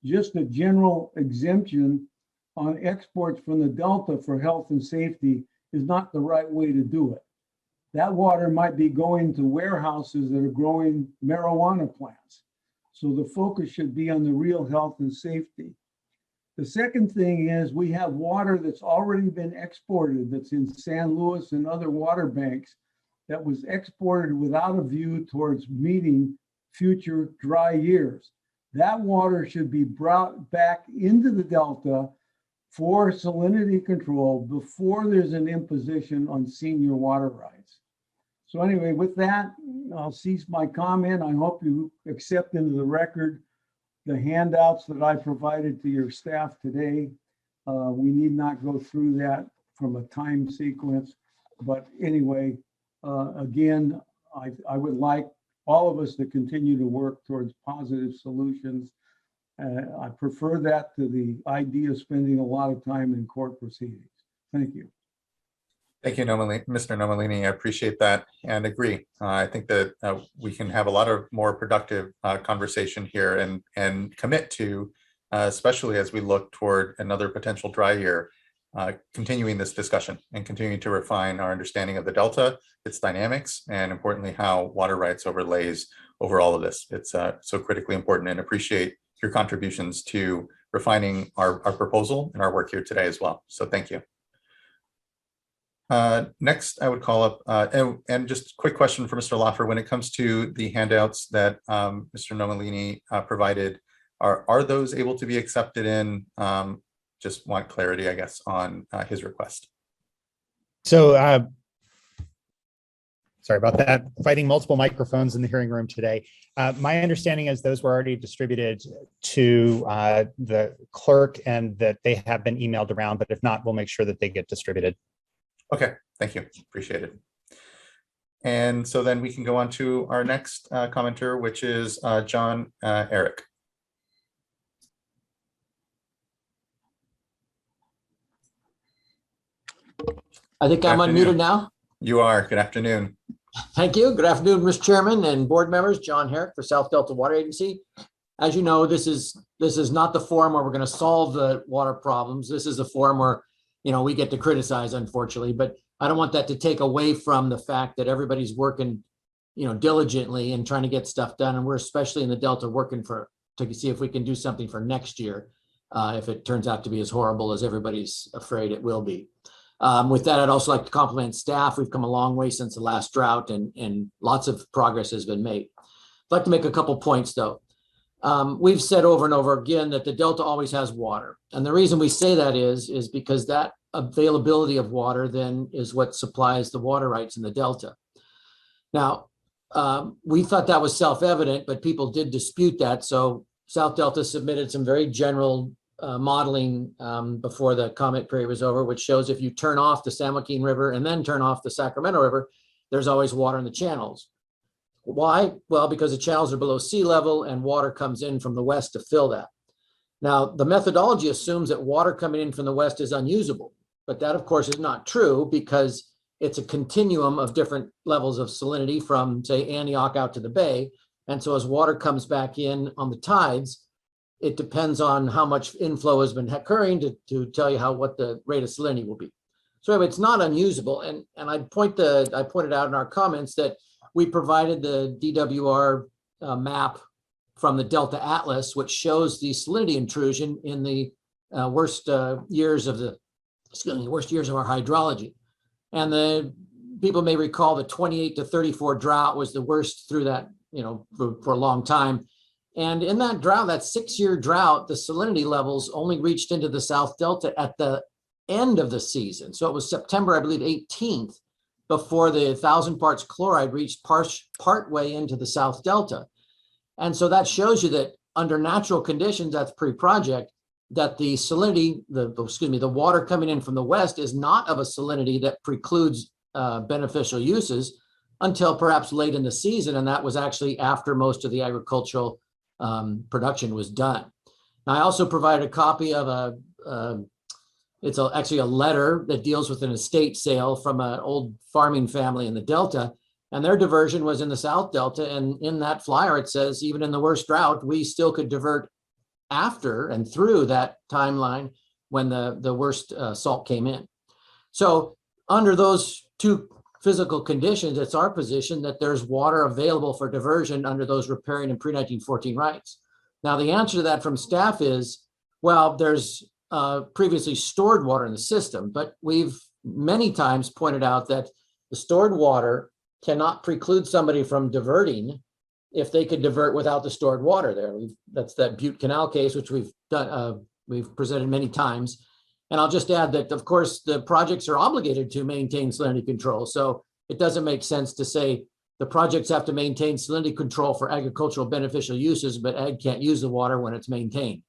Just a general exemption on exports from the Delta for health and safety is not the right way to do it. That water might be going to warehouses that are growing marijuana plants. So the focus should be on the real health and safety. The second thing is we have water that's already been exported, that's in San Luis and other water banks, that was exported without a view towards meeting future dry years. That water should be brought back into the Delta for salinity control before there's an imposition on senior water rights. So anyway, with that, I'll cease my comment. I hope you accept into the record the handouts that I provided to your staff today. We need not go through that from a time sequence, but anyway, again, I would like all of us to continue to work towards positive solutions. I prefer that to the idea of spending a lot of time in court proceedings. Thank you. Thank you, Mr. Nomalini. I appreciate that and agree. I think that we can have a lot of more productive conversation here and commit to, especially as we look toward another potential dry year, continuing this discussion and continuing to refine our understanding of the Delta, its dynamics, and importantly, how water rights overlays over all of this. It's so critically important, and appreciate your contributions to refining our proposal and our work here today as well. So thank you. Next, I would call up, and just a quick question for Mr. Loffer. When it comes to the handouts that Mr. Nomalini provided, are those able to be accepted in? Just want clarity, I guess, on his request. So, sorry about that. Fighting multiple microphones in the hearing room today. My understanding is those were already distributed to the clerk and that they have been emailed around, but if not, we'll make sure that they get distributed. Okay, thank you. Appreciate it. And so then we can go on to our next commenter, which is John Eric. I think I'm unmuted now. You are. Good afternoon. Thank you. Good afternoon, Mr. Chairman and board members. John Herrick for South Delta Water Agency. As you know, this is not the forum where we're going to solve the water problems. This is a forum where, you know, we get to criticize, unfortunately, but I don't want that to take away from the fact that everybody's working, you know, diligently and trying to get stuff done. And we're especially in the Delta working to see if we can do something for next year, if it turns out to be as horrible as everybody's afraid it will be. With that, I'd also like to compliment staff. We've come a long way since the last drought and lots of progress has been made. I'd like to make a couple points though. We've said over and over again that the Delta always has water. And the reason we say that is because that availability of water then is what supplies the water rights in the Delta. Now, we thought that was self-evident, but people did dispute that. So South Delta submitted some very general modeling before the comment period was over, which shows if you turn off the San Joaquin River and then turn off the Sacramento River, there's always water in the channels. Why? Well, because the channels are below sea level and water comes in from the west to fill that. Now, the methodology assumes that water coming in from the west is unusable, but that of course is not true because it's a continuum of different levels of salinity from, say, Antioch out to the bay. And so as water comes back in on the tides, it depends on how much inflow has been occurring to tell you what the rate of salinity will be. So anyway, it's not unusable. And I pointed out in our comments that we provided the DWR map from the Delta Atlas, which shows the salinity intrusion in the worst years of our hydrology. And the people may recall the 28 to 34 drought was the worst through that, for a long time. And in that drought, that 6-year drought, the salinity levels only reached into the South Delta at the end of the season. So it was September, I believe, 18th, before the 1,000 parts chloride reached part way into the South Delta. And so that shows you that under natural conditions, that's pre-project, that the salinity, the water coming in from the west is not of a salinity that precludes beneficial uses until perhaps late in the season. And that was actually after most of the agricultural production was done. Now, I also provided a copy of actually a letter that deals with an estate sale from an old farming family in the Delta. And their diversion was in the South Delta. And in that flyer, it says, even in the worst drought, we still could divert after and through that timeline when the worst salt came in. So under those two physical conditions, it's our position that there's water available for diversion under those riparian and pre-1914 rights. Now, the answer to that from staff is, well, there's previously stored water in the system, but we've many times pointed out that the stored water cannot preclude somebody from diverting if they could divert without the stored water there. That's that Butte Canal case, which we've done, we've presented many times. And I'll just add that, of course, the projects are obligated to maintain salinity control. So it doesn't make sense to say the projects have to maintain salinity control for agricultural beneficial uses, but ag can't use the water when it's maintained.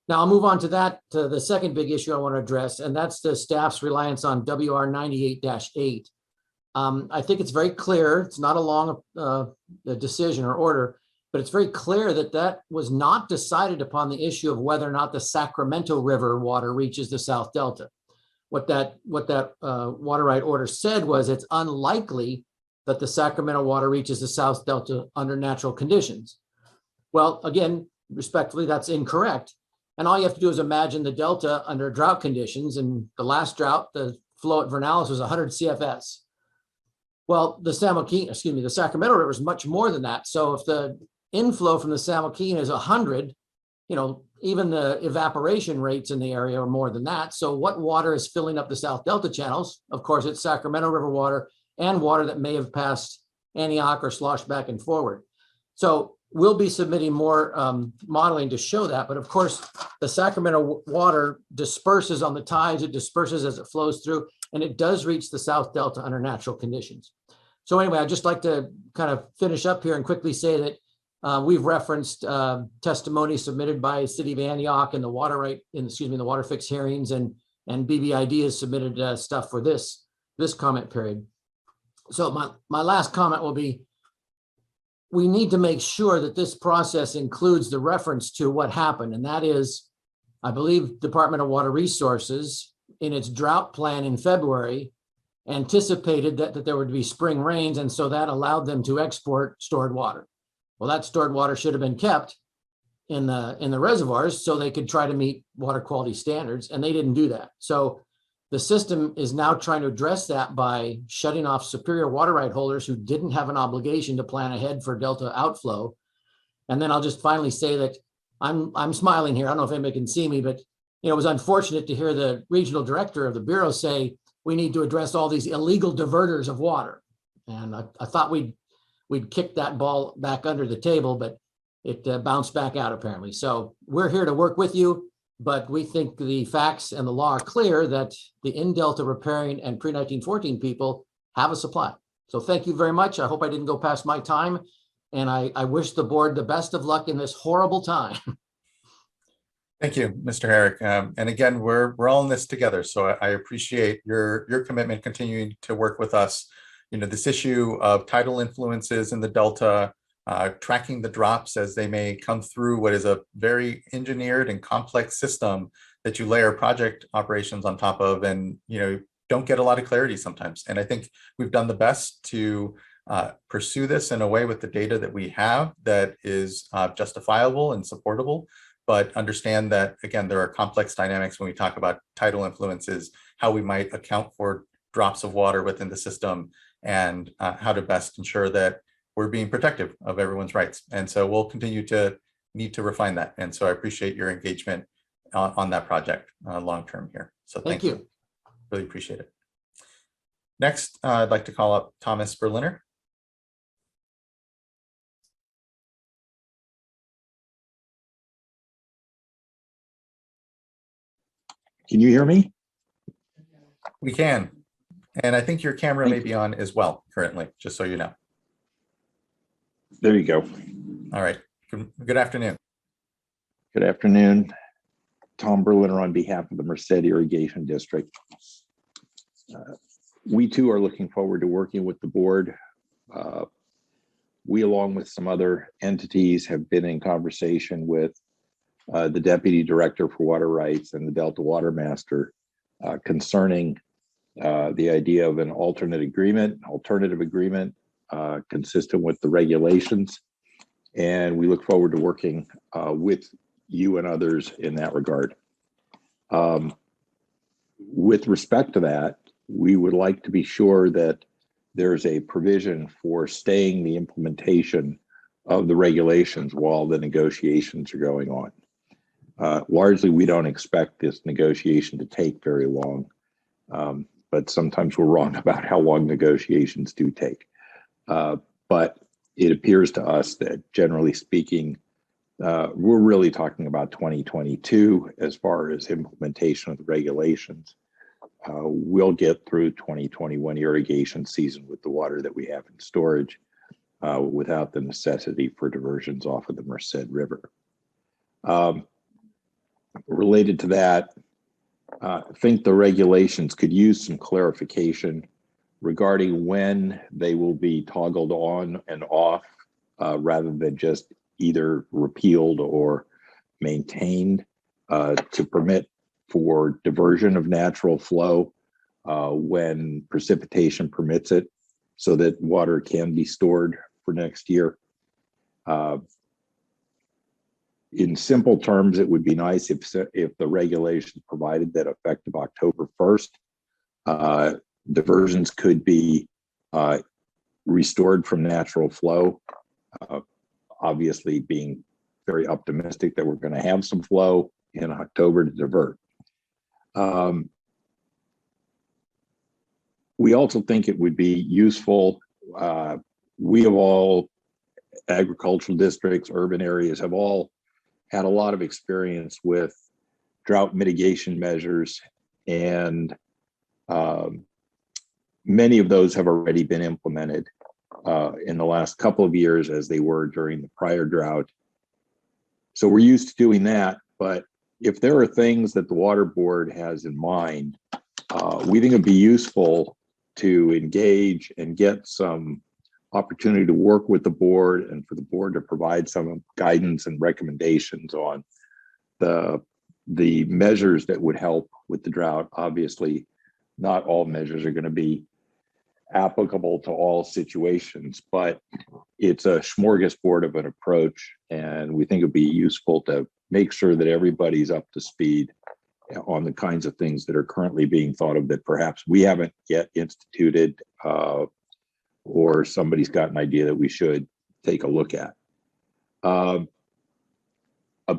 Now I'll move on to the second big issue I want to address, and that's the staff's reliance on WR 98-8. I think it's very clear, it's not a long decision or order, but it's very clear that that was not decided upon the issue of whether or not the Sacramento River water reaches the South Delta. What that water right order said was it's unlikely that the Sacramento water reaches the South Delta under natural conditions. Well, again, respectfully, that's incorrect. And all you have to do is imagine the Delta under drought conditions. And the last drought, the flow at Vernalis was 100 CFS. Well, the Sacramento River is much more than that. So if the inflow from the San Joaquin is 100, even the evaporation rates in the area are more than that. So what water is filling up the South Delta channels? Of course, it's Sacramento River water and water that may have passed Antioch or sloshed back and forward. So we'll be submitting more modeling to show that. But of course, the Sacramento water disperses on the tides. It disperses as it flows through, and it does reach the South Delta under natural conditions. So anyway, I'd just like to kind of finish up here and quickly say that we've referenced testimony submitted by City of Antioch and the the water fix hearings, and BBID has submitted stuff for this comment period. So my last comment will be, we need to make sure that this process includes the reference to what happened. And that is, I believe Department of Water Resources in its drought plan in February anticipated that there would be spring rains. And so that allowed them to export stored water. Well, that stored water should have been kept in the reservoirs so they could try to meet water quality standards. And they didn't do that. So the system is now trying to address that by shutting off superior water right holders who didn't have an obligation to plan ahead for Delta outflow. And then I'll just finally say that I'm smiling here. I don't know if anybody can see me, but it was unfortunate to hear the regional director of the Bureau say, we need to address all these illegal diverters of water. And I thought we'd kick that ball back under the table, but it bounced back out apparently. So we're here to work with you. But we think the facts and the law are clear that the in-Delta riparian and pre-1914 people have a supply. So thank you very much. I hope I didn't go past my time. And I wish the board the best of luck in this horrible time. Thank you, Mr. Herrick. And again, we're all in this together. So I appreciate your commitment continuing to work with us. This issue of tidal influences in the Delta, tracking the drops as they may come through what is a very engineered and complex system that you layer project operations on top of, and don't get a lot of clarity sometimes. And I think we've done the best to pursue this in a way with the data that we have that is justifiable and supportable, but understand that, again, there are complex dynamics when we talk about tidal influences, how we might account for drops of water within the system, and how to best ensure that we're being protective of everyone's rights. And so we'll continue to need to refine that. And so I appreciate your engagement on that project long-term here. So thank you. Really appreciate it. Next, I'd like to call up Thomas Berliner. Can you hear me? We can. And I think your camera may be on as well currently, just so you know. There you go. All right. Good afternoon. Good afternoon. Tom Berliner on behalf of the Merced Irrigation District. We too are looking forward to working with the board. We, along with some other entities, have been in conversation with the Deputy Director for Water Rights and the Delta Water Master concerning the idea of an alternative agreement consistent with the regulations. And we look forward to working with you and others in that regard. With respect to that, we would like to be sure that there's a provision for staying the implementation of the regulations while the negotiations are going on. Largely, we don't expect this negotiation to take very long, but sometimes we're wrong about how long negotiations do take. But it appears to us that, generally speaking, we're really talking about 2022 as far as implementation of the regulations. We'll get through 2021 irrigation season with the water that we have in storage without the necessity for diversions off of the Merced River. Related to that, I think the regulations could use some clarification regarding when they will be toggled on and off rather than just either repealed or maintained to permit for diversion of natural flow when precipitation permits it, so that water can be stored for next year. In simple terms, it would be nice if the regulations provided that effective October 1st, diversions could be restored from natural flow, obviously being very optimistic that we're going to have some flow in October to divert. We also think it would be useful. We have all agricultural districts, urban areas have all had a lot of experience with drought mitigation measures, and many of those have already been implemented in the last couple of years as they were during the prior drought. So we're used to doing that, but if there are things that the water board has in mind, we think it'd be useful to engage and get some opportunity to work with the board and for the board to provide some guidance and recommendations on the measures that would help with the drought. Obviously, not all measures are going to be applicable to all situations, but it's a smorgasbord of an approach, and we think it'd be useful to make sure that everybody's up to speed on the kinds of things that are currently being thought of that perhaps we haven't yet instituted, or somebody's got an idea that we should take a look at. A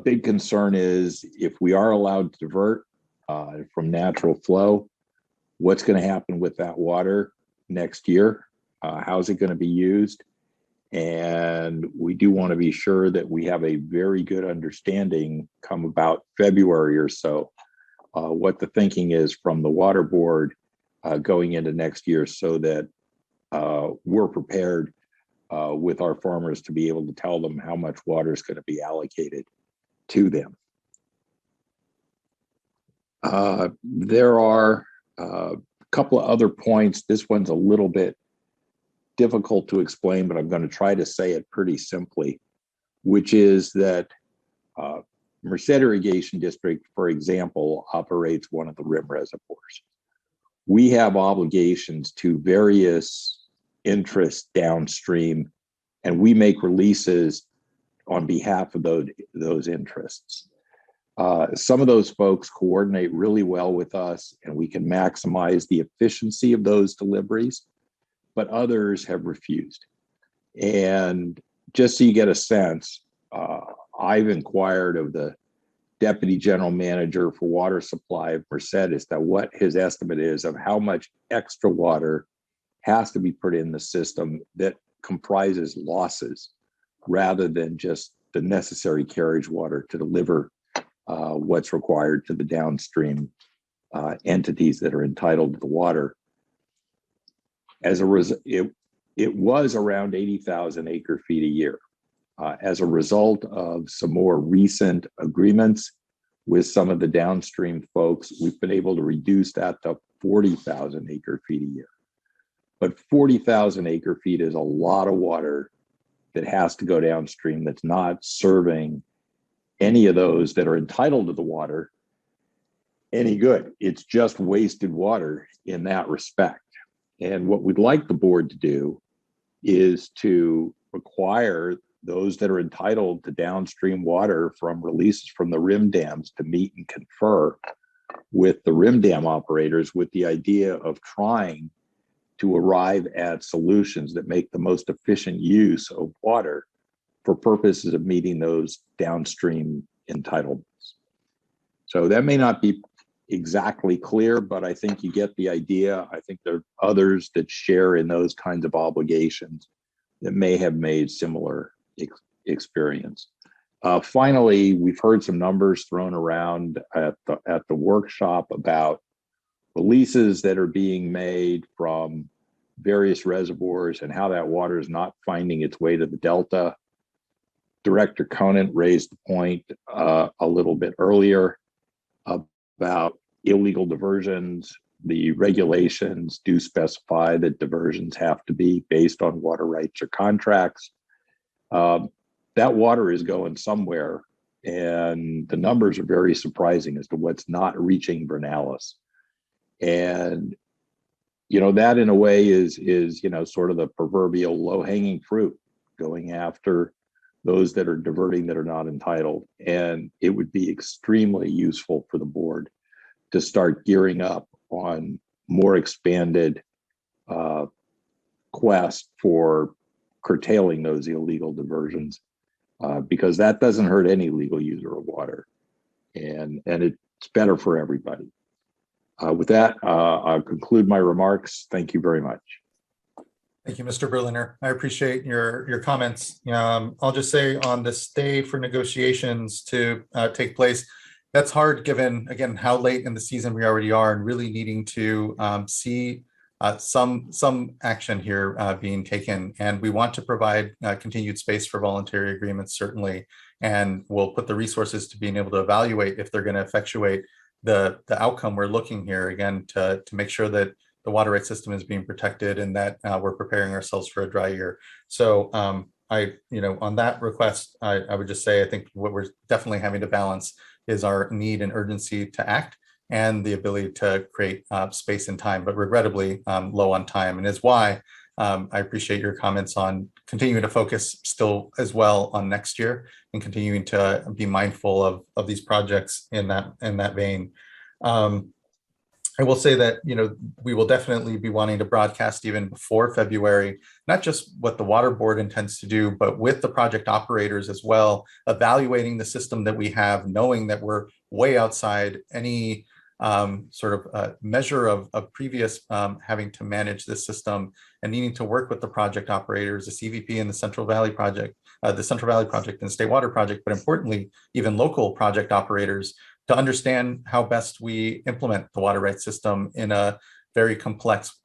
big concern is if we are allowed to divert from natural flow, what's going to happen with that water next year? How's it going to be used? And we do want to be sure that we have a very good understanding come about February or so, what the thinking is from the water board going into next year, so that we're prepared with our farmers to be able to tell them how much water is going to be allocated to them. There are a couple of other points. This one's a little bit difficult to explain, but I'm going to try to say it pretty simply, which is that Merced Irrigation District, for example, operates one of the rim reservoirs. We have obligations to various interests downstream, and we make releases on behalf of those interests. Some of those folks coordinate really well with us, and we can maximize the efficiency of those deliveries. but others have refused. And just so you get a sense, I've inquired of the Deputy General Manager for Water Supply of Merced as to what his estimate is of how much extra water has to be put in the system that comprises losses rather than just the necessary carriage water to deliver what's required to the downstream entities that are entitled to the water. As a result, it was around 80,000 acre feet a year. As a result of some more recent agreements with some of the downstream folks, we've been able to reduce that to 40,000 acre feet a year. But 40,000 acre feet is a lot of water that has to go downstream that's not serving any of those that are entitled to the water any good. It's just wasted water in that respect. And what we'd like the board to do is to require those that are entitled to downstream water from releases from the rim dams to meet and confer with the rim dam operators with the idea of trying to arrive at solutions that make the most efficient use of water for purposes of meeting those downstream entitlements. So that may not be exactly clear, but I think you get the idea. I think there are others that share in those kinds of obligations that may have made similar experience. Finally, we've heard some numbers thrown around at the workshop about releases that are being made from various reservoirs and how that water is not finding its way to the Delta. Director Conant raised the point a little bit earlier about illegal diversions. The regulations do specify that diversions have to be based on water rights or contracts. That water is going somewhere, and the numbers are very surprising as to what's not reaching Vernalis. And that in a way is sort of the proverbial low-hanging fruit, going after those that are diverting that are not entitled. And it would be extremely useful for the board to start gearing up on more expanded quest for curtailing those illegal diversions, because that doesn't hurt any legal user of water, and it's better for everybody. With that, I'll conclude my remarks. Thank you very much. Thank you, Mr. Berliner. I appreciate your comments. I'll just say on the stay for negotiations to take place, that's hard given, again, how late in the season we already are and really needing to see some action here being taken. And we want to provide continued space for voluntary agreements, certainly, and we'll put the resources to being able to evaluate if they're going to effectuate the outcome we're looking here, again, to make sure that the water rights system is being protected and that we're preparing ourselves for a dry year. So on that request, I would just say, I think what we're definitely having to balance is our need and urgency to act and the ability to create space and time, but regrettably low on time. And is why I appreciate your comments on continuing to focus still as well on next year and continuing to be mindful of these projects in that vein. I will say that, we will definitely be wanting to broadcast even before February, not just what the water board intends to do, but with the project operators as well, evaluating the system that we have, knowing that we're way outside any measure of previous having to manage this system and needing to work with the project operators, the CVP and the Central Valley Project and the State Water Project, but importantly, even local project operators, to understand how best we implement the water rights system in a very complex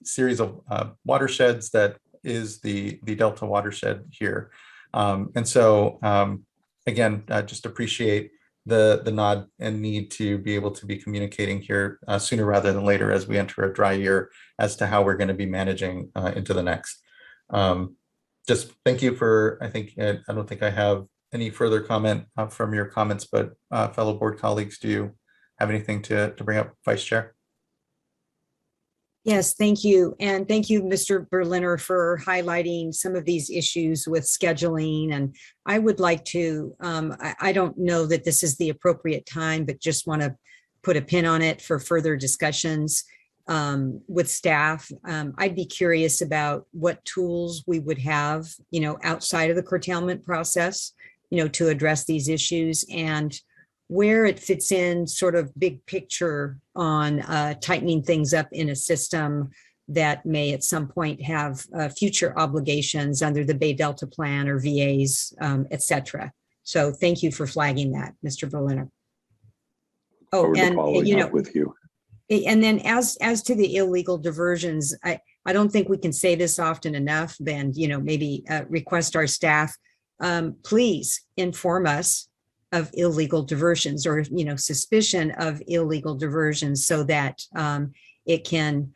series of watersheds that is the Delta watershed here. And so, again, just appreciate the nod and need to be able to be communicating here sooner rather than later as we enter a dry year as to how we're going to be managing into the next. Just thank you for, I don't think I have any further comment from your comments, but fellow board colleagues, do you have anything to bring up, Vice Chair? Yes, thank you. And thank you, Mr. Berliner, for highlighting some of these issues with scheduling. And I would like to, I don't know that this is the appropriate time, but just want to put a pin on it for further discussions. with staff. I'd be curious about what tools we would have, outside of the curtailment process, to address these issues, and where it fits in sort of big picture on tightening things up in a system that may at some point have future obligations under the Bay Delta Plan or VAs, et cetera. So thank you for flagging that, Mr. Berliner. Oh, Forward to and following up with you. And then as to the illegal diversions, I don't think we can say this often enough, and maybe request our staff, please inform us of illegal diversions or suspicion of illegal diversions, so that it can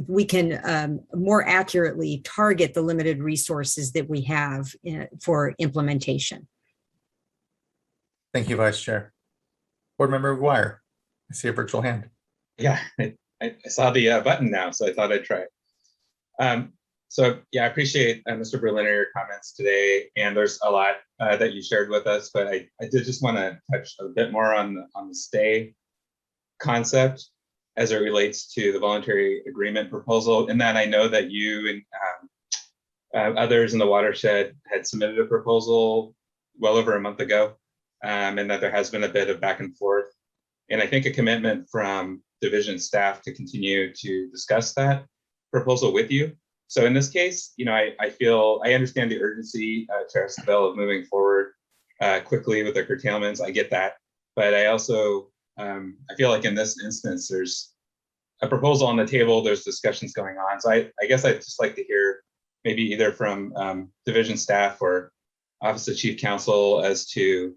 we can more accurately target the limited resources that we have for implementation. Thank you, Vice Chair. Board Member McGuire, I see a virtual hand. Yeah, I saw the button now, so I thought I'd try. So yeah, I appreciate Mr. Berliner, your comments today, and there's a lot that you shared with us, but I did just want to touch a bit more on the stay concept as it relates to the voluntary agreement proposal. In that I know that you and others in the watershed had submitted a proposal well over a month ago, and that there has been a bit of back and forth. And I think a commitment from division staff to continue to discuss that proposal with you. So in this case, I understand the urgency, Chair Esquivel, of moving forward quickly with the curtailments. I get that, but I also I feel like in this instance, there's a proposal on the table, there's discussions going on. So I guess I'd just like to hear maybe either from division staff or Office of Chief Counsel as to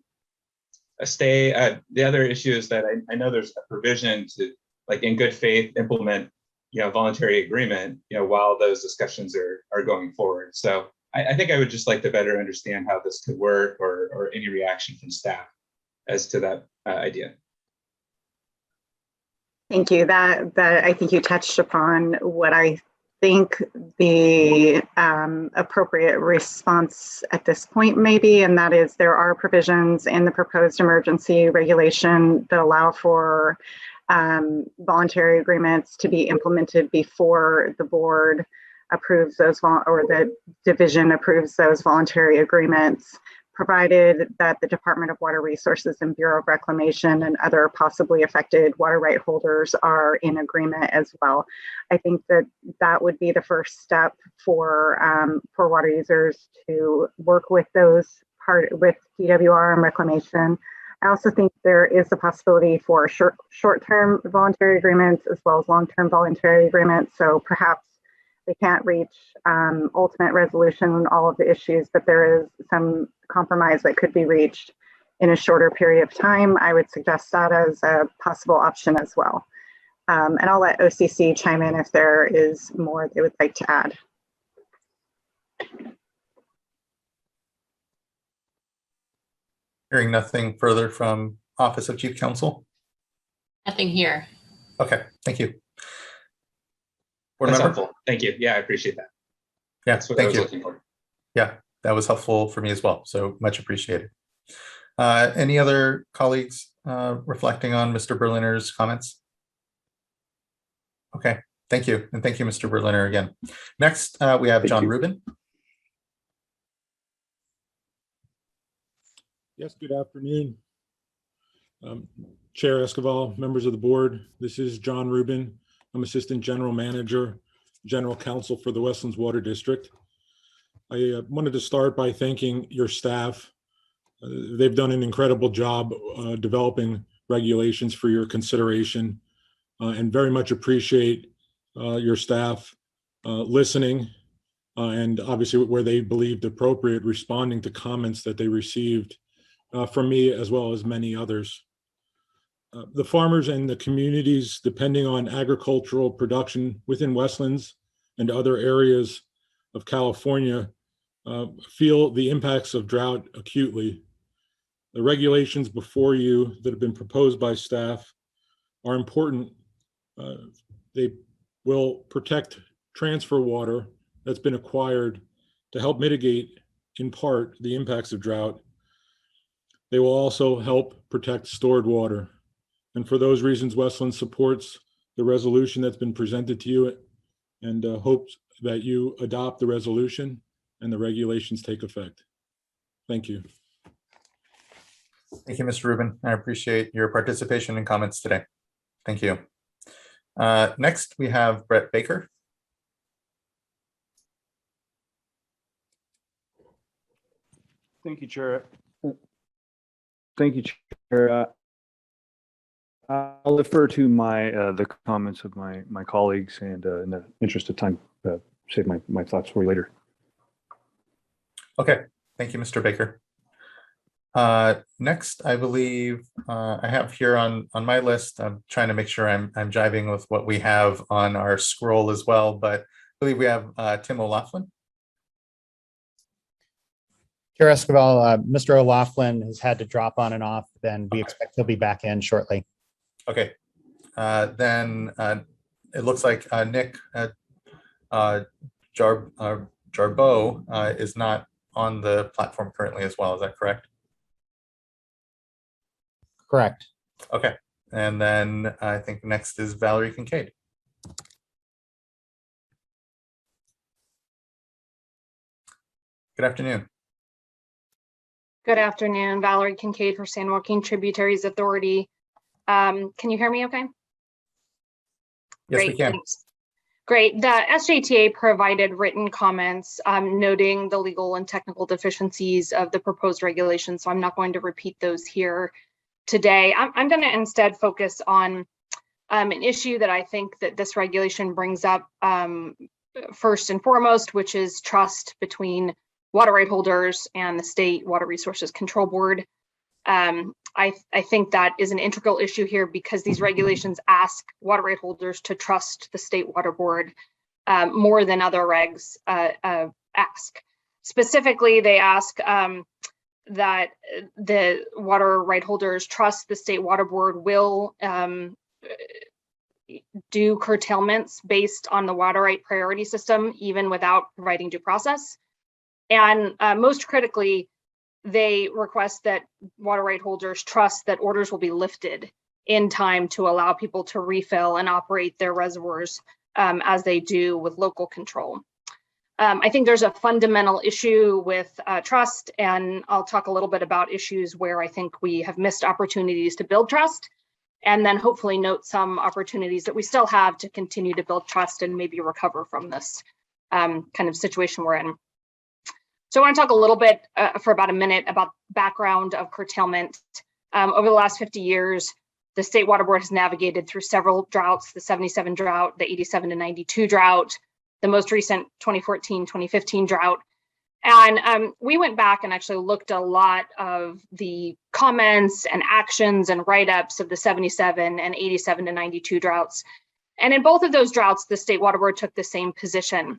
a stay. The other issue is that I know there's a provision to, like, in good faith, implement voluntary agreement, while those discussions are going forward. So I think I would just like to better understand how this could work, or any reaction from staff as to that idea. Thank you. That I think you touched upon what I think the appropriate response at this point may be, and that is there are provisions in the proposed emergency regulation that allow for voluntary agreements to be implemented before the board approves those, or the division approves those voluntary agreements, provided that the Department of Water Resources and Bureau of Reclamation and other possibly affected water right holders are in agreement as well. I think that would be the first step for water users to work with with DWR and Reclamation. I also think there is the possibility for short-term voluntary agreements as well as long-term voluntary agreements. So perhaps they can't reach ultimate resolution on all of the issues, but there is some compromise that could be reached in a shorter period of time. I would suggest that as a possible option as well. And I'll let OCC chime in if there is more they would like to add. Hearing nothing further from Office of Chief Counsel. Nothing here. Okay, thank you. Board That's member? helpful. Thank you. Yeah, I appreciate that. Yeah, That's what I thank was you. looking for. Yeah, that was helpful for me as well. So much appreciated. Any other colleagues reflecting on Mr. Berliner's comments? Okay, thank you. And thank you, Mr. Berliner, again. Next, we have John Rubin. Yes, good afternoon. Chair Esquivel, members of the board. This is John Rubin. I'm Assistant General Manager, General Counsel for the Westlands Water District. I wanted to start by thanking your staff. They've done an incredible job developing regulations for your consideration, and very much appreciate your staff listening and obviously where they believed appropriate, responding to comments that they received from me as well as many others. The farmers and the communities depending on agricultural production within Westlands and other areas of California feel the impacts of drought acutely. The regulations before you that have been proposed by staff are important. They will protect transfer water that's been acquired to help mitigate, in part, the impacts of drought. They will also help protect stored water. And for those reasons, Westland supports the resolution that's been presented to you and hopes that you adopt the resolution and the regulations take effect. Thank you. Thank you, Mr. Rubin. I appreciate your participation and comments today. Thank you. Next, we have Brett Baker. Thank you, Chair. Thank you, Chair. I'll defer to the comments of my colleagues, and in the interest of time, save my thoughts for later. Okay, thank you, Mr. Baker. Next, I believe I have here on my list, I'm trying to make sure I'm jiving with what we have on our scroll as well, but I believe we have Tim O'Laughlin. Chair Esquivel, Mr. O'Laughlin has had to drop on and off, then we expect he'll be back in shortly. Okay, then it looks like Nick Jarbeau is not on the platform currently as well. Is that correct? Correct. Okay, and then I think next is Valerie Kincaid. Good afternoon. Good afternoon, Valerie Kincaid for San Joaquin Tributaries Authority. Can you hear me okay? Yes, Great, we can. thanks. Great. The SJTA provided written comments noting the legal and technical deficiencies of the proposed regulations, so I'm not going to repeat those here today. I'm going to instead focus on an issue that I think that this regulation brings up first and foremost, which is trust between water right holders and the State Water Resources Control Board. I think that is an integral issue here because these regulations ask water right holders to trust the State Water Board more than other regs ask. Specifically, they ask that the water right holders trust the State Water Board will do curtailments based on the water right priority system, even without providing due process. And most critically, they request that water right holders trust that orders will be lifted in time to allow people to refill and operate their reservoirs as they do with local control. I think there's a fundamental issue with trust, and I'll talk a little bit about issues where I think we have missed opportunities to build trust, and then hopefully note some opportunities that we still have to continue to build trust and maybe recover from this kind of situation we're in. So I want to talk a little bit for about a minute about background of curtailment. Over the last 50 years, the State Water Board has navigated through several droughts, the 77 drought, the 87 to 92 drought, the most recent 2014-2015 drought. And we went back and actually looked a lot of the comments and actions and write-ups of the 77 and 87 to 92 droughts. And in both of those droughts, the State Water Board took the same position.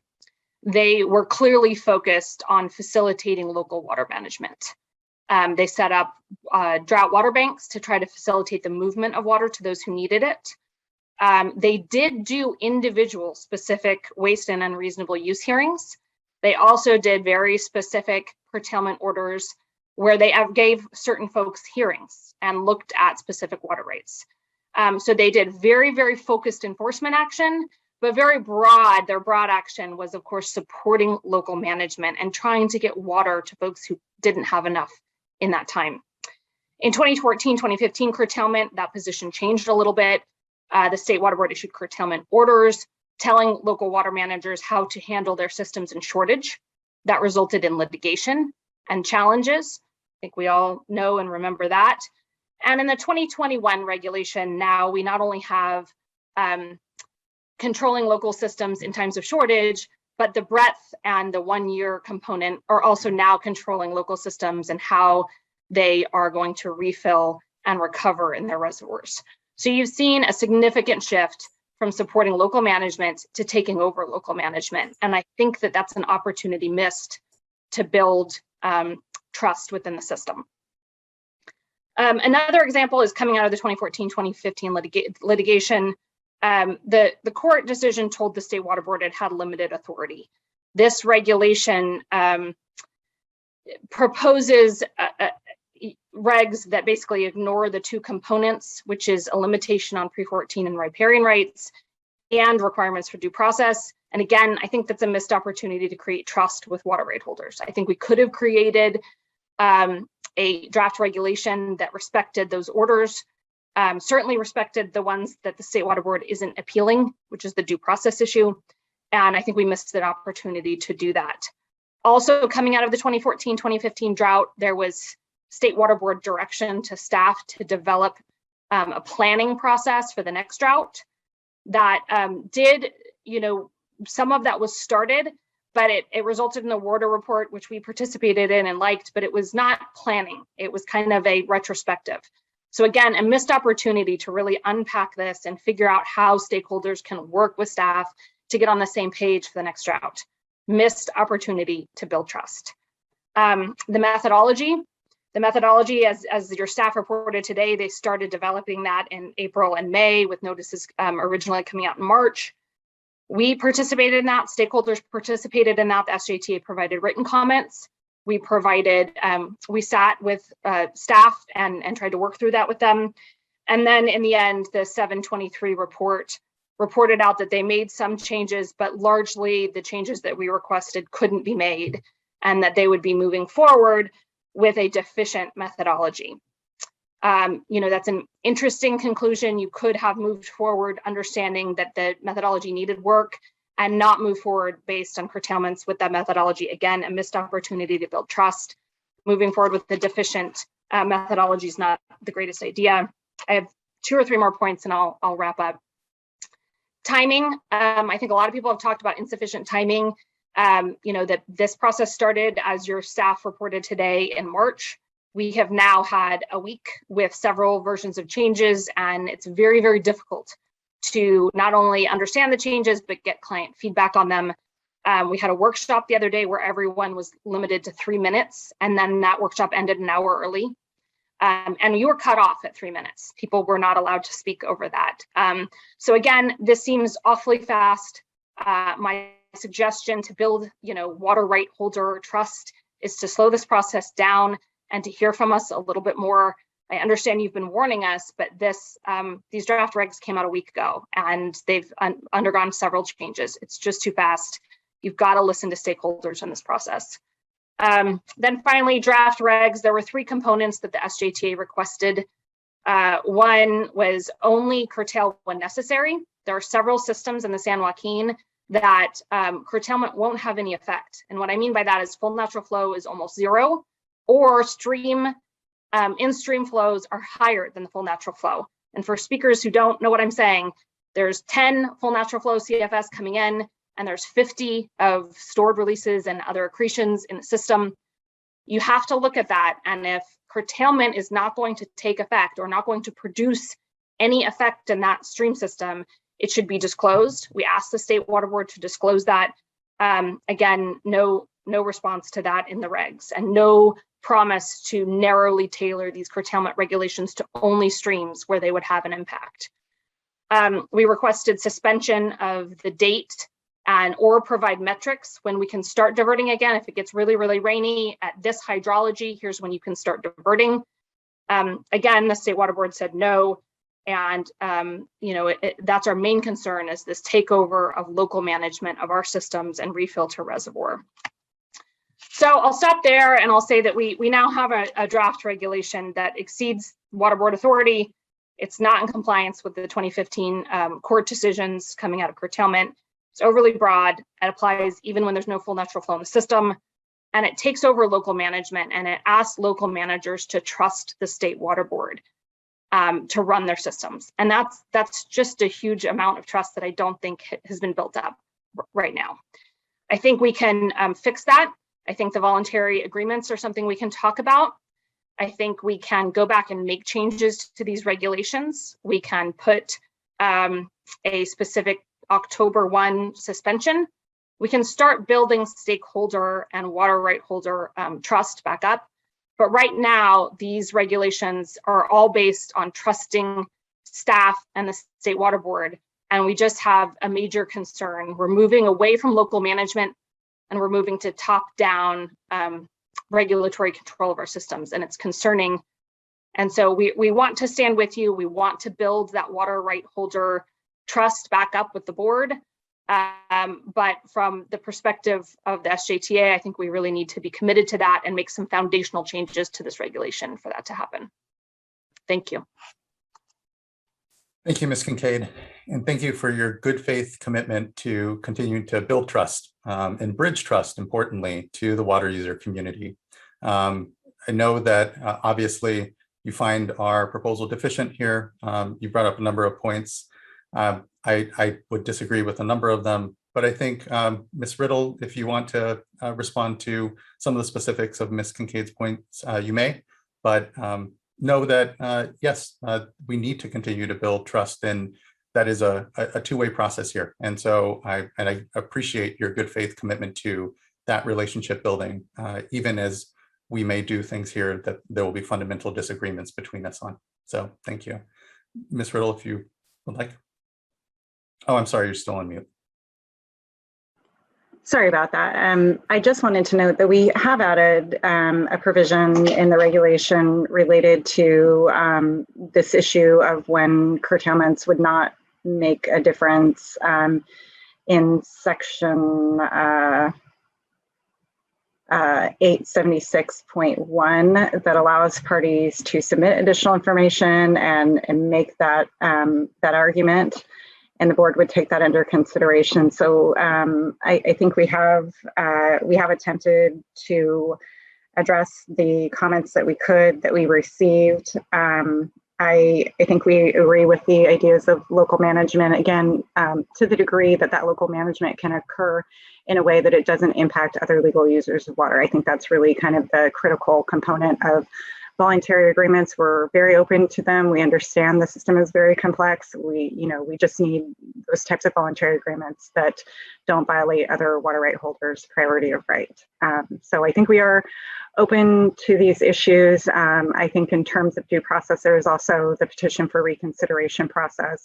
They were clearly focused on facilitating local water management. They set up drought water banks to try to facilitate the movement of water to those who needed it. They did do individual specific waste and unreasonable use hearings. They also did very specific curtailment orders where they gave certain folks hearings and looked at specific water rights. So they did very, very focused enforcement action, but very broad. Their broad action was, of course, supporting local management and trying to get water to folks who didn't have enough in that time. In 2014-2015 curtailment, that position changed a little bit. The State Water Board issued curtailment orders telling local water managers how to handle their systems in shortage. That resulted in litigation and challenges. I think we all know and remember that. And in the 2021 regulation, now we not only have controlling local systems in times of shortage, but the breadth and the 1-year component are also now controlling local systems and how they are going to refill and recover in their reservoirs. So you've seen a significant shift from supporting local management to taking over local management. And I think that that's an opportunity missed to build trust within the system. Another example is coming out of the 2014-2015 litigation. The court decision told the State Water Board it had limited authority. This regulation proposes regs that basically ignore the two components, which is a limitation on pre-14 and riparian rights and requirements for due process. And again, I think that's a missed opportunity to create trust with water right holders. I think we could have created a draft regulation that respected those orders, certainly respected the ones that the State Water Board isn't appealing, which is the due process issue. And I think we missed an opportunity to do that. Also, coming out of the 2014-2015 drought, there was State Water Board direction to staff to develop a planning process for the next drought that did, some of that was started, but it resulted in the water report, which we participated in and liked, but it was not planning. It was kind of a retrospective. So again, a missed opportunity to really unpack this and figure out how stakeholders can work with staff to get on the same page for the next drought. Missed opportunity to build trust. The methodology, as your staff reported today, they started developing that in April and May with notices originally coming out in March. We participated in that, stakeholders participated in that, the SJTA provided written comments. We sat with staff and tried to work through that with them. And then in the end, the 723 report reported out that they made some changes, but largely the changes that we requested couldn't be made, and that they would be moving forward with a deficient methodology. That's an interesting conclusion. You could have moved forward understanding that the methodology needed work and not move forward based on curtailments with that methodology. Again, a missed opportunity to build trust. Moving forward with the deficient methodology is not the greatest idea. I have 2 or 3 more points and I'll wrap up. Timing, I think a lot of people have talked about insufficient timing. That this process started, as your staff reported today, in March. We have now had a week with several versions of changes, and it's very, very difficult to not only understand the changes, but get client feedback on them. We had a workshop the other day where everyone was limited to 3 minutes, and then that workshop ended an hour early. And you were cut off at 3 minutes. People were not allowed to speak over that. So again, this seems awfully fast. My suggestion to build, water right holder trust is to slow this process down and to hear from us a little bit more. I understand you've been warning us, but these draft regs came out a week ago and they've undergone several changes. It's just too fast. You've got to listen to stakeholders in this process. Then finally, draft regs, there were 3 components that the SJTA requested. One was only curtail when necessary. There are several systems in the San Joaquin that curtailment won't have any effect. And what I mean by that is full natural flow is almost 0, or in-stream flows are higher than the full natural flow. And for speakers who don't know what I'm saying, there's 10 full natural flow CFS coming in, and there's 50 of stored releases and other accretions in the system. You have to look at that. And if curtailment is not going to take effect or not going to produce any effect in that stream system, it should be disclosed. We asked the State Water Board to disclose that. Again, no response to that in the regs, and no promise to narrowly tailor these curtailment regulations to only streams where they would have an impact. We requested suspension of the date or provide metrics when we can start diverting again. If it gets really, really rainy at this hydrology, here's when you can start diverting. Again, the State Water Board said no. And, that's our main concern, is this takeover of local management of our systems and refill to reservoir. So I'll stop there and I'll say that we now have a draft regulation that exceeds Water Board authority. It's not in compliance with the 2015 court decisions coming out of curtailment. It's overly broad. It applies even when there's no full natural flow in the system. And it takes over local management, and it asks local managers to trust the State Water Board to run their systems. And that's just a huge amount of trust that I don't think has been built up right now. I think we can fix that. I think the voluntary agreements are something we can talk about. I think we can go back and make changes to these regulations. We can put a specific October 1 suspension. We can start building stakeholder and water right holder trust back up. But right now, these regulations are all based on trusting staff and the State Water Board. And we just have a major concern. We're moving away from local management, and we're moving to top-down regulatory control of our systems. And it's concerning And so we want to stand with you. We want to build that water right holder trust back up with the board. But from the perspective of the SJTA, I think we really need to be committed to that and make some foundational changes to this regulation for that to happen. Thank you. Thank you, Ms. Kincaid. And thank you for your good faith commitment to continuing to build trust and bridge trust, importantly, to the water user community. I know that obviously you find our proposal deficient here. You brought up a number of points. I would disagree with a number of them, but I think Ms. Riddle, if you want to respond to some of the specifics of Ms. Kincaid's points, you may, but know that yes, we need to continue to build trust, and that is a two-way process here. And so I appreciate your good faith commitment to that relationship building, even as we may do things here that there will be fundamental disagreements between us on. So thank you. Ms. Riddle, if you would like. Oh, I'm sorry, you're still on mute. Sorry about that. I just wanted to note that we have added a provision in the regulation related to this issue of when curtailments would not make a difference in section 876.1 that allows parties to submit additional information and make that that argument, and the board would take that under consideration. So I think we have attempted to address the comments that we received. I think we agree with the ideas of local management, again, to the degree that that local management can occur in a way that it doesn't impact other legal users of water. I think that's really kind of the critical component of voluntary agreements. We're very open to them. We understand the system is very complex. We just need those types of voluntary agreements that don't violate other water right holders' priority of right. So I think we are open to these issues. I think in terms of due process, there is also the petition for reconsideration process.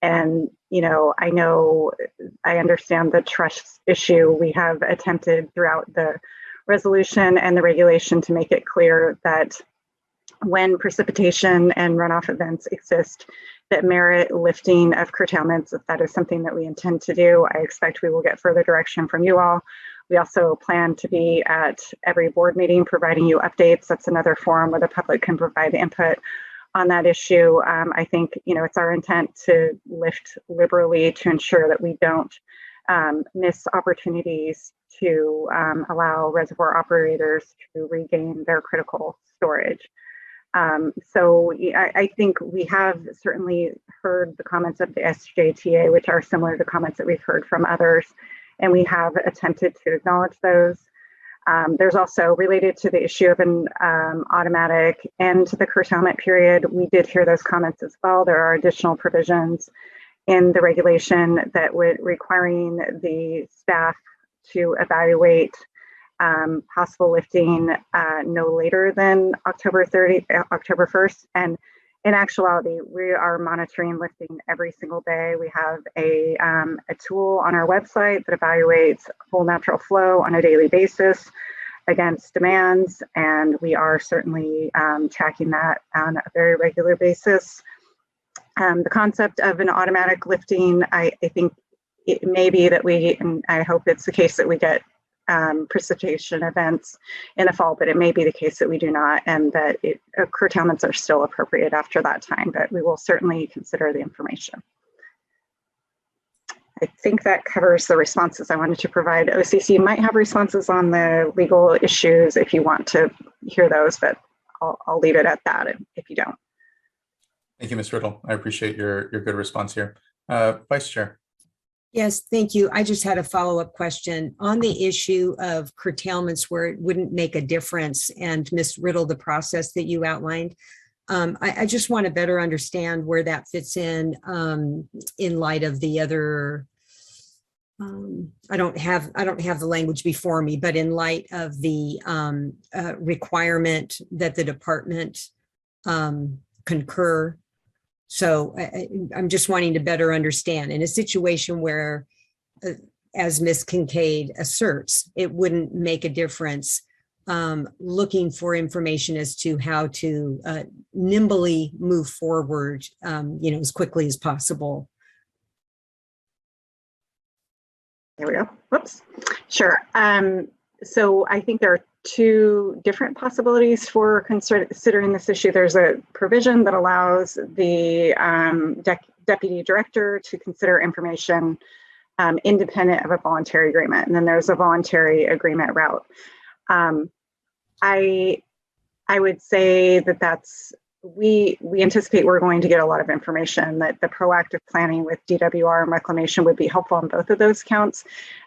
And, I understand the trust issue. We have attempted throughout the resolution and the regulation to make it clear that when precipitation and runoff events exist that merit lifting of curtailments, if that is something that we intend to do, I expect we will get further direction from you all. We also plan to be at every board meeting providing you updates. That's another forum where the public can provide input on that issue. I think, it's our intent to lift liberally to ensure that we don't miss opportunities to allow reservoir operators to regain their critical storage. So I think we have certainly heard the comments of the SJTA, which are similar to comments that we've heard from others, and we have attempted to acknowledge those. There's also, related to the issue of an automatic end to the curtailment period, we did hear those comments as well. There are additional provisions in the regulation that would requiring the staff to evaluate possible lifting no later than October 1st. And in actuality, we are monitoring lifting every single day. We have a tool on our website that evaluates whole natural flow on a daily basis against demands, and we are certainly tracking that on a very regular basis. The concept of an automatic lifting, I think it may be that and I hope it's the case that we get precipitation events in the fall, but it may be the case that we do not, and that curtailments are still appropriate after that time, but we will certainly consider the information. I think that covers the responses I wanted to provide. OCC might have responses on the legal issues if you want to hear those, but I'll leave it at that if you don't. Thank you, Ms. Riddle. I appreciate your good response here. Vice Chair. Yes, thank you. I just had a follow-up question on the issue of curtailments where it wouldn't make a difference, and Ms. Riddle, the process that you outlined. I just want to better understand where that fits in light of the other. I don't have the language before me, but in light of the requirement that the department concur. So I'm just wanting to better understand in a situation where, as Ms. Kincaid asserts, it wouldn't make a difference. looking for information as to how to nimbly move forward, as quickly as possible. There we go. Whoops. Sure. So I think there are two different possibilities for considering this issue. There's a provision that allows the deputy director to consider information independent of a voluntary agreement. And then there's a voluntary agreement route. I would say that we anticipate we're going to get a lot of information, that the proactive planning with DWR and Reclamation would be helpful on both of those counts.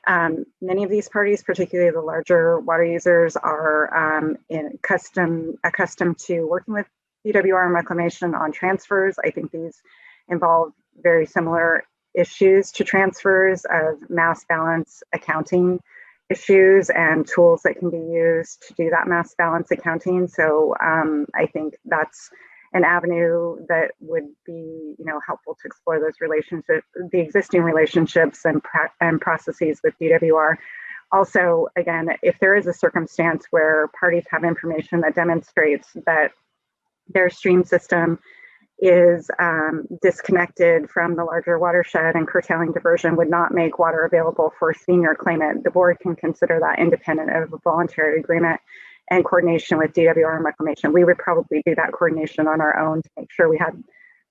Many of these parties, particularly the larger water users, are accustomed to working with DWR and Reclamation on transfers. I think these involve very similar issues to transfers of mass balance accounting issues and tools that can be used to do that mass balance accounting. So I think that's an avenue that would be, helpful to explore those relationships, the existing relationships and processes with DWR. Also, again, if there is a circumstance where parties have information that demonstrates that their stream system is disconnected from the larger watershed and curtailing diversion would not make water available for a senior claimant, the board can consider that independent of a voluntary agreement and coordination with DWR and Reclamation. We would probably do that coordination on our own to make sure we had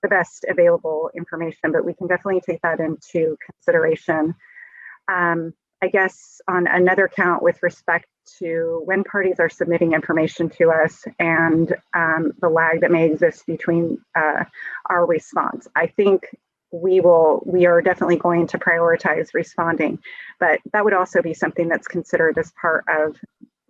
the best available information, but we can definitely take that into consideration. I guess on another count with respect to when parties are submitting information to us and the lag that may exist between our response. I think we are definitely going to prioritize responding, but that would also be something that's considered as part of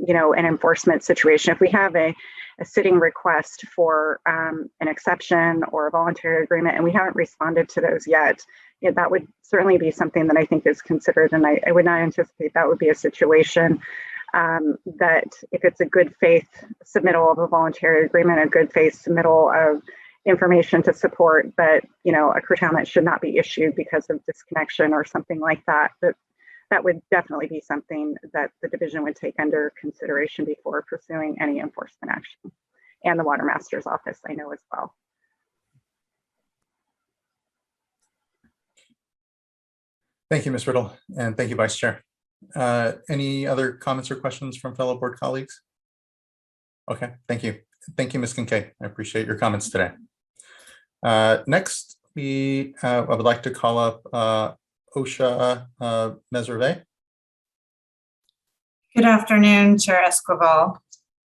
an enforcement situation. If we have a sitting request for an exception or a voluntary agreement and we haven't responded to those yet, that would certainly be something that I think is considered, and I would not anticipate that would be a situation that if it's a good faith submittal of a voluntary agreement, a good faith submittal of information to support that, a curtailment should not be issued because of disconnection or something like that, that would definitely be something that the division would take under consideration before pursuing any enforcement action. And the Water Master's office, I know as well. Thank you, Ms. Riddle, and thank you, Vice Chair. Any other comments or questions from fellow board colleagues? Okay, thank you. Thank you, Ms. Kincaid. I appreciate your comments today. Next, I would like to call up Osha Meserve. Good afternoon, Chair Esquivel.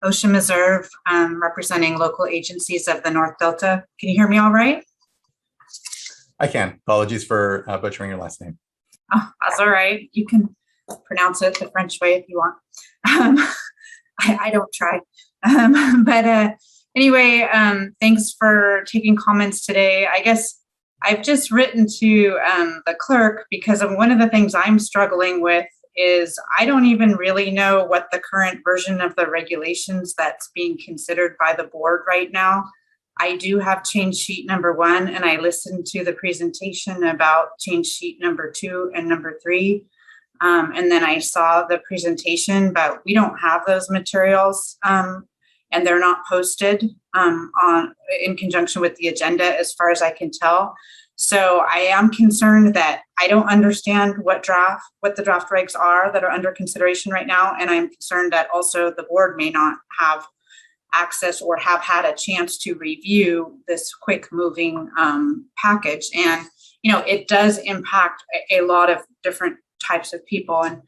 Osha Meserve, representing local agencies of the North Delta. Can you hear me all right? I can. Apologies for butchering your last name. Oh, that's all right. You can pronounce it the French way if you want. I don't try. Anyway, thanks for taking comments today. I guess I've just written to the clerk because of one of the things I'm struggling with is I don't even really know what the current version of the regulations that's being considered by the board right now. I do have change sheet number 1, and I listened to the presentation about change sheet number 2 and number 3. And then I saw the presentation, but we don't have those materials and they're not posted in conjunction with the agenda as far as I can tell. So I am concerned that I don't understand what the draft regs are that are under consideration right now. And I'm concerned that also the board may not have access or have had a chance to review this quick moving package. And, it does impact a lot of different types of people and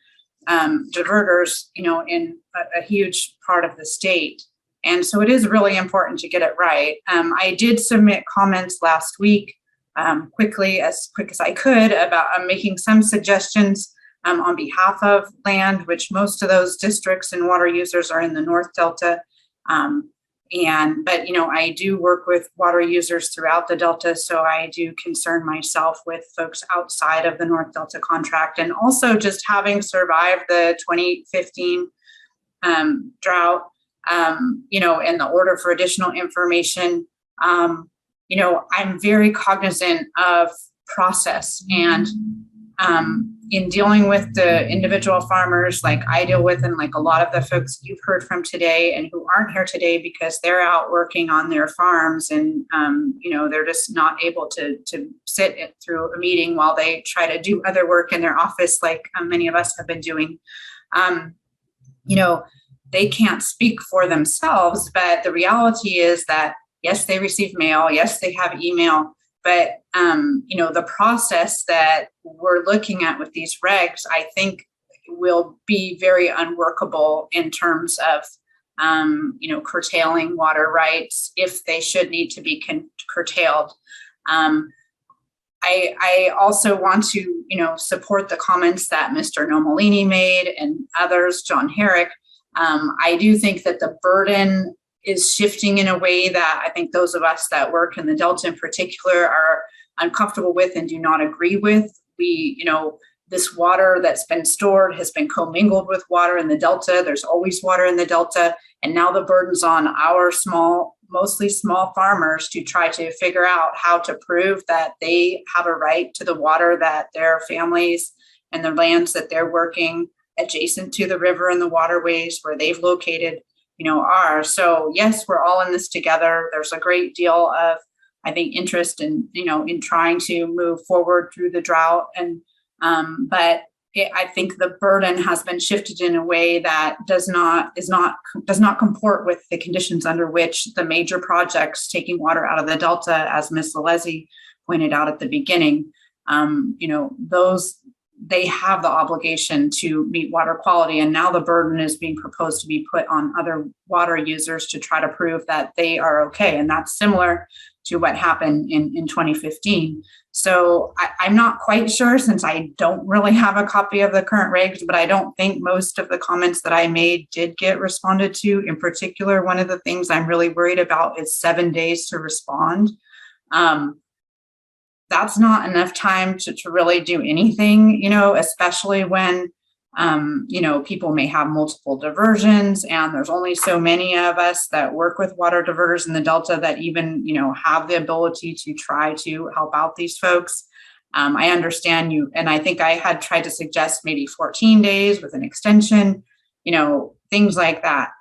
diverters, in a huge part of the state. And so it is really important to get it right. I did submit comments last week quickly as I could about making some suggestions on behalf of land, which most of those districts and water users are in the North Delta. But I do work with water users throughout the Delta, so I do concern myself with folks outside of the North Delta contract, and also just having survived the 2015 drought, and the order for additional information. I'm very cognizant of process and, in dealing with the individual farmers like I deal with, and like a lot of the folks you've heard from today and who aren't here today because they're out working on their farms, and they're just not able to sit through a meeting while they try to do other work in their office like many of us have been doing. They can't speak for themselves, but the reality is that yes, they receive mail, yes, they have email, but the process that we're looking at with these regs, I think, will be very unworkable in terms of curtailing water rights if they should need to be curtailed. I also want to support the comments that Mr. Nomolini made and others, John Herrick. I do think that the burden is shifting in a way that I think those of us that work in the Delta in particular are uncomfortable with and do not agree with. This water that's been stored has been commingled with water in the Delta. There's always water in the Delta. And now the burden's on our mostly small farmers to try to figure out how to prove that they have a right to the water that their families and the lands that they're working adjacent to the river and the waterways where they've located are. So yes, we're all in this together. There's a great deal of, I think, interest in trying to move forward through the drought. And I think the burden has been shifted in a way that does not comport with the conditions under which the major projects taking water out of the Delta, as Ms. Lalezi pointed out at the beginning, they have the obligation to meet water quality. And now the burden is being proposed to be put on other water users to try to prove that they are okay. And that's similar to what happened in 2015. So I'm not quite sure, since I don't really have a copy of the current regs, but I don't think most of the comments that I made did get responded to. In particular, one of the things I'm really worried about is 7 days to respond. That's not enough time to really do anything, especially when, people may have multiple diversions, and there's only so many of us that work with water diverters in the Delta that even, have the ability to try to help out these folks. I understand you, and I think I had tried to suggest maybe 14 days with an extension, things like that.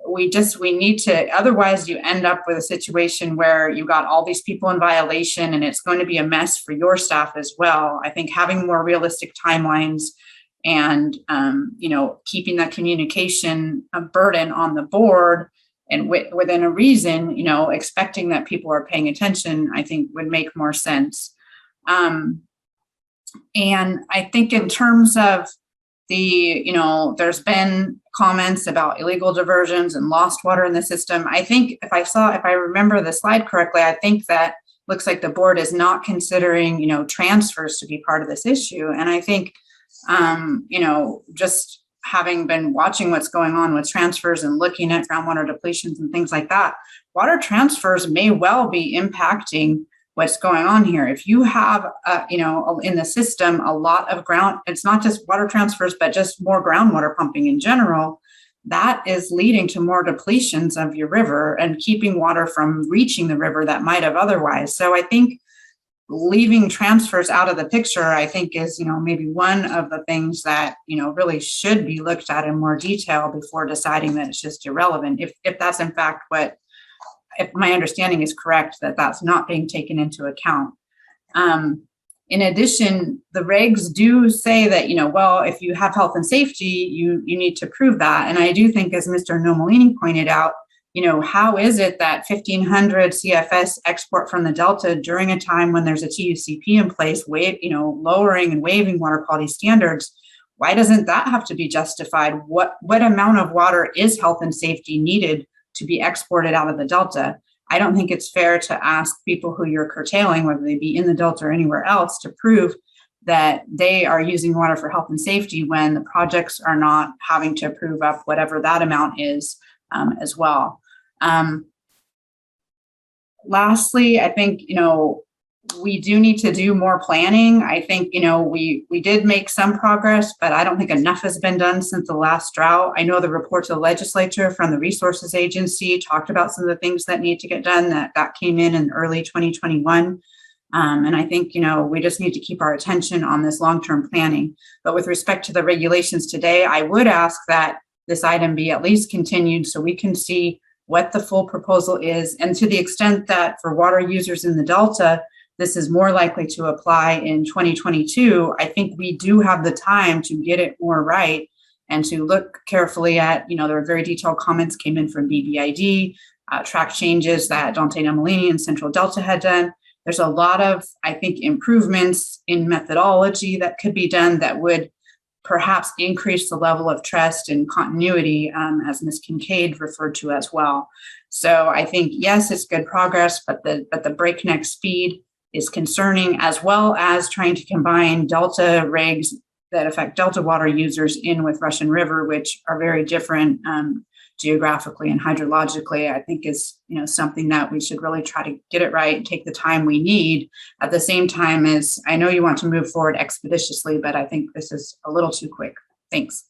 We need to, otherwise you end up with a situation where you got all these people in violation and it's going to be a mess for your staff as well. I think having more realistic timelines and, keeping that communication burden on the board and within a reason, expecting that people are paying attention, I think would make more sense. And I think in terms of there's been comments about illegal diversions and lost water in the system. I think if I remember the slide correctly, I think that looks like the board is not considering, transfers to be part of this issue. And I think, just having been watching what's going on with transfers and looking at groundwater depletions and things like that, water transfers may well be impacting what's going on here. If you have, in the system, a lot of it's not just water transfers, but just more groundwater pumping in general, that is leading to more depletions of your river and keeping water from reaching the river that might have otherwise. So I think leaving transfers out of the picture, I think is, maybe one of the things that, really should be looked at in more detail before deciding that it's just irrelevant. If that's in fact if my understanding is correct, that's not being taken into account. In addition, the regs do say that, if you have health and safety, you need to prove that. And I do think, as Mr. Nomolini pointed out, how is it that 1,500 CFS export from the Delta during a time when there's a TUCP in place, lowering and waiving water quality standards? Why doesn't that have to be justified? What amount of water is health and safety needed to be exported out of the Delta? I don't think it's fair to ask people who you're curtailing, whether they be in the Delta or anywhere else, to prove that they are using water for health and safety when the projects are not having to prove up whatever that amount is as well. Lastly, I think, we do need to do more planning. I think, we did make some progress, but I don't think enough has been done since the last drought. I know the report to the legislature from the Resources Agency talked about some of the things that need to get done that came in early 2021. And I think, we just need to keep our attention on this long-term planning. But with respect to the regulations today, I would ask that this item be at least continued so we can see what the full proposal is. And to the extent that for water users in the Delta, this is more likely to apply in 2022, I think we do have the time to get it more right and to look carefully at, there were very detailed comments came in from BBID, track changes that Dante Nemolini and Central Delta had done. There's a lot of, I think, improvements in methodology that could be done that would perhaps increase the level of trust and continuity, as Ms. Kincaid referred to as well. So I think, yes, it's good progress, but the breakneck speed is concerning, as well as trying to combine Delta regs that affect Delta water users in with Russian River, which are very different geographically and hydrologically. I think is something that we should really try to get it right and take the time we need. At the same time as I know you want to move forward expeditiously, but I think this is a little too quick. Thanks.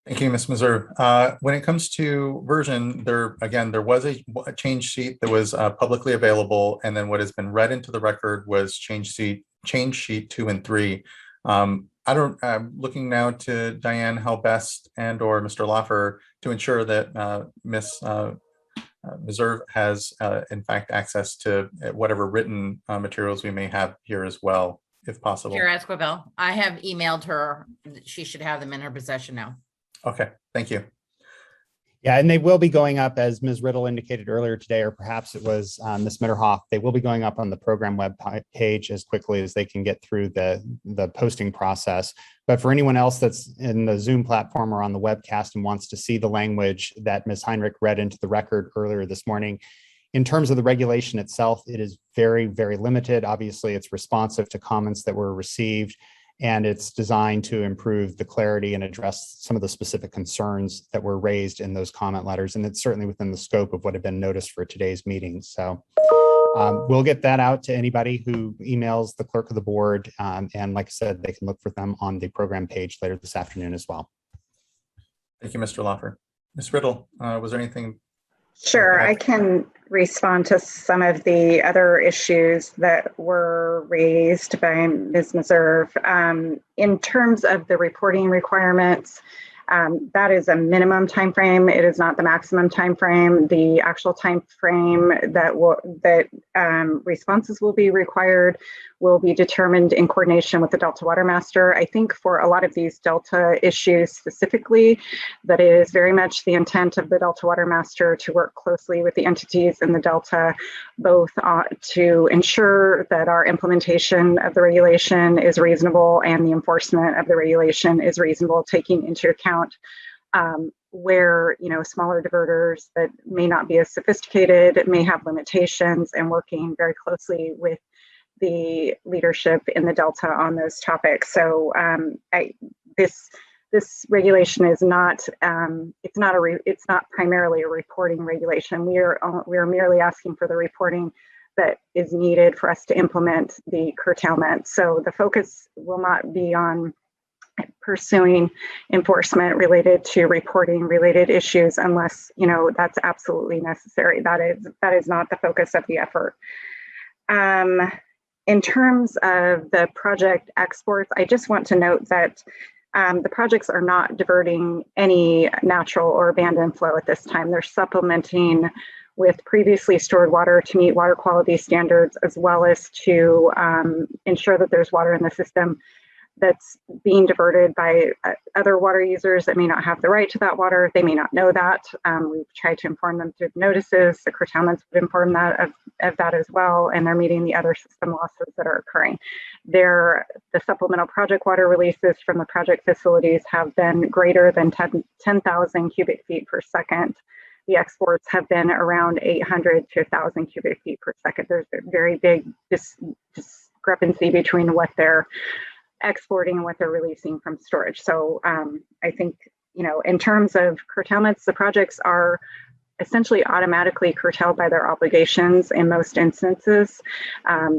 Thank you, Ms. Meserve. When it comes to version, there was a change sheet that was publicly available, and then what has been read into the record was change sheet 2 and 3. I'm looking now to Diane Helbest and or Mr. Loffer to ensure that Ms. Meserve has, in fact, access to whatever written materials we may have here as well, if possible. Chair Esquivel, I have emailed her. She should have them in her possession now. Okay, thank you. Yeah, and they will be going up, as Ms. Riddle indicated earlier today, or perhaps it was Ms. Mitterhoff. They will be going up on the program web page as quickly as they can get through the posting process. But for anyone else that's in the Zoom platform or on the webcast and wants to see the language that Ms. Heinrich read into the record earlier this morning, in terms of the regulation itself, it is very, very limited. Obviously, it's responsive to comments that were received, and it's designed to improve the clarity and address some of the specific concerns that were raised in those comment letters. And it's certainly within the scope of what had been noticed for today's meeting. So we'll get that out to anybody who emails the clerk of the board. And like I said, they can look for them on the program page later this afternoon as well. Thank you, Mr. Loffer. Ms. Riddle, was there anything? Sure, I can respond to some of the other issues that were raised by Ms. Meserve. In terms of the reporting requirements, that is a minimum time frame. It is not the maximum time frame. The actual time frame that responses will be required will be determined in coordination with the Delta Water Master. I think for a lot of these Delta issues specifically, that it is very much the intent of the Delta Water Master to work closely with the entities in the Delta, both to ensure that our implementation of the regulation is reasonable and the enforcement of the regulation is reasonable, taking into account where smaller diverters that may not be as sophisticated may have limitations, and working very closely with the leadership in the Delta on those topics. So this regulation is not it's not primarily a reporting regulation. We are merely asking for the reporting that is needed for us to implement the curtailment. So the focus will not be on pursuing enforcement related to reporting related issues unless that's absolutely necessary. That is not the focus of the effort. In terms of the project exports, I just want to note that the projects are not diverting any natural or abandoned flow at this time. They're supplementing with previously stored water to meet water quality standards, as well as to ensure that there's water in the system that's being diverted by other water users that may not have the right to that water. They may not know that. We've tried to inform them through notices. The curtailments would inform that of that as well, and they're meeting the other system losses that are occurring. The supplemental project water releases from the project facilities have been greater than 10,000 cubic feet per second. The exports have been around 800 to 1,000 cubic feet per second. There's a very big discrepancy between what they're exporting and what they're releasing from storage. So I think, in terms of curtailments, the projects are essentially automatically curtailed by their obligations in most instances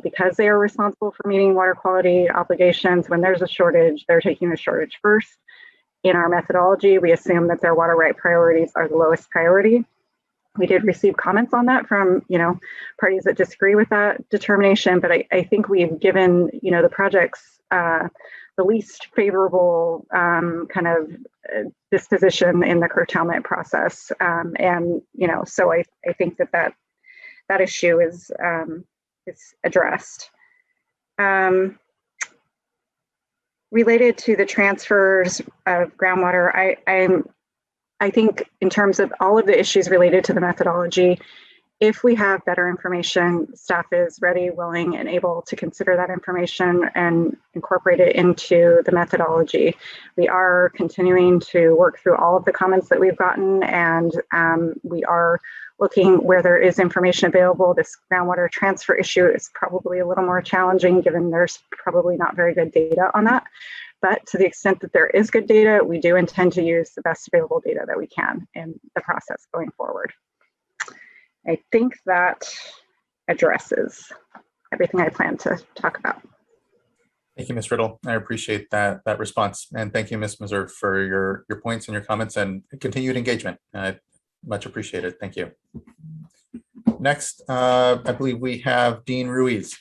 because they are responsible for meeting water quality obligations. When there's a shortage, they're taking the shortage first. In our methodology, we assume that their water right priorities are the lowest priority. We did receive comments on that from, parties that disagree with that determination, but I think we've given, the projects the least favorable kind of disposition in the curtailment process. So I think that issue is addressed. Related to the transfers of groundwater, I think in terms of all of the issues related to the methodology, if we have better information, staff is ready, willing, and able to consider that information and incorporate it into the methodology. We are continuing to work through all of the comments that we've gotten, and we are looking where there is information available. This groundwater transfer issue is probably a little more challenging given there's probably not very good data on that. But to the extent that there is good data, we do intend to use the best available data that we can in the process going forward. I think that addresses everything I plan to talk about. Thank you, Ms. Riddle. I appreciate that response. And thank you, Ms. Meserve, for your points and your comments and continued engagement. Much appreciated. Thank you. Next, I believe we have Dean Ruiz.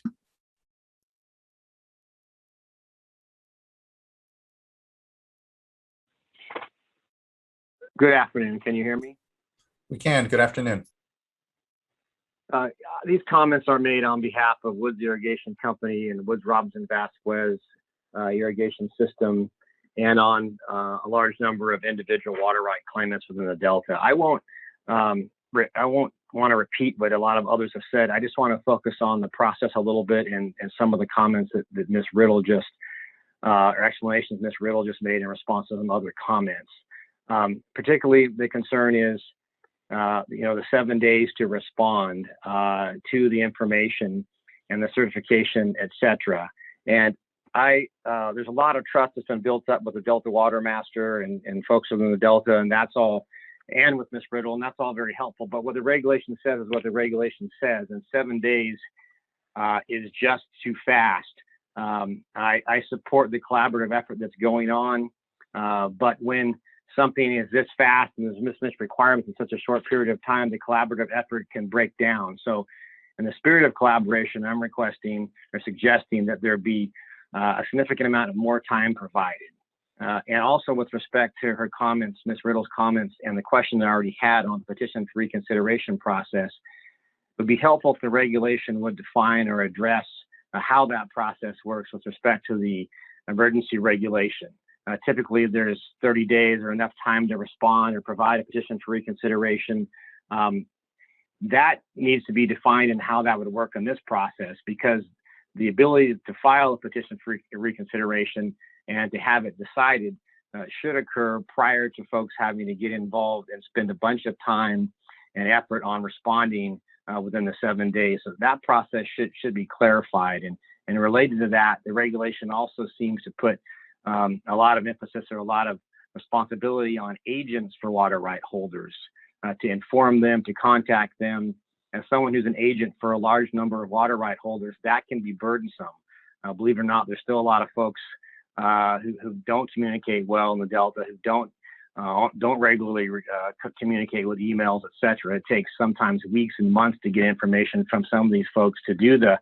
Good afternoon. Can you hear me? We can. Good afternoon. These comments are made on behalf of Woods Irrigation Company and Woods Robinson Vasquez irrigation system, and on a large number of individual water right claimants within the Delta. I won't want to repeat what a lot of others have said. I just want to focus on the process a little bit and some of the comments that Ms. Riddle just, or explanations Ms. Riddle just made in response to some other comments. Particularly, the concern is the 7 days to respond to the information and the certification, et cetera. And there's a lot of trust that's been built up with the Delta Water Master and folks within the Delta, and that's all, and with Ms. Riddle, and that's all very helpful. But what the regulation says is what the regulation says, and 7 days is just too fast. I support the collaborative effort that's going on, but when something is this fast and there's mismatched requirements in such a short period of time, the collaborative effort can break down. So in the spirit of collaboration, I'm requesting or suggesting that there be a significant amount of more time provided. And also with respect to her comments, Ms. Riddle's comments, and the question that I already had on the petition for reconsideration process, it would be helpful if the regulation would define or address how that process works with respect to the emergency regulation. Typically, there's 30 days or enough time to respond or provide a petition for reconsideration. That needs to be defined in how that would work in this process, because the ability to file a petition for reconsideration and to have it decided should occur prior to folks having to get involved and spend a bunch of time and effort on responding within the 7 days. So that process should be clarified. And related to that, the regulation also seems to put a lot of emphasis or a lot of responsibility on agents for water right holders to inform them, to contact them. As someone who's an agent for a large number of water right holders, that can be burdensome. Believe it or not, there's still a lot of folks who don't communicate well in the Delta, who don't regularly communicate with emails, et cetera. It takes sometimes weeks and months to get information from some of these folks to do the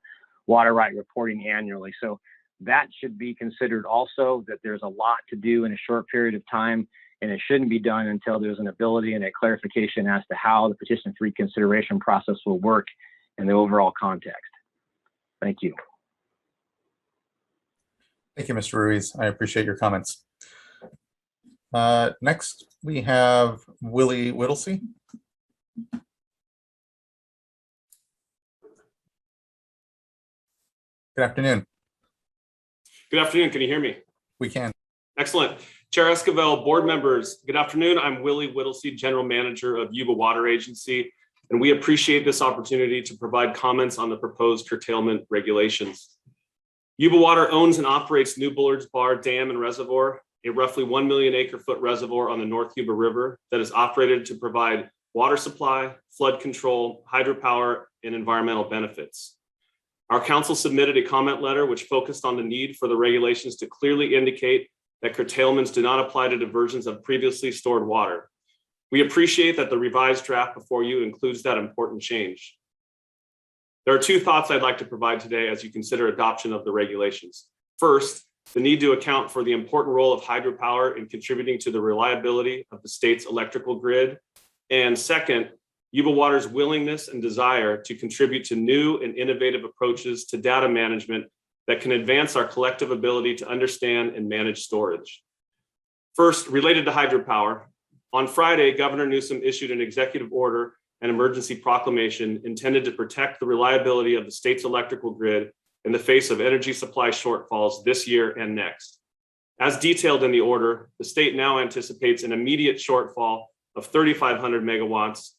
water right reporting annually. So that should be considered also, that there's a lot to do in a short period of time, and it shouldn't be done until there's an ability and a clarification as to how the petition for reconsideration process will work in the overall context. Thank you. Thank you, Mr. Ruiz. I appreciate your comments. Next, we have Willie Whittlesey. Good afternoon. Good afternoon. Can you hear me? We can. Excellent. Chair Esquivel, board members, good afternoon. I'm Willie Whittlesey, General Manager of Yuba Water Agency, and we appreciate this opportunity to provide comments on the proposed curtailment regulations. Yuba Water owns and operates New Bullards Bar Dam and Reservoir, a roughly 1 million acre-foot reservoir on the North Yuba River that is operated to provide water supply, flood control, hydropower, and environmental benefits. Our council submitted a comment letter which focused on the need for the regulations to clearly indicate that curtailments do not apply to diversions of previously stored water. We appreciate that the revised draft before you includes that important change. There are two thoughts I'd like to provide today as you consider adoption of the regulations. First, the need to account for the important role of hydropower in contributing to the reliability of the state's electrical grid. And second, Yuba Water's willingness and desire to contribute to new and innovative approaches to data management that can advance our collective ability to understand and manage storage. First, related to hydropower, on Friday, Governor Newsom issued an executive order and emergency proclamation intended to protect the reliability of the state's electrical grid in the face of energy supply shortfalls this year and next. As detailed in the order, the state now anticipates an immediate shortfall of 3,500 megawatts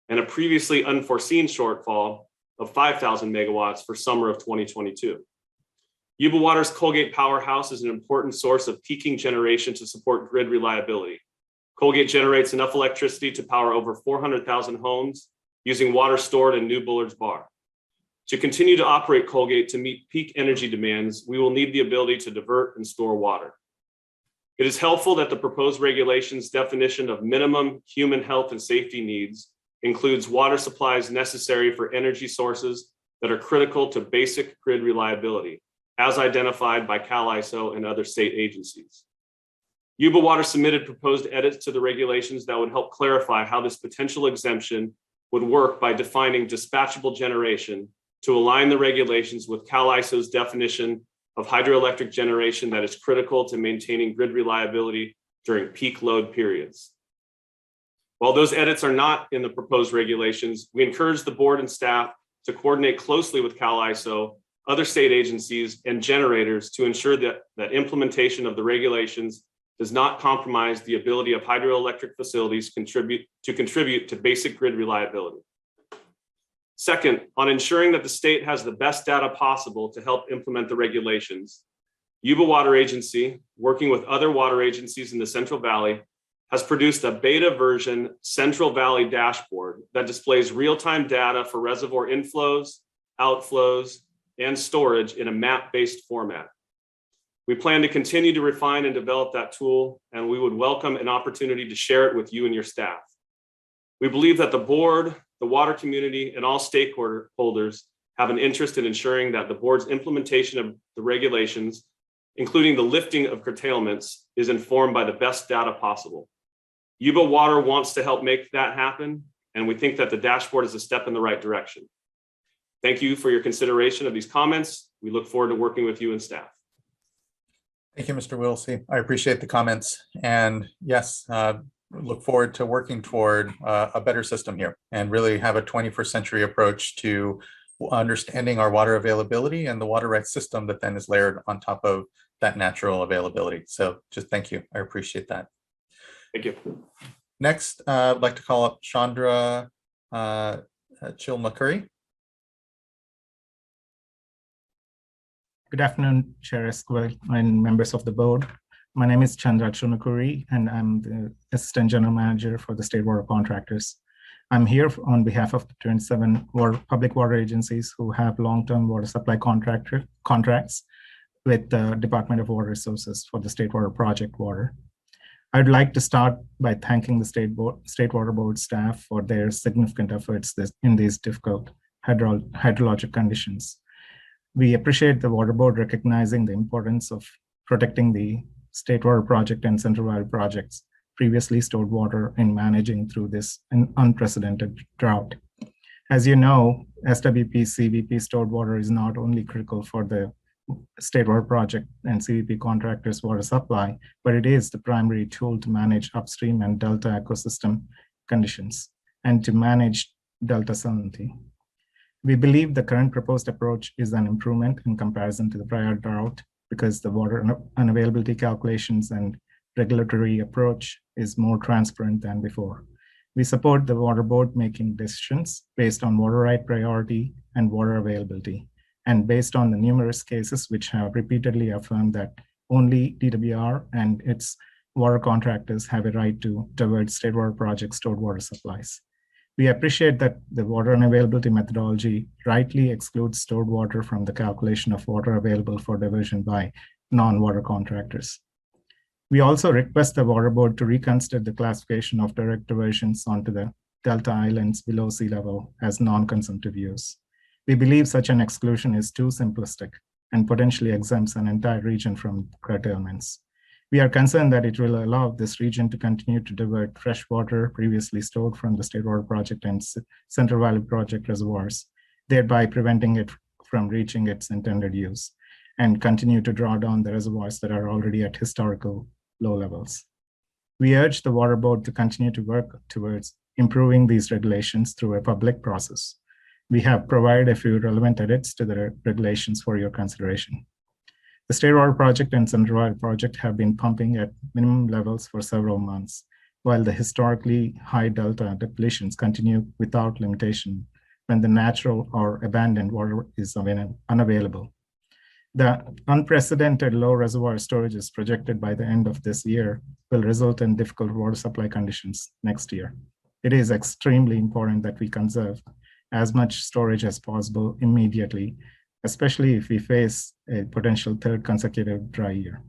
and a previously unforeseen shortfall of 5,000 megawatts for summer of 2022. Yuba Water's Colgate Powerhouse is an important source of peaking generation to support grid reliability. Colgate generates enough electricity to power over 400,000 homes using water stored in New Bullard's Bar. To continue to operate Colgate to meet peak energy demands, we will need the ability to divert and store water. It is helpful that the proposed regulations definition of minimum human health and safety needs includes water supplies necessary for energy sources that are critical to basic grid reliability, as identified by CalISO and other state agencies. Yuba Water submitted proposed edits to the regulations that would help clarify how this potential exemption would work by defining dispatchable generation to align the regulations with CalISO's definition of hydroelectric generation that is critical to maintaining grid reliability during peak load periods. While those edits are not in the proposed regulations, we encourage the board and staff to coordinate closely with CalISO, other state agencies, and generators to ensure that implementation of the regulations does not compromise the ability of hydroelectric facilities to contribute to basic grid reliability. Second, on ensuring that the state has the best data possible to help implement the regulations, Yuba Water Agency, working with other water agencies in the Central Valley, has produced a beta version Central Valley dashboard that displays real-time data for reservoir inflows, outflows, and storage in a map-based format. We plan to continue to refine and develop that tool, and we would welcome an opportunity to share it with you and your staff. We believe that the board, the water community, and all stakeholders have an interest in ensuring that the board's implementation of the regulations, including the lifting of curtailments, is informed by the best data possible. Yuba Water wants to help make that happen, and we think that the dashboard is a step in the right direction. Thank you for your consideration of these comments. We look forward to working with you and staff. Thank you, Mr. Whittlesey. I appreciate the comments. And yes, look forward to working toward a better system here and really have a 21st century approach to understanding our water availability and the water rights system that then is layered on top of that natural availability. So just thank you. I appreciate that. Thank you. Next, I'd like to call up Chandra Chilmakuri. Good afternoon, Chair Esquivel and members of the board. My name is Chandra Chilmakuri, and I'm the Assistant General Manager for the State Water Contractors. I'm here on behalf of the 27 public water agencies who have long-term water supply contracts with the Department of Water Resources for the State Water Project Water. I'd like to start by thanking the State Water Board staff for their significant efforts in these difficult hydrologic conditions. We appreciate the Water Board recognizing the importance of protecting the State Water Project and Central Valley projects previously stored water in managing through this unprecedented drought. As you know, SWP CVP stored water is not only critical for the State Water Project and CVP contractors' water supply, but it is the primary tool to manage upstream and delta ecosystem conditions and to manage delta salinity. We believe the current proposed approach is an improvement in comparison to the prior drought because the water unavailability calculations and regulatory approach is more transparent than before. We support the Water Board making decisions based on water right priority and water availability, and based on the numerous cases which have repeatedly affirmed that only DWR and its water contractors have a right to divert State Water Project stored water supplies. We appreciate that the water unavailability methodology rightly excludes stored water from the calculation of water available for diversion by non-water contractors. We also request the Water Board to reconsider the classification of direct diversions onto the Delta Islands below sea level as non-consumptive use. We believe such an exclusion is too simplistic and potentially exempts an entire region from curtailments. We are concerned that it will allow this region to continue to divert fresh water previously stored from the State Water Project and Central Valley Project reservoirs, thereby preventing it from reaching its intended use, and continue to draw down the reservoirs that are already at historical low levels. We urge the Water Board to continue to work towards improving these regulations through a public process. We have provided a few relevant edits to the regulations for your consideration. The State Water Project and Central Valley Project have been pumping at minimum levels for several months, while the historically high delta depletions continue without limitation when the natural or abandoned water is unavailable. The unprecedented low reservoir storages projected by the end of this year will result in difficult water supply conditions next year. It is extremely important that we conserve as much storage as possible immediately, especially if we face a potential third consecutive dry year.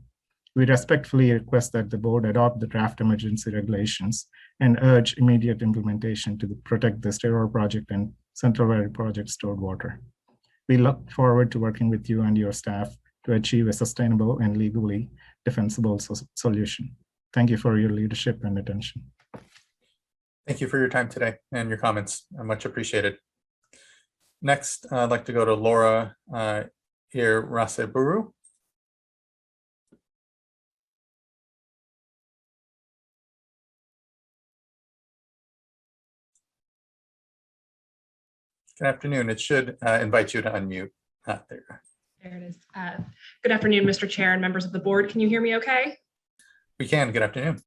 We respectfully request that the board adopt the draft emergency regulations and urge immediate implementation to protect the State Water Project and Central Valley Project stored water. We look forward to working with you and your staff to achieve a sustainable and legally defensible solution. Thank you for your leadership and attention. Thank you for your time today and your comments. I much appreciated. Next, I'd like to go to Laura Iraseburu. Good afternoon. It should invite you to unmute. There. There it is. Good afternoon, Mr. Chair and members of the board. Can you hear me okay? We can. Good afternoon.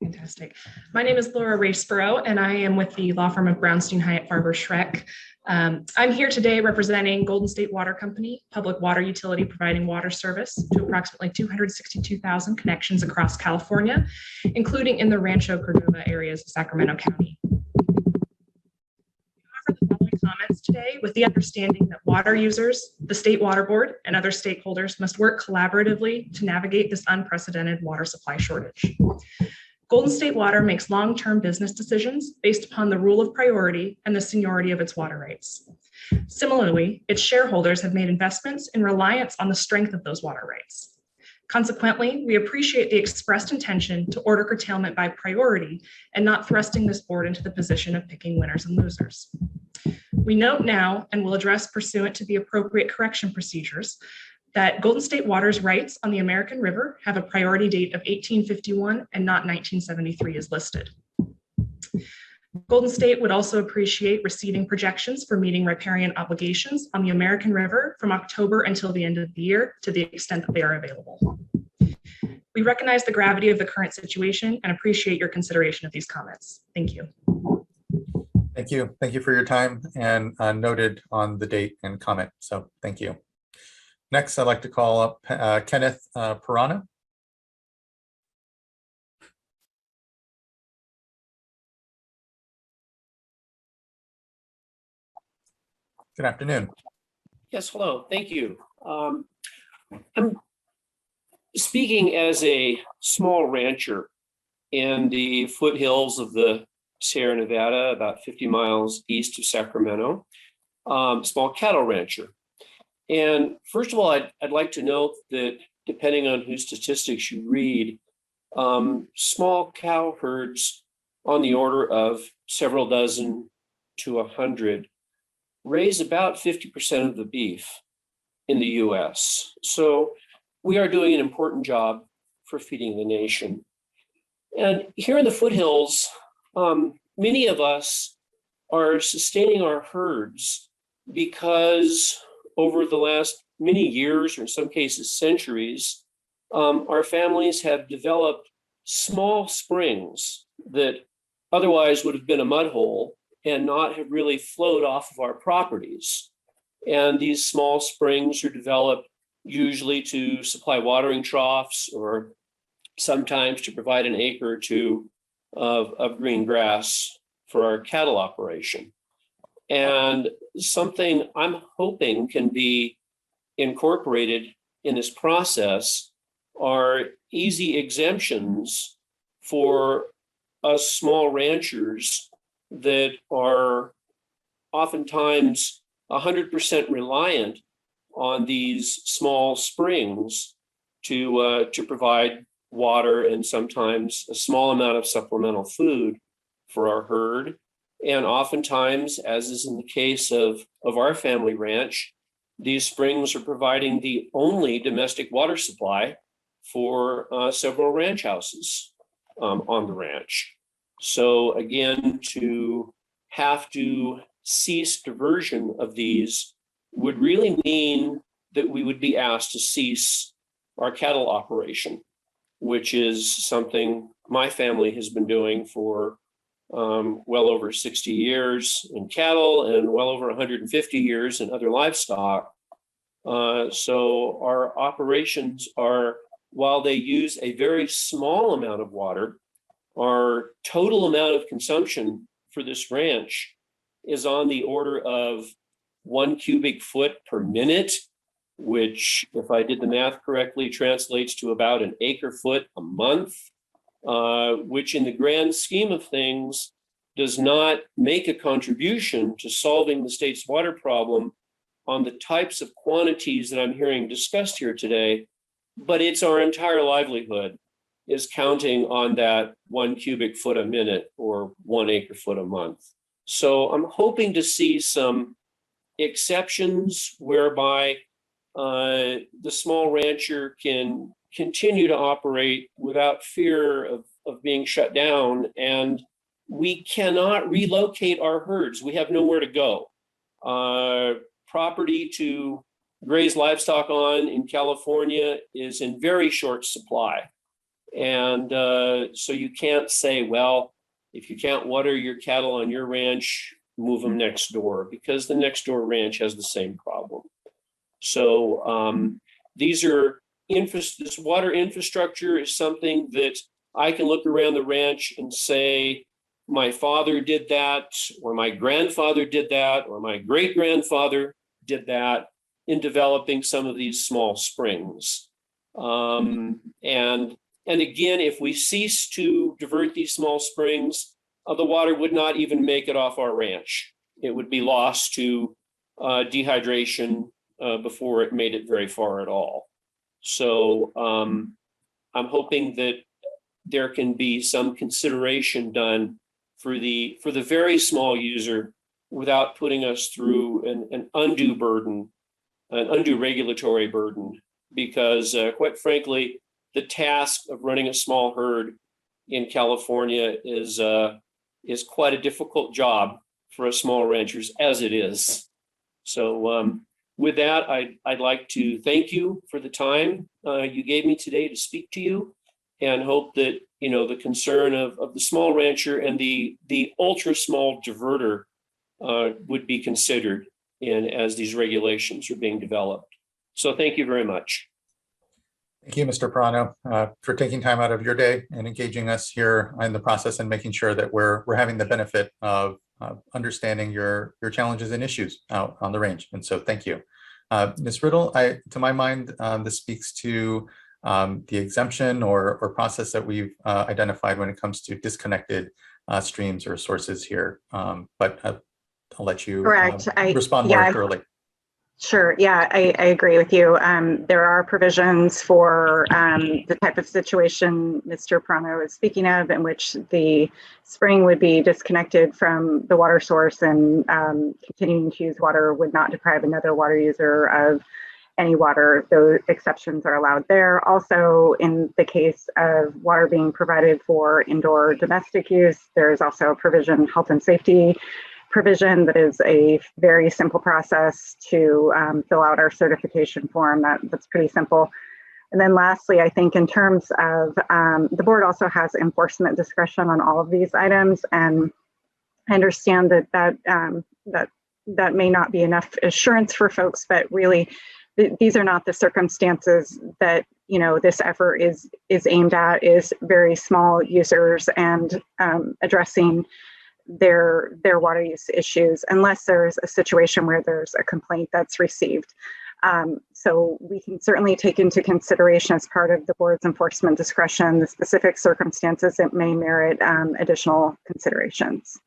Fantastic. My name is Laura Raceborough, and I am with the law firm of Brownstein Hyatt Farber Schreck. I'm here today representing Golden State Water Company, public water utility providing water service to approximately 262,000 connections across California, including in the Rancho Cordova areas of Sacramento County. Comments today with the understanding that water users, the State Water Board, and other stakeholders must work collaboratively to navigate this unprecedented water supply shortage. Golden State Water makes long-term business decisions based upon the rule of priority and the seniority of its water rights. Similarly, its shareholders have made investments in reliance on the strength of those water rights. Consequently, we appreciate the expressed intention to order curtailment by priority and not thrusting this board into the position of picking winners and losers. We note now, and will address pursuant to the appropriate correction procedures, that Golden State Water's rights on the American River have a priority date of 1851 and not 1973 as listed. Golden State would also appreciate receiving projections for meeting riparian obligations on the American River from October until the end of the year to the extent that they are available. We recognize the gravity of the current situation and appreciate your consideration of these comments. Thank you. Thank you. Thank you for your time and noted on the date and comment. So thank you. Next, I'd like to call up Kenneth Pirana. Good afternoon. Yes, hello. Thank you. I'm speaking as a small rancher in the foothills of the Sierra Nevada, about 50 miles east of Sacramento, small cattle rancher. And first of all, I'd like to note that depending on whose statistics you read, small cow herds on the order of several dozen to 100 raise about 50% of the beef in the US. So we are doing an important job for feeding the nation. And here in the foothills, many of us are sustaining our herds because over the last many years, or in some cases centuries, our families have developed small springs that otherwise would have been a mud hole and not have really flowed off of our properties. And these small springs are developed usually to supply watering troughs or sometimes to provide an acre or two of green grass for our cattle operation. And something I'm hoping can be incorporated in this process are easy exemptions for us small ranchers that are oftentimes 100% reliant on these small springs to provide water and sometimes a small amount of supplemental food for our herd. And oftentimes, as is in the case of our family ranch, these springs are providing the only domestic water supply for several ranch houses on the ranch. So again, to have to cease diversion of these would really mean that we would be asked to cease our cattle operation, which is something my family has been doing for well over 60 years in cattle and well over 150 years in other livestock. So our operations are, while they use a very small amount of water, our total amount of consumption for this ranch is on the order of 1 cubic foot per minute, which, if I did the math correctly, translates to about an acre foot a month, which in the grand scheme of things does not make a contribution to solving the state's water problem on the types of quantities that I'm hearing discussed here today, but it's our entire livelihood is counting on that 1 cubic foot a minute or 1 acre foot a month. So I'm hoping to see some exceptions whereby the small rancher can continue to operate without fear of being shut down. And we cannot relocate our herds. We have nowhere to go. Property to graze livestock on in California is in very short supply. And so you can't say, well, if you can't water your cattle on your ranch, move them next door, because the next door ranch has the same problem. So these are this water infrastructure is something that I can look around the ranch and say, my father did that, or my grandfather did that, or my great grandfather did that in developing some of these small springs. And again, if we cease to divert these small springs, the water would not even make it off our ranch. It would be lost to dehydration before it made it very far at all. So I'm hoping that there can be some consideration done for the very small user without putting us through an undue burden, an undue regulatory burden, because quite frankly, the task of running a small herd in California is quite a difficult job for us small ranchers as it is. So with that, I'd like to thank you for the time you gave me today to speak to you, and hope that, you know, the concern of the small rancher and the ultra small diverter would be considered as these regulations are being developed. So thank you very much. Thank you, Mr. Perano, for taking time out of your day and engaging us here in the process and making sure that we're having the benefit of understanding your challenges and issues out on the range. And so thank you. Ms. Riddle, to my mind, this speaks to the exemption or process that we've identified when it comes to disconnected streams or sources here. But I'll let you respond more thoroughly. Sure. Yeah, I agree with you. There are provisions for the type of situation Mr. Perano is speaking of, in which the spring would be disconnected from the water source, and continuing to use water would not deprive another water user of any water. Those exceptions are allowed there. Also, in the case of water being provided for indoor domestic use, there's also a provision, health and safety provision, that is a very simple process to fill out our certification form. That's pretty simple. And then lastly, I think in terms of the board also has enforcement discretion on all of these items, and I understand that may not be enough assurance for folks, but really these are not the circumstances that, you know, this effort is aimed at, is very small users and addressing their water use issues, unless there's a situation where there's a complaint that's received. So we can certainly take into consideration as part of the board's enforcement discretion the specific circumstances that may merit additional considerations.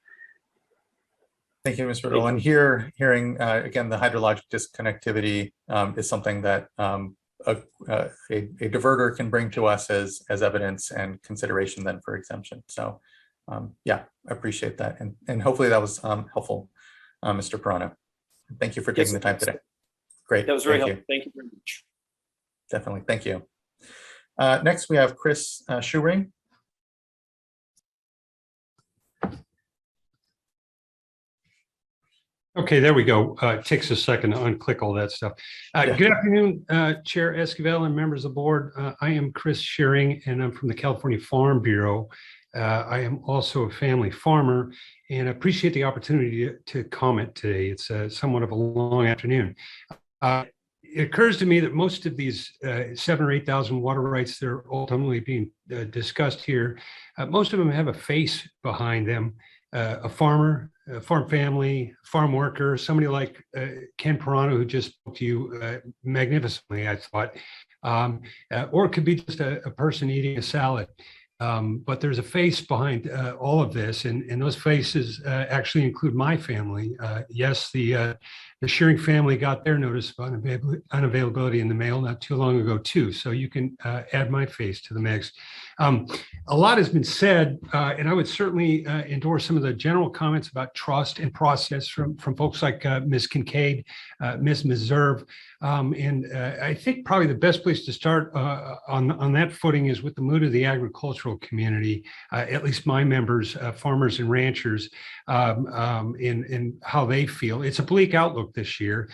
Thank you, Ms. Riddle. And hearing again, the hydrologic disconnectivity is something that a diverter can bring to us as evidence and consideration then for exemption. So yeah, I appreciate that. And hopefully that was helpful, Mr. Perano. Thank you for taking the time today. Great. That was very helpful. Thank you very much. Definitely. Thank you. Next, we have Chris Schuring. Okay, there we go. It takes a second to unclick all that stuff. Good afternoon, Chair Esquivel and members of the board. I am Chris Shearing, and I'm from the California Farm Bureau. I am also a family farmer, and I appreciate the opportunity to comment today. It's somewhat of a long afternoon. It occurs to me that most of these 7,000 or 8,000 water rights that are ultimately being discussed here, most of them have a face behind them. A farmer, a farm family, farm worker, somebody like Ken Perano, who just spoke to you magnificently, I thought, or it could be just a person eating a salad. But there's a face behind all of this, and those faces actually include my family. Yes, the Shearing family got their notice of unavailability in the mail not too long ago too, so you can add my face to the mix. A lot has been said, and I would certainly endorse some of the general comments about trust and process from folks like Ms. Kincaid, Ms. Meserve, and I think probably the best place to start on that footing is with the mood of the agricultural community, at least my members, farmers and ranchers, in how they feel. It's a bleak outlook this year.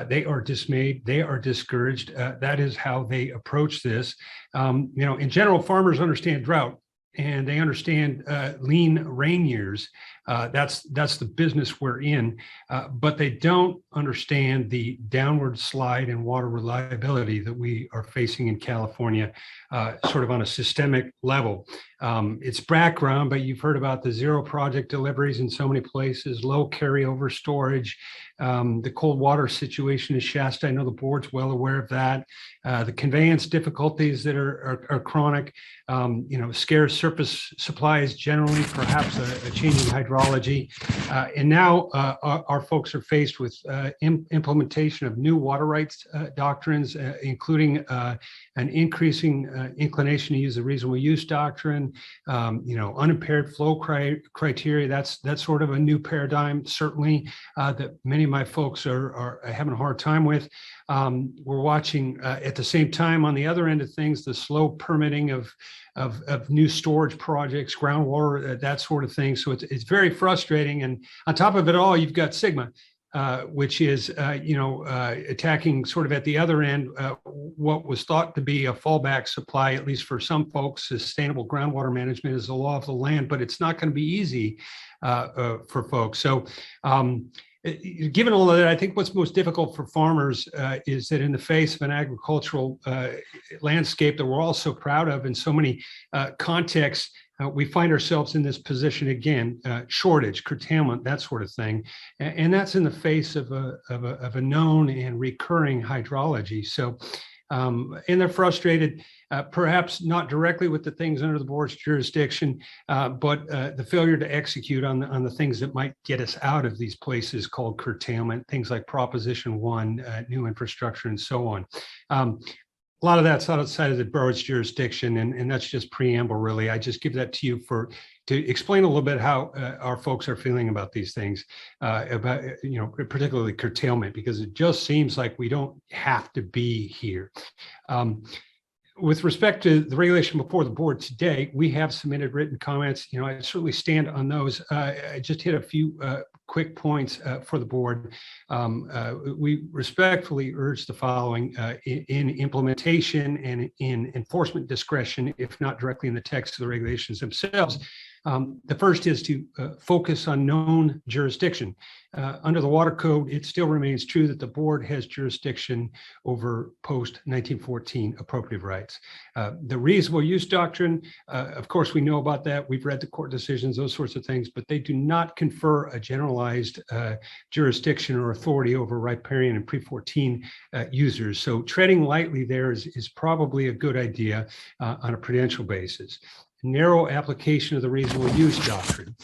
They are dismayed. They are discouraged. That is how they approach this. In general, farmers understand drought and they understand lean rain years. That's the business we're in, but they don't understand the downward slide in water reliability that we are facing in California, sort of on a systemic level. It's background, but you've heard about the zero project deliveries in so many places, low carryover storage, the cold water situation in Shasta. I know the board's well aware of that. The conveyance difficulties that are chronic, scarce surface supplies generally, perhaps a changing hydrology. And now our folks are faced with implementation of new water rights doctrines, including an increasing inclination to use the reasonable use doctrine, unimpaired flow criteria. That's sort of a new paradigm, certainly, that many of my folks are having a hard time with. We're watching at the same time on the other end of things, the slow permitting of new storage projects, groundwater, that sort of thing. So it's very frustrating. And on top of it all, you've got Sigma, which is, attacking sort of at the other end, what was thought to be a fallback supply, at least for some folks. Sustainable groundwater management is the law of the land, but it's not going to be easy for folks. So given all of that, I think what's most difficult for farmers is that in the face of an agricultural landscape that we're all so proud of in so many contexts, we find ourselves in this position again, shortage, curtailment, that sort of thing. And that's in the face of a known and recurring hydrology. So, and they're frustrated, perhaps not directly with the things under the board's jurisdiction, but the failure to execute on the things that might get us out of these places called curtailment, things like Proposition 1, new infrastructure, and so on. A lot of that's outside of the board's jurisdiction, and that's just preamble, really. I just give that to you to explain a little bit how our folks are feeling about these things, about particularly curtailment, because it just seems like we don't have to be here. With respect to the regulation before the board today, we have submitted written comments. I certainly stand on those. I just hit a few quick points for the board. We respectfully urge the following in implementation and in enforcement discretion, if not directly in the text of the regulations themselves. The first is to focus on known jurisdiction. Under the Water Code, it still remains true that the board has jurisdiction over post-1914 appropriative rights. The reasonable use doctrine, of course, we know about that. We've read the court decisions, those sorts of things, but they do not confer a generalized jurisdiction or authority over riparian and pre-14 users. So treading lightly there is probably a good idea on a prudential basis. Narrow application of the reasonable use doctrine,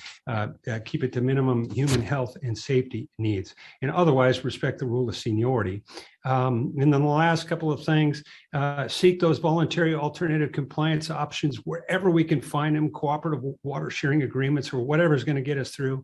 keep it to minimum human health and safety needs, and otherwise respect the rule of seniority. And then the last couple of things, seek those voluntary alternative compliance options wherever we can find them, cooperative water sharing agreements or whatever is going to get us through.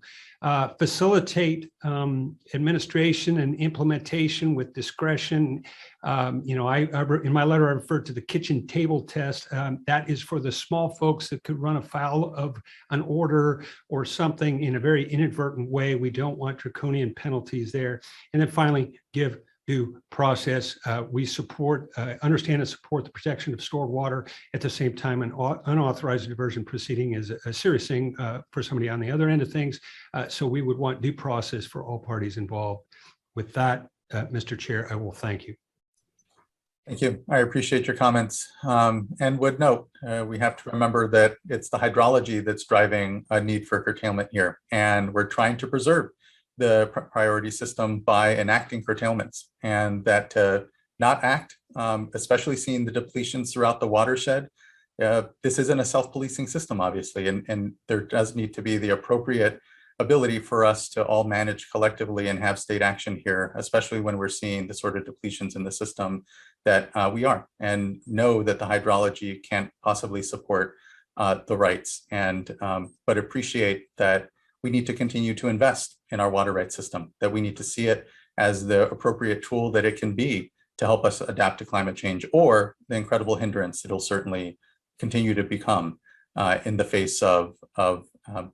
Facilitate administration and implementation with discretion. You know, in my letter, I referred to the kitchen table test. That is for the small folks that could run afoul of an order or something in a very inadvertent way. We don't want draconian penalties there. And then finally, give due process. We support, understand and support the protection of stored water. At the same time, an unauthorized diversion proceeding is a serious thing for somebody on the other end of things. So we would want due process for all parties involved. With that, Mr. Chair, I will thank you. Thank you. I appreciate your comments, and would note we have to remember that it's the hydrology that's driving a need for curtailment here, and we're trying to preserve the priority system by enacting curtailments, and that to not act, especially seeing the depletions throughout the watershed, this isn't a self-policing system, obviously, and there does need to be the appropriate ability for us to all manage collectively and have state action here, especially when we're seeing the sort of depletions in the system that we are, and know that the hydrology can't possibly support the rights, and but appreciate that we need to continue to invest in our water rights system, that we need to see it as the appropriate tool that it can be to help us adapt to climate change, or the incredible hindrance it'll certainly continue to become in the face of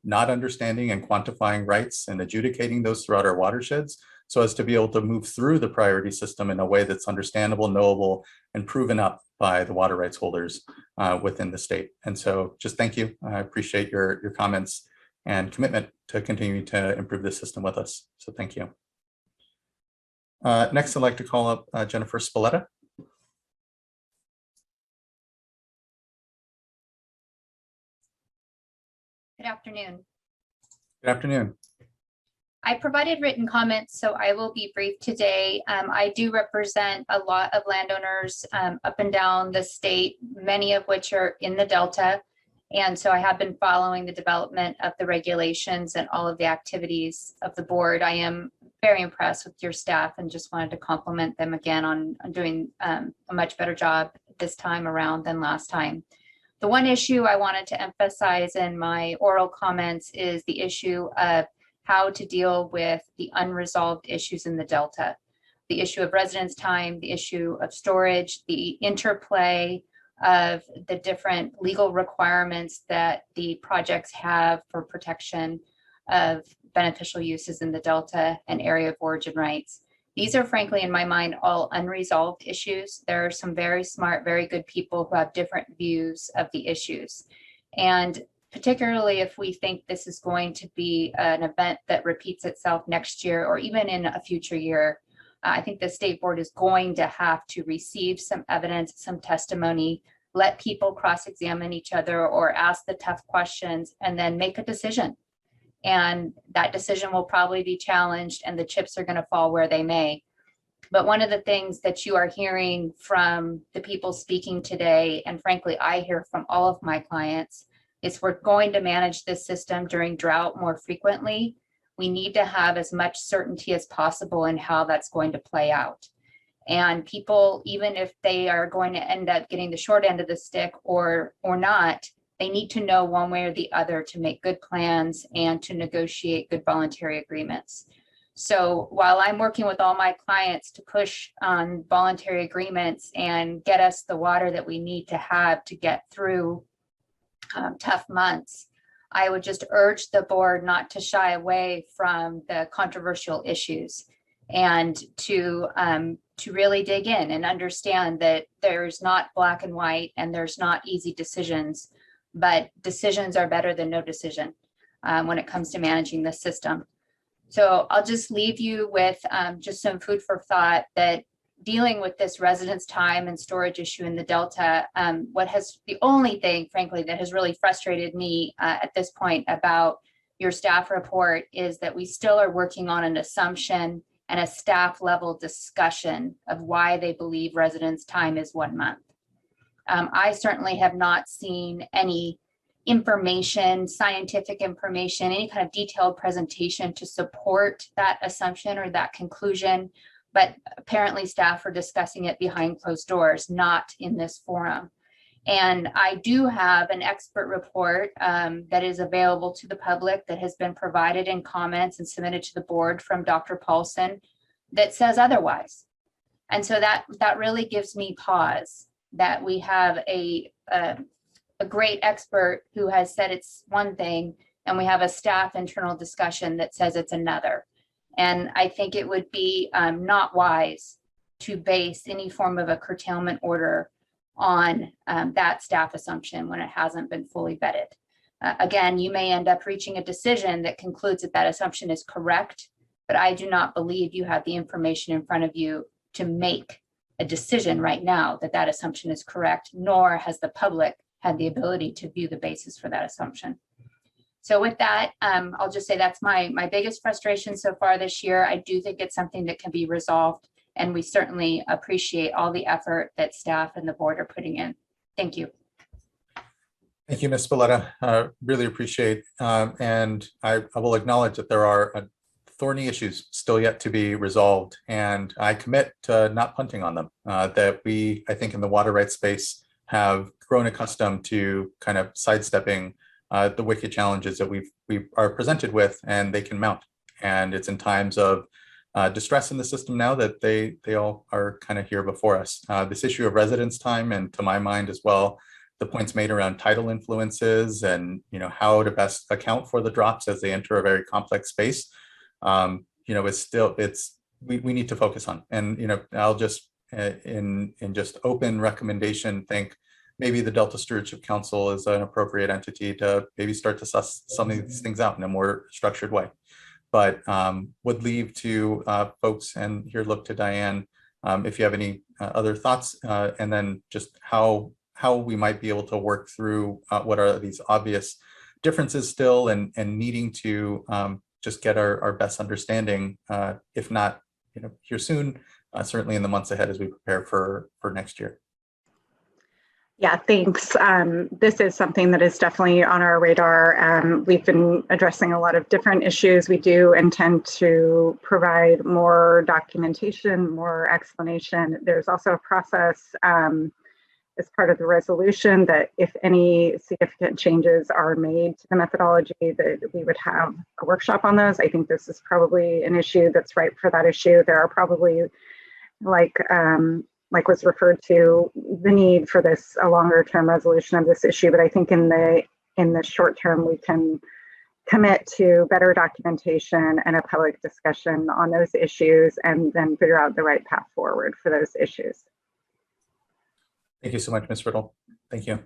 not understanding and quantifying rights and adjudicating those throughout our watersheds, so as to be able to move through the priority system in a way that's understandable, knowable, and proven up by the water rights holders within the state. And so just thank you. I appreciate your comments and commitment to continue to improve the system with us. So thank you. Next, I'd like to call up Jennifer Spalletta. Good afternoon. Good afternoon. I provided written comments, so I will be brief today. I do represent a lot of landowners up and down the state, many of which are in the Delta. And so I have been following the development of the regulations and all of the activities of the board. I am very impressed with your staff and just wanted to compliment them again on doing a much better job this time around than last time. The one issue I wanted to emphasize in my oral comments is the issue of how to deal with the unresolved issues in the Delta. The issue of residence time, the issue of storage, the interplay of the different legal requirements that the projects have for protection of beneficial uses in the Delta and area of origin rights. These are frankly, in my mind, all unresolved issues. There are some very smart, very good people who have different views of the issues. And particularly if we think this is going to be an event that repeats itself next year or even in a future year, I think the state board is going to have to receive some evidence, some testimony, let people cross-examine each other or ask the tough questions, and then make a decision. And that decision will probably be challenged and the chips are going to fall where they may. But one of the things that you are hearing from the people speaking today, and frankly, I hear from all of my clients, is we're going to manage this system during drought more frequently. We need to have as much certainty as possible in how that's going to play out. And people, even if they are going to end up getting the short end of the stick or not, they need to know one way or the other to make good plans and to negotiate good voluntary agreements. So while I'm working with all my clients to push on voluntary agreements and get us the water that we need to have to get through tough months, I would just urge the board not to shy away from the controversial issues and to really dig in and understand that there's not black and white and there's not easy decisions. but decisions are better than no decision when it comes to managing the system. So I'll just leave you with just some food for thought that dealing with this residence time and storage issue in the Delta, the only thing, frankly, that has really frustrated me at this point about your staff report is that we still are working on an assumption and a staff level discussion of why they believe residence time is 1 month. I certainly have not seen any information, scientific information, any kind of detailed presentation to support that assumption or that conclusion, but apparently staff are discussing it behind closed doors, not in this forum. And I do have an expert report that is available to the public that has been provided in comments and submitted to the board from Dr. Paulson that says otherwise. And so that really gives me pause that we have a great expert who has said it's one thing, and we have a staff internal discussion that says it's another. And I think it would be not wise to base any form of a curtailment order on that staff assumption when it hasn't been fully vetted. Again, you may end up reaching a decision that concludes that that assumption is correct, but I do not believe you have the information in front of you to make a decision right now that that assumption is correct, nor has the public had the ability to view the basis for that assumption. So with that, I'll just say that's my biggest frustration so far this year. I do think it's something that can be resolved, and we certainly appreciate all the effort that staff and the board are putting in. Thank you. Thank you, Ms. Spalletta. Really appreciate, and I will acknowledge that there are thorny issues still yet to be resolved, and I commit to not punting on them. That we, I think in the water rights space, have grown accustomed to kind of sidestepping the wicked challenges that we are presented with, and they can mount. And it's in times of distress in the system now that they all are kind of here before us. This issue of residence time, and to my mind as well, the points made around tidal influences and how to best account for the drops as they enter a very complex space, is still, we need to focus on. And I'll just in just open recommendation think maybe the Delta Stewardship Council is an appropriate entity to maybe start to suss some of these things out in a more structured way. But would leave to folks, and here look to Diane, if you have any other thoughts, and then just how we might be able to work through what are these obvious differences still, and needing to just get our best understanding, if not here soon, certainly in the months ahead as we prepare for next year. Yeah, thanks. This is something that is definitely on our radar. We've been addressing a lot of different issues. We do intend to provide more documentation, more explanation. There's also a process as part of the resolution that if any significant changes are made to the methodology, that we would have a workshop on those. I think this is probably an issue that's ripe for that issue. There are probably, like was referred to, the need for a longer term resolution of this issue. But I think in the short term, we can commit to better documentation and a public discussion on those issues, and then figure out the right path forward for those issues. Thank you so much, Ms. Riddle. Thank you.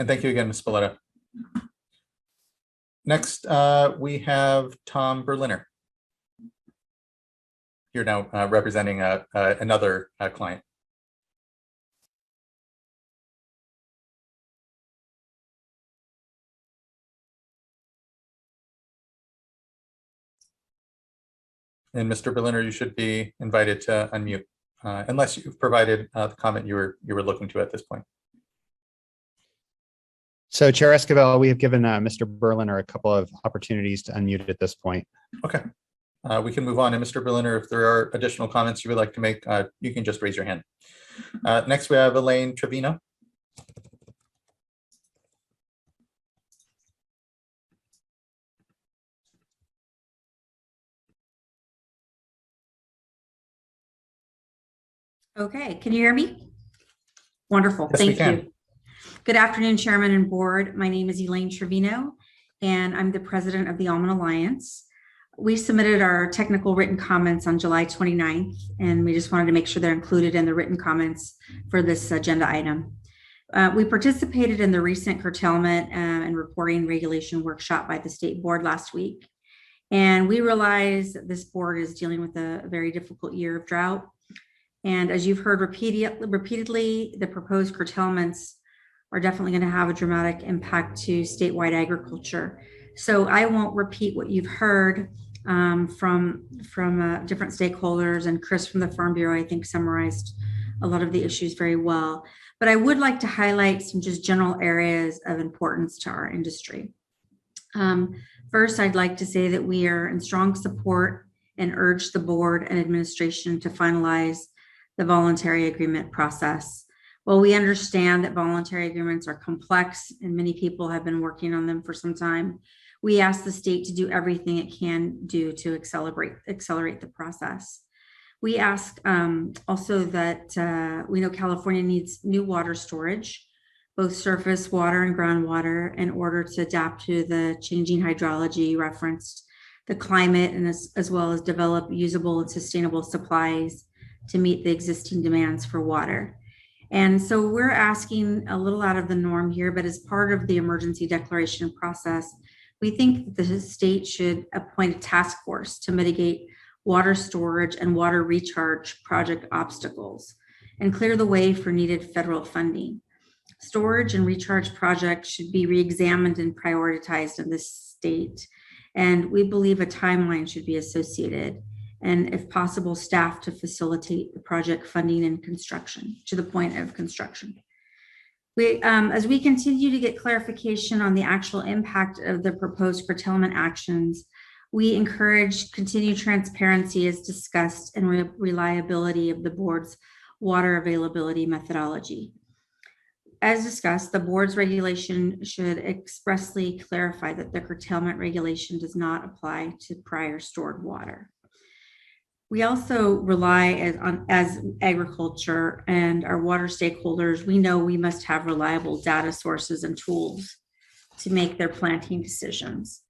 And thank you again, Ms. Spalletta. Next, we have Tom Berliner here now, representing another client. And Mr. Berliner, you should be invited to unmute, unless you've provided the comment you were looking to at this point. So Chair Esquivel, we have given Mr. Berliner a couple of opportunities to unmute at this point. Okay, we can move on. And Mr. Berliner, if there are additional comments you would like to make, you can just raise your hand. Next, we have Elaine Trevino. Okay, can you hear me? Wonderful, Yes, thank you. Good afternoon, Chairman and Board. My name is Elaine Trevino, and I'm the president of the Almond Alliance. We submitted our technical written comments on July 29th, and we just wanted to make sure they're included in the written comments for this agenda item. We participated in the recent curtailment and reporting regulation workshop by the state board last week. And we realize that this board is dealing with a very difficult year of drought. And as you've heard repeatedly, the proposed curtailments are definitely going to have a dramatic impact to statewide agriculture. So I won't repeat what you've heard from different stakeholders, and Chris from the Farm Bureau, I think, summarized a lot of the issues very well. But I would like to highlight some just general areas of importance to our industry. First, I'd like to say that we are in strong support and urge the board and administration to finalize the voluntary agreement process. While we understand that voluntary agreements are complex and many people have been working on them for some time, we ask the state to do everything it can do to accelerate the process. We ask also that we know California needs new water storage, both surface water and groundwater, in order to adapt to the changing hydrology referenced, the climate, and as well as develop usable and sustainable supplies to meet the existing demands for water. And so we're asking a little out of the norm here, but as part of the emergency declaration process, we think the state should appoint a task force to mitigate water storage and water recharge project obstacles and clear the way for needed federal funding. Storage and recharge projects should be re-examined and prioritized in this state. And we believe a timeline should be associated, and if possible, staff to facilitate the project funding and construction to the point of construction. As we continue to get clarification on the actual impact of the proposed curtailment actions, we encourage continued transparency as discussed and reliability of the board's water availability methodology. As discussed, the board's regulation should expressly clarify that the curtailment regulation does not apply to prior stored water. We also rely as agriculture and our water stakeholders, we know we must have reliable data sources and tools to make their planting decisions.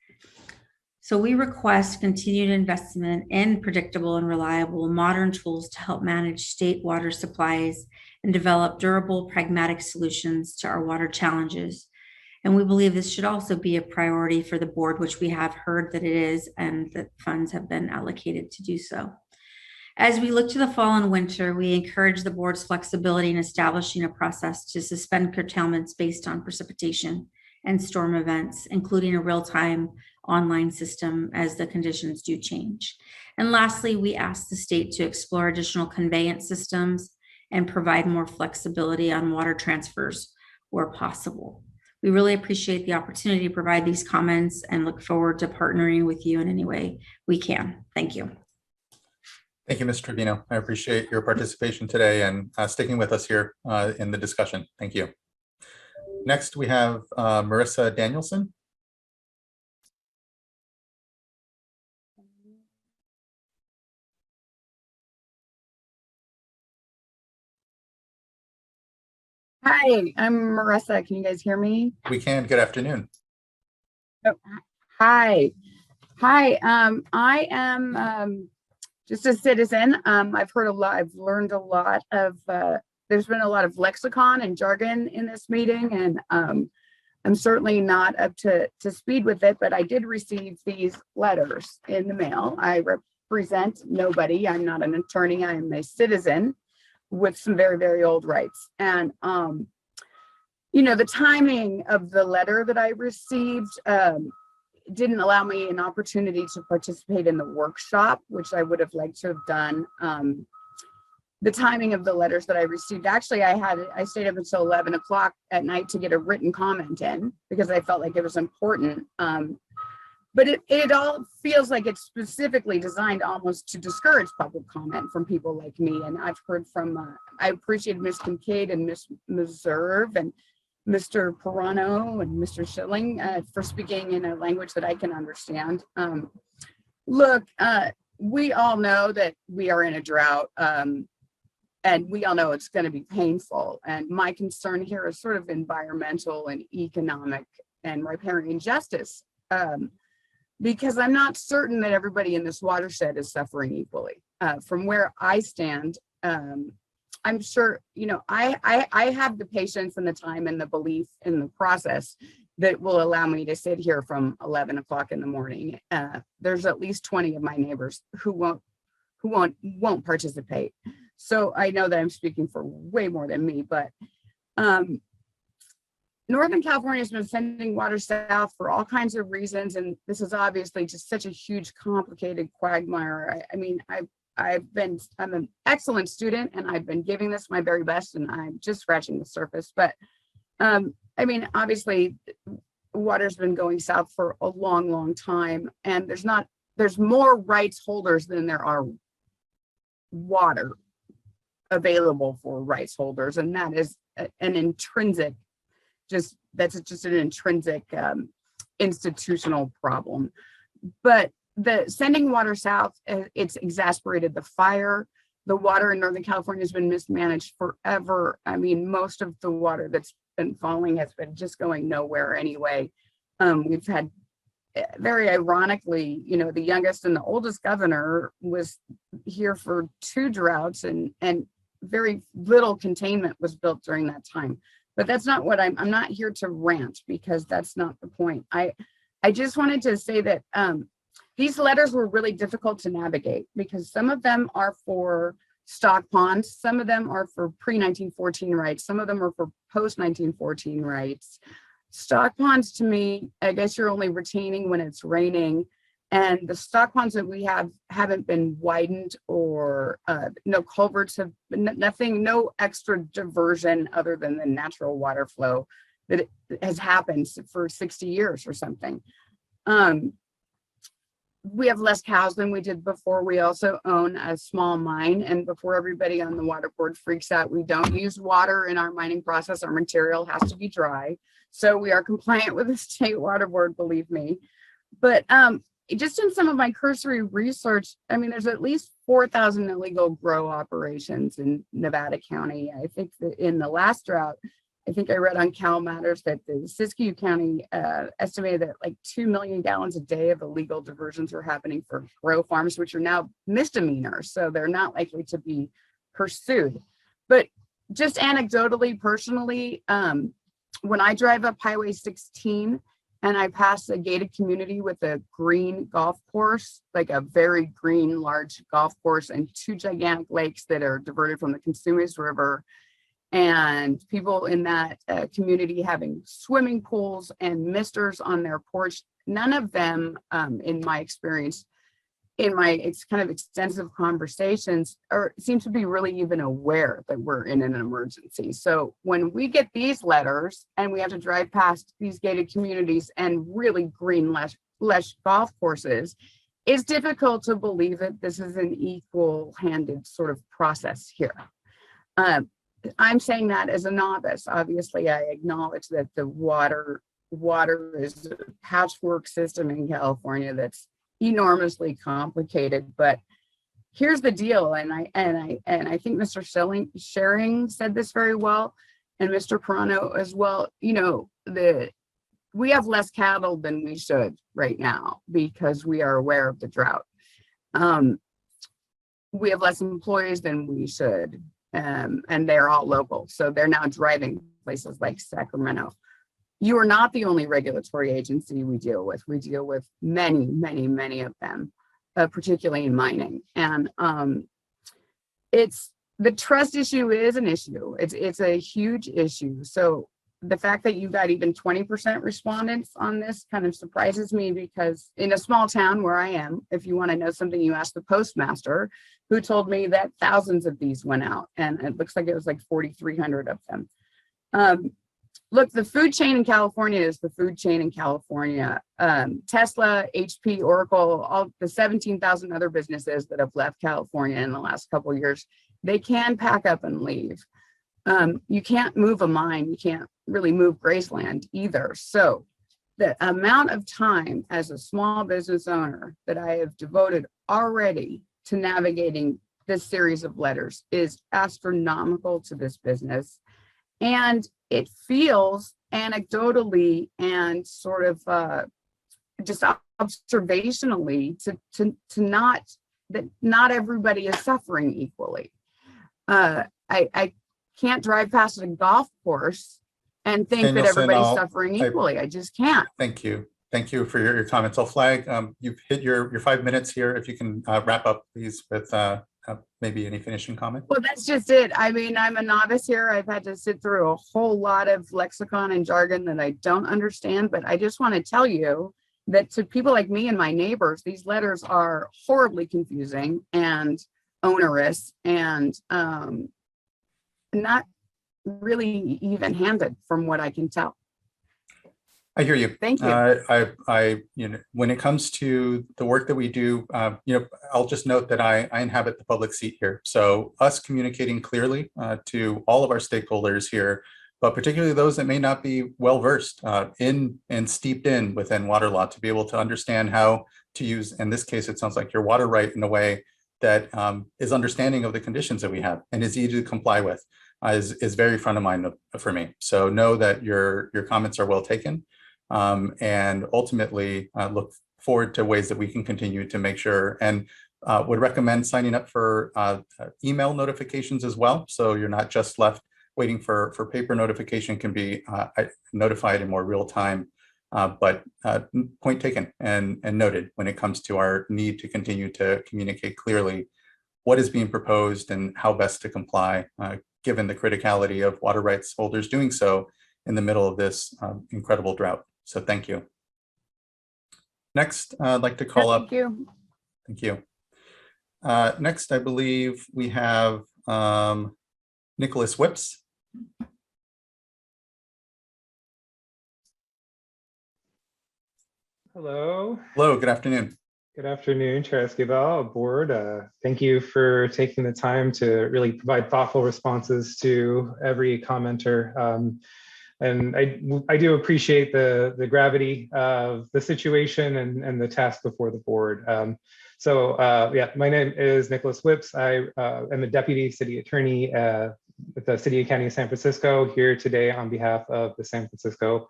So we request continued investment in predictable and reliable modern tools to help manage state water supplies and develop durable, pragmatic solutions to our water challenges. And we believe this should also be a priority for the board, which we have heard that it is, and that funds have been allocated to do so. As we look to the fall and winter, we encourage the board's flexibility in establishing a process to suspend curtailments based on precipitation and storm events, including a real-time online system as the conditions do change. And lastly, we ask the state to explore additional conveyance systems and provide more flexibility on water transfers where possible. We really appreciate the opportunity to provide these comments and look forward to partnering with you in any way we can. Thank you. Thank you, Ms. Trevino. I appreciate your participation today and sticking with us here in the discussion. Thank you. Next, we have Marissa Danielson. Hi, I'm Marissa. Can you guys hear me? We can. Good afternoon. Oh, hi. Hi. I am just a citizen. I've heard a lot. I've learned a lot of. There's been a lot of lexicon and jargon in this meeting, and I'm certainly not up to speed with it. But I did receive these letters in the mail. I represent nobody. I'm not an attorney. I am a citizen with some very, very old rights. And, you know, the timing of the letter that I received didn't allow me an opportunity to participate in the workshop, which I would have liked to have done. The timing of the letters that I received, actually, I stayed up until 11 o'clock at night to get a written comment in because I felt like it was important. But it all feels like it's specifically designed almost to discourage public comment from people like me. And I've heard from, I appreciate Ms. Kincaid and Ms. Meserve and Mr. Perrano and Mr. Schilling for speaking in a language that I can understand. Look, we all know that we are in a drought and we all know it's going to be painful. And my concern here is sort of environmental and economic and riparian justice. Because I'm not certain that everybody in this watershed is suffering equally. From where I stand, I'm sure, you know, I have the patience and the time and the belief in the process that will allow me to sit here from 11 o'clock in the morning. There's at least 20 of my neighbors who won't participate. So I know that I'm speaking for way more than me, but Northern California has been sending water south for all kinds of reasons. And this is obviously just such a huge, complicated quagmire. I mean, I'm an excellent student and I've been giving this my very best and I'm just scratching the surface. But I mean, obviously water's been going south for a long, long time. And there's more rights holders than there are water available for rights holders. And that is an intrinsic, that's just an intrinsic institutional problem. But the sending water south, it's exasperated the fire. The water in Northern California has been mismanaged forever. I mean, most of the water that's been falling has been just going nowhere anyway. We've had, very ironically, you know, the youngest and the oldest governor was here for 2 droughts and very little containment was built during that time. But that's not what I'm not here to rant because that's not the point. I just wanted to say that these letters were really difficult to navigate because some of them are for stock ponds, some of them are for pre-1914 rights, some of them are for post-1914 rights. Stock ponds, to me, I guess you're only retaining when it's raining, and the stock ponds that we have haven't been widened or no culverts have been, nothing, no extra diversion other than the natural water flow that has happened for 60 years or something. We have less cows than we did before. We also own a small mine, and before everybody on the water board freaks out, we don't use water in our mining process. Our material has to be dry. So we are compliant with the state water board, believe me. But just in some of my cursory research, I mean, there's at least 4,000 illegal grow operations in Nevada County. I think that in the last drought, I think I read on Cal Matters that the Siskiyou County estimated that like 2 million gallons a day of illegal diversions are happening for grow farms, which are now misdemeanors. So they're not likely to be pursued. But just anecdotally, personally, when I drive up Highway 16 and I pass a gated community with a green golf course, like a very green, large golf course and 2 gigantic lakes that are diverted from the Consumers River, and people in that community having swimming pools and misters on their porch, none of them, in my experience, in my kind of extensive conversations, seem to be really even aware that we're in an emergency. So when we get these letters and we have to drive past these gated communities and really green lush golf courses, it's difficult to believe that this is an equal-handed sort of process here. I'm saying that as a novice. Obviously, I acknowledge that the water is a patchwork system in California that's enormously complicated. But here's the deal, and I think Mr. Schering said this very well, and Mr. Perano as well. You know, we have less cattle than we should right now because we are aware of the drought. We have less employees than we should. And they're all local. So they're now driving places like Sacramento. You are not the only regulatory agency we deal with. We deal with many, many, many of them, particularly in mining. And the trust issue is an issue. It's a huge issue. So the fact that you got even 20% respondents on this kind of surprises me, because in a small town where I am, if you want to know something, you ask the postmaster, who told me that thousands of these went out, and it looks like it was like 4,300 of them. Look, the food chain in California is the food chain in California. Tesla, HP, Oracle, all the 17,000 other businesses that have left California in the last couple of years, they can pack up and leave. You can't move a mine. You can't really move Graceland either. So the amount of time as a small business owner that I have devoted already to navigating this series of letters is astronomical to this business. And it feels anecdotally and sort of just observationally to not, that not everybody is suffering equally. I can't drive past a golf course and think that Danielson, everybody's suffering equally. I just can't. Thank you. Thank you for your comments. I'll flag, you've hit your 5 minutes here. If you can wrap up, please, with maybe any finishing comment. Well, that's just it. I mean, I'm a novice here. I've had to sit through a whole lot of lexicon and jargon that I don't understand, but I just want to tell you that to people like me and my neighbors, these letters are horribly confusing and onerous and not really even-handed from what I can tell. I hear you. Thank you. You know, when it comes to the work that we do, you know, I'll just note that I inhabit the public seat here. So us communicating clearly to all of our stakeholders here, but particularly those that may not be well versed in and steeped in within water law, to be able to understand how to use, in this case, it sounds like your water right in a way that is understanding of the conditions that we have and is easy to comply with, is very front of mind for me. So know that your comments are well taken. And ultimately look forward to ways that we can continue to make sure, and would recommend signing up for email notifications as well. So you're not just left waiting for paper notification, can be notified in more real time. But point taken and noted when it comes to our need to continue to communicate clearly what is being proposed and how best to comply, given the criticality of water rights holders doing so in the middle of this incredible drought. So thank you. Next, I'd like to call up. Thank you. Thank you. Next, I believe we have Nicholas Whips. Hello. Hello, good afternoon. Good afternoon, Chair Esquivel, board. Thank you for taking the time to really provide thoughtful responses to every commenter. And I do appreciate the gravity of the situation and the task before the board. Yeah, my name is Nicholas Whips. I am a deputy city attorney at the City and County of San Francisco, here today on behalf of the San Francisco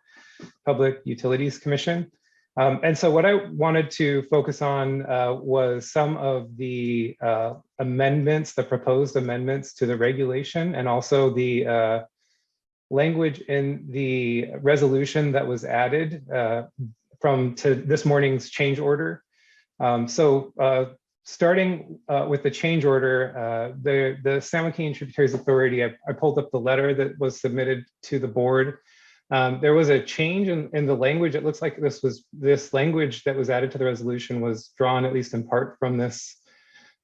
Public Utilities Commission. And so what I wanted to focus on was some of the amendments, the proposed amendments to the regulation, and also the language in the resolution that was added to this morning's change order. Starting with the change order, the San Joaquin Tributaries Authority, I pulled up the letter that was submitted to the board. There was a change in the language. It looks like this language that was added to the resolution was drawn, at least in part, from this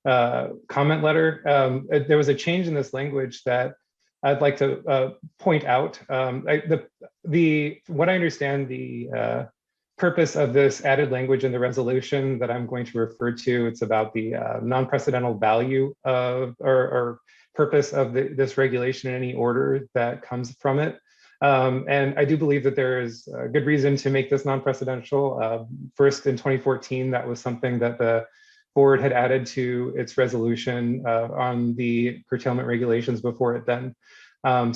comment letter. There was a change in this language that I'd like to point out. What I understand, the purpose of this added language in the resolution that I'm going to refer to, it's about the non-precedental value of or purpose of this regulation in any order that comes from it. And I do believe that there is a good reason to make this non-precedential. First, in 2014, that was something that the board had added to its resolution on the curtailment regulations before it then. I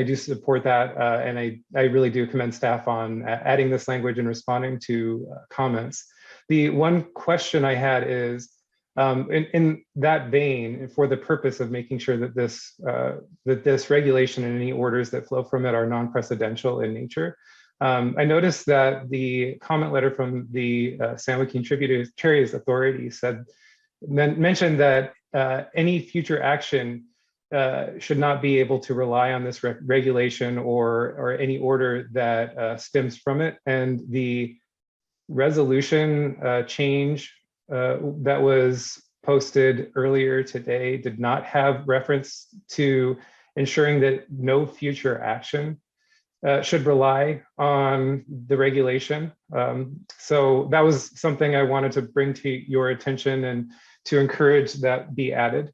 do support that, and I really do commend staff on adding this language and responding to comments. The one question I had is, in that vein, for the purpose of making sure that this regulation and any orders that flow from it are non-precedential in nature, I noticed that the comment letter from the San Joaquin Tributaries Authority mentioned that any future action should not be able to rely on this regulation or any order that stems from it. And the resolution change that was posted earlier today did not have reference to ensuring that no future action should rely on the regulation. So that was something I wanted to bring to your attention and to encourage that be added.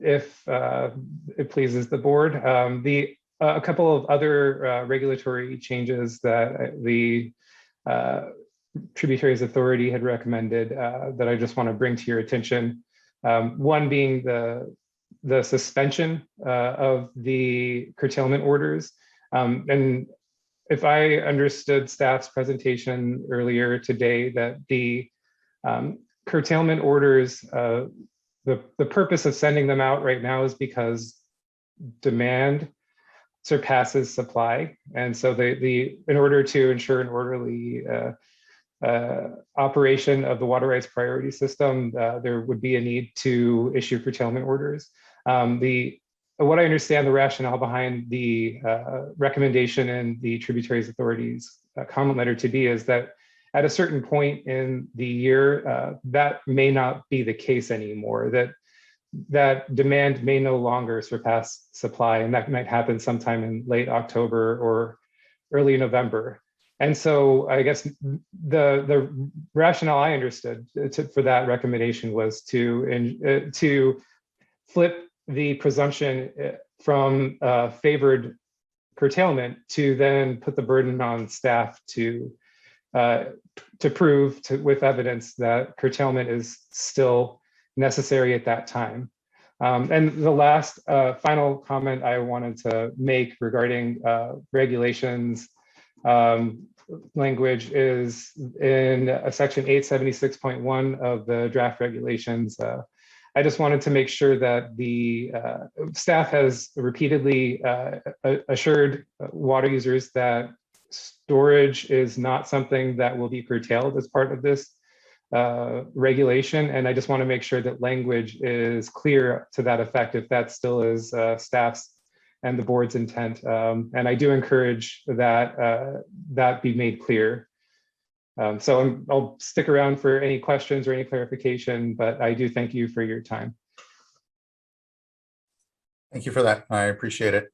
If it pleases the board. A couple of other regulatory changes that the Tributaries Authority had recommended that I just want to bring to your attention. One being the suspension of the curtailment orders. And if I understood staff's presentation earlier today, that the curtailment orders the purpose of sending them out right now is because demand surpasses supply. And so in order to ensure an orderly operation of the water rights priority system, there would be a need to issue curtailment orders. What I understand the rationale behind the recommendation in the Tributaries Authority's comment letter to be is that at a certain point in the year, that may not be the case anymore, that demand may no longer surpass supply, and that might happen sometime in late October or early November. And so I guess the rationale I understood for that recommendation was to flip the presumption from favored curtailment to then put the burden on staff to prove with evidence that curtailment is still necessary at that time. And the last final comment I wanted to make regarding regulations language is in section 876.1 of the draft regulations. I just wanted to make sure that the staff has repeatedly assured water users that storage is not something that will be curtailed as part of this regulation. And I just want to make sure that language is clear to that effect, if that still is staff's and the board's intent. And I do encourage that that be made clear. So I'll stick around for any questions or any clarification, but I do thank you for your time. Thank you for that. I appreciate it.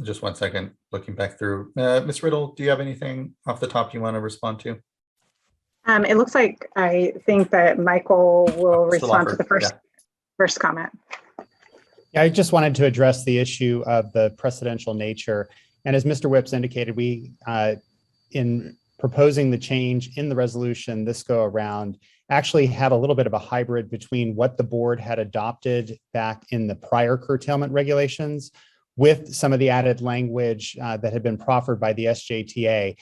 Just one second, looking back through. Ms. Riddle, do you have anything off the top you want to respond to? It looks like I think that Michael will respond to the first comment. Yeah, I just wanted to address the issue of the precedential nature. And as Mr. Whips indicated, we, in proposing the change in the resolution this go around, actually have a little bit of a hybrid between what the board had adopted back in the prior curtailment regulations with some of the added language that had been proffered by the SJTA.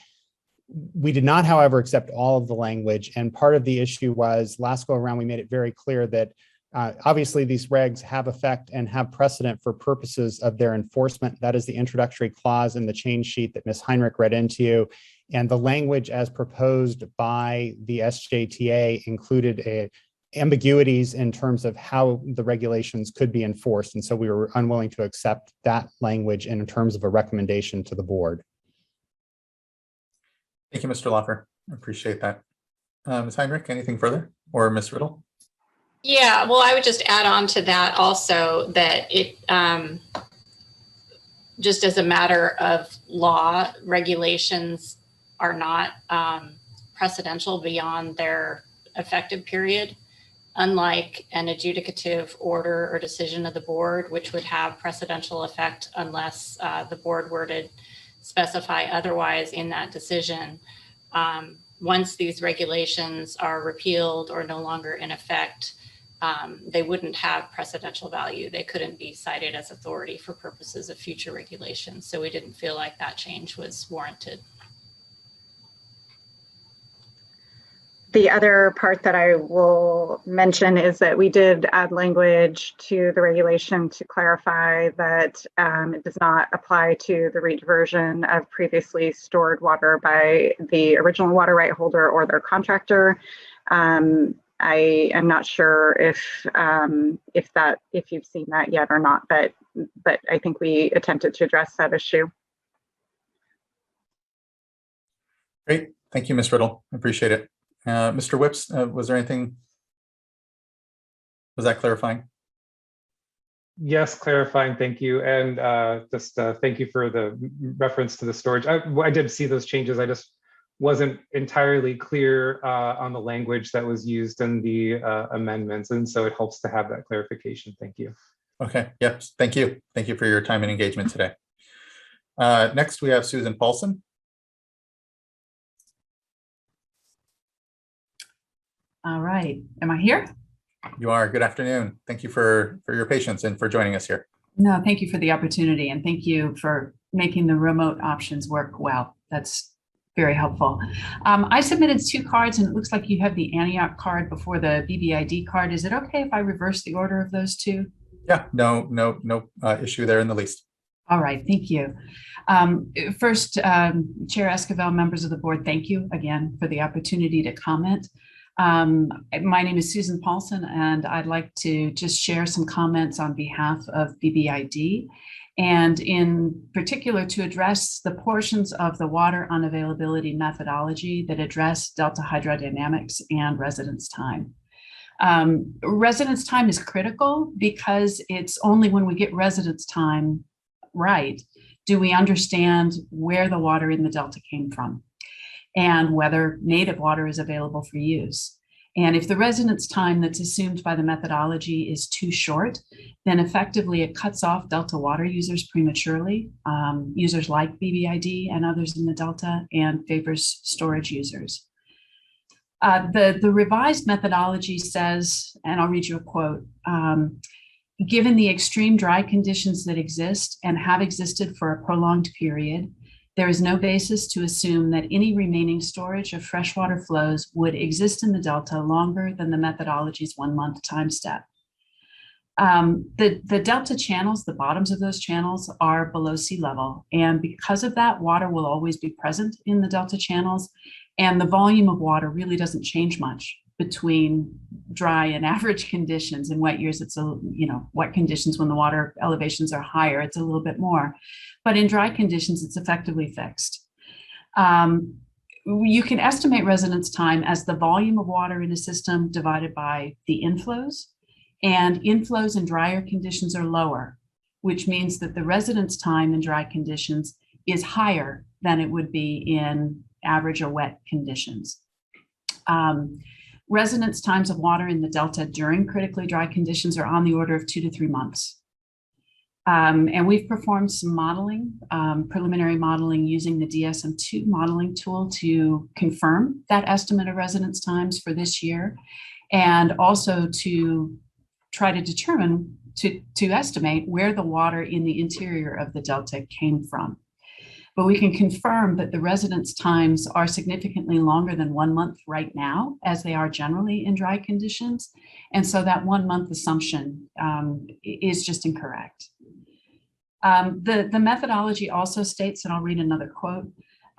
We did not, however, accept all of the language. And part of the issue was last go around, we made it very clear that obviously these regs have effect and have precedent for purposes of their enforcement. That is the introductory clause in the change sheet that Ms. Heinrich read into you. And the language as proposed by the SJTA included ambiguities in terms of how the regulations could be enforced. And so we were unwilling to accept that language in terms of a recommendation to the board. Thank you, Mr. Loffer. I appreciate that. Ms. Heinrich, anything further? Or Ms. Riddle? Yeah, well, I would just add on to that also that it, just as a matter of law, regulations are not precedential beyond their effective period, unlike an adjudicative order or decision of the board, which would have precedential effect unless the board were to specify otherwise in that decision. Once these regulations are repealed or no longer in effect, they wouldn't have precedential value. They couldn't be cited as authority for purposes of future regulations. So we didn't feel like that change was warranted. The other part that I will mention is that we did add language to the regulation to clarify that it does not apply to the rediversion of previously stored water by the original water right holder or their contractor. I am not sure if you've seen that yet or not, but I think we attempted to address that issue. Great, thank you, Ms. Riddle. I appreciate it. Mr. Whips, was there anything? Was that clarifying? Yes, clarifying, thank you. And just thank you for the reference to the storage. I did see those changes. I just wasn't entirely clear on the language that was used in the amendments. And so it helps to have that clarification. Thank you. Okay, yep, thank you. Thank you for your time and engagement today. Next, we have Susan Paulson. All right, am I here? You are. Good afternoon. Thank you for your patience and for joining us here. No, thank you for the opportunity and thank you for making the remote options work well. That's very helpful. I submitted 2 cards, and it looks like you have the Antioch card before the BBID card. Is it okay if I reverse the order of those 2? Yeah, no issue there in the least. All right, thank you. First, Chair Esquivel, members of the board, thank you again for the opportunity to comment. My name is Susan Paulson, and I'd like to just share some comments on behalf of BBID, and in particular to address the portions of the water unavailability methodology that address delta hydrodynamics and residence time. Residence time is critical because it's only when we get residence time right do we understand where the water in the delta came from and whether native water is available for use. And if the residence time that's assumed by the methodology is too short, then effectively it cuts off delta water users prematurely, users like BBID and others in the delta, and favors storage users. The revised methodology says, and I'll read you a quote, given the extreme dry conditions that exist and have existed for a prolonged period, there is no basis to assume that any remaining storage of freshwater flows would exist in the delta longer than the methodology's 1-month time step. The delta channels, the bottoms of those channels, are below sea level. And because of that, water will always be present in the delta channels. And the volume of water really doesn't change much between dry and average conditions. In wet years, it's wet conditions when the water elevations are higher, it's a little bit more. But in dry conditions, it's effectively fixed. You can estimate residence time as the volume of water in a system divided by the inflows. And inflows in drier conditions are lower, which means that the residence time in dry conditions is higher than it would be in average or wet conditions. Residence times of water in the delta during critically dry conditions are on the order of 2 to 3 months. And we've performed some modeling, preliminary modeling using the DSM-2 modeling tool to confirm that estimate of residence times for this year, and also to try to determine, to estimate where the water in the interior of the delta came from. But we can confirm that the residence times are significantly longer than 1 month right now, as they are generally in dry conditions. And so that 1 month assumption is just incorrect. The methodology also states, and I'll read another quote,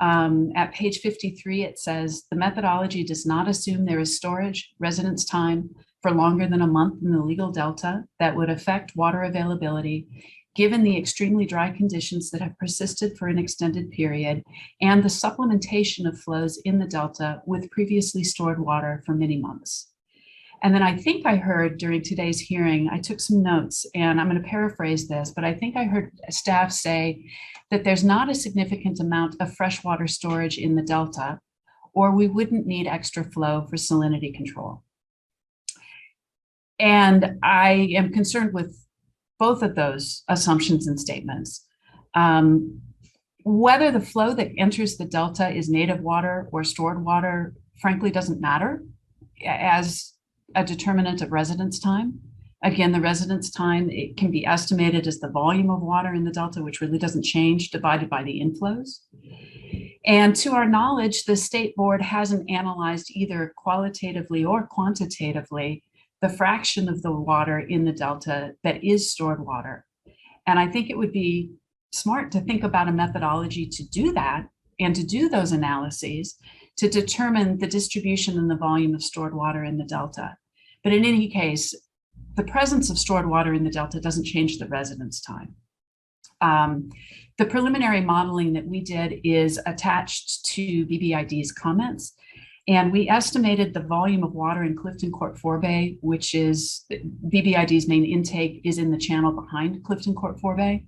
at page 53, it says, the methodology does not assume there is storage residence time for longer than a month in the legal delta that would affect water availability, given the extremely dry conditions that have persisted for an extended period and the supplementation of flows in the delta with previously stored water for many months. And then I think I heard during today's hearing, I took some notes and I'm going to paraphrase this, but I think I heard staff say that there's not a significant amount of freshwater storage in the delta, or we wouldn't need extra flow for salinity control. And I am concerned with both of those assumptions and statements. Whether the flow that enters the delta is native water or stored water, frankly, doesn't matter as a determinant of residence time. Again, the residence time, it can be estimated as the volume of water in the delta, which really doesn't change, divided by the inflows. And to our knowledge, the state board hasn't analyzed either qualitatively or quantitatively the fraction of the water in the delta that is stored water. And I think it would be smart to think about a methodology to do that and to do those analyses to determine the distribution and the volume of stored water in the delta. But in any case, the presence of stored water in the delta doesn't change the residence time. The preliminary modeling that we did is attached to BBID's comments. And we estimated the volume of water in Clifton Court Forebay, which is BBID's main intake, is in the channel behind Clifton Court Forebay.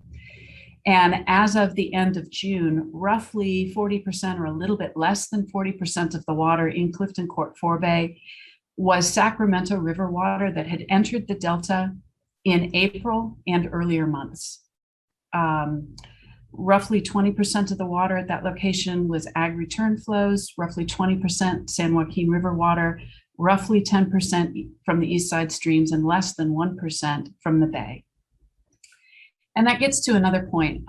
And as of the end of June, roughly 40% or a little bit less than 40% of the water in Clifton Court Forebay was Sacramento River water that had entered the delta in April and earlier months. Roughly 20% of the water at that location was ag return flows, roughly 20% San Joaquin River water, roughly 10% from the east side streams, and less than 1% from the bay. And that gets to another point.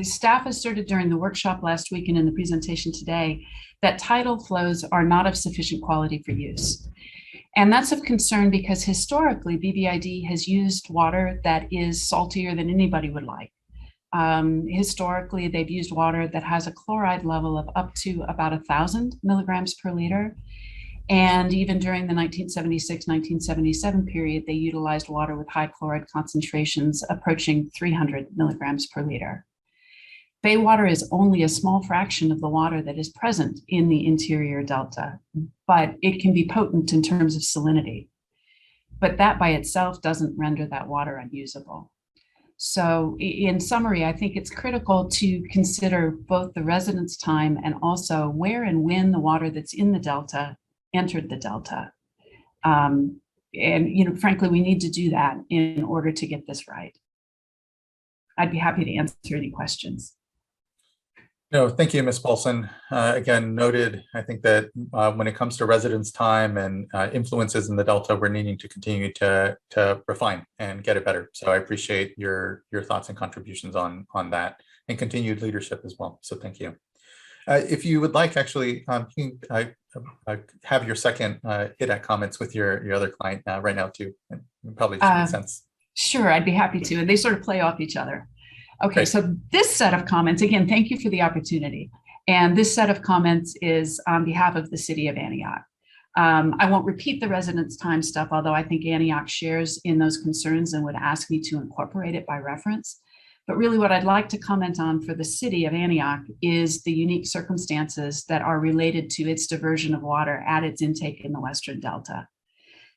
staff asserted during the workshop last week and in the presentation today that tidal flows are not of sufficient quality for use. And that's of concern because historically BBID has used water that is saltier than anybody would like. Historically, they've used water that has a chloride level of up to about 1,000 milligrams per liter. And even during the 1976-1977 period, they utilized water with high chloride concentrations approaching 300 milligrams per liter. Bay water is only a small fraction of the water that is present in the interior delta, but it can be potent in terms of salinity. But that by itself doesn't render that water unusable. So in summary, I think it's critical to consider both the residence time and also where and when the water that's in the delta entered the delta. And frankly, we need to do that in order to get this right. I'd be happy to answer any questions. No, thank you, Ms. Paulson. Again, noted, I think that when it comes to residence time and influences in the Delta, we're needing to continue to refine and get it better. So I appreciate your thoughts and contributions on that and continued leadership as well. So thank you. If you would like, actually, you can have your second hit at comments with your other client right now too. And it probably just makes sense. Sure, I'd be happy to. And they sort of play off each other. Okay, Great. so this set of comments, again, thank you for the opportunity. And this set of comments is on behalf of the city of Antioch. I won't repeat the residence time stuff, although I think Antioch shares in those concerns and would ask me to incorporate it by reference. But really what I'd like to comment on for the city of Antioch is the unique circumstances that are related to its diversion of water at its intake in the Western Delta.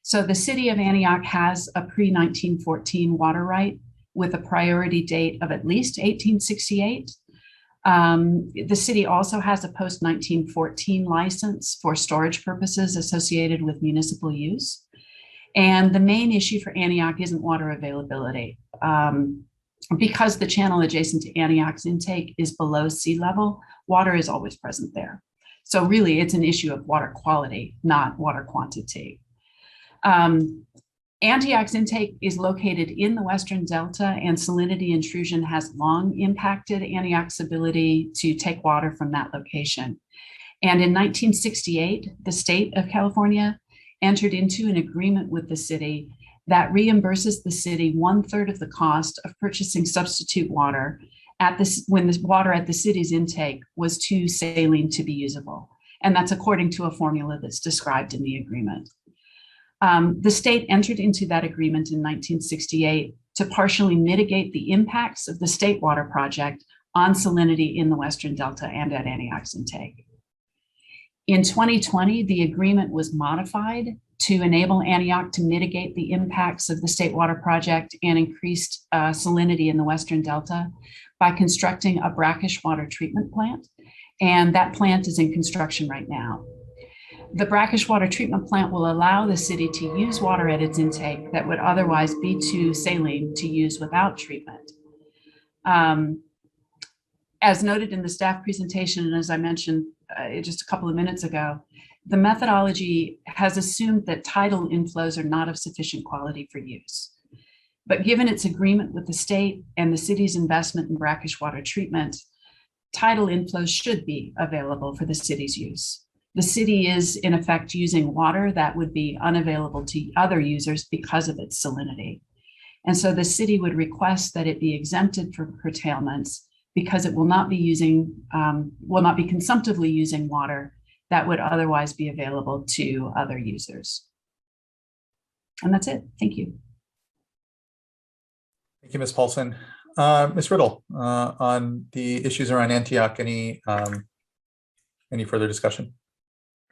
So the city of Antioch has a pre-1914 water right with a priority date of at least 1868. The city also has a post-1914 license for storage purposes associated with municipal use. And the main issue for Antioch isn't water availability. Because the channel adjacent to Antioch's intake is below sea level, water is always present there. So really it's an issue of water quality, not water quantity. Antioch's intake is located in the Western Delta, and salinity intrusion has long impacted Antioch's ability to take water from that location. And in 1968, the state of California entered into an agreement with the city that reimburses the city 1/3 of the cost of purchasing substitute water when the water at the city's intake was too saline to be usable. And that's according to a formula that's described in the agreement. The state entered into that agreement in 1968 to partially mitigate the impacts of the state water project on salinity in the Western Delta and at Antioch's intake. In 2020, the agreement was modified to enable Antioch to mitigate the impacts of the state water project and increased salinity in the Western Delta by constructing a brackish water treatment plant. And that plant is in construction right now. The brackish water treatment plant will allow the city to use water at its intake that would otherwise be too saline to use without treatment. As noted in the staff presentation, and as I mentioned just a couple of minutes ago, the methodology has assumed that tidal inflows are not of sufficient quality for use. But given its agreement with the state and the city's investment in brackish water treatment, tidal inflows should be available for the city's use. The city is in effect using water that would be unavailable to other users because of its salinity. And so the city would request that it be exempted from curtailments because it will not be consumptively using water that would otherwise be available to other users. And that's it. Thank you. Thank you, Ms. Paulson. Ms. Riddle, on the issues around Antioch, any further discussion?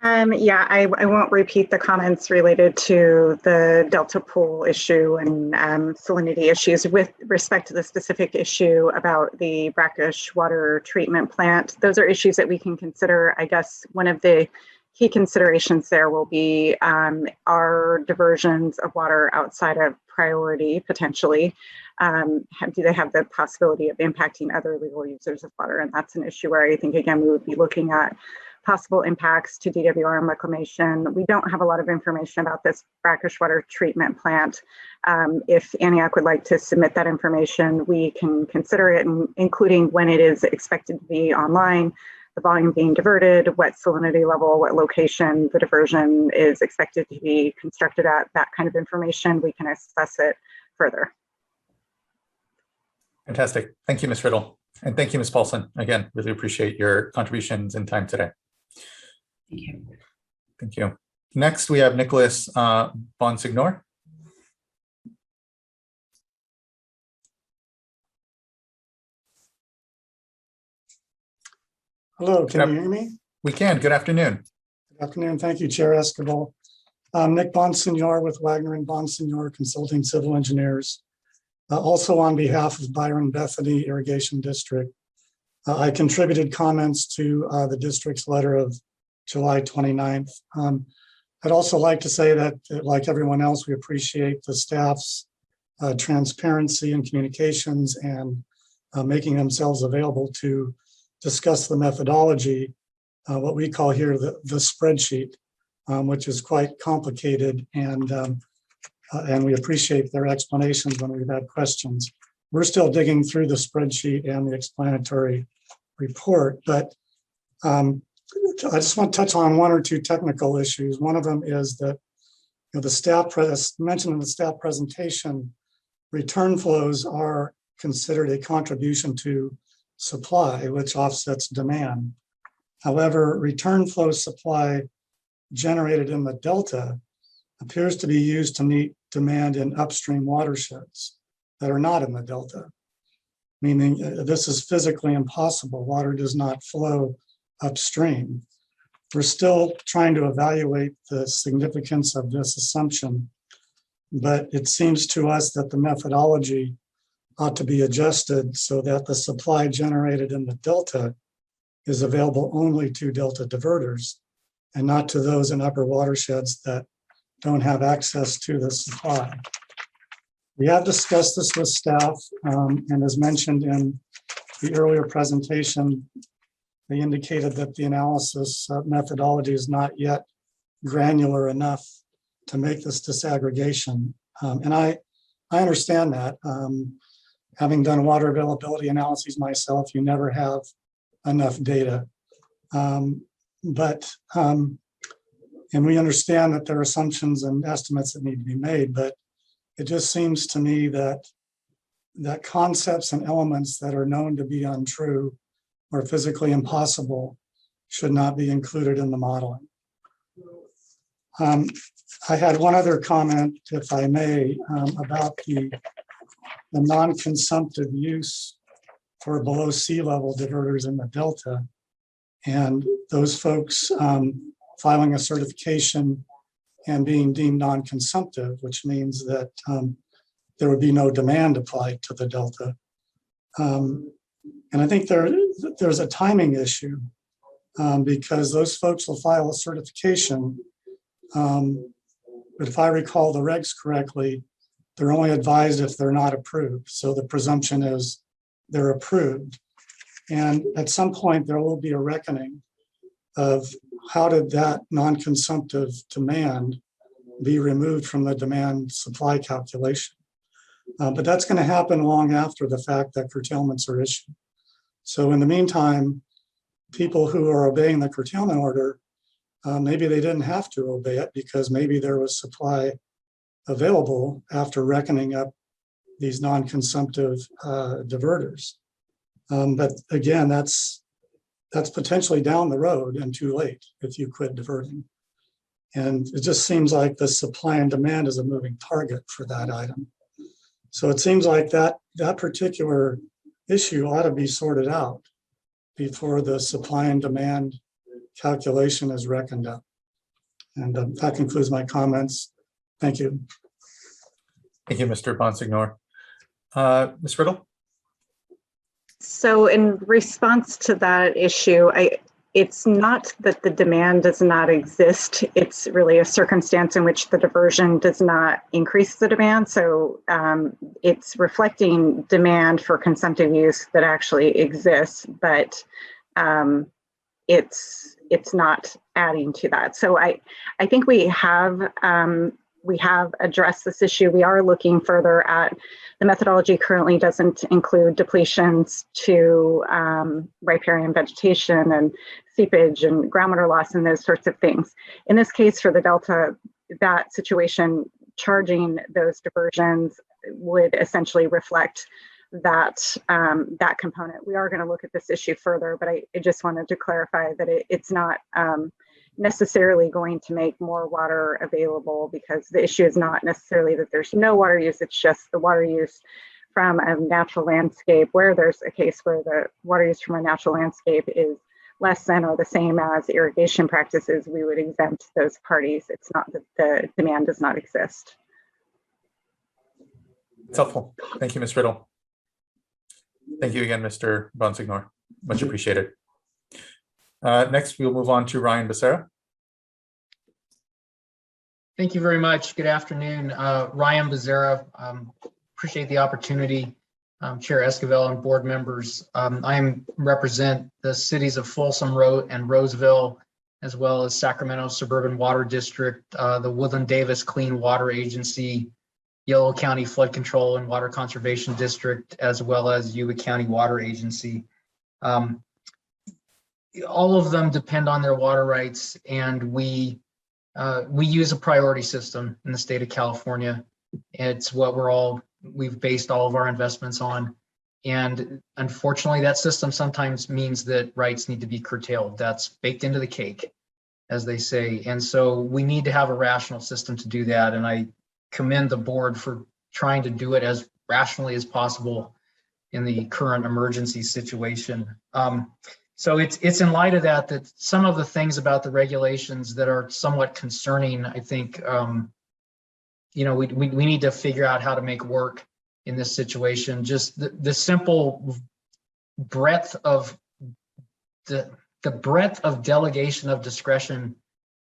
Yeah, I won't repeat the comments related to the Delta pool issue and salinity issues with respect to the specific issue about the brackish water treatment plant. Those are issues that we can consider. I guess one of the key considerations there will be are diversions of water outside of priority potentially. Do they have the possibility of impacting other legal users of water? And that's an issue where I think, again, we would be looking at possible impacts to DWR and reclamation. We don't have a lot of information about this brackish water treatment plant. If Antioch would like to submit that information, we can consider it, including when it is expected to be online, the volume being diverted, what salinity level, what location the diversion is expected to be constructed at, that kind of information. We can assess it further. Fantastic. Thank you, Ms. Riddle. And thank you, Ms. Paulson. Again, really appreciate your contributions and time today. Thank you. Thank you. Next, we have Nicholas Bonsignor. Hello, can you hear me? We can. Good afternoon. Good afternoon. Thank you, Chair Escobar. Nick Bonsignor with Wagner and Bonsignor Consulting Civil Engineers. Also on behalf of Byron Bethany Irrigation District, I contributed comments to the district's letter of July 29th. I'd also like to say that, like everyone else, we appreciate the staff's transparency and communications and making themselves available to discuss the methodology, what we call here the spreadsheet, which is quite complicated, and we appreciate their explanations when we've had questions. We're still digging through the spreadsheet and the explanatory report, but I just want to touch on one or two technical issues. One of them is that the staff mentioned in the staff presentation, return flows are considered a contribution to supply, which offsets demand. However, return flow supply generated in the delta appears to be used to meet demand in upstream watersheds that are not in the delta, meaning this is physically impossible. Water does not flow upstream. We're still trying to evaluate the significance of this assumption, but it seems to us that the methodology ought to be adjusted so that the supply generated in the delta is available only to delta diverters and not to those in upper watersheds that don't have access to the supply. We have discussed this with staff, and as mentioned in the earlier presentation, they indicated that the analysis methodology is not yet granular enough to make this disaggregation. And I understand that. Having done water availability analyses myself, you never have enough data. And we understand that there are assumptions and estimates that need to be made, but it just seems to me that concepts and elements that are known to be untrue or physically impossible should not be included in the modeling. I had one other comment, if I may, about the non-consumptive use for below sea level diverters in the delta, and those folks filing a certification and being deemed non-consumptive, which means that there would be no demand applied to the delta. And I think there's a timing issue because those folks will file a certification, but if I recall the regs correctly, they're only advised if they're not approved. So the presumption is they're approved. And at some point there will be a reckoning of how did that non-consumptive demand be removed from the demand supply calculation. But that's going to happen long after the fact that curtailments are issued. So in the meantime, people who are obeying the curtailment order, maybe they didn't have to obey it because maybe there was supply available after reckoning up these non-consumptive diverters. But again, that's potentially down the road and too late if you quit diverting. And it just seems like the supply and demand is a moving target for that item. So it seems like that particular issue ought to be sorted out before the supply and demand calculation is reckoned up. And that concludes my comments. Thank you. Thank you, Mr. Bonsignor. Ms. Riddle? So in response to that issue, it's not that the demand does not exist. It's really a circumstance in which the diversion does not increase the demand. So it's reflecting demand for consumptive use that actually exists, but it's it's not adding to that. So I think we have addressed this issue. We are looking further at the methodology. Currently doesn't include depletions to riparian vegetation and seepage and groundwater loss and those sorts of things. In this case, for the Delta, that situation, charging those diversions would essentially reflect that that component. We are going to look at this issue further, but I just wanted to clarify that it's not necessarily going to make more water available, because the issue is not necessarily that there's no water use, it's just the water use from a natural landscape. Where there's a case where the water use from a natural landscape is less than or the same as irrigation practices, we would exempt those parties. It's not that the demand does not exist. It's helpful. Thank you, Ms. Riddle. Thank you again, Mr. Bonsignor. Much appreciated. Next, we'll move on to Ryan Becerra. Thank you very much. Good afternoon. Ryan Becerra. Appreciate the opportunity. Chair Esquivel and board members. I represent the cities of Folsom and Roseville, as well as Sacramento Suburban Water District, the Woodland-Davis Clean Water Agency, Yolo County Flood Control and Water Conservation District, as well as Yuba County Water Agency. All of them depend on their water rights, and we use a priority system in the state of California. It's what we've based all of our investments on. And unfortunately, that system sometimes means that rights need to be curtailed. That's baked into the cake, as they say. And so we need to have a rational system to do that. And I commend the board for trying to do it as rationally as possible in the current emergency situation. So it's in light of that some of the things about the regulations that are somewhat concerning, I think, we need to figure out how to make work in this situation. Just the simple breadth of the breadth of delegation of discretion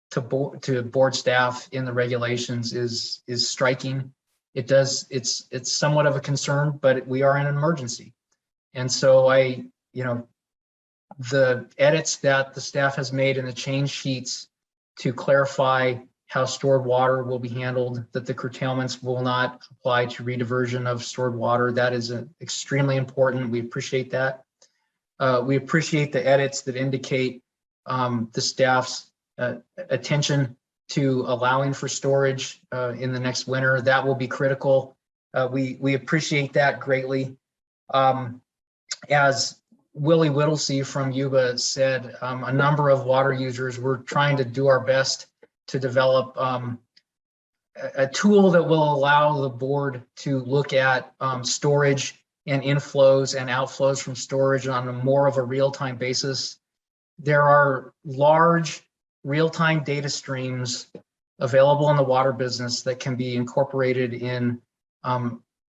to board staff in the regulations is striking. It's somewhat of a concern, but we are in an emergency. And so the edits that the staff has made in the change sheets to clarify how stored water will be handled, that the curtailments will not apply to rediversion of stored water, that is extremely important. We appreciate that. We appreciate the edits that indicate the staff's attention to allowing for storage in the next winter. That will be critical. We appreciate that greatly. As Willie Whittlesey from Yuba said, a number of water users, we're trying to do our best to develop a tool that will allow the board to look at storage and inflows and outflows from storage on a more of a real-time basis. There are large real-time data streams available in the water business that can be incorporated in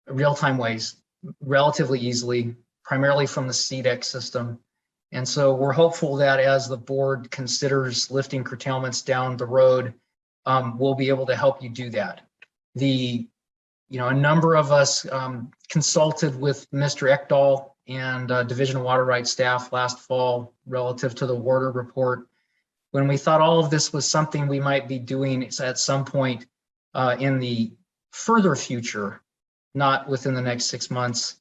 real-time ways relatively easily, primarily from the CDEC system. And so we're hopeful that as the board considers lifting curtailments down the road, we'll be able to help you do that. A number of us consulted with Mr. Ekdahl and Division of Water Rights staff last fall relative to the water report, when we thought all of this was something we might be doing at some point in the further future, not within the next 6 months.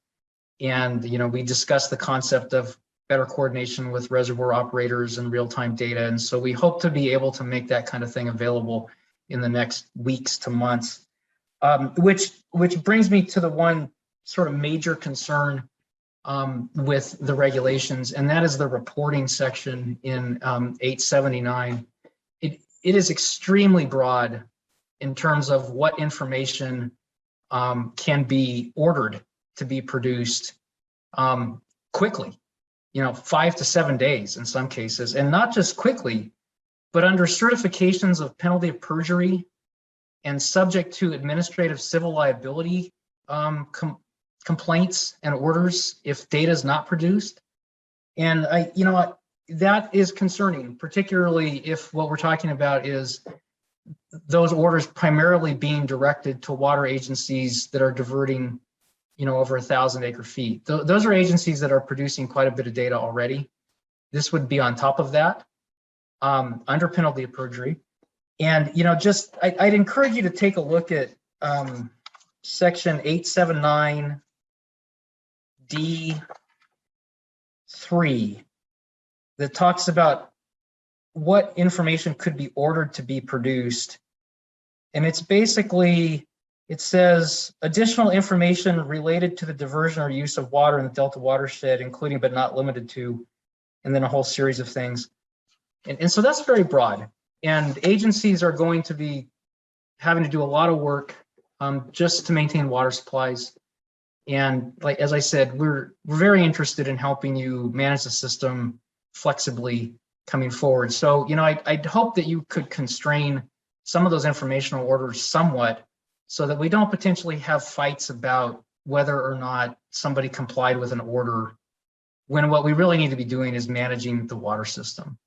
And we discussed the concept of better coordination with reservoir operators and real-time data. And so we hope to be able to make that kind of thing available in the next weeks to months, which brings me to the one sort of major concern with the regulations, and that is the reporting section in 879. It is extremely broad in terms of what information can be ordered to be produced quickly, 5 to 7 days in some cases, and not just quickly, but under certifications of penalty of perjury and subject to administrative civil liability complaints and orders if data is not produced. And that is concerning, particularly if what we're talking about is those orders primarily being directed to water agencies that are diverting over 1,000 acre feet. Those are agencies that are producing quite a bit of data already. This would be on top of that. under penalty of perjury. And, you know, just, I'd encourage you to take a look at section 879D3 that talks about what information could be ordered to be produced. And it's basically, it says additional information related to the diversion or use of water in the Delta watershed, including but not limited to, and then a whole series of things. And so that's very broad. And agencies are going to be having to do a lot of work just to maintain water supplies. And like, as I said, we're very interested in helping you manage the system flexibly coming forward. So, you know, I'd hope that you could constrain some of those informational orders somewhat so that we don't potentially have fights about whether or not somebody complied with an order, when what we really need to be doing is managing the water system.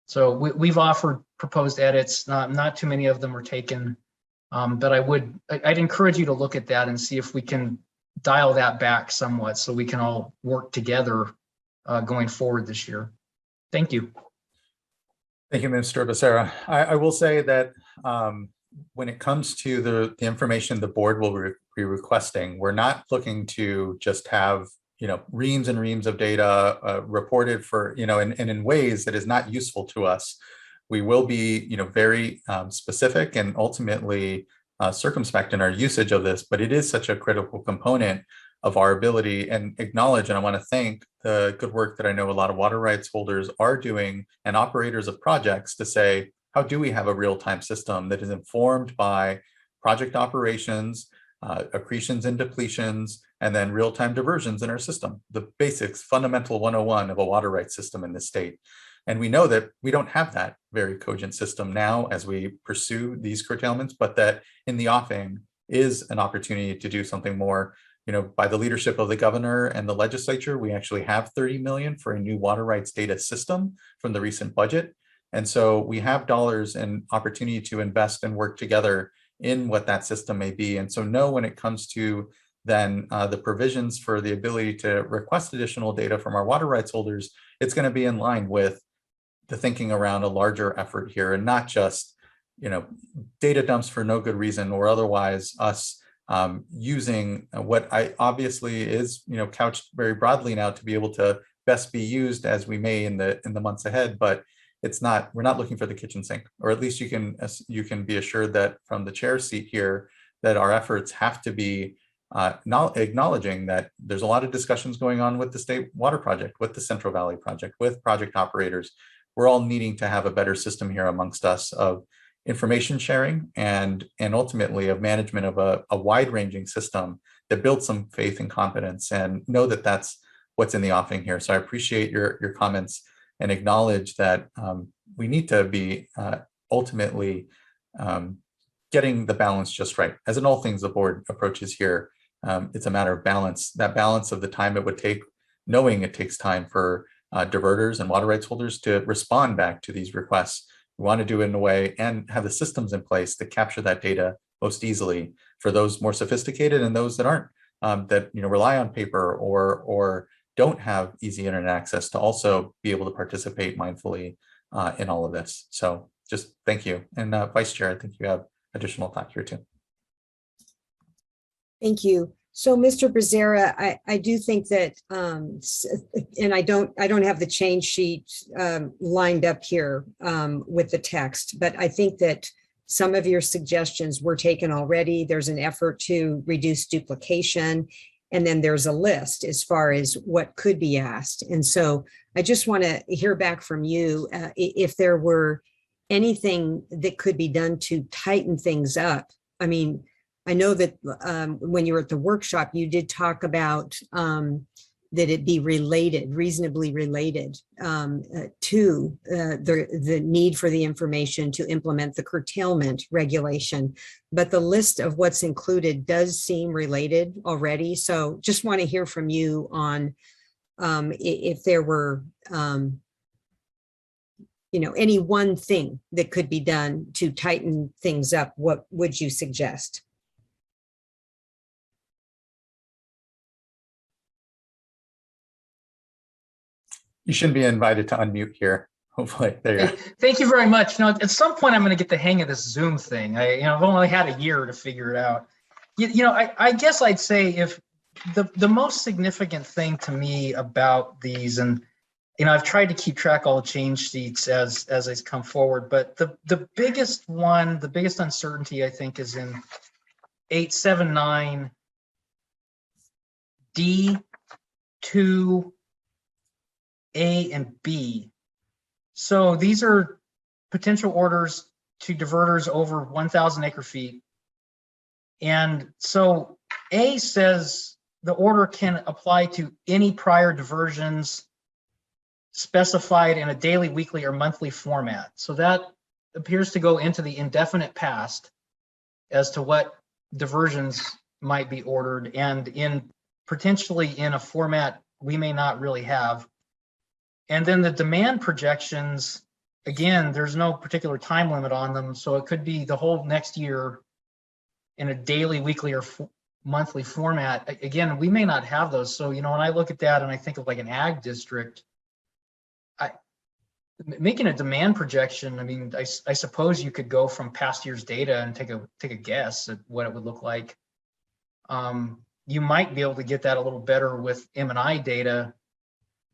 So we've offered proposed edits. Not too many of them are taken, but I'd encourage you to look at that and see if we can dial that back somewhat so we can all work together going forward this year. Thank you. Thank you, Mr. Becerra. I will say that when it comes to the information the board will be requesting, we're not looking to just have, you know, reams and reams of data reported for, you know, and in ways that is not useful to us. We will be, you know, very specific and ultimately circumspect in our usage of this, but it is such a critical component of our ability and acknowledge, and I want to thank the good work that I know a lot of water rights holders are doing and operators of projects to say, how do we have a real-time system that is informed by project operations, accretions and depletions, and then real-time diversions in our system, the basics, fundamental 101 of a water rights system in this state. And we know that we don't have that very cogent system now as we pursue these curtailments, but that in the offing is an opportunity to do something more. You know, by the leadership of the governor and the legislature, we actually have 30 million for a new water rights data system from the recent budget. And so we have dollars and opportunity to invest and work together in what that system may be. And so know when it comes to then the provisions for the ability to request additional data from our water rights holders, it's going to be in line with the thinking around a larger effort here, and not just, you know, data dumps for no good reason or otherwise us using what I obviously is, you know, couched very broadly now to be able to best be used as we may in the months ahead. But it's not, we're not looking for the kitchen sink, or at least you can be assured that from the chair seat here that our efforts have to be acknowledging that there's a lot of discussions going on with the state water project, with the Central Valley project, with project operators. We're all needing to have a better system here amongst us of information sharing and ultimately of management of a wide-ranging system that builds some faith and confidence, and know that that's what's in the offing here. So I appreciate your comments and acknowledge that we need to be ultimately getting the balance just right. As in all things the board approaches here, it's a matter of balance, that balance of the time it would take, knowing it takes time for diverters and water rights holders to respond back to these requests. We want to do it in a way and have the systems in place to capture that data most easily for those more sophisticated and those that aren't, that, you know, rely on paper or don't have easy internet access, to also be able to participate mindfully in all of this. So just thank you. And Vice Chair, I think you have additional thought here too. Thank you. So, Mr. Becerra, I do think that, and I don't have the change sheet lined up here with the text, but I think that some of your suggestions were taken already. There's an effort to reduce duplication, and then there's a list as far as what could be asked. And so I just want to hear back from you if there were anything that could be done to tighten things up. I mean, I know that when you were at the workshop, you did talk about that it be related, reasonably related to the need for the information to implement the curtailment regulation. But the list of what's included does seem related already. So just want to hear from you on if there were, you know, any one thing that could be done to tighten things up. What would you suggest? You shouldn't be invited to unmute here. Hopefully, there you go. Thank you very much. At some point, I'm going to get the hang of this Zoom thing. I've only had a year to figure it out. I guess I'd say if the most significant thing to me about these, and I've tried to keep track of all the change sheets as they come forward, but the biggest one, the biggest uncertainty, I think, is in 879 D, 2, A, and B. So these are potential orders to diverters over 1,000 acre feet. And so A says the order can apply to any prior diversions specified in a daily, weekly, or monthly format. So that appears to go into the indefinite past as to what diversions might be ordered, and potentially in a format we may not really have. And then the demand projections, again, there's no particular time limit on them. So it could be the whole next year in a daily, weekly, or monthly format. Again, we may not have those. So, when I look at that and I think of like an ag district, making a demand projection, I suppose you could go from past year's data and take a guess at what it would look like. You might be able to get that a little better with M&I data,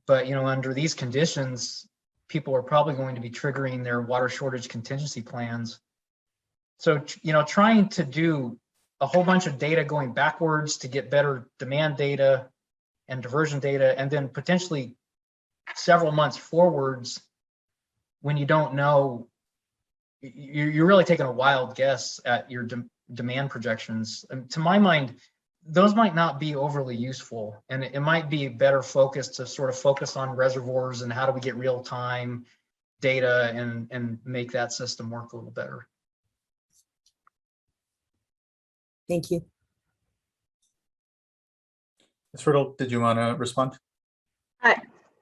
but under these conditions, people are probably going to be triggering their water shortage contingency plans. So, trying to do a whole bunch of data going backwards to get better demand data and diversion data, and then potentially several months forwards when you don't know, you're really taking a wild guess at your demand projections. And to my mind, those might not be overly useful, and it might be better focused to sort of focus on reservoirs and how do we get real-time data and make that system work a little better. Thank you. Ms. Riddle, did you want to respond?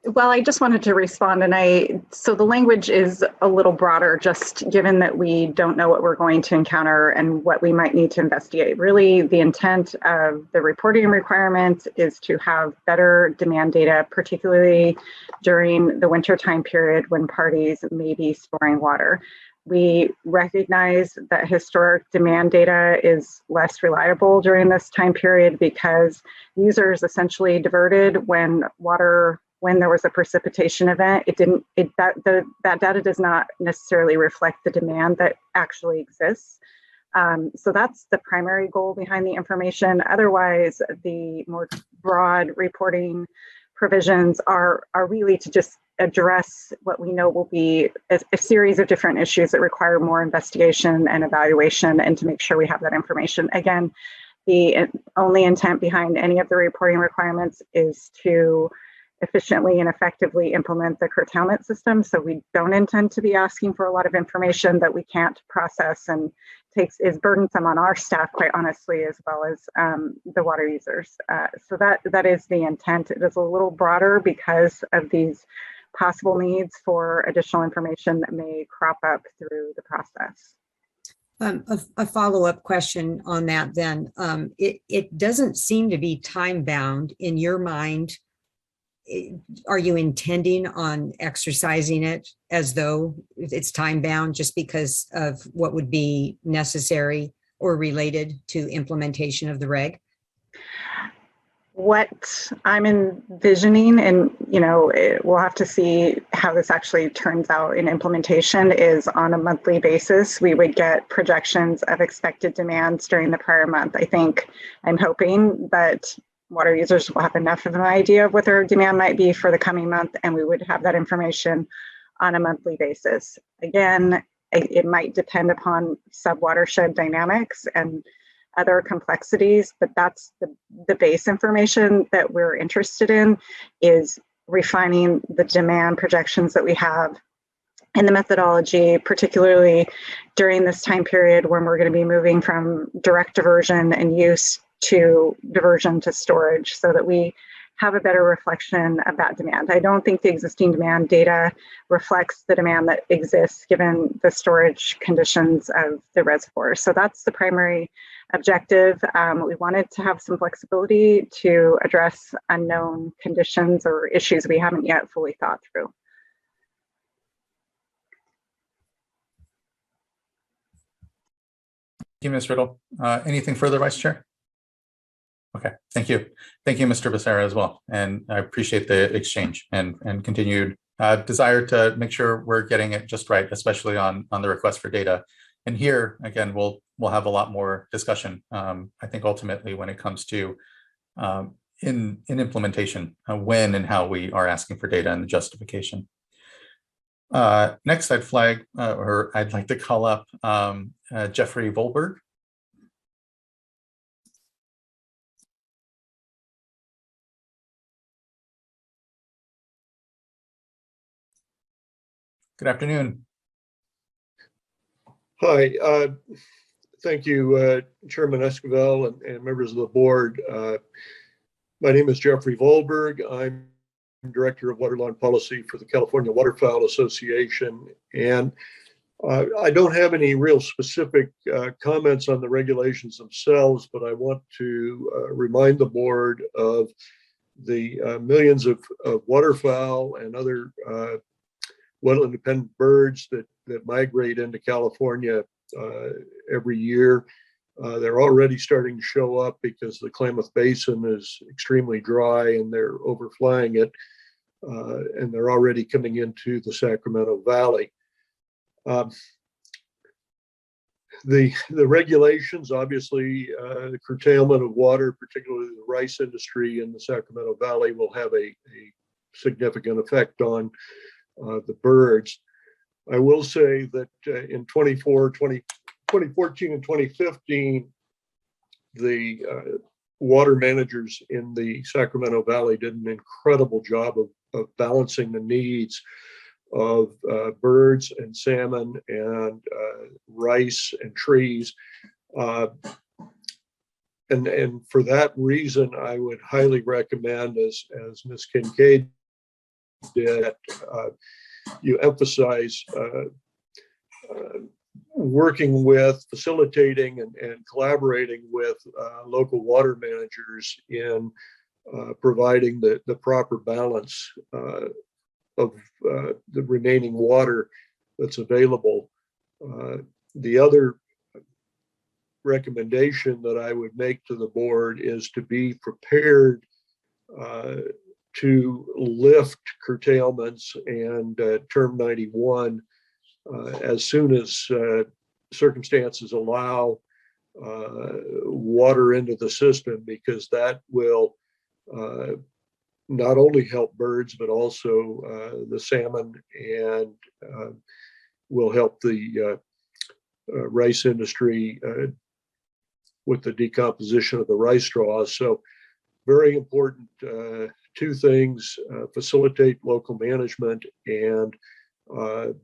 Well, I just wanted to respond, and so the language is a little broader, just given that we don't know what we're going to encounter and what we might need to investigate. Really, the intent of the reporting requirements is to have better demand data, particularly during the winter time period when parties may be storing water. We recognize that historic demand data is less reliable during this time period because users essentially diverted when there was a precipitation event. That data does not necessarily reflect the demand that actually exists. So that's the primary goal behind the information. Otherwise, the more broad reporting provisions are really to just address what we know will be a series of different issues that require more investigation and evaluation, and to make sure we have that information. Again, the only intent behind any of the reporting requirements is to efficiently and effectively implement the curtailment system. So we don't intend to be asking for a lot of information that we can't process and is burdensome on our staff, quite honestly, as well as the water users. So that is the intent. It is a little broader because of these possible needs for additional information that may crop up through the process. A follow-up question on that then. It doesn't seem to be time-bound in your mind. Are you intending on exercising it as though it's time-bound just because of what would be necessary or related to implementation of the reg? What I'm envisioning, and we'll have to see how this actually turns out in implementation, is on a monthly basis, we would get projections of expected demands during the prior month. I'm hoping that water users will have enough of an idea of what their demand might be for the coming month, and we would have that information on a monthly basis. Again, it might depend upon sub-watershed dynamics and other complexities, but that's the base information that we're interested in, is refining the demand projections that we have and the methodology, particularly during this time period when we're going to be moving from direct diversion and use to diversion to storage, so that we have a better reflection of that demand. I don't think the existing demand data reflects the demand that exists given the storage conditions of the reservoir. So that's the primary objective. We wanted to have some flexibility to address unknown conditions or issues we haven't yet fully thought through. you, Ms. Riddle. Anything further, Vice Chair? Okay, thank you. Thank you, Mr. Becerra, as well. And I appreciate the exchange and continued desire to make sure we're getting it just right, especially on the request for data. And here, again, we'll have a lot more discussion, I think, ultimately, when it comes to in implementation, when and how we are asking for data and the justification. Next, I'd flag, or I'd like to call up Jeffrey Volberg. Good afternoon. Hi, thank you, Chairman Esquivel and members of the board. My name is Jeffrey Volberg. I'm Director of Waterline Policy for the California Waterfowl Association. And I don't have any real specific comments on the regulations themselves, but I want to remind the board of the millions of waterfowl and other wetland-dependent birds that migrate into California every year. They're already starting to show up because the Klamath Basin is extremely dry and they're overflying it. And they're already coming into the Sacramento Valley. The regulations, obviously, the curtailment of water, particularly the rice industry in the Sacramento Valley, will have a significant effect on the birds. I will say that in 2014 and 2015, the water managers in the Sacramento Valley did an incredible job of balancing the needs of birds and salmon and rice and trees. And for that reason, I would highly recommend, as Ms. Kincaid did, you emphasize working with, facilitating, and collaborating with local water managers in providing the proper balance of the remaining water that's available. The other recommendation that I would make to the board is to be prepared to lift curtailments and term 91 as soon as circumstances allow water into the system, because that will not only help birds, but also the salmon, and will help the rice industry with the decomposition of the rice straws. So very important two things: facilitate local management and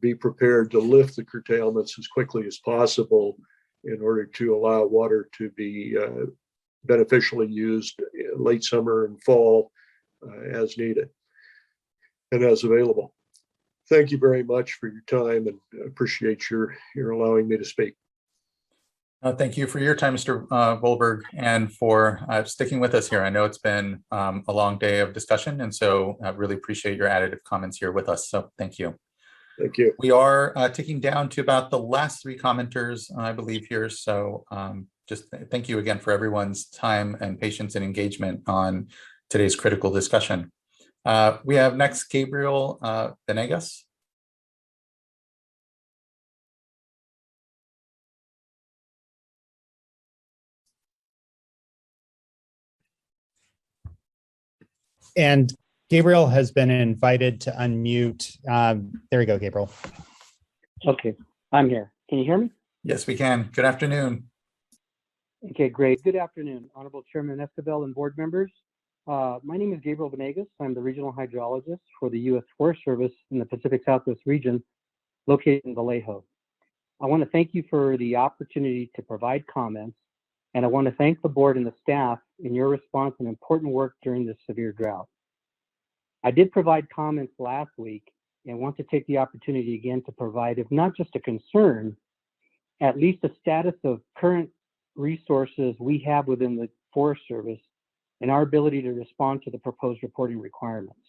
be prepared to lift the curtailments as quickly as possible in order to allow water to be beneficially used late summer and fall as needed and as available. Thank you very much for your time, and appreciate your allowing me to speak. Thank you for your time, Mr. Volberg, and for sticking with us here. I know it's been a long day of discussion, and so I really appreciate your additive comments here with us. So thank you. Thank you. We are ticking down to about the last three commenters, I believe, here. So just thank you again for everyone's time and patience and engagement on today's critical discussion. We have next Gabriel Venegas. And Gabriel has been invited to unmute. There we go, Gabriel. Okay, I'm here. Can you hear me? Yes, we can. Good afternoon. Okay, great. Good afternoon, Honorable Chairman Esquivel and board members. My name is Gabriel Venegas. I'm the regional hydrologist for the U.S. Forest Service in the Pacific Southwest region, located in Vallejo. I want to thank you for the opportunity to provide comments, and I want to thank the board and the staff in your response and important work during this severe drought. I did provide comments last week and want to take the opportunity again to provide, if not just a concern, at least a status of current resources we have within the Forest Service and our ability to respond to the proposed reporting requirements.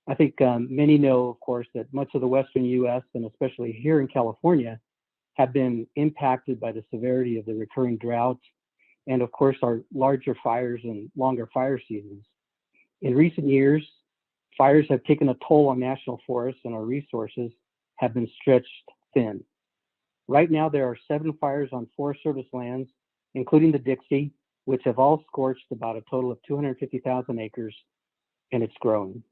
I think many know, of course, that much of the Western U.S. and especially here in California have been impacted by the severity of the recurring drought and, of course, our larger fires and longer fire seasons. In recent years, fires have taken a toll on national forests, and our resources have been stretched thin. Right now, there are 7 fires on Forest Service lands, including the Dixie, which have all scorched about a total of 250,000 acres, and it's growing.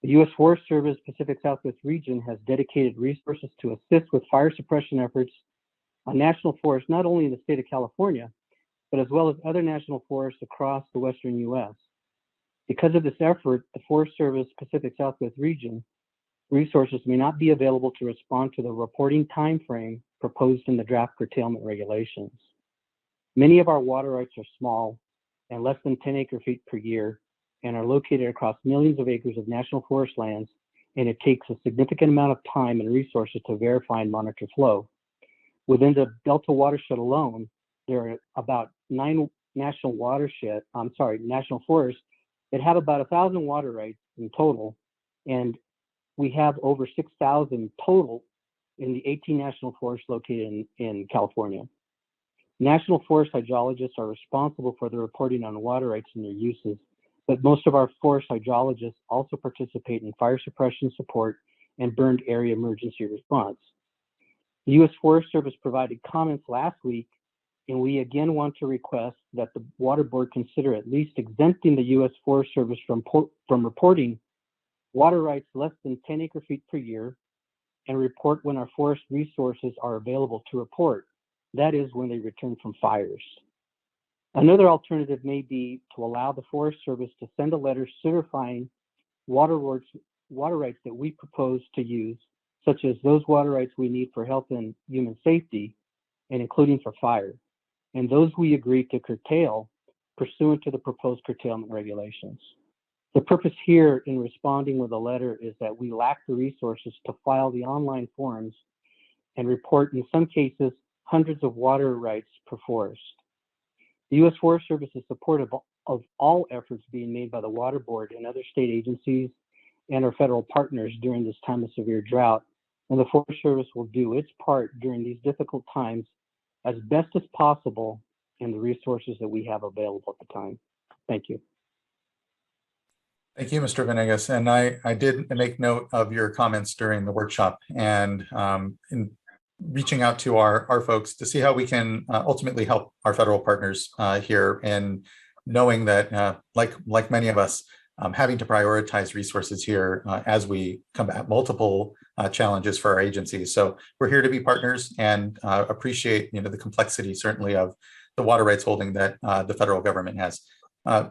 The U.S. Forest Service Pacific Southwest region has dedicated resources to assist with fire suppression efforts on national forests, not only in the state of California, but as well as other national forests across the western U.S. Because of this effort, the Forest Service Pacific Southwest region resources may not be available to respond to the reporting timeframe proposed in the draft curtailment regulations. Many of our water rights are small and less than 10 acre-feet per year and are located across millions of acres of national forest lands, and it takes a significant amount of time and resources to verify and monitor flow. Within the Delta watershed alone, there are about 9 national forests that have about 1,000 water rights in total, and we have over 6,000 total in the 18 national forests located in California. National forest hydrologists are responsible for the reporting on water rights and their uses, but most of our forest hydrologists also participate in fire suppression support and burned area emergency response. The U.S. Forest Service provided comments last week, and we again want to request that the Water Board consider at least exempting the U.S. Forest Service from reporting water rights less than 10 acre-feet per year and report when our forest resources are available to report. That is, when they return from fires. Another alternative may be to allow the Forest Service to send a letter certifying water rights that we propose to use, such as those water rights we need for health and human safety, and including for fire, and those we agree to curtail pursuant to the proposed curtailment regulations. The purpose here in responding with a letter is that we lack the resources to file the online forms and report, in some cases, hundreds of water rights per forest. The U.S. Forest Service is supportive of all efforts being made by the Water Board and other state agencies and our federal partners during this time of severe drought, and the Forest Service will do its part during these difficult times as best as possible in the resources that we have available at the time. Thank you. Thank you, Mr. Venegas. And I did make note of your comments during the workshop, and in reaching out to our folks to see how we can ultimately help our federal partners here, and knowing that like many of us, having to prioritize resources here as we combat multiple challenges for our agencies. So we're here to be partners and appreciate the complexity certainly of the water rights holding that the federal government has.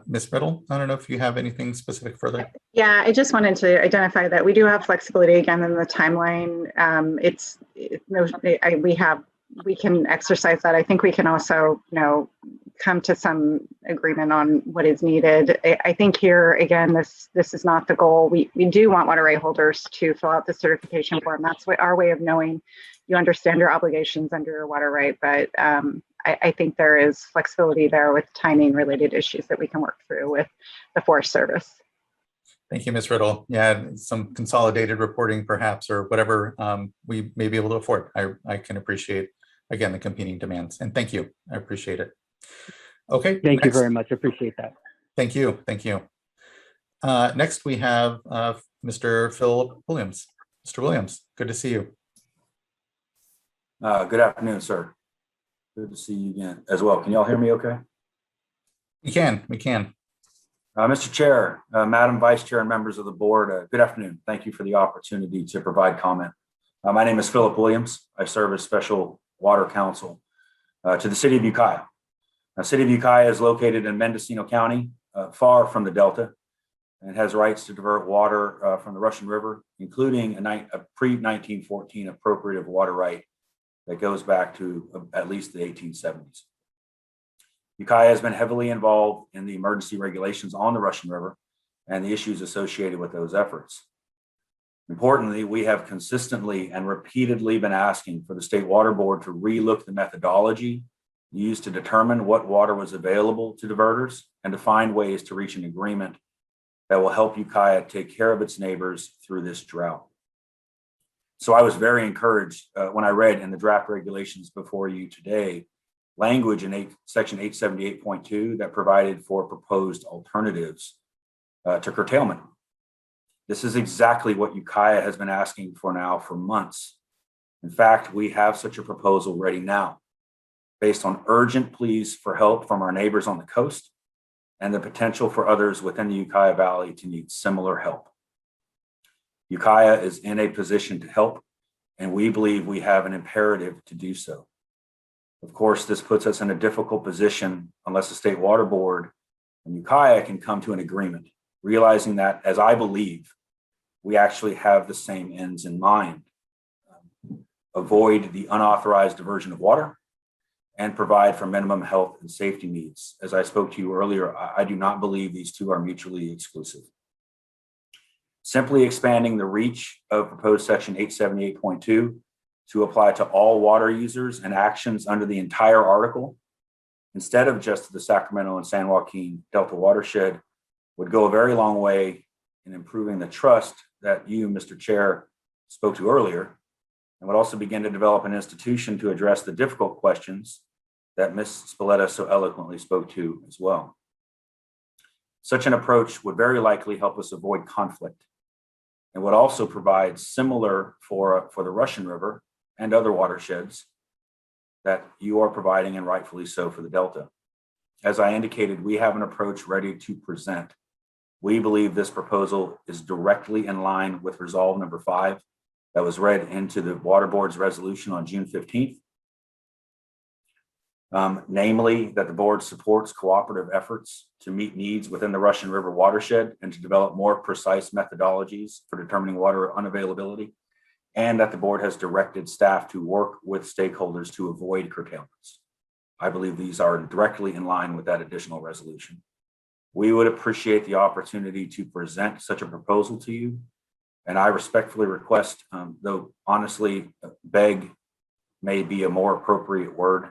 Ms. Riddle, I don't know if you have anything specific further. Yeah, I just wanted to identify that we do have flexibility again in the timeline. We can exercise that. I think we can also, come to some agreement on what is needed. I think here again, this is not the goal. We do want water right holders to fill out the certification form. That's our way of knowing you understand your obligations under your water right. But I think there is flexibility there with timing related issues that we can work through with the Forest Service. Thank you, Ms. Riddle. Yeah, some consolidated reporting perhaps, or whatever we may be able to afford. I can appreciate, again, the competing demands. And thank you. I appreciate it. Okay. Thank you very much. I appreciate that. Thank you. Thank you. Next, we have Mr. Phil Williams. Mr. Williams, good to see you. Good afternoon, sir. Good to see you again as well. Can y'all hear me okay? We can. Mr. Chair, Madam Vice Chair and members of the board, good afternoon. Thank you for the opportunity to provide comment. My name is Philip Williams. I serve as Special Water Counsel to the City of Ukiah. The City of Ukiah is located in Mendocino County, far from the Delta, and has rights to divert water from the Russian River, including a pre-1914 appropriative water right that goes back to at least the 1870s. Ukiah has been heavily involved in the emergency regulations on the Russian River and the issues associated with those efforts. Importantly, we have consistently and repeatedly been asking for the State Water Board to relook the methodology used to determine what water was available to diverters and to find ways to reach an agreement that will help Ukiah take care of its neighbors through this drought. So I was very encouraged when I read in the draft regulations before you today, language in section 878.2 that provided for proposed alternatives to curtailment. This is exactly what Ukiah has been asking for now for months. In fact, we have such a proposal ready now, based on urgent pleas for help from our neighbors on the coast and the potential for others within the Ukiah Valley to need similar help. Ukiah is in a position to help, and we believe we have an imperative to do so. Of course, this puts us in a difficult position unless the State Water Board and Ukiah can come to an agreement, realizing that, as I believe, we actually have the same ends in mind. Avoid the unauthorized diversion of water and provide for minimum health and safety needs. As I spoke to you earlier, I do not believe these two are mutually exclusive. Simply expanding the reach of proposed section 878.2 to apply to all water users and actions under the entire article, instead of just the Sacramento and San Joaquin Delta watershed, would go a very long way in improving the trust that you, Mr. Chair, spoke to earlier, and would also begin to develop an institution to address the difficult questions that Ms. Spalletta so eloquently spoke to as well. Such an approach would very likely help us avoid conflict and would also provide similar for the Russian River and other watersheds that you are providing, and rightfully so, for the Delta. As I indicated, we have an approach ready to present. We believe this proposal is directly in line with Resolve number 5 that was read into the Water Board's resolution on June 15th. Namely, that the board supports cooperative efforts to meet needs within the Russian River watershed and to develop more precise methodologies for determining water unavailability, and that the board has directed staff to work with stakeholders to avoid curtailments. I believe these are directly in line with that additional resolution. We would appreciate the opportunity to present such a proposal to you, and I respectfully request, though honestly, beg may be a more appropriate word,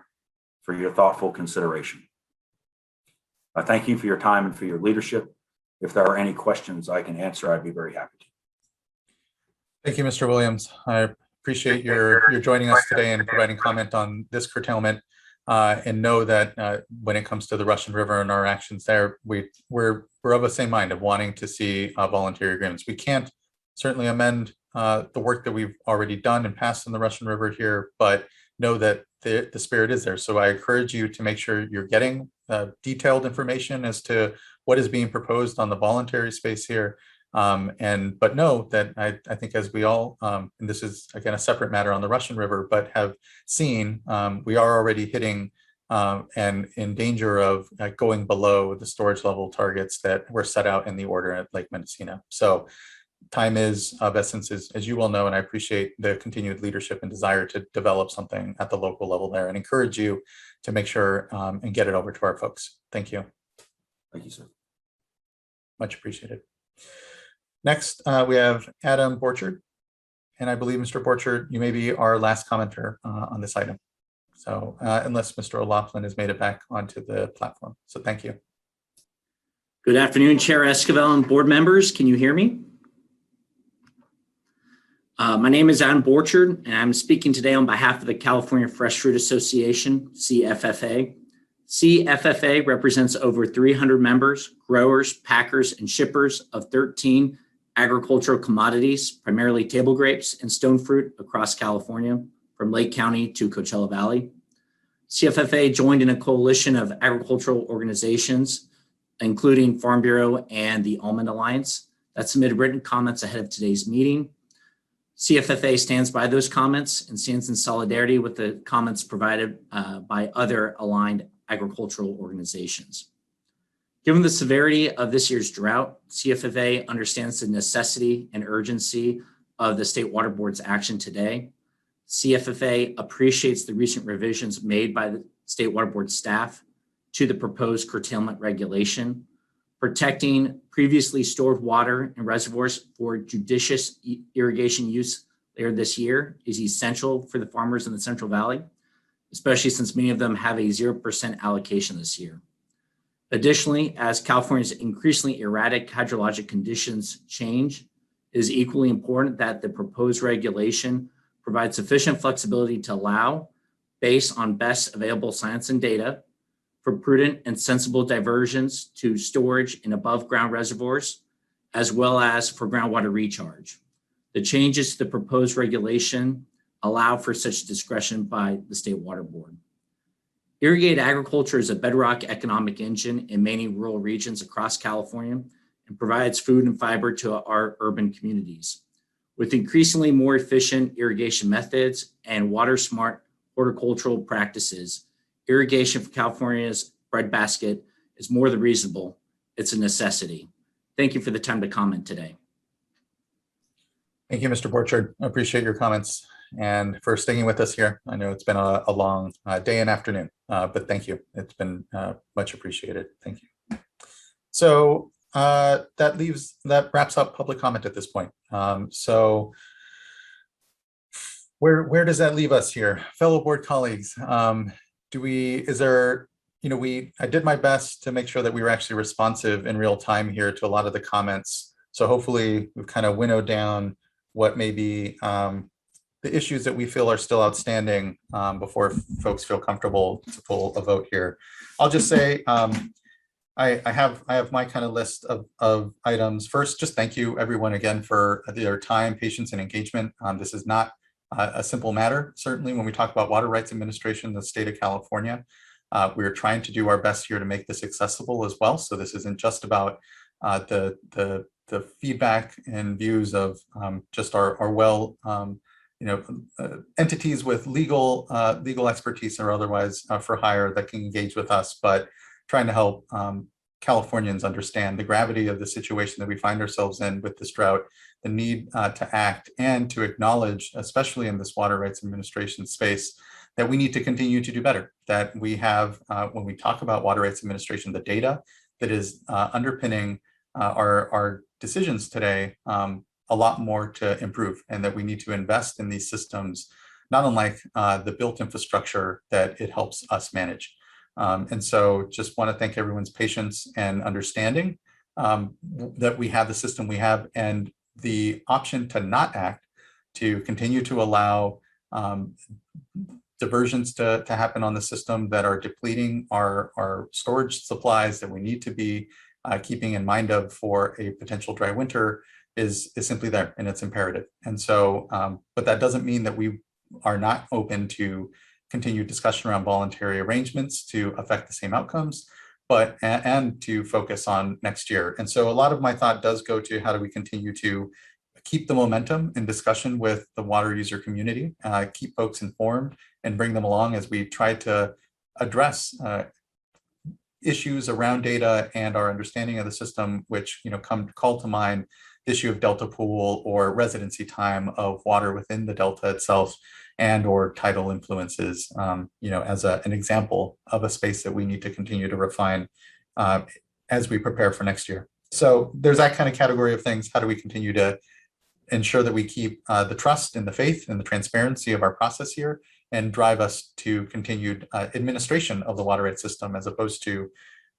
for your thoughtful consideration. I thank you for your time and for your leadership. If there are any questions I can answer, I'd be very happy to. Thank you, Mr. Williams. I appreciate your joining us today and providing comment on this curtailment, and know that when it comes to the Russian River and our actions there, we're of the same mind of wanting to see voluntary agreements. We can't certainly amend the work that we've already done and passed in the Russian River here, but know that the spirit is there. So I encourage you to make sure you're getting detailed information as to what is being proposed on the voluntary space here. But know that I think, as we all, and this is again a separate matter on the Russian River, but have seen, we are already hitting and in danger of going below the storage level targets that were set out in the order at Lake Mendocino. So time is of essence, as you well know, and I appreciate the continued leadership and desire to develop something at the local level there, and encourage you to make sure and get it over to our folks. Thank you. Thank you, sir. Much appreciated. Next, we have Adam Borchard, and I believe, Mr. Borchard, you may be our last commenter on this item. So unless Mr. O'Loughlin has made it back onto the platform. So thank you. Good afternoon, Chair Esquivel and board members. Can you hear me? My name is Adam Borchard, and I'm speaking today on behalf of the California Fresh Fruit Association, CFFA. CFFA represents over 300 members, growers, packers, and shippers of 13 agricultural commodities, primarily table grapes and stone fruit across California, from Lake County to Coachella Valley. CFFA joined in a coalition of agricultural organizations, including Farm Bureau and the Almond Alliance, that submitted written comments ahead of today's meeting. CFFA stands by those comments and stands in solidarity with the comments provided by other aligned agricultural organizations. Given the severity of this year's drought, CFFA understands the necessity and urgency of the State Water Board's action today. CFFA appreciates the recent revisions made by the State Water Board staff to the proposed curtailment regulation. Protecting previously stored water in reservoirs for judicious irrigation use later this year is essential for the farmers in the Central Valley, especially since many of them have a 0% allocation this year. Additionally, as California's increasingly erratic hydrologic conditions change, it It is equally important that the proposed regulation provides sufficient flexibility to allow, based on best available science and data, for prudent and sensible diversions to storage in above ground reservoirs, as well as for groundwater recharge. The changes to the proposed regulation allow for such discretion by the State Water Board. Irrigated agriculture is a bedrock economic engine in many rural regions across California and provides food and fiber to our urban communities. With increasingly more efficient irrigation methods and water-smart horticultural practices, irrigation for California's breadbasket is more than reasonable. It's a necessity. Thank you for the time to comment today. Thank you, Mr. Borchard. I appreciate your comments and for sticking with us here. I know it's been a long day and afternoon, but thank you. It's been much appreciated. Thank you. So that wraps up public comment at this point. So where does that leave us here, fellow board colleagues? I did my best to make sure that we were actually responsive in real time here to a lot of the comments. So hopefully we've kind of winnowed down what may be the issues that we feel are still outstanding before folks feel comfortable to pull a vote here. I'll just say I have my kind of list of items. First, just thank you everyone again for their time, patience, and engagement. This is not a simple matter. Certainly when we talk about water rights administration in the state of California, we're trying to do our best here to make this accessible as well. So this isn't just about the feedback and views of just our entities with legal expertise or otherwise for hire that can engage with us, but trying to help Californians understand the gravity of the situation that we find ourselves in with this drought, the need to act and to acknowledge, especially in this water rights administration space, that we need to continue to do better, that we have, when we talk about water rights administration, the data that is underpinning our decisions today, a lot more to improve, and that we need to invest in these systems, not unlike the built infrastructure that it helps us manage. And so just want to thank everyone's patience and understanding that we have the system we have, and the option to not act, to continue to allow diversions to happen on the system that are depleting our storage supplies that we need to be keeping in mind of for a potential dry winter is simply there, and it's imperative. And so, but that doesn't mean that we are not open to continued discussion around voluntary arrangements to affect the same outcomes, but and to focus on next year. And so a lot of my thought does go to how do we continue to keep the momentum in discussion with the water user community, keep folks informed and bring them along as we try to address issues around data and our understanding of the system, which call to mind the issue of delta pool or residency time of water within the delta itself, and or tidal influences, as an example of a space that we need to continue to refine as we prepare for next year. So there's that kind of category of things. How do we continue to ensure that we keep the trust and the faith and the transparency of our process here, and drive us to continued administration of the water rights system, as opposed to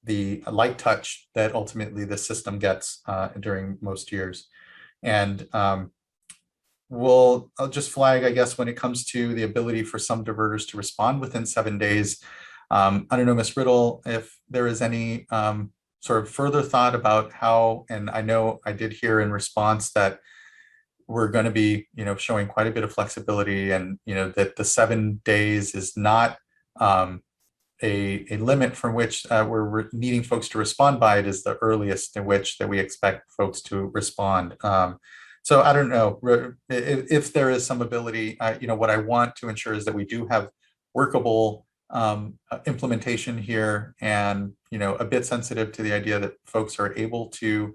the light touch that ultimately the system gets during most years. And I'll just flag, I guess, when it comes to the ability for some diverters to respond within 7 days. I don't know, Ms. Riddle, if there is any sort of further thought about how, and I know I did hear in response that we're going to be, showing quite a bit of flexibility, and, that the 7 days is not a limit from which we're needing folks to respond by. It is the earliest in which that we expect folks to respond. So I don't know if there is some ability, what I want to ensure is that we do have workable implementation here, and, a bit sensitive to the idea that folks are able to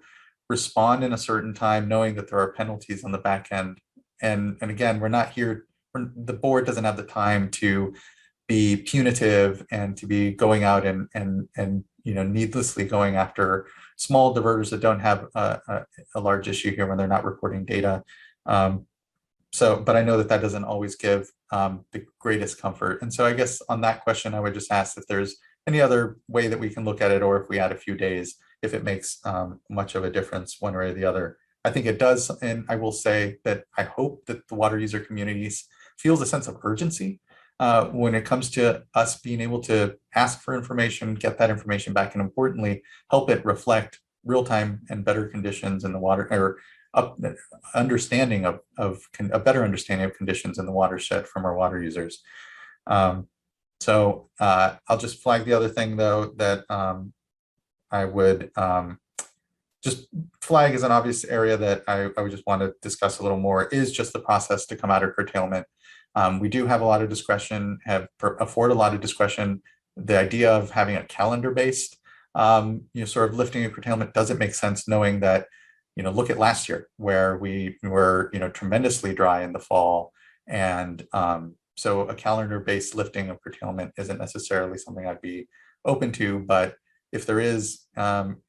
respond in a certain time, knowing that there are penalties on the back end. And again, we're not here, the board doesn't have the time to be punitive and to be going out and needlessly going after small diverters that don't have a large issue here when they're not reporting data. But I know that doesn't always give the greatest comfort. And so I guess on that question, I would just ask if there's any other way that we can look at it, or if we add a few days, if it makes much of a difference one way or the other. I think it does, and I will say that I hope that the water user communities feels a sense of urgency when it comes to us being able to ask for information, get that information back, and importantly, help it reflect real-time and better conditions in the water, or understanding of a better understanding of conditions in the watershed from our water users. So I'll just flag the other thing though, that I would just flag as an obvious area that I would just want to discuss a little more is just the process to come out of curtailment. We do have a lot of discretion, afford a lot of discretion. The idea of having a calendar-based, sort of lifting of curtailment doesn't make sense, knowing that, look at last year where we were, tremendously dry in the fall. And so a calendar-based lifting of curtailment isn't necessarily something I'd be open to, but if there is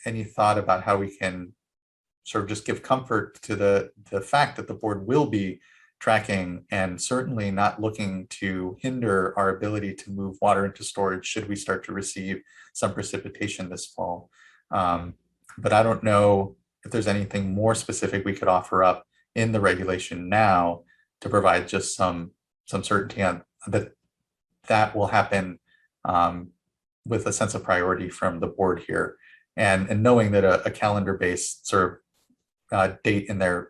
any thought about how we can sort of just give comfort to the fact that the board will be tracking and certainly not looking to hinder our ability to move water into storage should we start to receive some precipitation this fall. But I don't know if there's anything more specific we could offer up in the regulation now to provide just some certainty on that will happen with a sense of priority from the board here, and knowing that a calendar-based sort of date in there,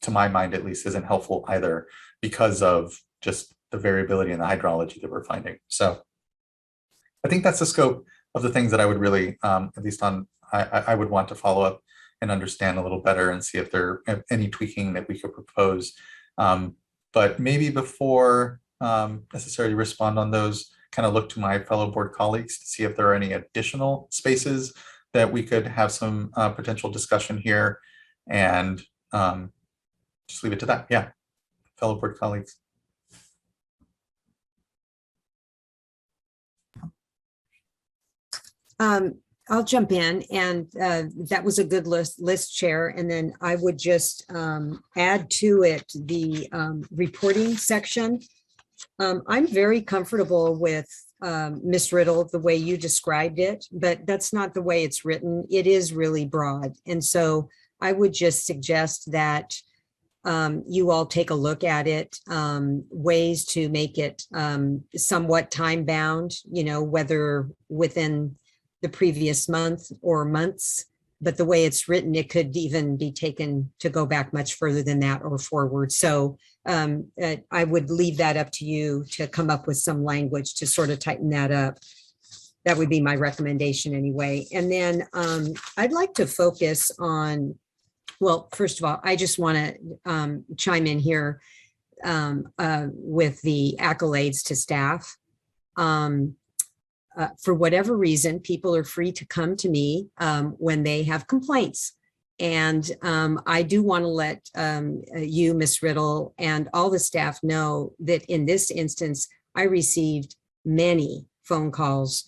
to my mind at least, isn't helpful either because of just the variability in the hydrology that we're finding. So I think that's the scope of the things that I would really, at least I would want to follow up and understand a little better and see if there are any tweaking that we could propose. But maybe before necessarily respond on those, kind of look to my fellow board colleagues to see if there are any additional spaces that we could have some potential discussion here, and just leave it to that. Yeah, fellow board colleagues. I'll jump in, and that was a good list, Chair. And then I would just add to it the reporting section. I'm very comfortable with Ms. Riddle, the way you described it, but that's not the way it's written. It is really broad. And so I would just suggest that you all take a look at it, ways to make it somewhat time bound, whether within the previous month or months, but the way it's written, it could even be taken to go back much further than that or forward. So I would leave that up to you to come up with some language to sort of tighten that up. That would be my recommendation anyway. And then I'd like to focus on, well, first of all, I just want to chime in here with the accolades to staff. For whatever reason, people are free to come to me when they have complaints. And I do want to let you, Ms. Riddle, and all the staff know that in this instance, I received many phone calls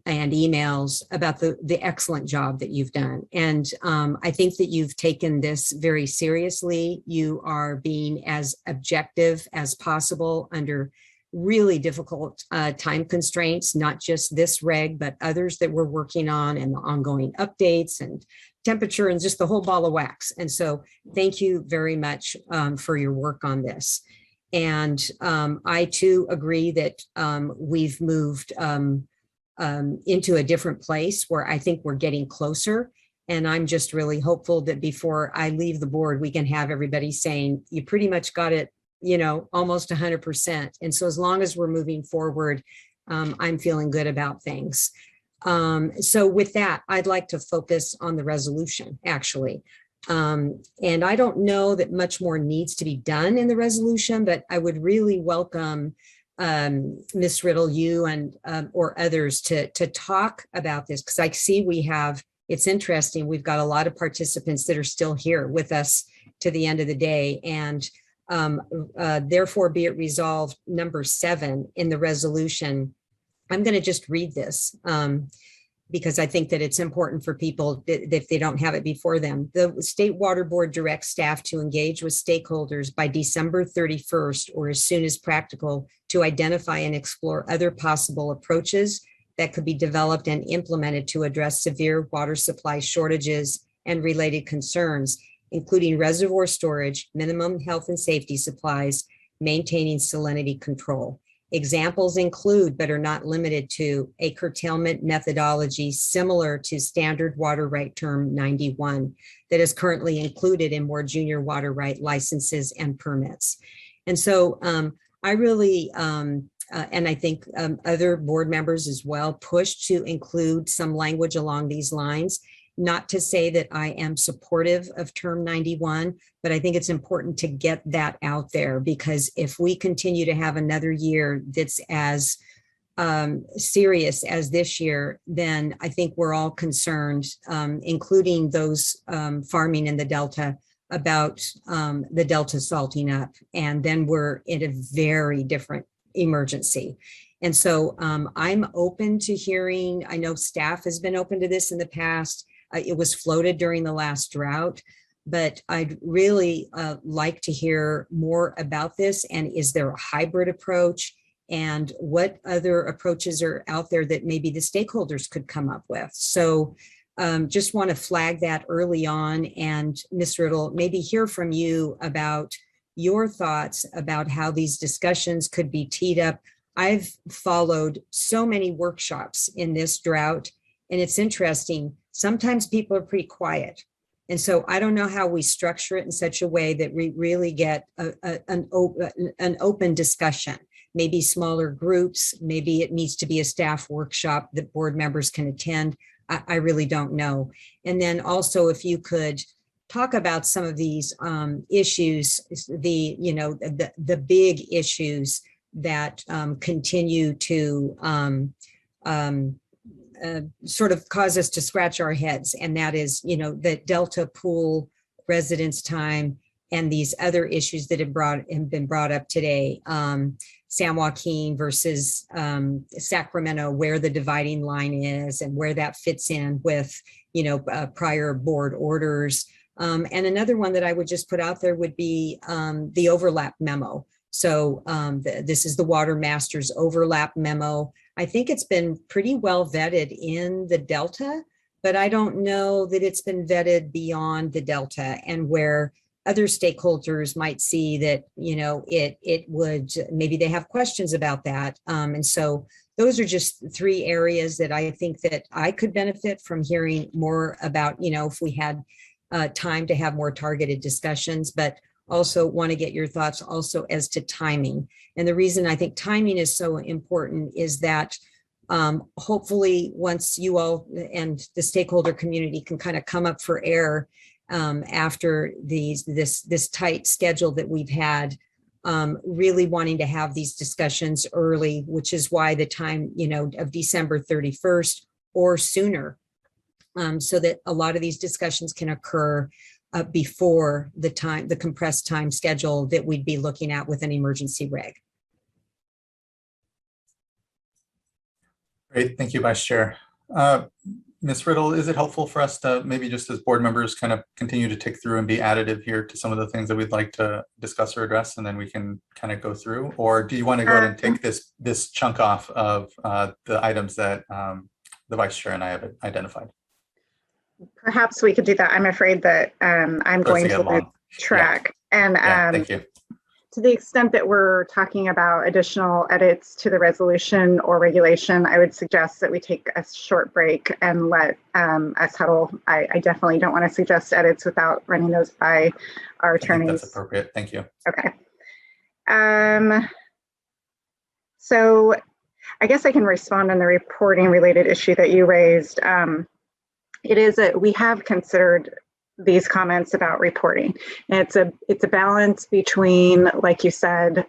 and emails about the excellent job that you've done. And I think that you've taken this very seriously. You are being as objective as possible under really difficult time constraints, not just this reg, but others that we're working on, and the ongoing updates and temperature and just the whole ball of wax. And so thank you very much for your work on this. And I too agree that we've moved into a different place where I think we're getting closer. And I'm just really hopeful that before I leave the board, we can have everybody saying, you pretty much got it, almost 100%. And so as long as we're moving forward, I'm feeling good about things. So with that, I'd like to focus on the resolution, actually. And I don't know that much more needs to be done in the resolution, but I would really welcome Ms. Riddle, you and or others to talk about this, because I see it's interesting, we've got a lot of participants that are still here with us to the end of the day. And therefore be it resolved, number 7 in the resolution. I'm going to just read this because I think that it's important for people if they don't have it before them. The State Water Board directs staff to engage with stakeholders by December 31st or as soon as practical to identify and explore other possible approaches that could be developed and implemented to address severe water supply shortages and related concerns. including reservoir storage, minimum health and safety supplies, maintaining salinity control. Examples include, but are not limited to, a curtailment methodology similar to standard water right term 91 that is currently included in more junior water right licenses and permits. And so I really, and I think other board members as well, pushed to include some language along these lines. Not to say that I am supportive of term 91, but I think it's important to get that out there, because if we continue to have another year that's as serious as this year, then I think we're all concerned, including those farming in the Delta, about the Delta salting up. And then we're in a very different emergency. And so I'm open to hearing, I know staff has been open to this in the past. It was floated during the last drought, but I'd really like to hear more about this. And is there a hybrid approach? And what other approaches are out there that maybe the stakeholders could come up with? So just want to flag that early on. And Ms. Riddle, maybe hear from you about your thoughts about how these discussions could be teed up. I've followed so many workshops in this drought, and it's interesting. Sometimes people are pretty quiet. And so I don't know how we structure it in such a way that we really get an open discussion, maybe smaller groups, maybe it needs to be a staff workshop that board members can attend. I really don't know. And then also if you could talk about some of these issues, the big issues that continue to sort of cause us to scratch our heads. And that is, the Delta pool residence time and these other issues that have been brought up today. San Joaquin versus Sacramento, where the dividing line is and where that fits in with, prior board orders. And another one that I would just put out there would be the overlap memo. So this is the Water Masters overlap memo. I think it's been pretty well vetted in the Delta, but I don't know that it's been vetted beyond the Delta, and where other stakeholders might see that, it would, maybe they have questions about that. And so those are just three areas that I think that I could benefit from hearing more about, if we had time to have more targeted discussions, but also want to get your thoughts also as to timing. And the reason I think timing is so important is that hopefully once you all and the stakeholder community can kind of come up for air after this tight schedule that we've had, really wanting to have these discussions early, which is why the time, of December 31st or sooner, so that a lot of these discussions can occur before the compressed time schedule that we'd be looking at with an emergency reg. Great, thank you, Vice Chair. Ms. Riddle, is it helpful for us to maybe just as board members kind of continue to tick through and be additive here to some of the things that we'd like to discuss or address, and then we can kind of go through? Or do you want to go ahead and take this chunk off of the items that the Vice Chair and I have identified? Perhaps we could do that. I'm afraid that I'm going to lose track. Yeah. And thank you. To the extent that we're talking about additional edits to the resolution or regulation, I would suggest that we take a short break and let us huddle. I definitely don't want to suggest edits without running those by our attorneys. That's appropriate. Thank you. Okay. So I guess I can respond on the reporting related issue that you raised. We have considered these comments about reporting. And it's a balance between, like you said,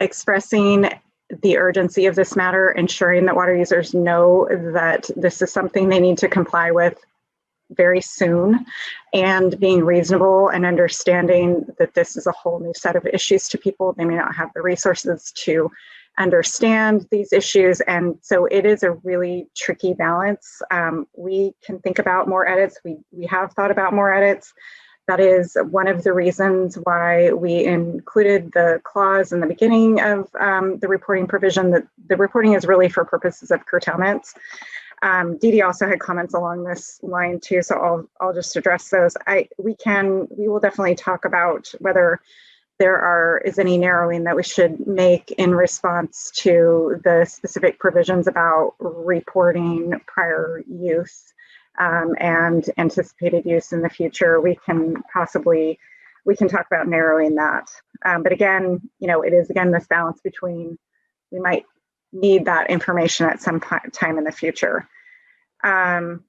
expressing the urgency of this matter, ensuring that water users know that this is something they need to comply with very soon, and being reasonable and understanding that this is a whole new set of issues to people. They may not have the resources to understand these issues. And so it is a really tricky balance. We can think about more edits. We have thought about more edits. That is one of the reasons why we included the clause in the beginning of the reporting provision, that the reporting is really for purposes of curtailments. Dee Dee also had comments along this line too, so I'll just address those. We will definitely talk about whether there is any narrowing that we should make in response to the specific provisions about reporting prior use and anticipated use in the future. We can talk about narrowing that. But again, it is again this balance between we might need that information at some time in the future. The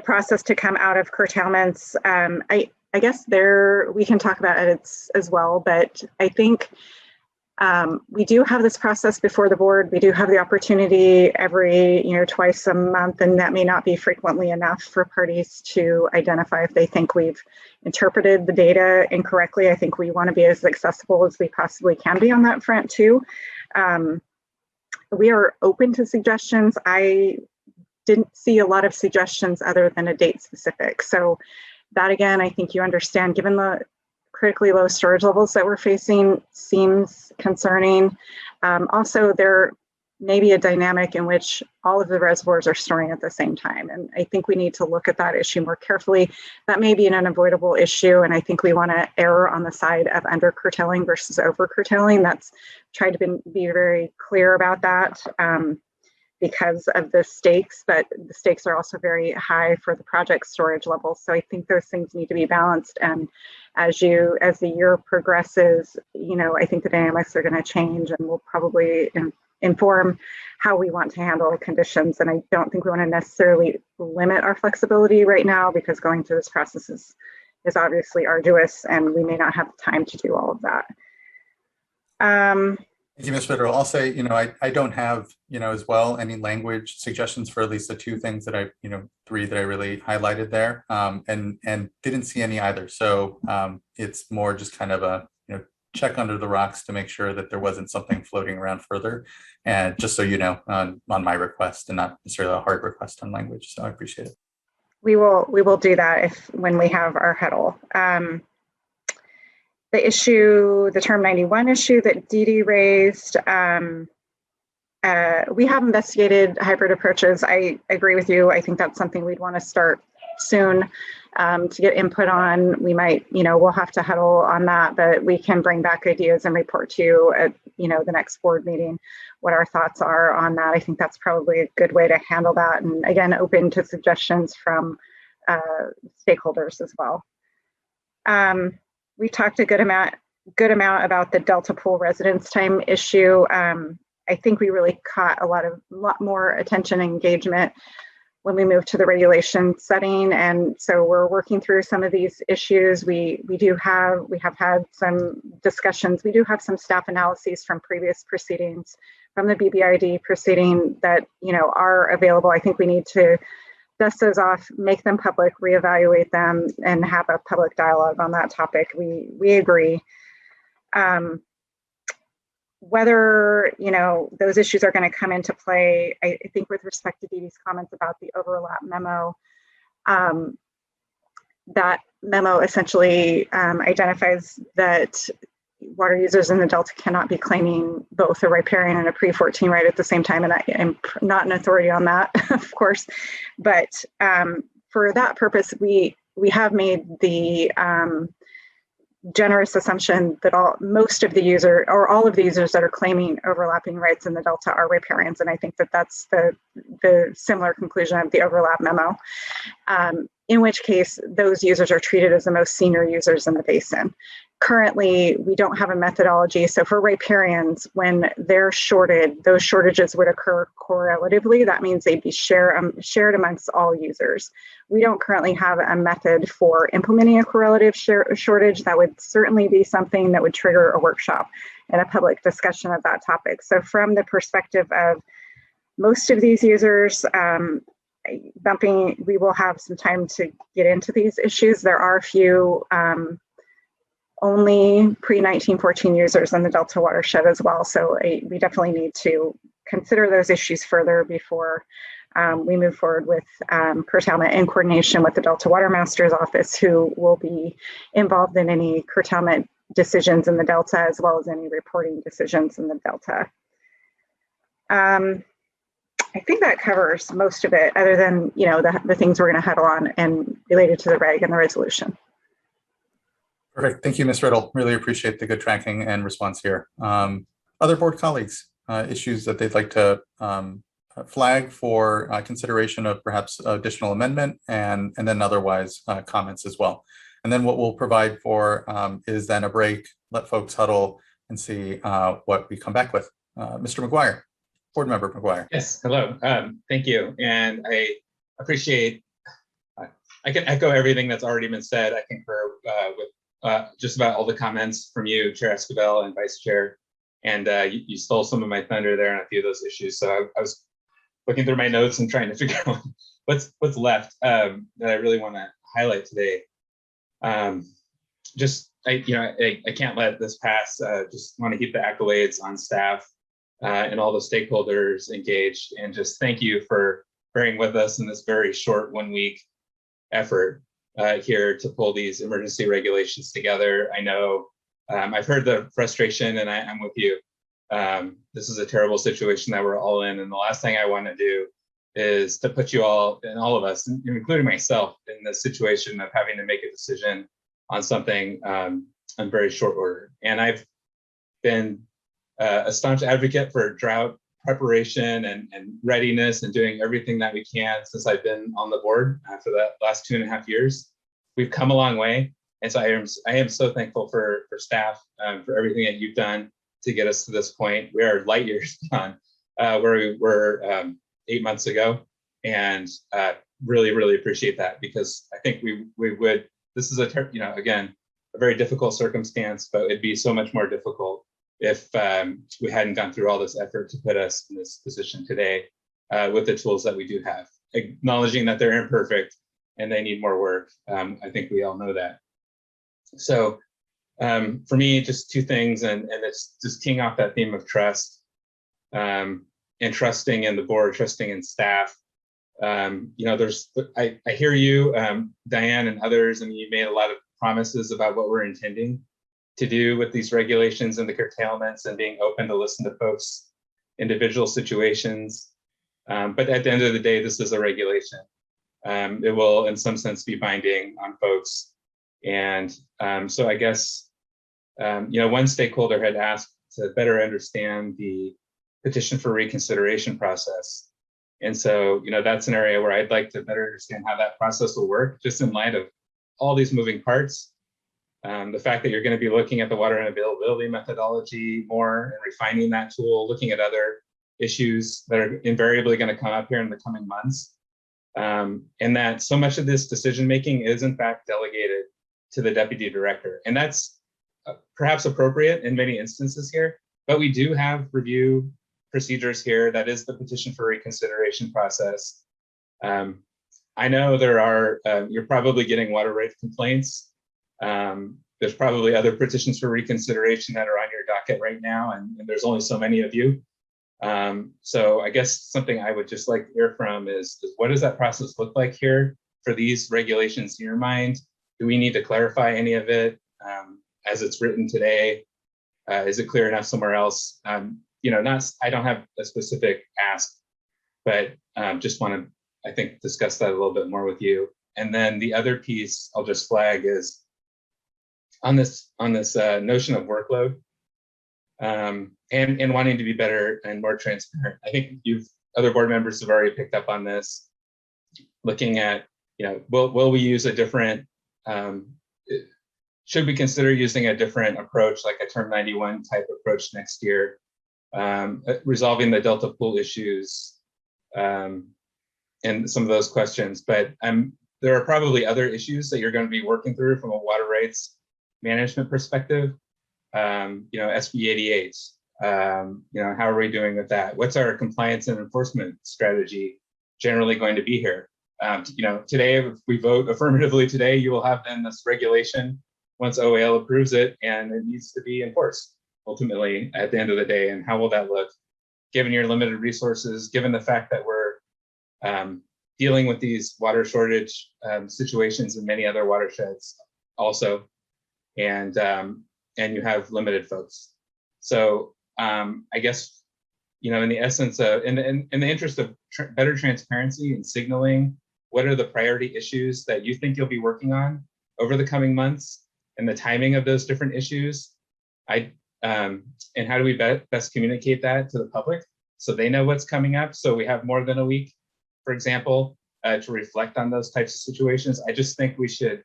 process to come out of curtailments, I guess we can talk about it as well, but I think we do have this process before the board. We do have the opportunity every, twice a month, and that may not be frequently enough for parties to identify if they think we've interpreted the data incorrectly. I think we want to be as accessible as we possibly can be on that front too. We are open to suggestions. I didn't see a lot of suggestions other than a date specific. So that again, I think you understand, given the critically low storage levels that we're facing, seems concerning. Also, there may be a dynamic in which all of the reservoirs are storing at the same time. And I think we need to look at that issue more carefully. That may be an unavoidable issue. And I think we want to err on the side of under curtailing versus over curtailing. That's tried to be very clear about that. Because of the stakes, but the stakes are also very high for the project storage levels. So I think those things need to be balanced. And as the year progresses, I think the dynamics are going to change and will probably inform how we want to handle conditions. And I don't think we want to necessarily limit our flexibility right now, because going through this process is obviously arduous and we may not have the time to do all of that. Thank you, Ms. Ritter. I'll say, I don't have, as well, any language suggestions for at least the two things that three that I really highlighted there, and didn't see any either. So it's more just kind of a, check under the rocks to make sure that there wasn't something floating around further. And just so you know, on my request, and not necessarily a hard request on language. So I appreciate it. We will do that when we have our huddle. The term 91 issue that Dee Dee raised, we have investigated hybrid approaches. I agree with you. I think that's something we'd want to start soon to get input on. We might, we'll have to huddle on that, but we can bring back ideas and report to you at, the next board meeting what our thoughts are on that. I think that's probably a good way to handle that. And again, open to suggestions from stakeholders as well. We talked a good amount about the Delta Pool residence time issue. I think we really caught a lot more attention and engagement when we moved to the regulation setting, and so we're working through some of these issues. We have had some discussions. We do have some staff analyses from previous proceedings, from the BBID proceeding that are available. I think we need to dust those off, make them public, reevaluate them, and have a public dialogue on that topic. We agree. Whether those issues are going to come into play, I think with respect to Dee Dee's comments about the overlap memo, that memo essentially identifies that water users in the Delta cannot be claiming both a riparian and a pre-14 right at the same time. And I am not an authority on that, of course, but for that purpose, we have made the generous assumption that all of the users that are claiming overlapping rights in the Delta are riparians. And I think that that's the similar conclusion of the overlap memo, in which case those users are treated as the most senior users in the basin. Currently, we don't have a methodology. So for riparians, when they're shorted, those shortages would occur correlatively. That means they'd be shared amongst all users. We don't currently have a method for implementing a correlative shortage. That would certainly be something that would trigger a workshop and a public discussion of that topic. So from the perspective of most of these users, we will have some time to get into these issues. There are a few only pre-1914 users in the Delta watershed as well. So we definitely need to consider those issues further before we move forward with curtailment in coordination with the Delta Water Master's Office, who will be involved in any curtailment decisions in the Delta, as well as any reporting decisions in the Delta. I think that covers most of it, other than, you know, the things we're going to huddle on and related to the reg and the resolution. Perfect. Thank you, Ms. Riddle. Really appreciate the good tracking and response here. Other board colleagues, issues that they'd like to flag for consideration of perhaps additional amendment and then otherwise comments as well. And then what we'll provide for is then a break, let folks huddle and see what we come back with. Mr. McGuire, Board Member McGuire. Yes, hello. Thank you. And I appreciate, I can echo everything that's already been said. I concur with just about all the comments from you, Chair Esquivel and Vice Chair. And you stole some of my thunder there on a few of those issues. So I was looking through my notes and trying to figure out what's left that I really want to highlight today. I can't let this pass. Just want to keep the accolades on staff and all the stakeholders engaged, and just thank you for bearing with us in this very short 1 week effort here to pull these emergency regulations together. I know I've heard the frustration, and I'm with you. This is a terrible situation that we're all in, and the last thing I want to do is to put you all, and all of us, including myself, in the situation of having to make a decision on something on very short order. And I've been a staunch advocate for drought preparation and readiness and doing everything that we can since I've been on the board for the last 2.5 years. We've come a long way. And so I am so thankful for staff, for everything that you've done to get us to this point. We are light years beyond where we were 8 months ago. And really, really appreciate that, because I think we would, this is again, a very difficult circumstance, but it'd be so much more difficult if we hadn't gone through all this effort to put us in this position today with the tools that we do have, acknowledging that they're imperfect and they need more work. I think we all know that. So for me, just two things, and it's just keying off that theme of trust and trusting in the board, trusting in staff. I hear you, Diane and others, and you made a lot of promises about what we're intending to do with these regulations and the curtailments and being open to listen to folks' individual situations. But at the end of the day, this is a regulation. It will, in some sense, be binding on folks. And so I guess, one stakeholder had asked to better understand the petition for reconsideration process. And so, that's an area where I'd like to better understand how that process will work, just in light of all these moving parts. The fact that you're going to be looking at the water unavailability methodology more and refining that tool, looking at other issues that are invariably going to come up here in the coming months. And that so much of this decision-making is in fact delegated to the deputy director. And that's perhaps appropriate in many instances here, but we do have review procedures here. That is the petition for reconsideration process. I know there are, you're probably getting water rate complaints. There's probably other petitions for reconsideration that are on your docket right now, and there's only so many of you. So I guess something I would just like to hear from is what does that process look like here for these regulations in your mind? Do we need to clarify any of it as it's written today? Is it clear enough somewhere else? I don't have a specific ask, but just want to, I think, discuss that a little bit more with you. And then the other piece I'll just flag is on this notion of workload and wanting to be better and more transparent. I think other board members have already picked up on this, looking at, will we use a different, should we consider using a different approach, like a term 91 type approach next year, resolving the Delta pool issues and some of those questions. But there are probably other issues that you're going to be working through from a water rights management perspective. SB 88, how are we doing with that? What's our compliance and enforcement strategy generally going to be here? Today, if we vote affirmatively today, you will have then this regulation once OAL approves it, and it needs to be enforced ultimately at the end of the day. And how will that look, given your limited resources, given the fact that we're dealing with these water shortage situations in many other watersheds also, and you have limited folks. So I guess in the essence of, in the interest of better transparency and signaling, what are the priority issues that you think you'll be working on over the coming months and the timing of those different issues? And how do we best communicate that to the public so they know what's coming up? So we have more than a week, for example, to reflect on those types of situations. I just think we should,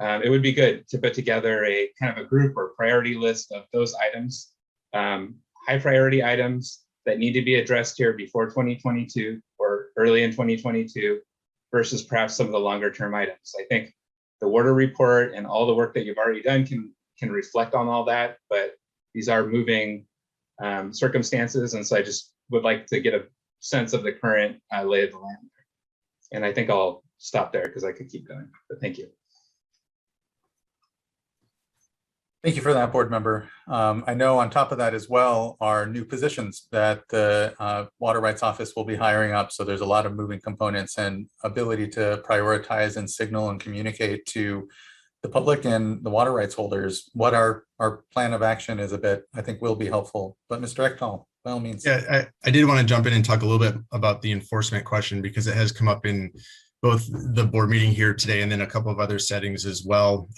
it would be good to put together a kind of a group or priority list of those items, high priority items that need to be addressed here before 2022 or early in 2022 versus perhaps some of the longer term items. I think the water report and all the work that you've already done can reflect on all that, but these are moving circumstances. And so I just would like to get a sense of the current lay of the land. And I think I'll stop there because I could keep going, but thank you. Thank you for that, board member. I know on top of that as well are new positions that the Water Rights Office will be hiring up. So there's a lot of moving components and ability to prioritize and signal and communicate to the public and the water rights holders what our plan of action is a bit, I think will be helpful. But Mr. Ekdahl, by all means. Yeah, I did want to jump in and talk a little bit about the enforcement question because it has come up in both the board meeting here today and then a couple of other settings as well.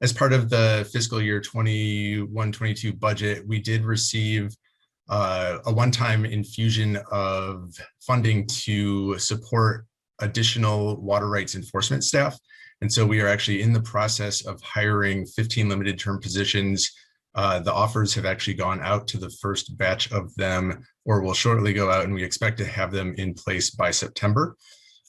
As part of the fiscal year 21-22 budget, we did receive a one-time infusion of funding to support additional water rights enforcement staff. And so we are actually in the process of hiring 15 limited term positions. The offers have actually gone out to the first batch of them, or will shortly go out, and we expect to have them in place by September.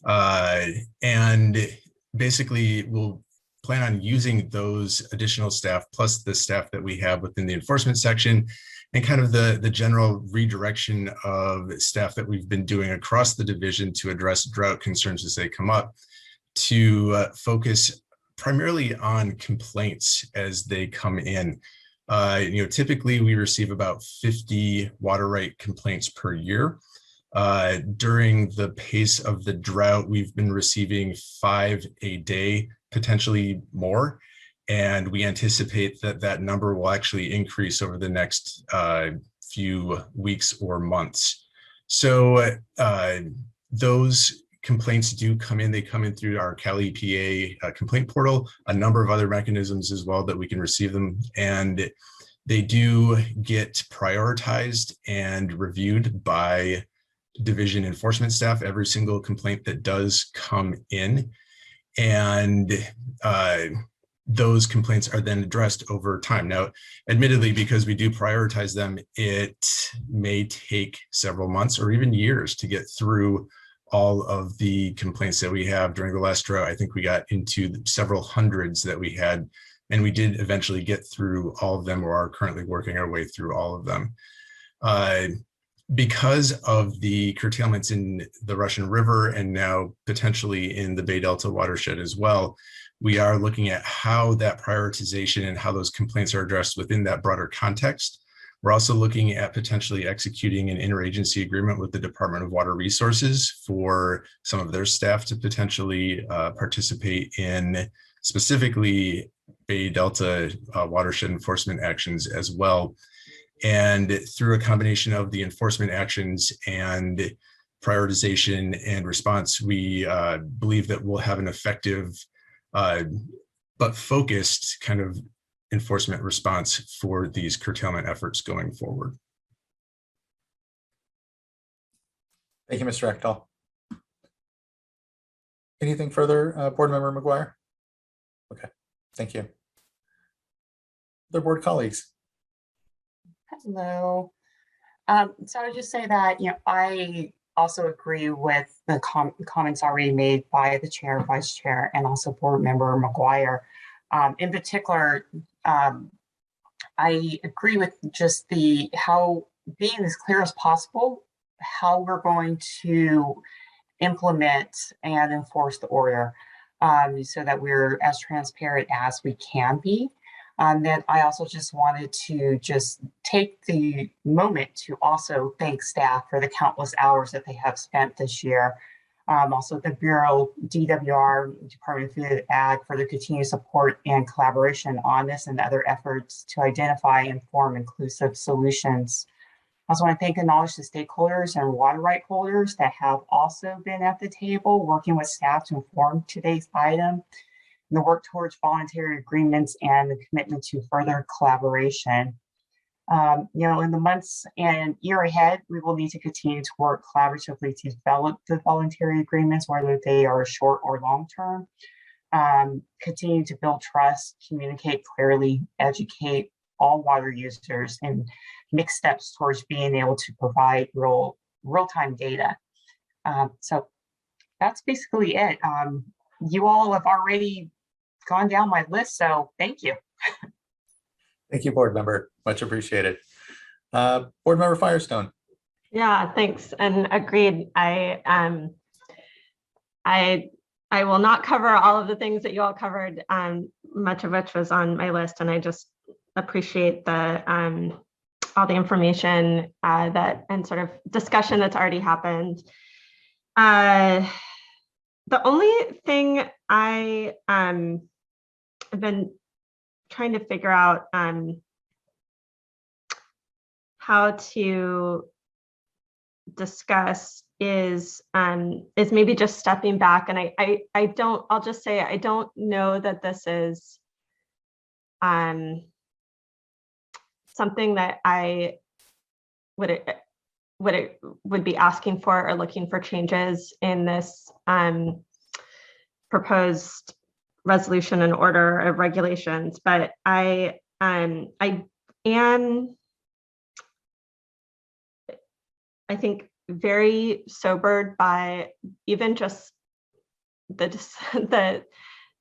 And basically we'll plan on using those additional staff plus the staff that we have within the enforcement section and kind of the general redirection of staff that we've been doing across the division to address drought concerns as they come up, to focus primarily on complaints as they come in. Typically we receive about 50 water right complaints per year. During the pace of the drought, we've been receiving 5 a day, potentially more. And we anticipate that that number will actually increase over the next few weeks or months. So those complaints do come in. They come in through our Cal EPA complaint portal, a number of other mechanisms as well that we can receive them. And they do get prioritized and reviewed by division enforcement staff, every single complaint that does come in. And those complaints are then addressed over time. Now, admittedly, because we do prioritize them, it may take several months or even years to get through all of the complaints that we have. During the last drought, I think we got into several hundreds that we had, and we did eventually get through all of them, or are currently working our way through all of them. Because of the curtailments in the Russian River and now potentially in the Bay Delta watershed as well, we are looking at how that prioritization and how those complaints are addressed within that broader context. We're also looking at potentially executing an interagency agreement with the Department of Water Resources for some of their staff to potentially participate in specifically Bay Delta watershed enforcement actions as well. And through a combination of the enforcement actions and prioritization and response, we believe that we'll have an effective but focused kind of enforcement response for these curtailment efforts going forward. Thank you, Mr. Ekdahl. Anything further, Board Member McGuire? Okay, thank you. Other board colleagues? Hello. So I would just say that, I also agree with the comments already made by the chair, vice chair, and also board member McGuire. In particular, I agree with just how being as clear as possible, how we're going to implement and enforce the order so that we're as transparent as we can be. Then I also just wanted to just take the moment to also thank staff for the countless hours that they have spent this year. Also the Bureau, DWR, Department of Food and Ag, for their continued support and collaboration on this and other efforts to identify and form inclusive solutions. I also want to acknowledge the stakeholders and water right holders that have also been at the table working with staff to inform today's item and the work towards voluntary agreements and the commitment to further collaboration. In the months and year ahead, we will need to continue to work collaboratively to develop the voluntary agreements, whether they are short or long term. Continue to build trust, communicate clearly, educate all water users, and make steps towards being able to provide real-time data. So that's basically it. You all have already gone down my list, so thank you. Thank you, board member. Much appreciated. Board member Firestone. Yeah, thanks. And agreed. I will not cover all of the things that you all covered, much of which was on my list, and I just appreciate the all the information that and sort of discussion that's already happened. The only thing I have been trying to figure out how to discuss is maybe just stepping back, and I'll just say I don't know that this is something that I would be asking for or looking for changes in this proposed resolution and order of regulations, but I am, I think, very sobered by even just the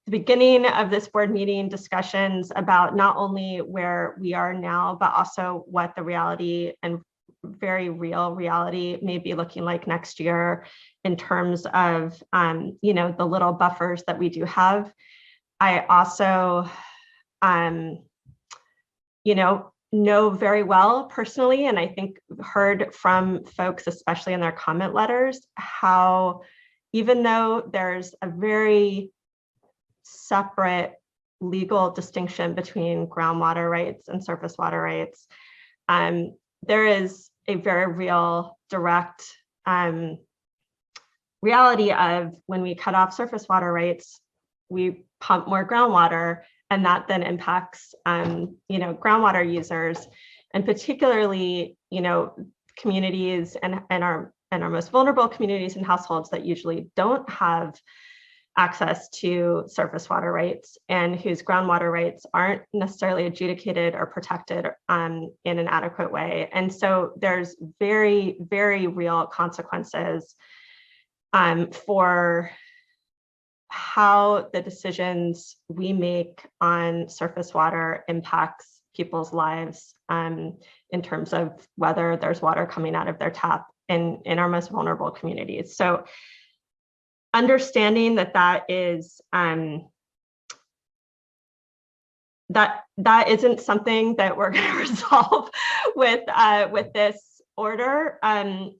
beginning of this board meeting discussions about not only where we are now, but also what the reality and very real reality may be looking like next year in terms of, the little buffers that we do have. I also, know very well personally, and I think heard from folks, especially in their comment letters, how even though there's a very separate legal distinction between groundwater rights and surface water rights, there is a very real direct reality of when we cut off surface water rights, we pump more groundwater, and that then impacts groundwater users, and particularly communities and our most vulnerable communities and households that usually don't have access to surface water rights and whose groundwater rights aren't necessarily adjudicated or protected in an adequate way. And so there's very, very real consequences for how the decisions we make on surface water impacts people's lives in terms of whether there's water coming out of their tap in our most vulnerable communities. So understanding that is that isn't something that we're going to resolve with this order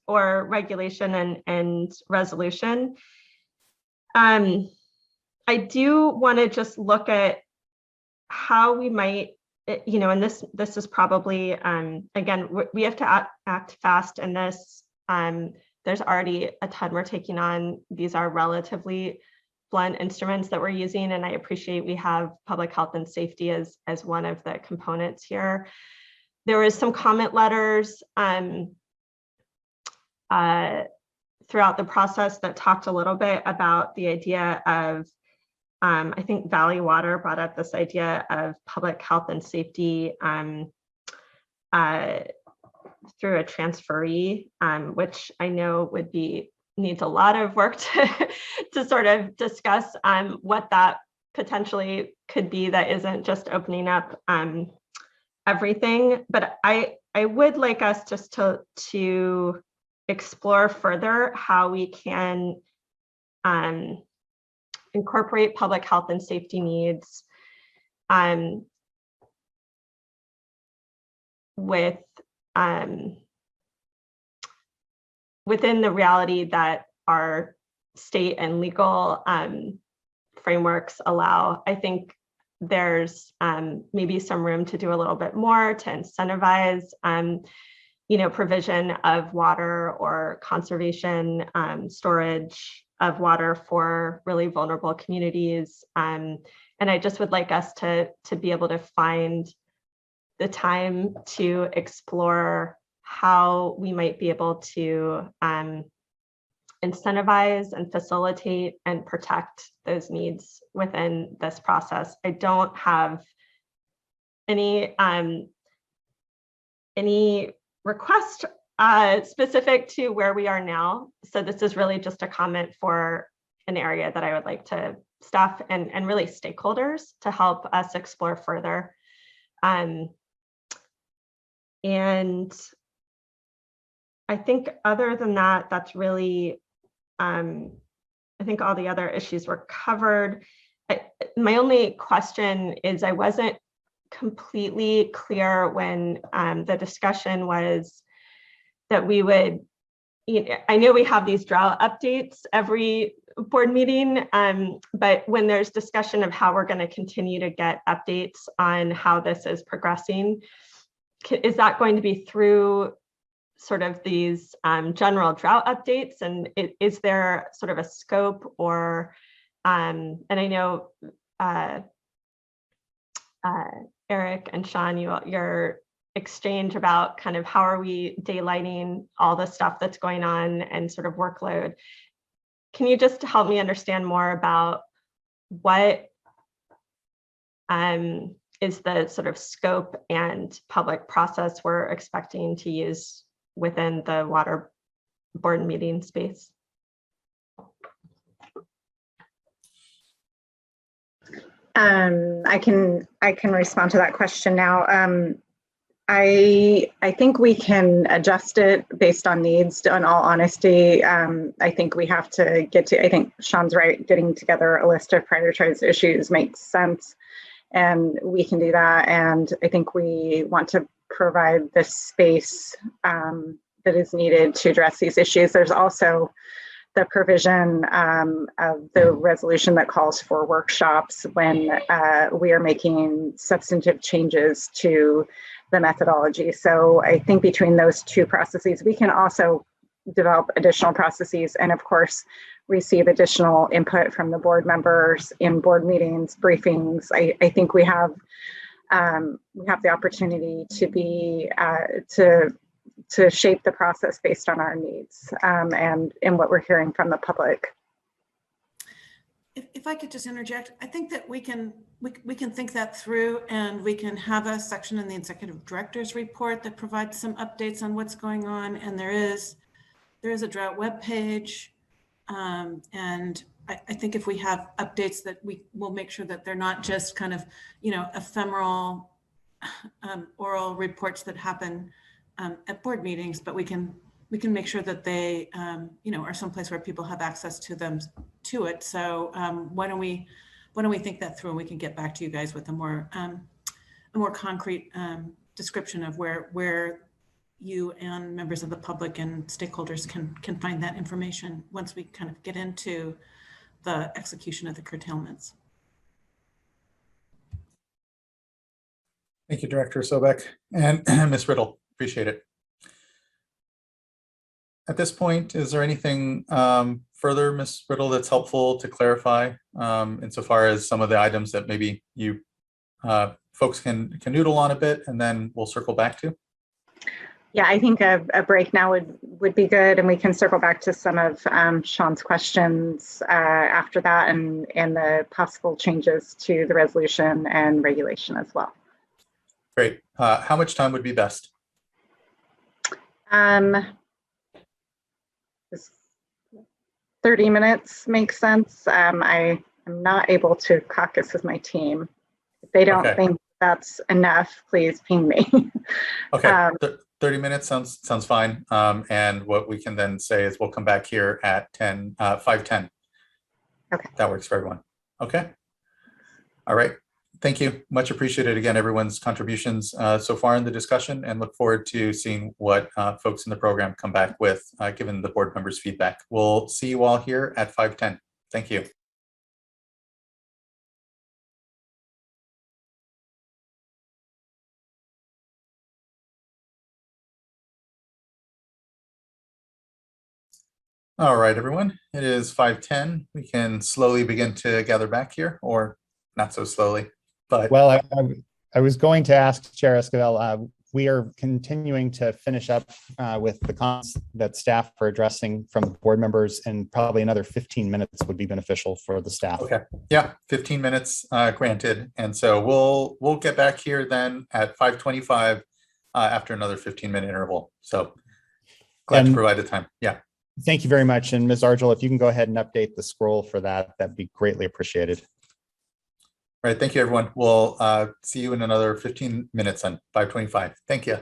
or regulation and resolution. I do want to just look at how we might, and this is probably, again, we have to act fast in this. There's already a ton we're taking on. These are relatively blunt instruments that we're using, and I appreciate we have public health and safety as one of the components here. There was some comment letters throughout the process that talked a little bit about the idea of, I think Valley Water brought up this idea of public health and safety through a transferee, which I know needs a lot of work to sort of discuss what that potentially could be that isn't just opening up everything. But I would like us just to explore further how we can incorporate public health and safety needs within the reality that our state and legal frameworks allow. I think there's maybe some room to do a little bit more to incentivize provision of water or conservation, storage of water for really vulnerable communities. And I just would like us to be able to find the time to explore how we might be able to incentivize and facilitate and protect those needs within this process. I don't have any request specific to where we are now. So this is really just a comment for an area that I would like to staff and really stakeholders to help us explore further. And I think other than that, that's really, I think all the other issues were covered. My only question is I wasn't completely clear when the discussion was that we would, I know we have these drought updates every board meeting, but when there's discussion of how we're going to continue to get updates on how this is progressing, is that going to be through sort of these general drought updates? And is there sort of a scope or, and I know Eric and Sean, your exchange about kind of how are we daylighting all the stuff that's going on and sort of workload. Can you just help me understand more about what is the sort of scope and public process we're expecting to use within the water board meeting space? I can respond to that question now. I think we can adjust it based on needs. In all honesty, I think we have to get to, I think Sean's right, getting together a list of prioritized issues makes sense, and we can do that. And I think we want to provide the space that is needed to address these issues. There's also the provision of the resolution that calls for workshops when we are making substantive changes to the methodology. So I think between those two processes, we can also develop additional processes and of course receive additional input from the board members in board meetings, briefings. I think we have the opportunity to be to shape the process based on our needs and in what we're hearing from the public. If I could just interject, I think that we can think that through, and we can have a section in the executive director's report that provides some updates on what's going on. And there is a drought webpage, and I think if we have updates that we will make sure that they're not just kind of ephemeral oral reports that happen at board meetings, but we can make sure that they are someplace where people have access to it. So why don't we think that through, and we can get back to you guys with a more concrete description of where you and members of the public and stakeholders can find that information once we kind of get into the execution of the curtailments. Thank you, Director Sobek and Ms. Riddle. Appreciate it. At this point, is there anything further, Ms. Riddle, that's helpful to clarify insofar as some of the items that maybe you folks can noodle on a bit, and then we'll circle back to? Yeah, I think a break now would be good, and we can circle back to some of Sean's questions after that, and the possible changes to the resolution and regulation as well. Great. How much time would be best? 30 minutes makes sense. I am not able to caucus with my team. If they don't think that's enough, please ping me. Okay, 30 minutes sounds fine. And what we can then say is we'll come back here at 5:10. Okay. That works for everyone. Okay. All right. Thank you. Much appreciated again, everyone's contributions so far in the discussion, and look forward to seeing what folks in the program come back with, given the board members' feedback. We'll see you all here at 5:10. Thank you. All right, everyone. It is 5:10. We can slowly begin to gather back here, or not so slowly, but Well, I was going to ask Chair Esquivel, we are continuing to finish up with the comments that staff are addressing from the board members, and probably another 15 minutes would be beneficial for the staff. okay. Yeah, 15 minutes granted. And so we'll get back here then at 5:25 after another 15-minute interval. So glad to provide the time. Yeah. Thank you very much. And Ms. Argel, if you can go ahead and update the scroll for that, that'd be greatly appreciated. All right. Thank you, everyone. We'll see you in another 15 minutes on 5:25. Thank you.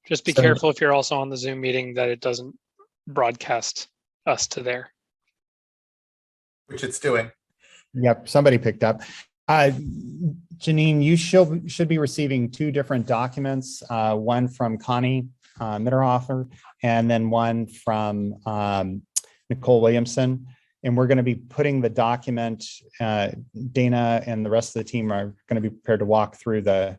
Just be careful if you're also on the Zoom meeting that it doesn't broadcast us to there. Which it's doing. Yep, somebody picked up. Janine, you should be receiving two different documents, one from Connie Mitterhofer, and then one from Nicole Williamson. And we're going to be putting the document, Dana and the rest of the team are going to be prepared to walk through the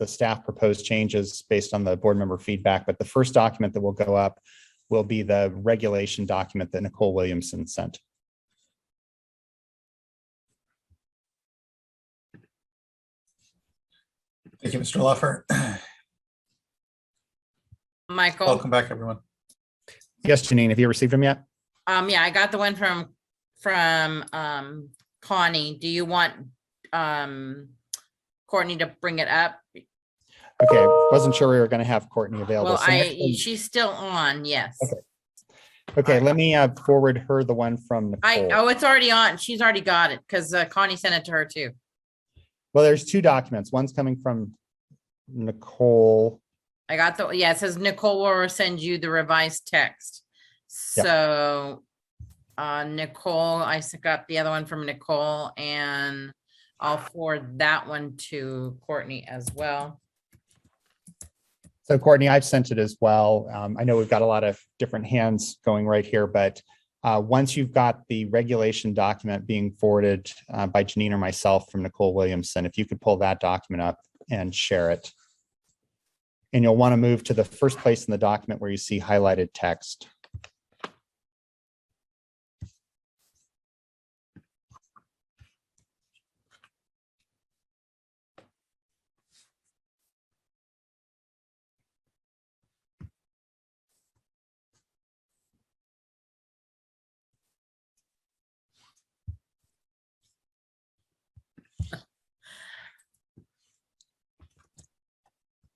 staff proposed changes based on the board member feedback. But the first document that will go up will be the regulation document that Nicole Williamson sent. Thank you, Mr. Loffer. Michael. Welcome back, everyone. Yes, Janine, have you received them yet? Yeah, I got the one from Connie. Do you want Courtney to bring it up? Okay, wasn't sure we were going to have Courtney available. Well, she's still on, yes. Okay, let me forward her the one from Nicole. It's already on. She's already got it because Connie sent it to her too. Well, there's two documents. One's coming from Nicole. I got it says Nicole will send you the revised text. So Nicole, I got the other one from Nicole, and I'll forward that one to Courtney as well. So Courtney, I've sent it as well. I know we've got a lot of different hands going right here, but once you've got the regulation document being forwarded by Janine or myself from Nicole Williamson, if you could pull that document up and share it. And you'll want to move to the first place in the document where you see highlighted text.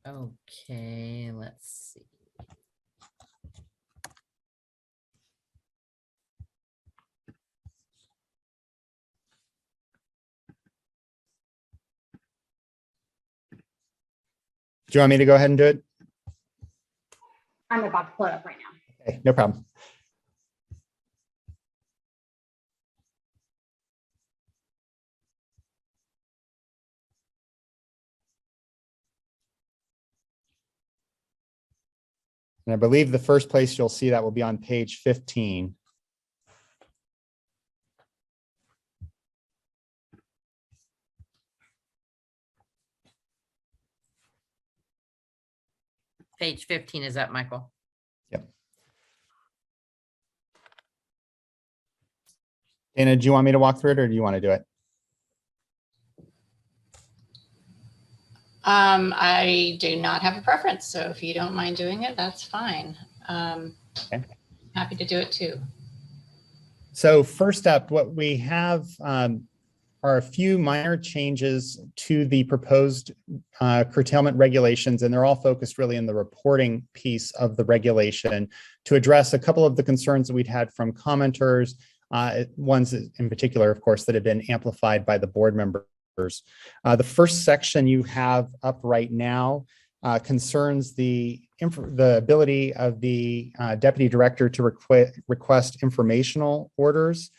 Okay, let's see. Do you want me to go ahead and do it? I'm about to pull it up right now. Okay, no problem. And I believe the first place you'll see that will be on page 15. Page 15 is that, Michael? Yep. Dana, do you want me to walk through it or do you want to do it? I do not have a preference, so if you don't mind doing it, that's fine. Okay. Happy to do it too. So first up, what we have are a few minor changes to the proposed curtailment regulations, and they're all focused really in the reporting piece of the regulation to address a couple of the concerns that we'd had from commenters, ones in particular, of course, that have been amplified by the board members. The first section you have up right now concerns the ability of the deputy director to request informational orders.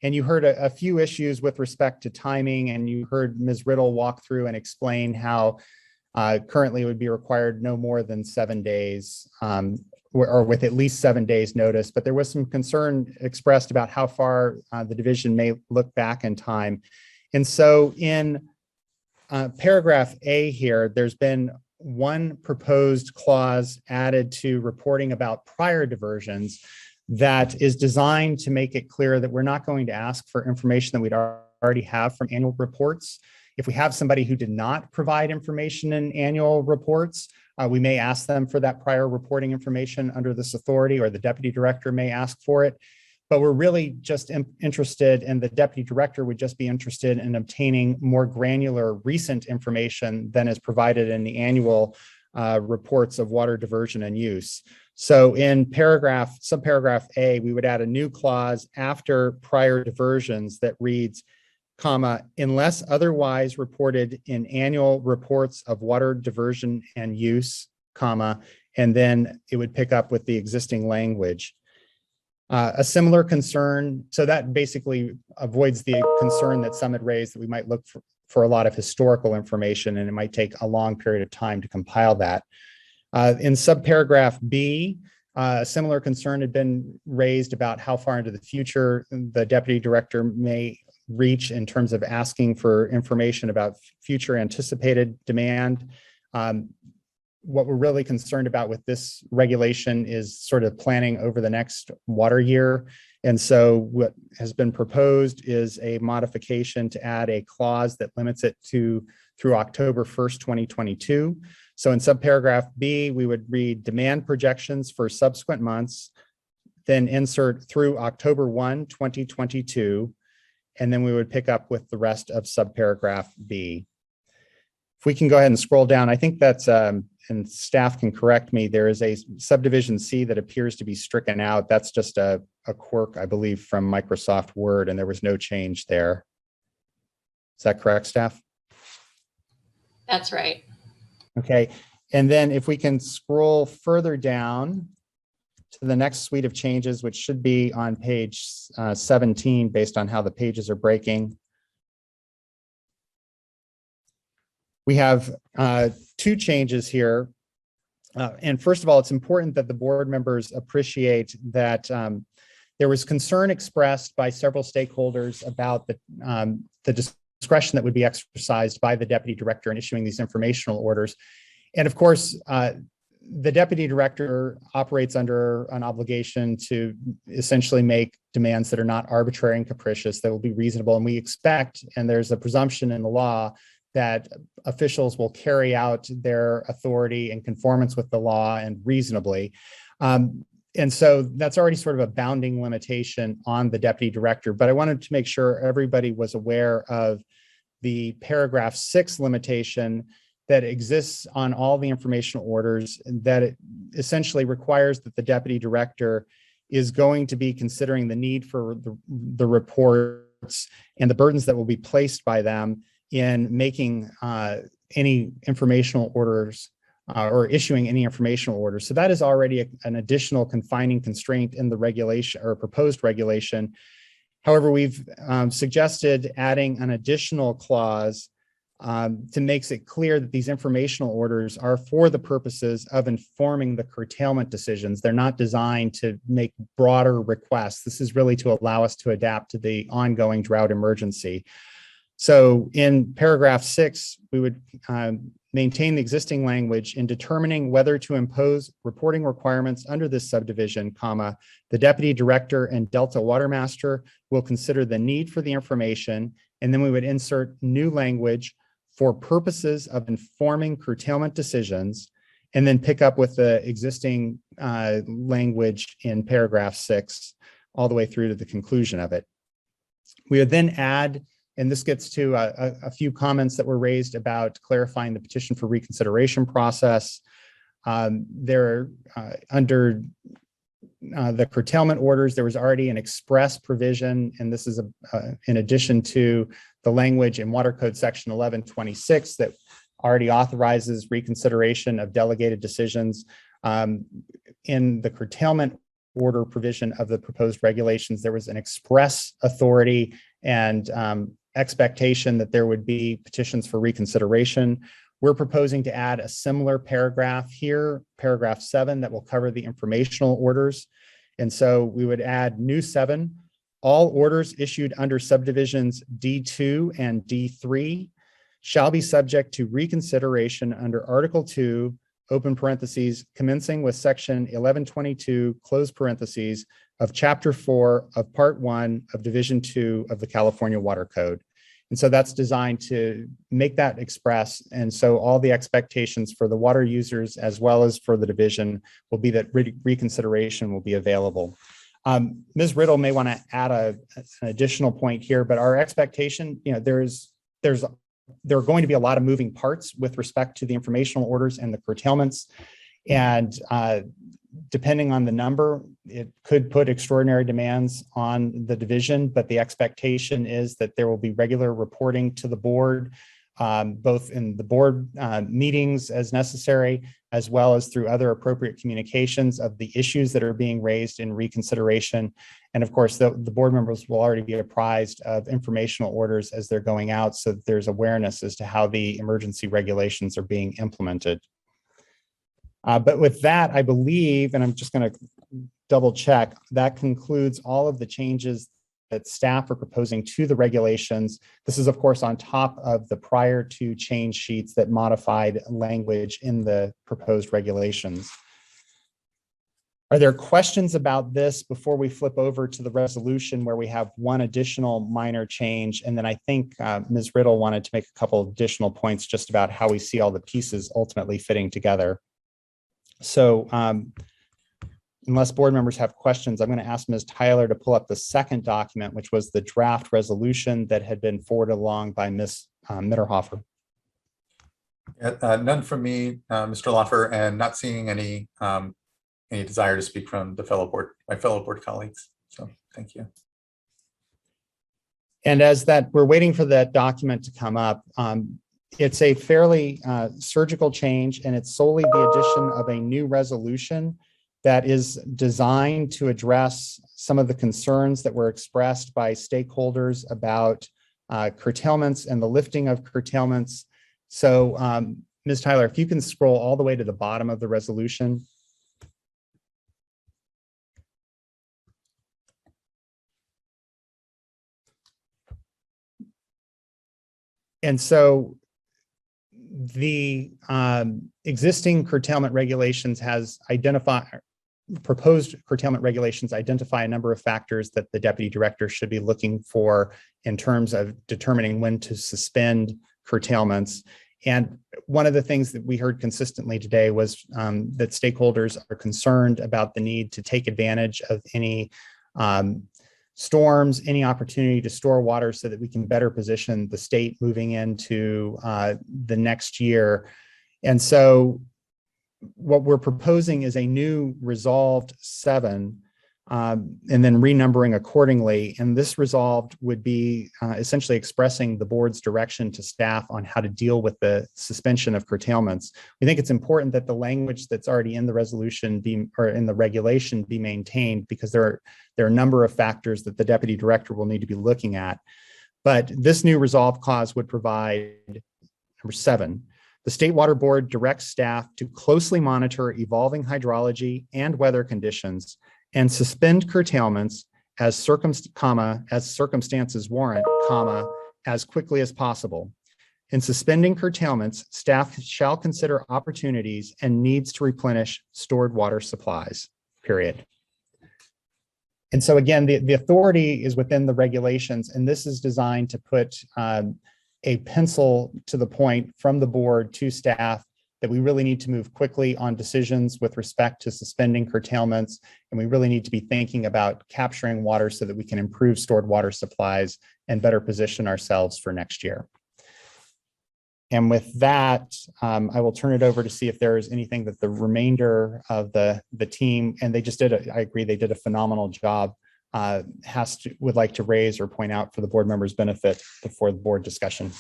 And you heard a few issues with respect to timing, and you heard Ms. Riddle walk through and explain how currently it would be required no more than 7 days or with at least 7 days notice. But there was some concern expressed about how far the division may look back in time. And so in paragraph A here, there's been one proposed clause added to reporting about prior diversions that is designed to make it clear that we're not going to ask for information that we'd already have from annual reports. If we have somebody who did not provide information in annual reports, we may ask them for that prior reporting information under this authority, or the deputy director may ask for it. But we're really just interested, and the deputy director would just be interested in obtaining more granular recent information than is provided in the annual reports of water diversion and use. So in subparagraph A, we would add a new clause after prior diversions that reads, comma, unless otherwise reported in annual reports of water diversion and use, comma, and then it would pick up with the existing language. A similar concern, so that basically avoids the concern that some had raised that we might look for a lot of historical information, and it might take a long period of time to compile that. In subparagraph B, a similar concern had been raised about how far into the future the deputy director may reach in terms of asking for information about future anticipated demand. What we're really concerned about with this regulation is sort of planning over the next water year. And so what has been proposed is a modification to add a clause that limits it to through October 1st, 2022. So in subparagraph B, we would read demand projections for subsequent months, then insert through October 1, 2022, and then we would pick up with the rest of subparagraph B. If we can go ahead and scroll down, I think that's, and staff can correct me, there is a subdivision C that appears to be stricken out. That's just a quirk, I believe, from Microsoft Word, and there was no change there. Is that correct, staff? That's right. Okay, and then if we can scroll further down to the next suite of changes, which should be on page 17, based on how the pages are breaking. We have two changes here. And first of all, it's important that the board members appreciate that there was concern expressed by several stakeholders about the discretion that would be exercised by the deputy director in issuing these informational orders. And of course, the deputy director operates under an obligation to essentially make demands that are not arbitrary and capricious, that will be reasonable. And we expect, and there's a presumption in the law, that officials will carry out their authority in conformance with the law and reasonably. And so that's already sort of a bounding limitation on the deputy director. But I wanted to make sure everybody was aware of the paragraph 6 limitation that exists on all the informational orders, that it essentially requires that the deputy director is going to be considering the need for the reports and the burdens that will be placed by them in making any informational orders or issuing any informational orders. So that is already an additional confining constraint in the regulation or proposed regulation. However, we've suggested adding an additional clause to makes it clear that these informational orders are for the purposes of informing the curtailment decisions. They're not designed to make broader requests. This is really to allow us to adapt to the ongoing drought emergency. So in paragraph 6, we would maintain the existing language in determining whether to impose reporting requirements under this subdivision, comma, the deputy director and Delta Watermaster will consider the need for the information, and then we would insert new language for purposes of informing curtailment decisions, and then pick up with the existing language in paragraph 6 all the way through to the conclusion of it. We would then add, and this gets to a few comments that were raised about clarifying the petition for reconsideration process. Under the curtailment orders, there was already an express provision, and this is in addition to the language in Water Code section 1126 that already authorizes reconsideration of delegated decisions. In the curtailment order provision of the proposed regulations, there was an express authority and expectation that there would be petitions for reconsideration. We're proposing to add a similar paragraph here, paragraph 7, that will cover the informational orders. And so we would add new 7, all orders issued under subdivisions D2 and D3 shall be subject to reconsideration under Article 2, open parentheses, commencing with section 1122, close parentheses, of Chapter 4 of Part 1 of Division 2 of the California Water Code. And so that's designed to make that express. And so all the expectations for the water users as well as for the division will be that reconsideration will be available. Ms. Riddle may want to add an additional point here, but our expectation, there are going to be a lot of moving parts with respect to the informational orders and the curtailments. And depending on the number, it could put extraordinary demands on the division, but the expectation is that there will be regular reporting to the board, both in the board meetings as necessary, as well as through other appropriate communications of the issues that are being raised in reconsideration. And of course, the board members will already be apprised of informational orders as they're going out, so that there's awareness as to how the emergency regulations are being implemented. But with that, I believe, and I'm just going to double check, that concludes all of the changes that staff are proposing to the regulations. This is, of course, on top of the prior 2 change sheets that modified language in the proposed regulations. Are there questions about this before we flip over to the resolution where we have one additional minor change? And then I think Ms. Riddle wanted to make a couple of additional points just about how we see all the pieces ultimately fitting together. So unless board members have questions, I'm going to ask Ms. Tyler to pull up the second document, which was the draft resolution that had been forwarded along by Ms. Mitterhofer. None from me, Mr. Loffer, and not seeing any desire to speak from my fellow board colleagues. So thank you. And as we're waiting for that document to come up, it's a fairly surgical change, and it's solely the addition of a new resolution that is designed to address some of the concerns that were expressed by stakeholders about curtailments and the lifting of curtailments. So Ms. Tyler, if you can scroll all the way to the bottom of the resolution. And so the existing curtailment regulations proposed curtailment regulations identify a number of factors that the deputy director should be looking for in terms of determining when to suspend curtailments. And one of the things that we heard consistently today was that stakeholders are concerned about the need to take advantage of any storms, any opportunity to store water so that we can better position the state moving into the next year. And so what we're proposing is a new resolved 7 and then renumbering accordingly. And this resolved would be essentially expressing the board's direction to staff on how to deal with the suspension of curtailments. We think it's important that the language that's already in the resolution or in the regulation be maintained, because there are a number of factors that the deputy director will need to be looking at. But this new resolve clause would provide Number 7, the State Water Board directs staff to closely monitor evolving hydrology and weather conditions and suspend curtailments as circumstances warrant, as quickly as possible. In suspending curtailments, staff shall consider opportunities and needs to replenish stored water supplies, period. And so again, the authority is within the regulations, and this is designed to put a pencil to the point from the board to staff that we really need to move quickly on decisions with respect to suspending curtailments. And we really need to be thinking about capturing water so that we can improve stored water supplies and better position ourselves for next year. And with that, I will turn it over to see if there is anything that the remainder of the team, and they just did, I agree, they did a phenomenal job, would like to raise or point out for the board members' benefit before the board discussion.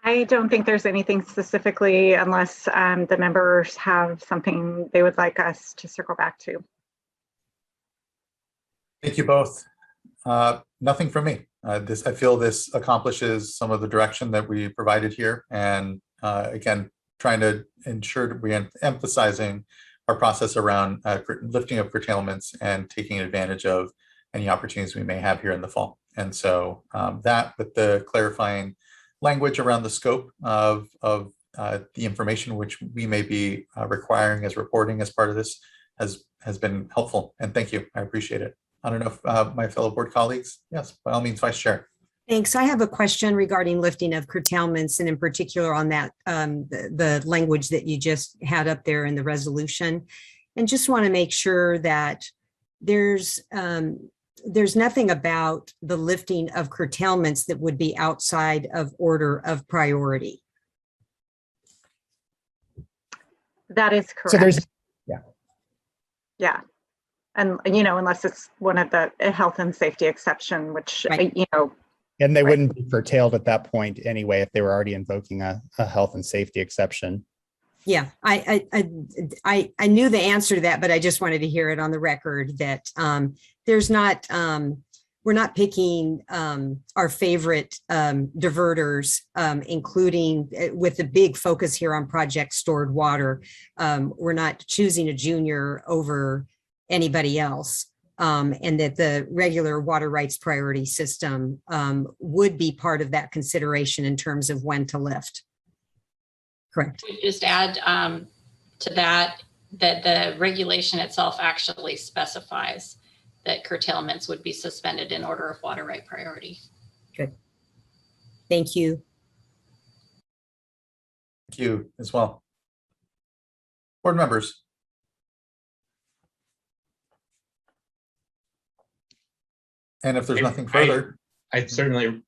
I don't think there's anything specifically, unless the members have something they would like us to circle back to. Thank you both. Nothing from me. I feel this accomplishes some of the direction that we provided here. And again, trying to ensure that we're emphasizing our process around lifting of curtailments and taking advantage of any opportunities we may have here in the fall. And so that, with the clarifying language around the scope of the information which we may be requiring as reporting as part of this has been helpful. And thank you. I appreciate it. I don't know if my fellow board colleagues, yes, by all means, Vice Chair. Thanks. I have a question regarding lifting of curtailments, and in particular on that, the language that you just had up there in the resolution. And just want to make sure that there's nothing about the lifting of curtailments that would be outside of order of priority. That is correct. So there's, yeah. And, unless it's one of the health and safety exception, which, and they wouldn't be curtailed at that point anyway, if they were already invoking a health and safety exception. Yeah, I knew the answer to that, but I just wanted to hear it on the record that there's not, we're not picking our favorite diverters, including with the big focus here on Project Stored Water. We're not choosing a junior over anybody else, and that the regular water rights priority system would be part of that consideration in terms of when to lift. Correct. Just add to that the regulation itself actually specifies that curtailments would be suspended in order of water right priority. Good. Thank you. Thank you as well. Board members. And if there's nothing further. I certainly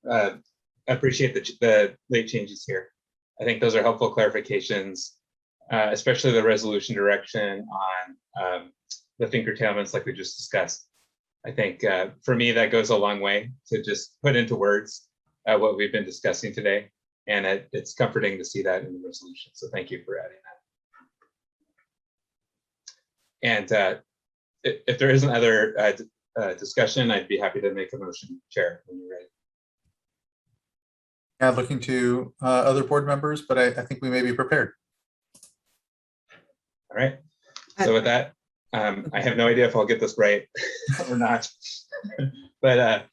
appreciate the late changes here. I think those are helpful clarifications, especially the resolution direction on lifting curtailments like we just discussed. I think for me, that goes a long way to just put into words what we've been discussing today. And it's comforting to see that in the resolution. So thank you for adding that. And if there is another discussion, I'd be happy to make a motion, Chair, when you're ready. Yeah, looking to other board members, but I think we may be prepared. All right. So with that, I have no idea if I'll get this right or not, but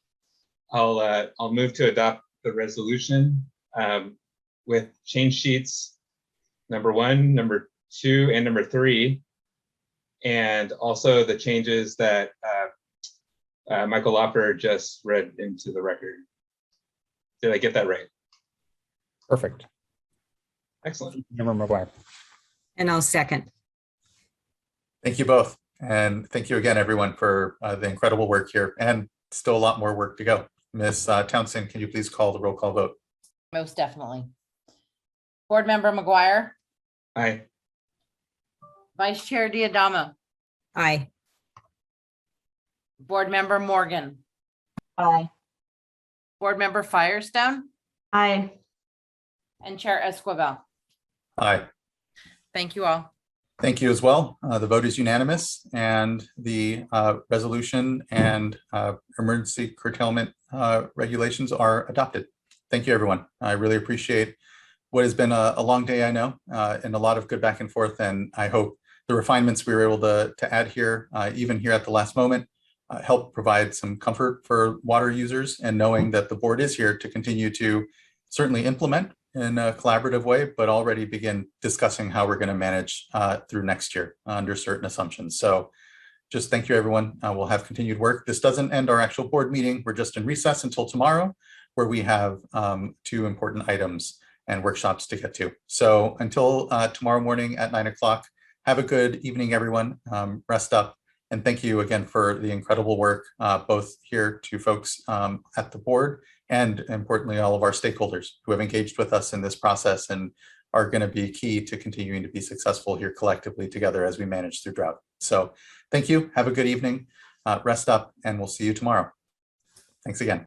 I'll move to adopt the resolution with change sheets number 1, number 2, and number 3, and also the changes that Michael Lopper just read into the record. Did I get that right? Perfect. Excellent. Member McGuire. And I'll second. Thank you both. And thank you again, everyone, for the incredible work here, and still a lot more work to go. Ms. Townsend, can you please call the roll call vote? Most definitely. Board Member McGuire. Aye. Vice Chair Diadamo. Aye. Board Member Morgan. Aye. Board Member Firestone. Aye. And Chair Esquivel. Aye. Thank you all. Thank you as well. The vote is unanimous, and the resolution and emergency curtailment regulations are adopted. Thank you, everyone. I really appreciate what has been a long day, I know, and a lot of good back and forth. And I hope the refinements we were able to add here, even here at the last moment, help provide some comfort for water users, and knowing that the board is here to continue to certainly implement in a collaborative way, but already begin discussing how we're going to manage through next year under certain assumptions. So just thank you, everyone. We'll have continued work. This doesn't end our actual board meeting. We're just in recess until tomorrow, where we have 2 important items and workshops to get to. So until tomorrow morning at 9 o'clock, have a good evening, everyone. Rest up. And thank you again for the incredible work, both here to folks at the board and importantly, all of our stakeholders who have engaged with us in this process and are going to be key to continuing to be successful here collectively together as we manage through drought. So thank you. Have a good evening. Rest up, and we'll see you tomorrow. Thanks again.